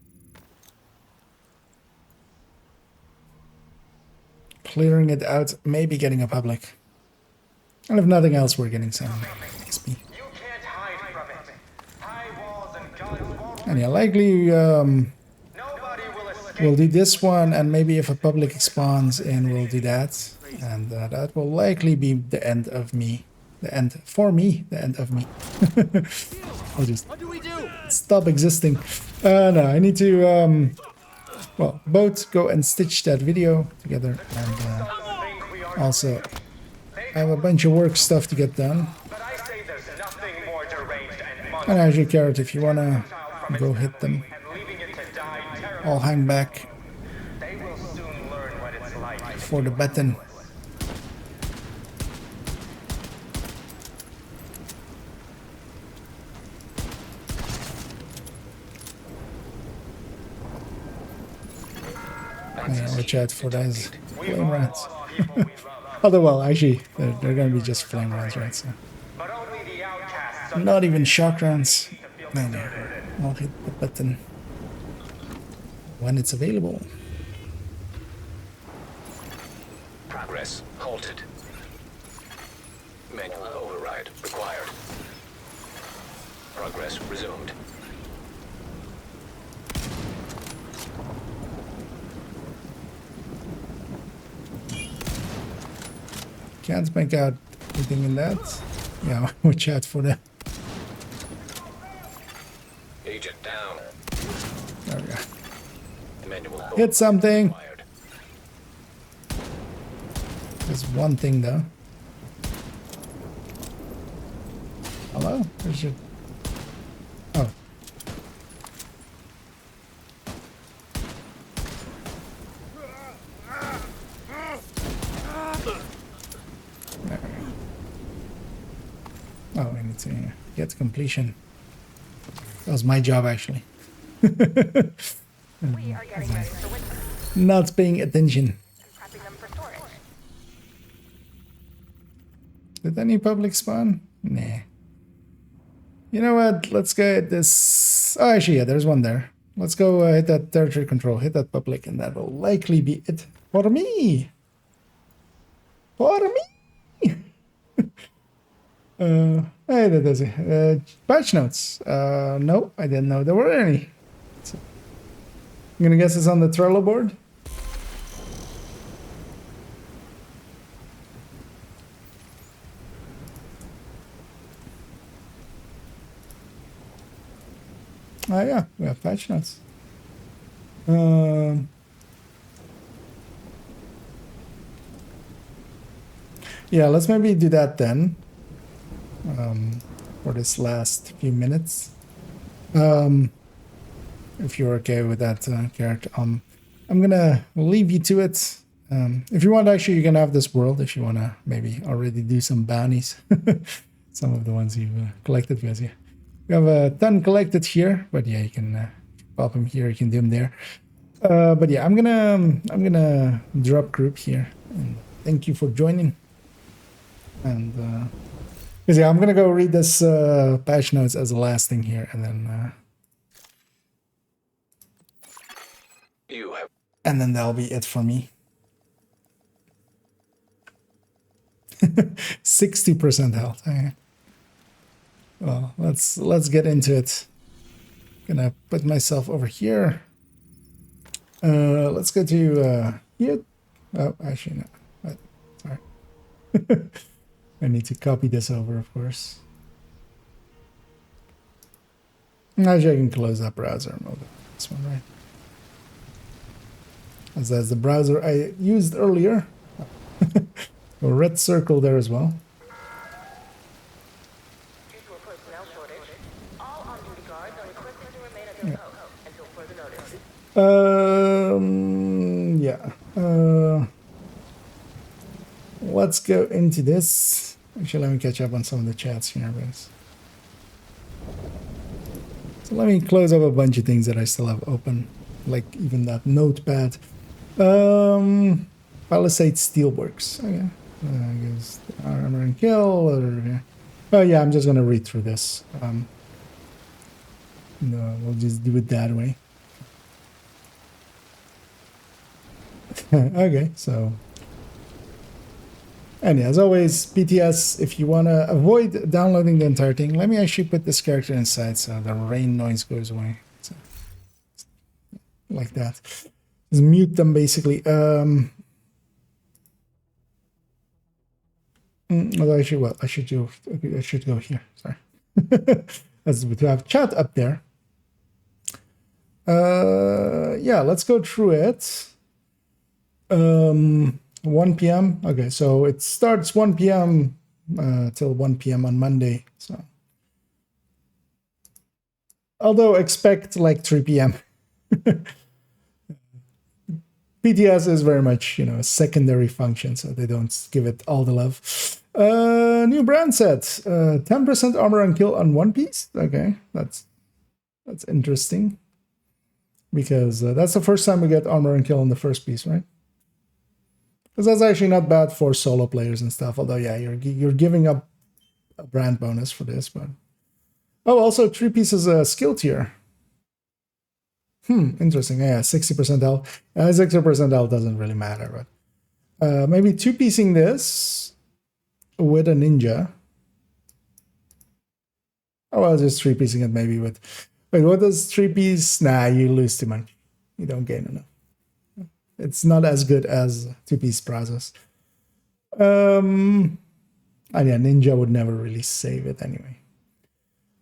Clearing it out, maybe getting a public. And if nothing else, we're getting some XP. You can't hide from it. High walls and guns won't. And yeah, likely Nobody will escape. we'll do this one, and maybe if a public spawns in, we'll do that. And that will likely be the end of me. The end for me, the end of me. I'll just stop existing. No, I need to, well, both go and stitch that video together, and also I have a bunch of work stuff to get done. But I say there's nothing more deranged and And actually, Carrot, if you wanna go hit them, and leaving it to die terrible. I'll hang back They will soon learn what it's like. for the button. Yeah, watch out for those flame rats. Although, well, actually, they're gonna be just flame rats, right? So, But only the outcasts not even shock rounds. No, no. I'll hit the button when it's available. Progress halted. Manual override required. Progress resumed. Can't make out anything in that. Yeah, watch out for that. Agent down. There we go. Manual Hit something. required. There's one thing though. Hello? Where's your... Oh. There we go. Oh, we need to get completion. That was my job, actually. We are getting ready for winter Not paying attention. and prepping them for storage. Did any public spawn? Nah. You know what? Let's go at this. Oh, actually, yeah, there's one there. Let's go hit that territory control, hit that public, and that will likely be it. For me! For me! Hey, that does it. Patch notes. No, I didn't know there were any. So, I'm gonna guess it's on the Trello board. Oh yeah, we have patch notes. Yeah, let's maybe do that then. For this last few minutes. If you're okay with that character. I'm gonna leave you to it. If you want, actually, you can have this world if you want to maybe already do some bounties. Some of the ones you've collected, because yeah, we have a ton collected here, but yeah, you can pop them here, you can do them there. But yeah, I'm gonna drop group here, and thank you for joining. And because yeah, I'm gonna go read this patch notes as the last thing here, and then that'll be it for me. 60% health. Okay. Well, let's get into it. Gonna put myself over here. Let's go to here. Oh, actually no. What? Sorry. I need to copy this over, of course. Actually, I can close that browser and move this one, right? As that's the browser I used earlier. A red circle there as well. Yeah. Let's go into this. Actually, let me catch up on some of the chats here, guys. So let me close up a bunch of things that I still have open, like even that notepad. Palisade Steelworks. Okay. I guess armor and kill. Or, oh yeah, I'm just gonna read through this. No, we'll just do it that way. Okay, so. And yeah, as always, PTS, if you want to avoid downloading the entire thing, let me actually put this character inside so the rain noise goes away. So, like that. Just mute them, basically. Although actually, well, I should go here. Sorry. As we have chat up there. Yeah, let's go through it. 1 p.m. Okay, so it starts 1 p.m. Till 1 p.m. on Monday. So, although expect like 3 p.m. PTS is very much, a secondary function, so they don't give it all the love. New brand set, 10% armor and kill on one piece. Okay, that's interesting, because that's the first time we get armor and kill on the first piece, right? Because that's actually not bad for solo players and stuff. Although, yeah, you're giving up a brand bonus for this, but also 3 pieces skill tier. Interesting. Yeah, 60% health. 60% health doesn't really matter, but maybe 2-piecing this with a ninja. Oh, well, just 3-piecing it maybe with. Wait, what does 3-piece? Nah, you lose too much. You don't gain enough. It's not as good as 2-piece process. And yeah, ninja would never really save it anyway.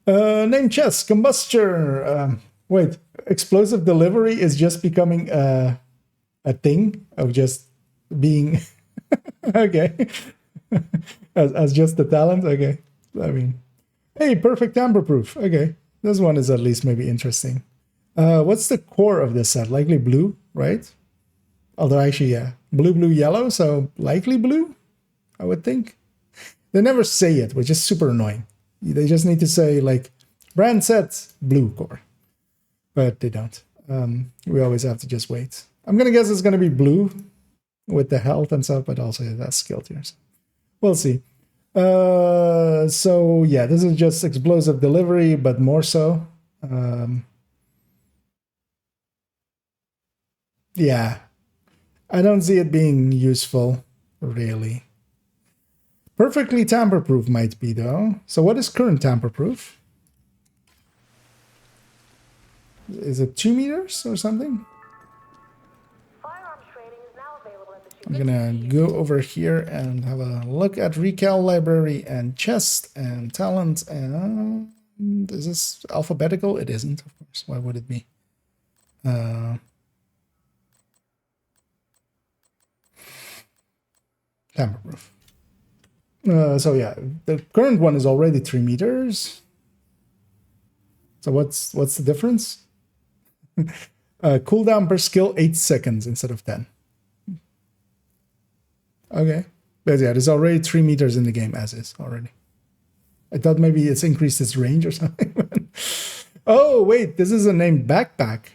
Name chest, combustor. Wait, explosive delivery is just becoming a thing of just being okay. as just the talent. Okay, I mean, hey, perfect tamper proof. Okay, this one is at least maybe interesting. What's the core of this set? Likely blue, right? Although actually, yeah, blue, yellow, so likely blue, I would think. They never say it, which is super annoying. They just need to say like brand set blue core, but they don't. We always have to just wait. I'm gonna guess it's gonna be blue with the health and stuff, but also that's skill tiers. We'll see. So yeah, this is just explosive delivery, but more so. Yeah. I don't see it being useful, really. Perfectly tamper-proof might be, though. So what is current tamper-proof? Is it 2 meters or something? Firearms training is now available at the I'm gonna go over here and have a look at Recal Library and Chest and Talent. And is this alphabetical? It isn't, of course. Why would it be? Tamper-proof. So yeah, the current one is already 3 meters. So what's the difference? Cooldown per skill 8 seconds instead of 10. Okay, but yeah, there's already 3 meters in the game as is already. I thought maybe it's increased its range or something. Oh wait, this is a named backpack.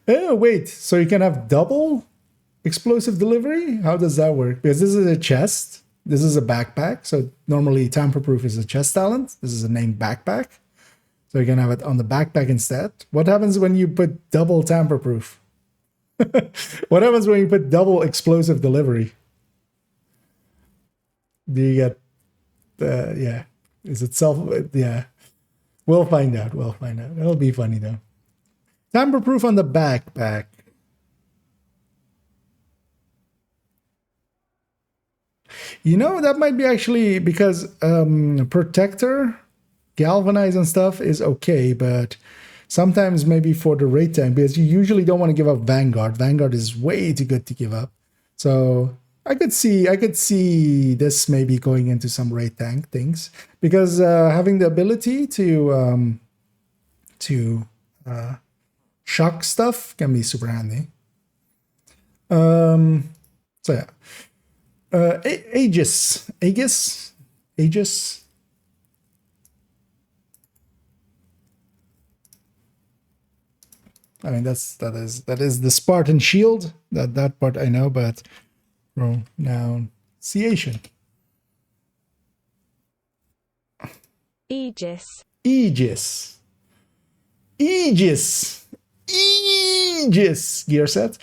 Oh wait, so you can have double explosive delivery? How does that work? Because this is a chest, this is a backpack. So normally tamper-proof is a chest talent. This is a named backpack. So you can have it on the backpack instead. What happens when you put double tamper-proof? What happens when you put double explosive delivery? Do you get, yeah, is it self, yeah. We'll find out, we'll find out. It'll be funny though. Tamper-proof on the backpack. You know, that might be actually because protector, galvanize and stuff is okay, but sometimes maybe for the raid tank, because you usually don't want to give up Vanguard. Vanguard is way too good to give up. So I could see this maybe going into some raid tank things, because having the ability to shock stuff can be super handy. So yeah. Aegis. I mean, that is the Spartan shield. That part I know, but pronunciation. Aegis. Aegis. Aegis. Aegis gear set.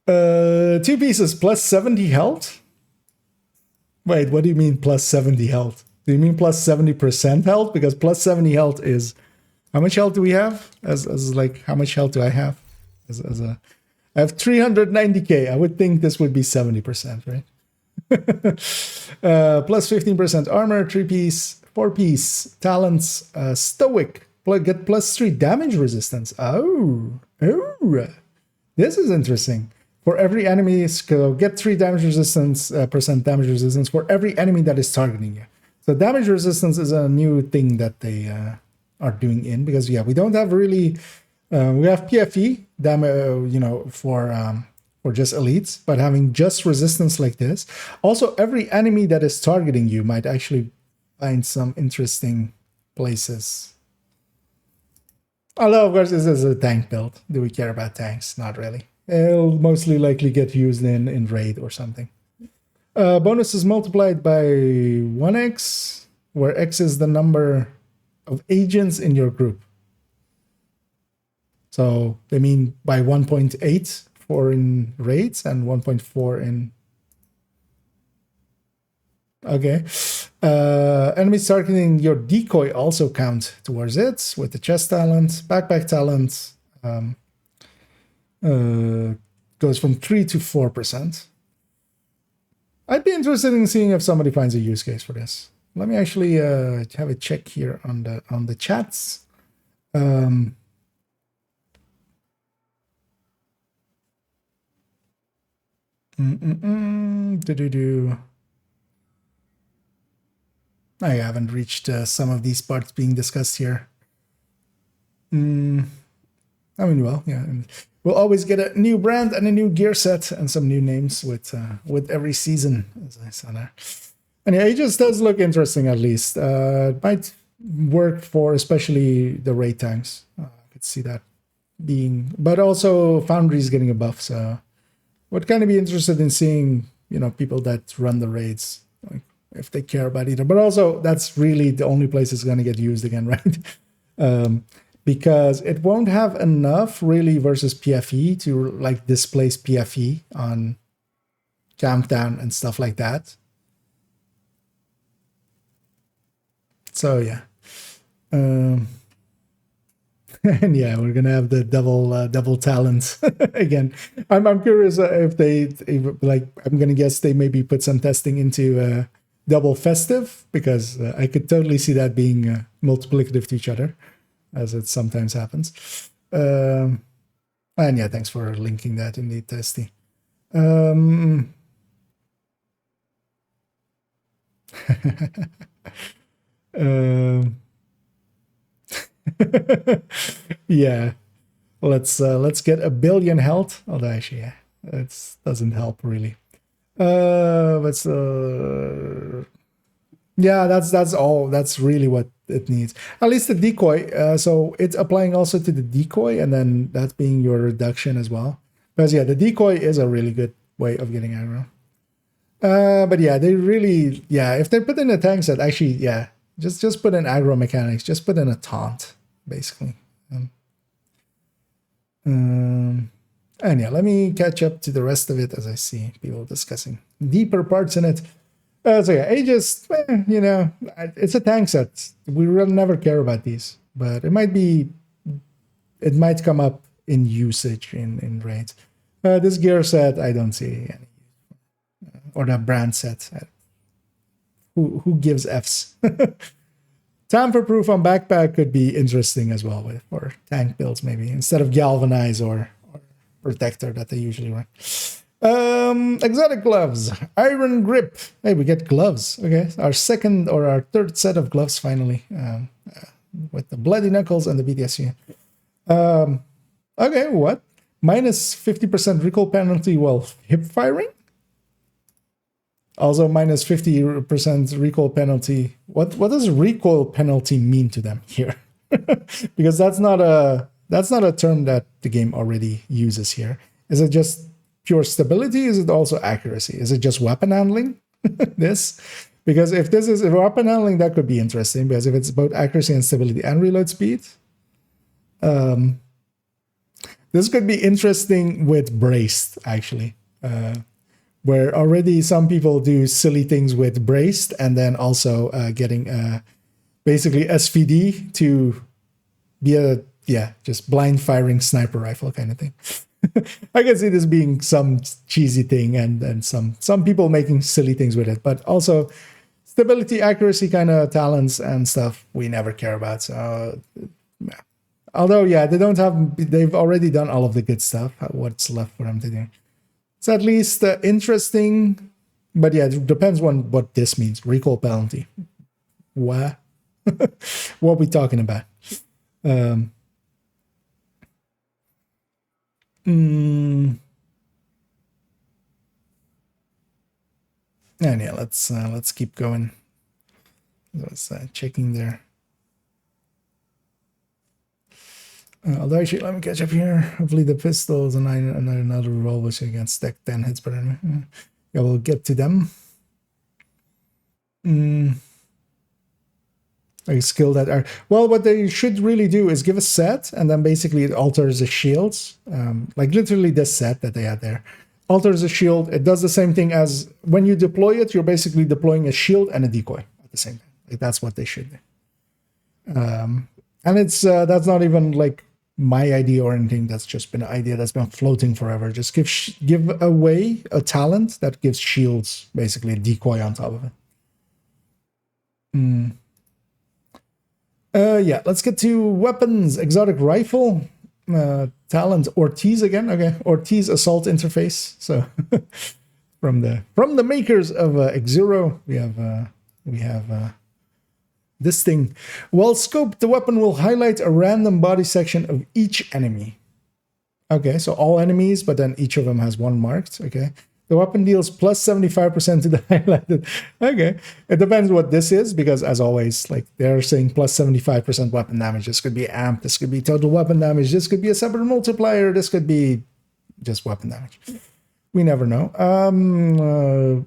2 pieces plus 70 health. Wait, what do you mean plus 70 health? Do you mean plus 70% health? Because plus 70 health is, how much health do we have? As like, how much health do I have? I have 390k. I would think this would be 70%, right? Plus 15% armor, 3-piece, 4-piece talents, stoic. Get plus 3 damage resistance. Oh, this is interesting. For every enemy, get 3 damage resistance, percent damage resistance for every enemy that is targeting you. So damage resistance is a new thing that they are doing in, because yeah, we don't have really, we have PFE damage, you know, for just elites, but having just resistance like this. Also, every enemy that is targeting you might actually find some interesting places. Although, of course, this is a tank build. Do we care about tanks? Not really. It'll mostly likely get used in raid or something. Bonus is multiplied by 1x, where x is the number of agents in your group. So they mean by 1.8 for in raids and 1.4 in... Okay. Enemies targeting your decoy also count towards it with the chest talent, backpack talent. Goes from 3 to 4%. I'd be interested in seeing if somebody finds a use case for this. Let me actually have a check here on the chats. I haven't reached some of these parts being discussed here. I mean, well, yeah. We'll always get a new brand and a new gear set and some new names with every season, as I saw there. Anyway, it just does look interesting, at least. It might work for especially the raid tanks. I could see that being... But also Foundry's getting a buff, so... Would kind of be interested in seeing, you know, people that run the raids, like, if they care about either. But also, that's really the only place it's going to get used again, right? because it won't have enough really versus PFE to like displace PFE on Jump Down and stuff like that. So yeah. And yeah, we're gonna have the double talents again. I'm curious if like I'm gonna guess they maybe put some testing into double festive, because I could totally see that being multiplicative to each other, as it sometimes happens. And yeah, thanks for linking that indeed, Testy. Yeah, let's get a billion health. Although actually, yeah, that doesn't help really. But yeah, that's all. That's really what it needs. At least the decoy. So it's applying also to the decoy, and then that's being your reduction as well. Because yeah, the decoy is a really good way of getting aggro. But yeah, they really, yeah, if they put in a tank set, actually, yeah, just put in aggro mechanics, just put in a taunt, basically. And yeah, let me catch up to the rest of it as I see people discussing deeper parts in it. So yeah, Aegis, you know, it's a tank set. We will never care about these, but it might come up in usage in raids. This gear set, I don't see any. Or the brand set. Who gives Fs? Tamper-proof on backpack could be interesting as well, for tank builds maybe, instead of galvanize or protector that they usually run. Exotic gloves, iron grip. Hey, we get gloves. Okay, our second or our third set of gloves finally, with the bloody knuckles and the BTSU. Okay, what? Minus 50% recoil penalty while hip firing. Also, minus 50% recoil penalty. What does recoil penalty mean to them here? Because that's not a term that the game already uses here. Is it just pure stability? Is it also accuracy? Is it just weapon handling? This? Because if this is weapon handling, that could be interesting. Because if it's both accuracy and stability and reload speed, this could be interesting with braced, actually. Where already some people do silly things with braced, and then also getting basically SVD to be just blind firing sniper rifle kind of thing. I can see this being some cheesy thing, and some people making silly things with it, but also stability, accuracy kind of talents and stuff we never care about. So, although yeah, they've already done all of the good stuff. What's left for them to do? It's at least interesting, but yeah, it depends on what this means. Recoil penalty. What? What are we talking about? And yeah, let's keep going. Let's checking there. Although actually, let me catch up here. Hopefully the pistols and another revolver so you can stack 10 hits per enemy. Yeah, we'll get to them. A skill that are... Well, what they should really do is give a set, and then basically it alters the shields. Like literally this set that they had there. Alters the shield. It does the same thing as when you deploy it, you're basically deploying a shield and a decoy at the same time. Like that's what they should do. And it's that's not even like my idea or anything. That's just been an idea that's been floating forever. Just give away a talent that gives shields, basically a decoy on top of it. Yeah, let's get to weapons. Exotic rifle, talent Ortiz again. Okay, Ortiz assault interface. So from the makers of X0, we have this thing. While scoped, the weapon will highlight a random body section of each enemy. Okay, so all enemies, but then each of them has one marked. Okay. The weapon deals plus 75% to the highlighted. Okay. It depends what this is, because as always, like they're saying plus 75% weapon damage. This could be amp. This could be total weapon damage. This could be a separate multiplier. This could be just weapon damage. We never know.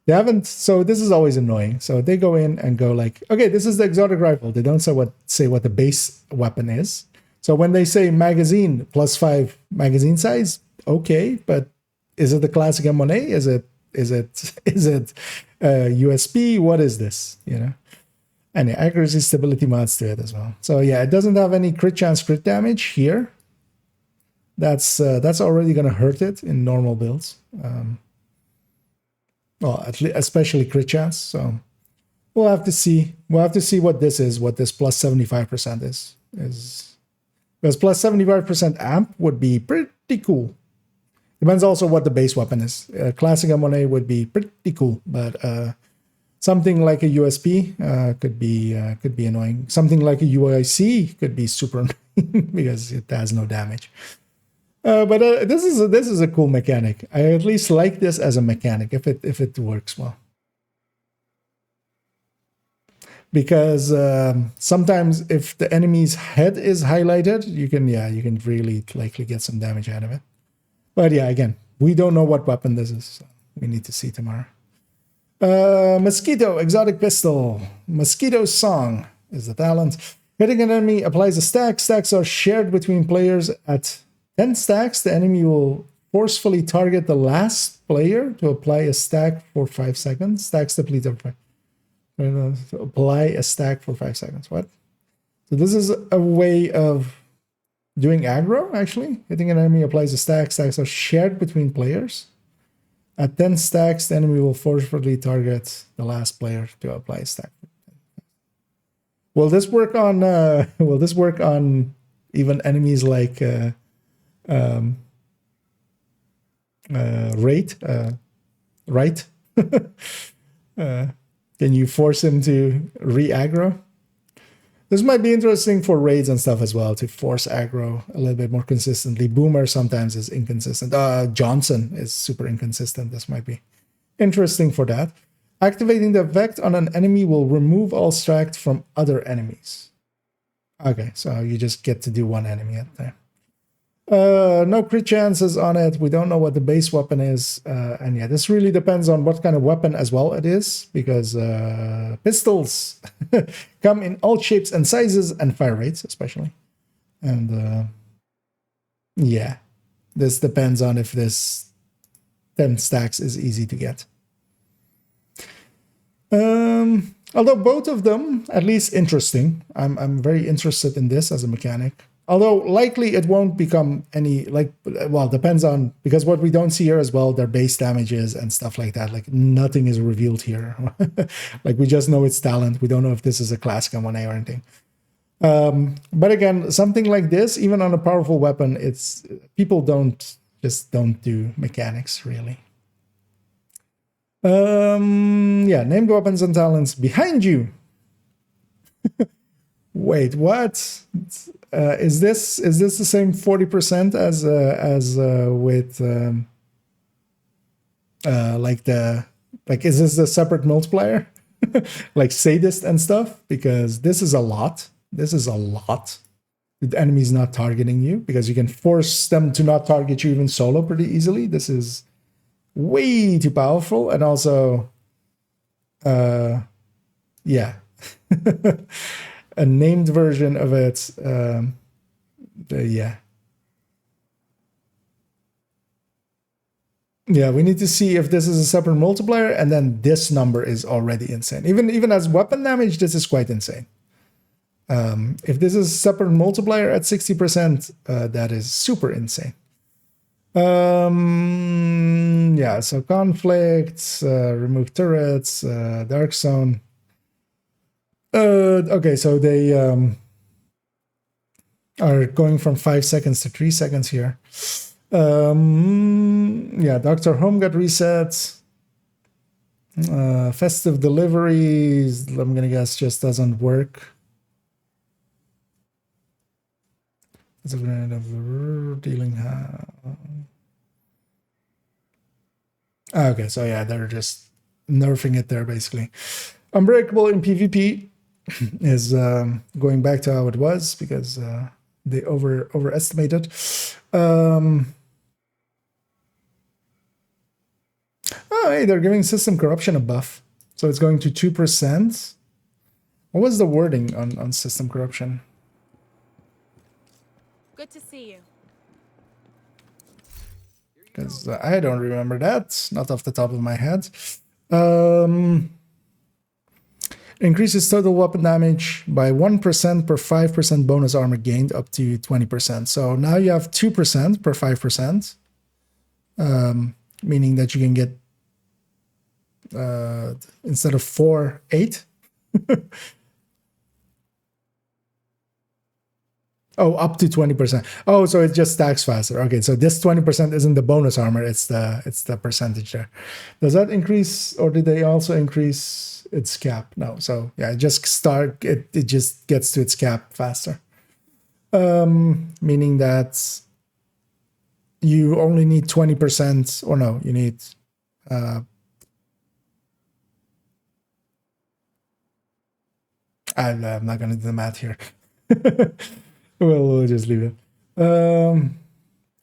They haven't, so this is always annoying. So they go in and go like, okay, this is the exotic rifle. They don't say what the base weapon is. So when they say magazine +5 magazine size, okay, but is it the classic M1A? Is it USP? What is this? You know, and the accuracy stability mods to it as well. So yeah, it doesn't have any crit chance crit damage here. That's already gonna hurt it in normal builds. Well, at least especially crit chance. So we'll have to see. We'll have to see what this is. What this +75% is. Because +75% amp would be pretty cool. Depends also what the base weapon is. Classic M1A would be pretty cool, but something like a USP could be annoying. Something like a UIC could be super annoying because it has no damage. But this is a cool mechanic. I at least like this as a mechanic if it works well. Because sometimes if the enemy's head is highlighted, you can really likely get some damage out of it. But yeah, again, we don't know what weapon this is. So we need to see tomorrow. Mosquito, exotic pistol. Mosquito's song is the talent. Hitting an enemy applies a stack. Stacks are shared between players. At 10 stacks, the enemy will forcefully target the last player to apply a stack for 5 seconds. Stacks deplete over 5. Apply a stack for 5 seconds. What? So this is a way of doing aggro, actually. Hitting an enemy applies a stack. Stacks are shared between players. At 10 stacks, the enemy will forcefully target the last player to apply a stack. Will this work on even enemies like right? Can you force him to re-aggro? This might be interesting for raids and stuff as well, to force aggro a little bit more consistently. Boomer sometimes is inconsistent. Johnson is super inconsistent. This might be interesting for that. Activating the effect on an enemy will remove all stack from other enemies. Okay, so you just get to do one enemy at there. No crit chances on it. We don't know what the base weapon is. And yeah, this really depends on what kind of weapon as well it is, because pistols come in all shapes and sizes and fire rates especially. And yeah, this depends on if this 10 stacks is easy to get. Although both of them, at least interesting. I'm very interested in this as a mechanic. Although likely it won't become any, like, well, depends on, because what we don't see here as well, their base damages and stuff like that. Like nothing is revealed here. Like we just know it's talent. We don't know if this is a classic M1A or anything. But again, something like this, even on a powerful weapon, it's people don't do mechanics really. Yeah, named weapons and talents behind you. Wait, what? Is this the same 40% as with is this the separate multiplier like sadist and stuff? Because this is a lot. This is a lot. The enemy's not targeting you because you can force them to not target you even solo pretty easily. This is way too powerful, and also, yeah. A named version of it, yeah. Yeah, we need to see if this is a separate multiplier, and then this number is already insane. Even as weapon damage, this is quite insane. If this is a separate multiplier at 60%, that is super insane. Yeah, so conflicts, remove turrets, dark zone. Okay, so they are going from 5 seconds to 3 seconds here. Yeah, Dr. Home got reset. Festive deliveries, I'm gonna guess, just doesn't work. Dealing. Okay, so yeah, they're just nerfing it there basically. Unbreakable in PvP is going back to how it was because they overestimated. Oh, hey, they're giving system corruption a buff. So it's going to 2%. What was the wording on system corruption? Good to see you. Because I don't remember that, not off the top of my head. Increases total weapon damage by 1% per 5% bonus armor gained up to 20%. So now you have 2% per 5%, meaning that you can get, instead of 4, 8. Oh, up to 20%. Oh, so it just stacks faster. Okay, so this 20% isn't the bonus armor, it's the percentage there. Does that increase, or did they also increase its cap? No. So yeah, it just gets to its cap faster. Meaning that you only need 20%, or no, you need I'm not gonna do the math here. We'll just leave it.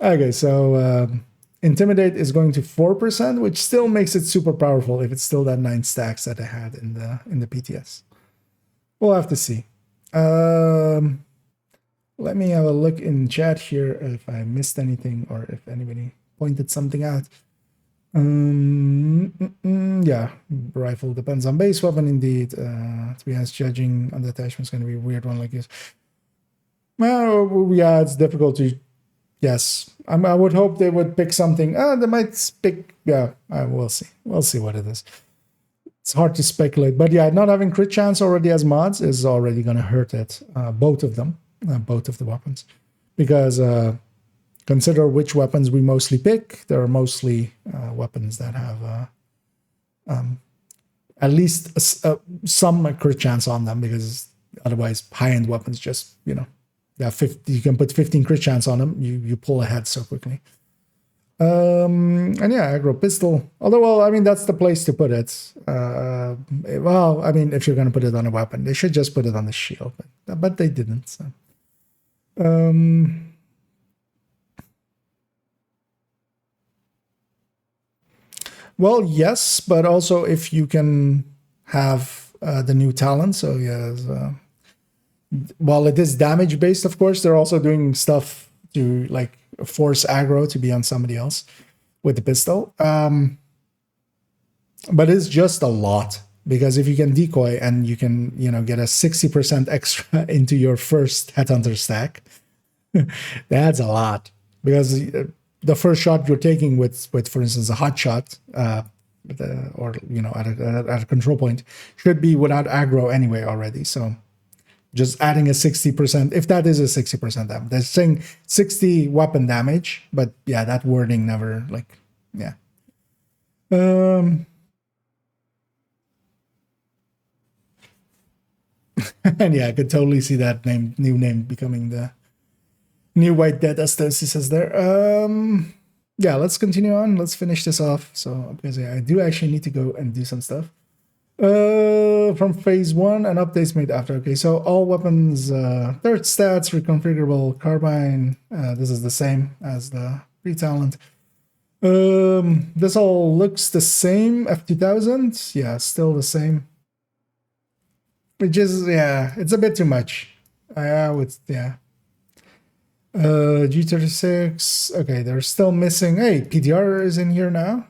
Okay, so Intimidate is going to 4%, which still makes it super powerful if it's still that 9 stacks that I had in the PTS. We'll have to see. Let me have a look in chat here if I missed anything or if anybody pointed something out. Yeah, rifle depends on base weapon indeed. To be honest, judging on the attachment is going to be a weird one like this. Well, yeah, it's difficult to. Yes, I would hope they would pick something. They might pick. Yeah, we'll see. We'll see what it is. It's hard to speculate, but yeah, not having crit chance already as mods is already going to hurt it. Both of them, both of the weapons, because consider which weapons we mostly pick. There are mostly weapons that have at least some crit chance on them, because otherwise high-end weapons just yeah, 50, you can put 15 crit chance on them. You pull ahead so quickly. And yeah, aggro pistol. Although, well, I mean, that's the place to put it. Well, I mean, if you're going to put it on a weapon, they should just put it on the shield. But they didn't. So. Well, yes, but also if you can have the new talent. So, yes. While it is damage based, of course, they're also doing stuff to like force aggro to be on somebody else with the pistol. But it's just a lot, because if you can decoy and you can, get a 60% extra into your first headhunter stack, that's a lot. Because the first shot you're taking with for instance, a hot shot, or at a control point, should be without aggro anyway already. So. Just adding a 60%, if that is a 60% damage. They're saying 60 weapon damage, but yeah, that wording never, yeah. And yeah, I could totally see that new name becoming the new White Dead, as Stacy says there. Yeah, let's continue on. Let's finish this off. So, because I do actually need to go and do some stuff. From phase 1 and updates made after. Okay, so all weapons, third stats, reconfigurable carbine. This is the same as the pre-talent. This all looks the same. F2000, yeah, still the same. Which is, yeah, it's a bit too much. Yeah. G36. Okay, they're still missing. Hey, PDR is in here now.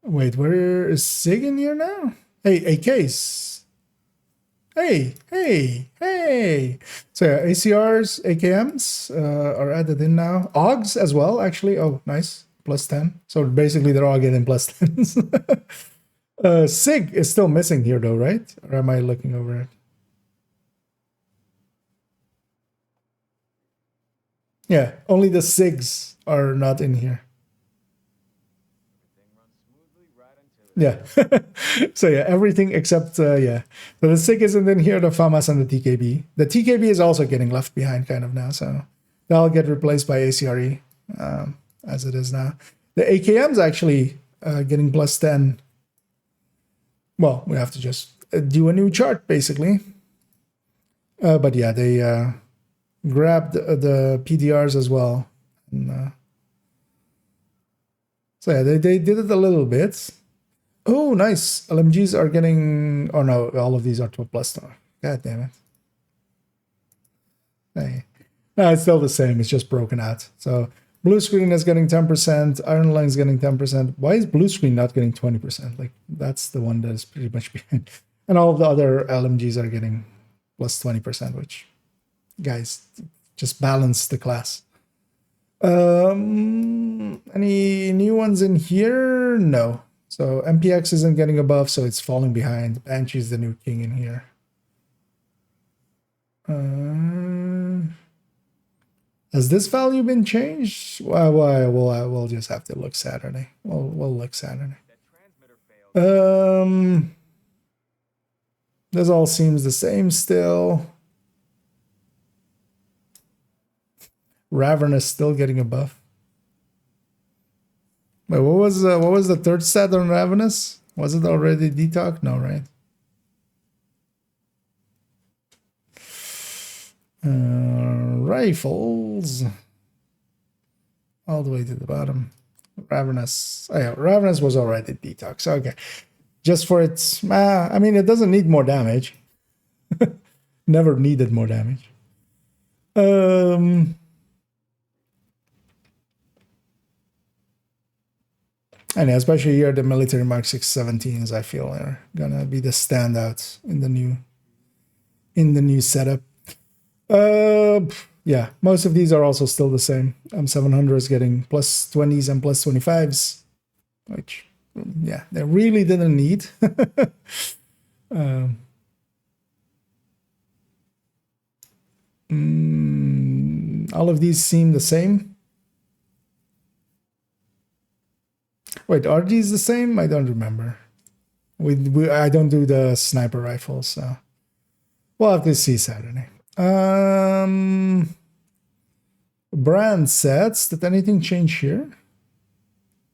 Wait, where is SIG in here now? Hey, AKs. Hey. So yeah, ACRs, AKMs are added in now. AUGs as well, actually. Oh, nice. Plus 10. So basically they're all getting plus 10s. SIG is still missing here though, right? Or am I looking over it? Yeah, only the SIGs are not in here. Yeah. So yeah, everything except yeah. So the SIG isn't in here, the FAMAS and the TKB. The TKB is also getting left behind kind of now, so that'll get replaced by ACRE as it is now. The AKM's actually getting plus 10. Well, we have to just do a new chart basically. But yeah, they grabbed the PDRs as well. And, So yeah, they did it a little bit. Oh, nice. LMGs are getting... Oh no, all of these are 12 plus now. God damn it. Hey. No, it's still the same. It's just broken out. So blue screen is getting 10%. Iron Line is getting 10%. Why is blue screen not getting 20%? Like, that's the one that is pretty much behind. And all of the other LMGs are getting plus 20%, which, guys, just balance the class. Any new ones in here? No. So MPX isn't getting above, so it's falling behind. Banshee is the new king in here. Has this value been changed? Well, we'll just have to look Saturday. We'll look Saturday. This all seems the same still. Ravenous still getting a buff. Wait, what was the third stat on Ravenous? Was it already detox? No, right? Rifles. All the way to the bottom. Ravenous. Oh yeah, Ravenous was already detox. Okay. Just for its... I mean, it doesn't need more damage. Never needed more damage. And especially here, the military Mark 617s, I feel, are gonna be the standouts in the new setup. Yeah, most of these are also still the same. M700 is getting plus 20s and plus 25s, which, yeah, they really didn't need. All of these seem the same. Wait, are these the same? I don't remember. I don't do the sniper rifles, so we'll have to see Saturday. Brand sets. Did anything change here?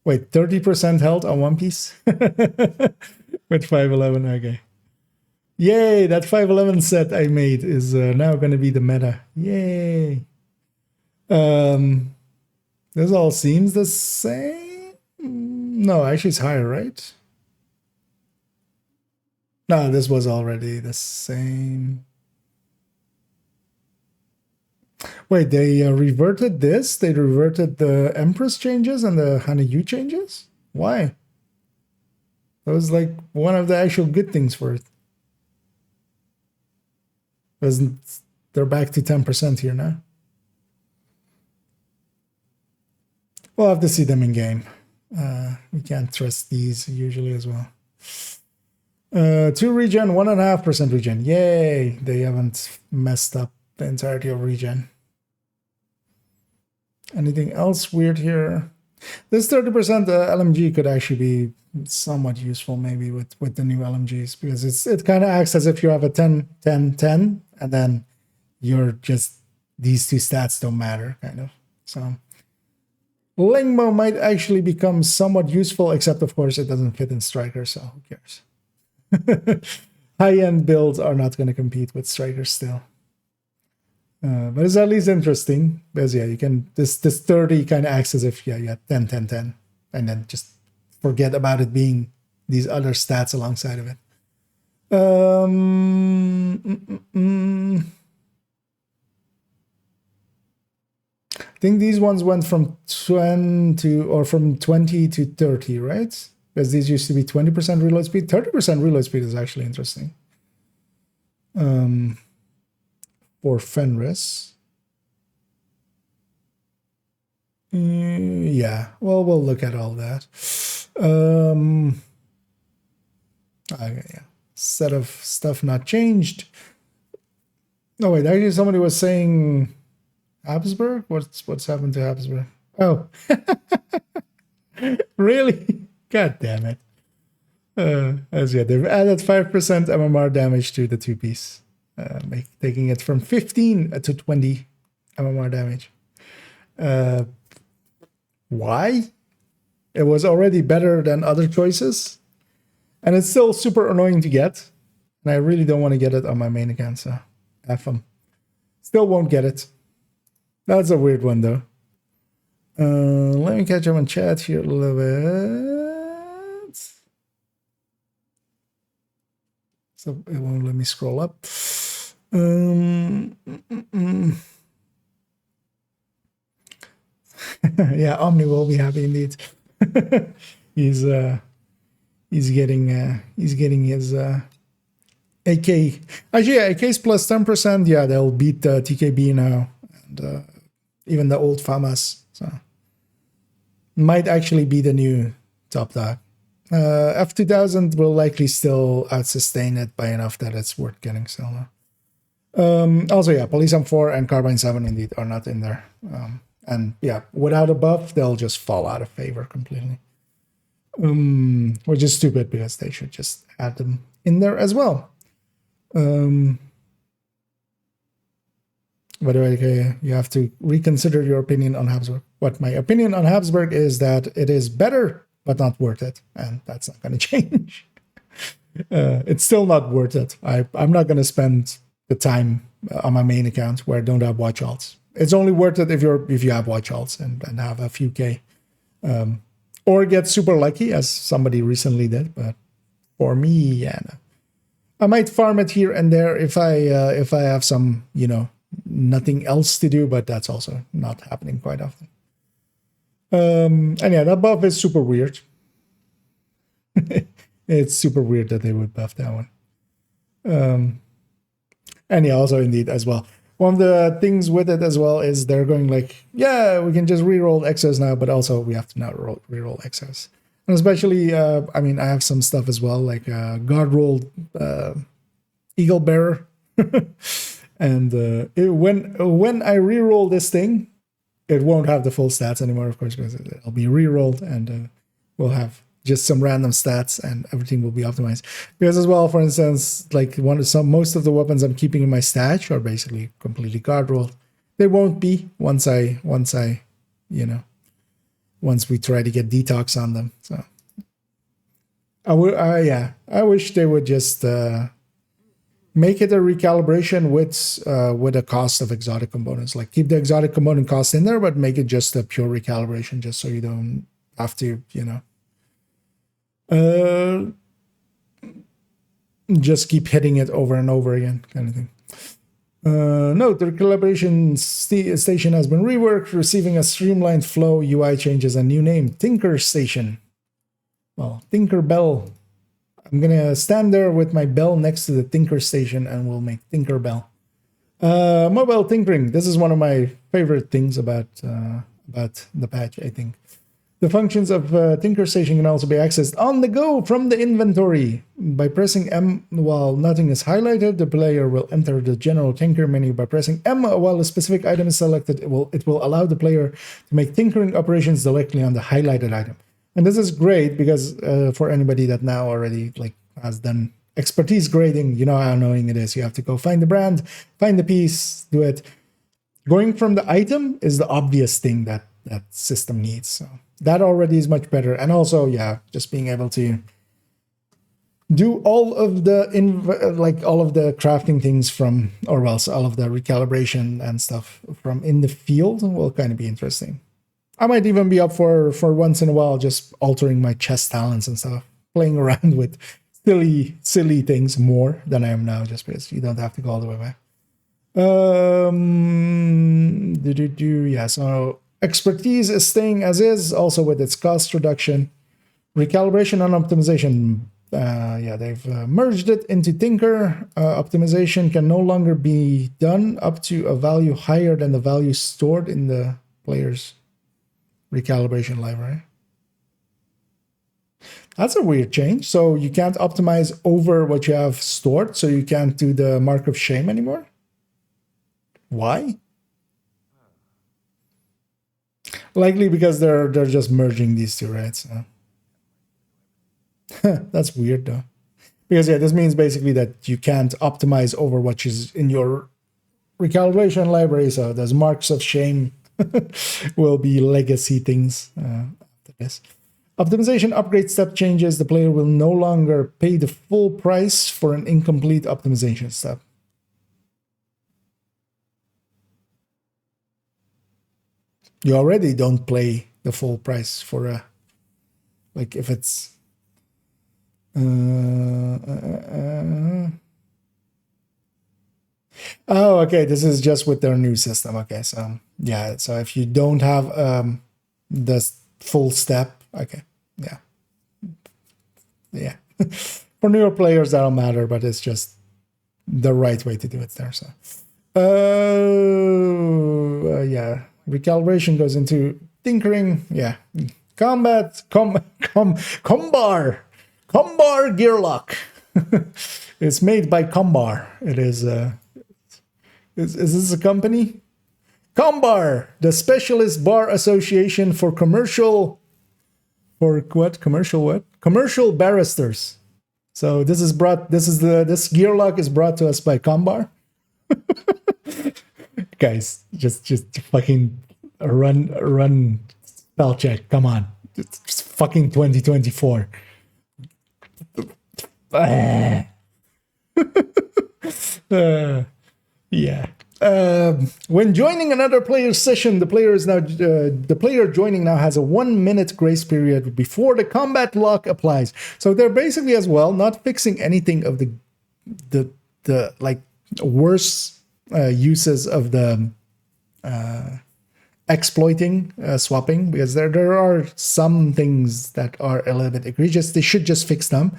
Wait, 30% held on one piece with 511. Okay. Yay! That 511 set I made is now going to be the meta. Yay! This all seems the same. No, actually it's higher, right? No, this was already the same. Wait, they reverted this? They reverted the Empress changes and the Hanayu changes? Why? That was like one of the actual good things for it. They're back to 10% here now. We'll have to see them in game. We can't trust these usually as well. 2 regen, 1.5% regen. Yay! They haven't messed up the entirety of regen. Anything else weird here? This 30% LMG could actually be somewhat useful maybe with the new LMGs, because it kind of acts as if you have a 10, 10, 10, and then you're just, these two stats don't matter, kind of. So Lingmo might actually become somewhat useful, except of course it doesn't fit in Striker, so who cares? High-end builds are not going to compete with Striker still. But it's at least interesting, because yeah, you can, this 30 kind of acts as if, yeah, you had 10, 10, 10, and then just forget about it being these other stats alongside of it. I think these ones went from 20 to 30, right? Because these used to be 20% reload speed. 30% reload speed is actually interesting. For Fenris. Yeah, well, we'll look at all that. Okay, yeah. Set of stuff not changed. No, wait, actually somebody was saying Habsburg? What's happened to Habsburg? Oh. Really? God damn it. As yeah, they've added 5% MMR damage to the two-piece. Taking it from 15 to 20 MMR damage. Why? It was already better than other choices. And it's still super annoying to get. And I really don't want to get it on my main account, so F them. Still won't get it. That's a weird one, though. Let me catch up on chat here a little bit. So it won't let me scroll up. Yeah, Omni will be happy indeed. he's getting his AK. Actually, yeah, AK's plus 10%. Yeah, they'll beat TKB now, and even the old FAMAS. So might actually be the new top dog. F2000 will likely still outsustain it by enough that it's worth getting still now. Also, yeah, Police M4 and Carbine 7 indeed are not in there. And yeah, without a buff, they'll just fall out of favor completely. Which is stupid because they should just add them in there as well. By the way, okay, you have to reconsider your opinion on Habsburg. What my opinion on Habsburg is that it is better, but not worth it. And that's not going to change. It's still not worth it. I'm not going to spend the time on my main account where I don't have watch alts. It's only worth it if you have watch alts and have a few K. Or get super lucky, as somebody recently did. But for me, yeah, no. I might farm it here and there if I have some, nothing else to do, but that's also not happening quite often. And yeah, that buff is super weird. It's super weird that they would buff that one. And yeah, also indeed as well. One of the things with it as well is they're going like, yeah, we can just reroll excess now, but also we have to now reroll excess. And especially, I have some stuff as well, like guard rolled Eagle Bearer. And when I reroll this thing, it won't have the full stats anymore, of course, because it'll be rerolled and we'll have just some random stats and everything will be optimized. Because as well, for instance, like most of the weapons I'm keeping in my stash are basically completely guard rolled. They won't be once we try to get detox on them. So I wish they would just make it a recalibration with a cost of exotic components. Like keep the exotic component cost in there, but make it just a pure recalibration, just so you don't have to, just keep hitting it over and over again, kind of thing. Note, the recalibration station has been reworked, receiving a streamlined flow, UI changes, a new name, Tinker Station. Well, Tinker Bell. I'm gonna stand there with my bell next to the Tinker Station and we'll make Tinker Bell. Mobile tinkering. This is one of my favorite things about the patch, I think. The functions of Tinker Station can also be accessed on the go from the inventory. By pressing M while nothing is highlighted, the player will enter the general tinker menu. By pressing M while a specific item is selected, it will allow the player to make tinkering operations directly on the highlighted item. And this is great because for anybody that now already has done expertise grading, you know how annoying it is. You have to go find the brand, find the piece, do it. Going from the item is the obvious thing that system needs. So that already is much better. And also, yeah, just being able to do all of the crafting things from, or else all of the recalibration and stuff from in the field will kind of be interesting. I might even be up for once in a while just altering my chest talents and stuff, playing around with silly things more than I am now, just because you don't have to go all the way back. Yeah, so expertise is staying as is, also with its cost reduction. Recalibration and optimization, they've merged it into Tinker. Optimization can no longer be done up to a value higher than the value stored in the player's recalibration library. That's a weird change. So you can't optimize over what you have stored, so you can't do the mark of shame anymore? Why? Likely because they're just merging these two, right? So that's weird though. Because yeah, this means basically that you can't optimize over what is in your recalibration library. So those marks of shame will be legacy things after this. Optimization upgrade step changes. The player will no longer pay the full price for an incomplete optimization step. you already don't play the full price for a, like if it's oh, okay, this is just with their new system. Okay, so yeah, so if you don't have the full step, okay, yeah. For newer players that'll matter, but it's just the right way to do it there. So yeah, recalibration goes into tinkering. Yeah, combat Combar gear lock. It's made by Combar. It is this a company? Combar, the Specialist Bar Association for Commercial barristers. So this gear lock is brought to us by Combar. Guys, just fucking run spell check. Come on. It's fucking 2024. Yeah. When joining another player's session, the player joining now has a 1 minute grace period before the combat lock applies. So they're basically as well not fixing anything of the like worse uses of the exploiting swapping, because there are some things that are a little bit egregious. They should just fix them.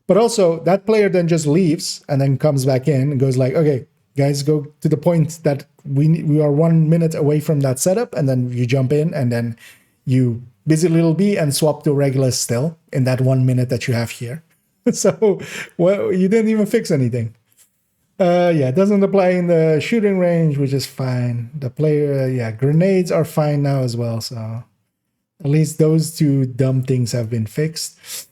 But also that player then just leaves and then comes back in and goes like, okay, guys, go to the point that we are 1 minute away from that setup, and then you jump in and then you busy little bee and swap to Regulus still in that 1 minute that you have here. So, well, you didn't even fix anything. Yeah, it doesn't apply in the shooting range, which is fine. The player, grenades are fine now as well. So at least those two dumb things have been fixed.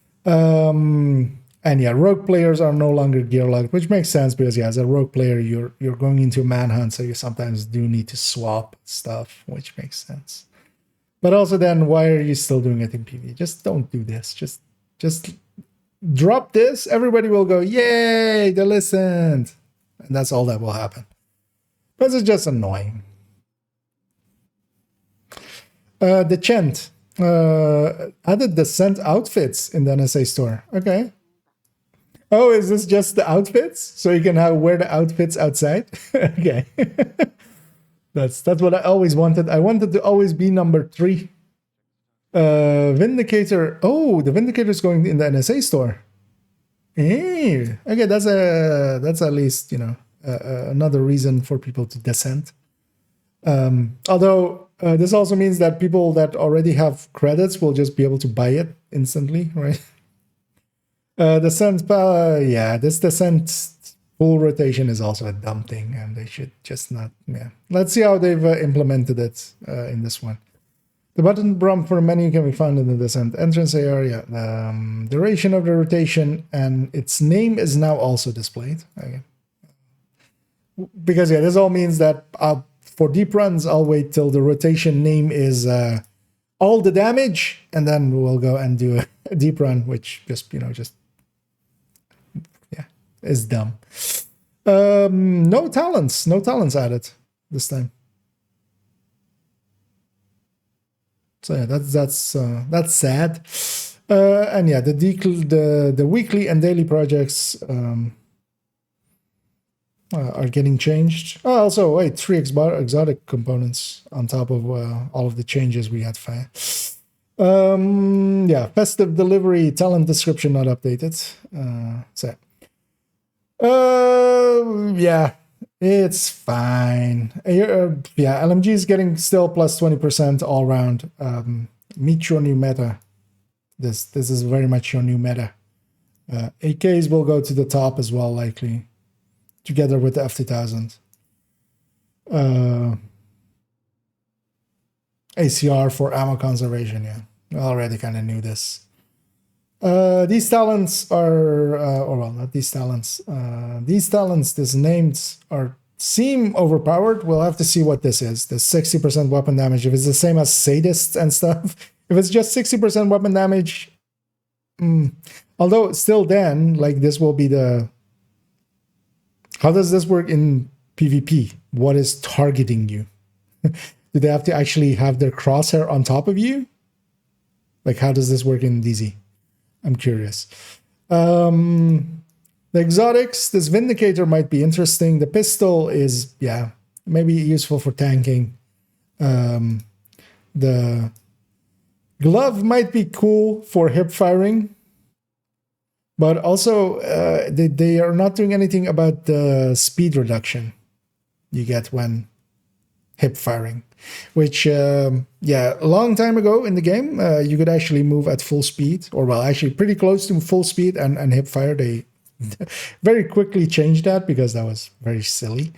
And yeah, rogue players are no longer gear locked, which makes sense because as a rogue player, you're going into a manhunt, so you sometimes do need to swap stuff, which makes sense. But also then, why are you still doing it in PvE? Just don't do this. Just drop this. Everybody will go, yay, they listened. And that's all that will happen. But it's just annoying. The Chent added the Scent outfits in the NSA store. Okay. Oh, is this just the outfits? So you can wear the outfits outside? Okay. That's what I always wanted. I wanted to always be number 3. Vindicator. Oh, the Vindicator is going in the NSA store. Hey. Okay, that's at least, another reason for people to descend. Although this also means that people that already have credits will just be able to buy it instantly, right? The Scent, this Descent full rotation is also a dumb thing, and they should just not, Let's see how they've implemented it in this one. The button prompt for the menu can be found in the Descent entrance area. Duration of the rotation and its name is now also displayed. Okay. Because, this all means that for deep runs, I'll wait till the rotation name is all the damage, and then we'll go and do a deep run, which just is dumb. No talents added this time. So yeah, that's sad. And yeah, the weekly and daily projects are getting changed. Oh, also, wait, 3 exotic components on top of all of the changes we had found. Festive delivery talent description not updated. It's fine. LMG is getting still plus 20% all round. Meet your new meta. This is very much your new meta. AKs will go to the top as well, likely, together with the F2000. ACR for ammo conservation. I already kind of knew this. These talents are, not these talents. These talents, these names seem overpowered. We'll have to see what this is. The 60% weapon damage. If it's the same as sadists and stuff. If it's just 60% weapon damage, although still then, like this will be the. How does this work in PvP? What is targeting you? Do they have to actually have their crosshair on top of you? Like, how does this work in DZ? I'm curious. The exotics, this Vindicator might be interesting. The pistol is, yeah, maybe useful for tanking. The glove might be cool for hip firing. But also, they are not doing anything about the speed reduction you get when hip firing. Which, yeah, a long time ago in the game, you could actually move at full speed. Or, well, actually pretty close to full speed and hip fire. They very quickly changed that because that was very silly.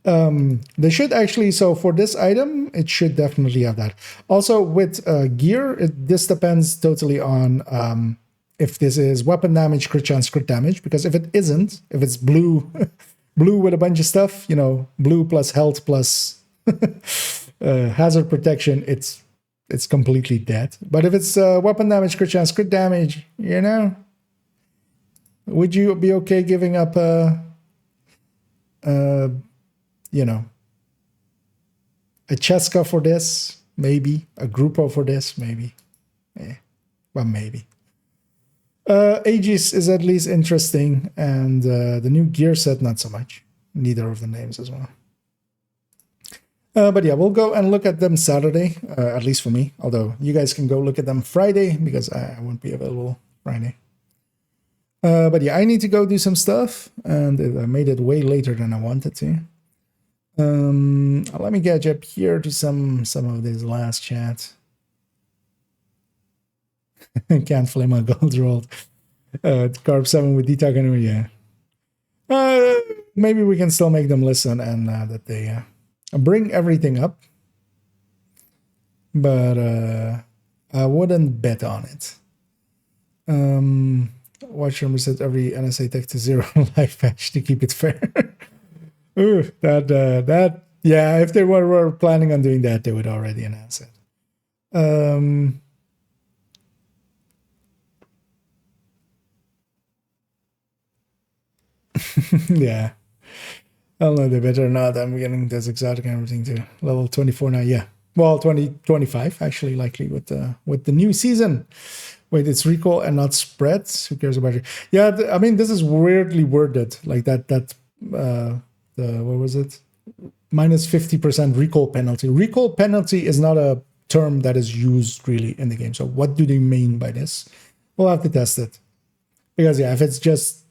They should actually, so for this item, it should definitely have that. Also, with gear, this depends totally on... if this is weapon damage, crit chance, crit damage, because if it isn't, if it's blue, blue with a bunch of stuff, you know, blue plus health plus hazard protection, it's completely dead. But if it's weapon damage, crit chance, crit damage, you know, would you be okay giving up you know, a Cheska for this? Maybe a Grupo for this? Maybe, well, maybe. Aegis is at least interesting, and the new gear set, not so much. Neither of the names as well. But yeah, we'll go and look at them Saturday, at least for me. Although you guys can go look at them Friday, because I won't be available Friday. But yeah, I need to go do some stuff, and I made it way later than I wanted to. Let me get up here to some of this last chat. Can't flame my gold rolled. Carb 7 with Detox anyway, yeah. Maybe we can still make them listen and that they bring everything up. But I wouldn't bet on it. Watch them reset every NSA tech to 0 life patch to keep it fair. Ooh, that, yeah, if they were planning on doing that, they would already announce it. Yeah. I don't know, they better not. I'm getting this exotic and everything to level 24 now. Yeah. Well, 25 actually, likely with the new season. Wait, it's recall and not spread. Who cares about it? Yeah, I mean, this is weirdly worded. Like that what was it? Minus 50% recall penalty. Recall penalty is not a term that is used really in the game. So what do they mean by this? We'll have to test it. Because yeah, if it's just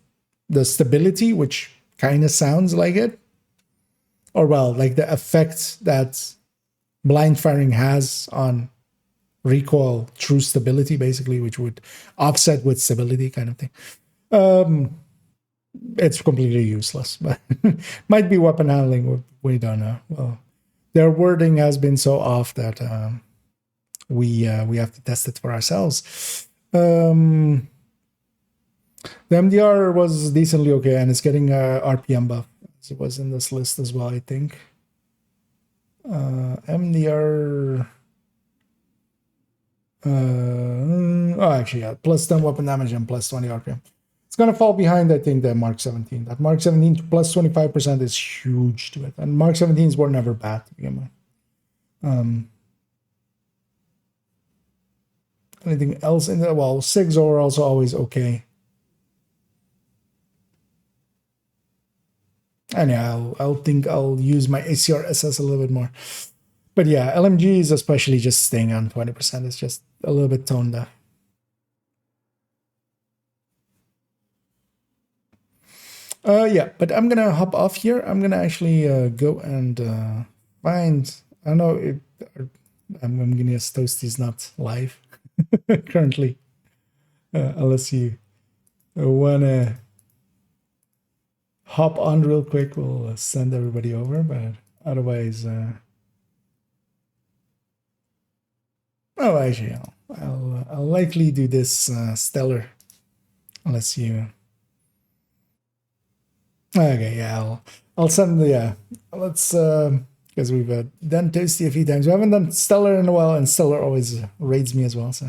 the stability, which kind of sounds like it, or well, like the effect that blind firing has on recoil through stability, basically, which would offset with stability kind of thing. It's completely useless, but might be weapon handling. We don't know. Well, their wording has been so off that we have to test it for ourselves. The MDR was decently okay, and it's getting a RPM buff. It was in this list as well, I think. MDR... oh, actually, yeah. Plus 10 weapon damage and plus 20 RPM. It's going to fall behind, I think, the Mark 17. That Mark 17 plus 25% is huge to it. And Mark 17s were never bad to begin with. Anything else in there? Well, SIGs are also always okay. And yeah, I'll think I'll use my ACR-SS a little bit more. But yeah, LMGs, especially just staying on 20%, is just a little bit toned down. Yeah, but I'm going to hop off here. I'm going to actually go and find... I don't know, I'm going to guess Toasty's not live currently. Unless you want to hop on real quick, we'll send everybody over. But otherwise... oh, actually, I'll likely do this stellar, unless you. Okay, yeah, I'll send the let's because we've done Toasty a few times. We haven't done stellar in a while, and stellar always raids me as well. So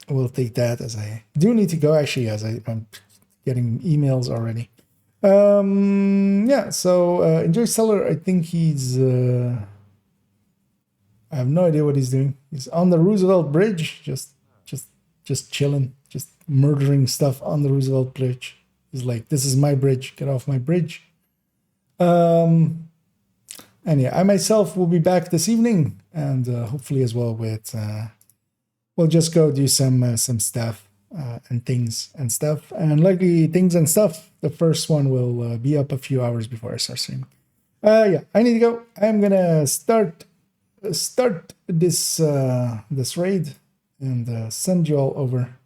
we'll take that as I do need to go. Actually, as I'm getting emails already. Yeah, so Enjoy Seller, I think he's I have no idea what he's doing. He's on the Roosevelt Bridge, just chilling, just murdering stuff on the Roosevelt Bridge. He's like, this is my bridge, get off my bridge. And yeah, I myself will be back this evening, and hopefully as well with we'll just go do some stuff and things and stuff, and likely Things and Stuff. The first one will be up a few hours before I start streaming. Yeah, I need to go. I'm gonna start this this raid and send you all over.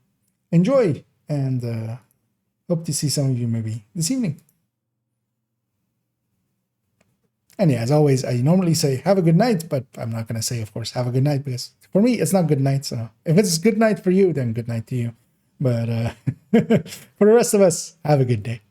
Enjoy, and hope to see some of you maybe this evening. And yeah, as always, I normally say have a good night, but I'm not going to say, of course, have a good night, because for me, it's not good night. So if it's good night for you, then good night to you. But for the rest of us, have a good day.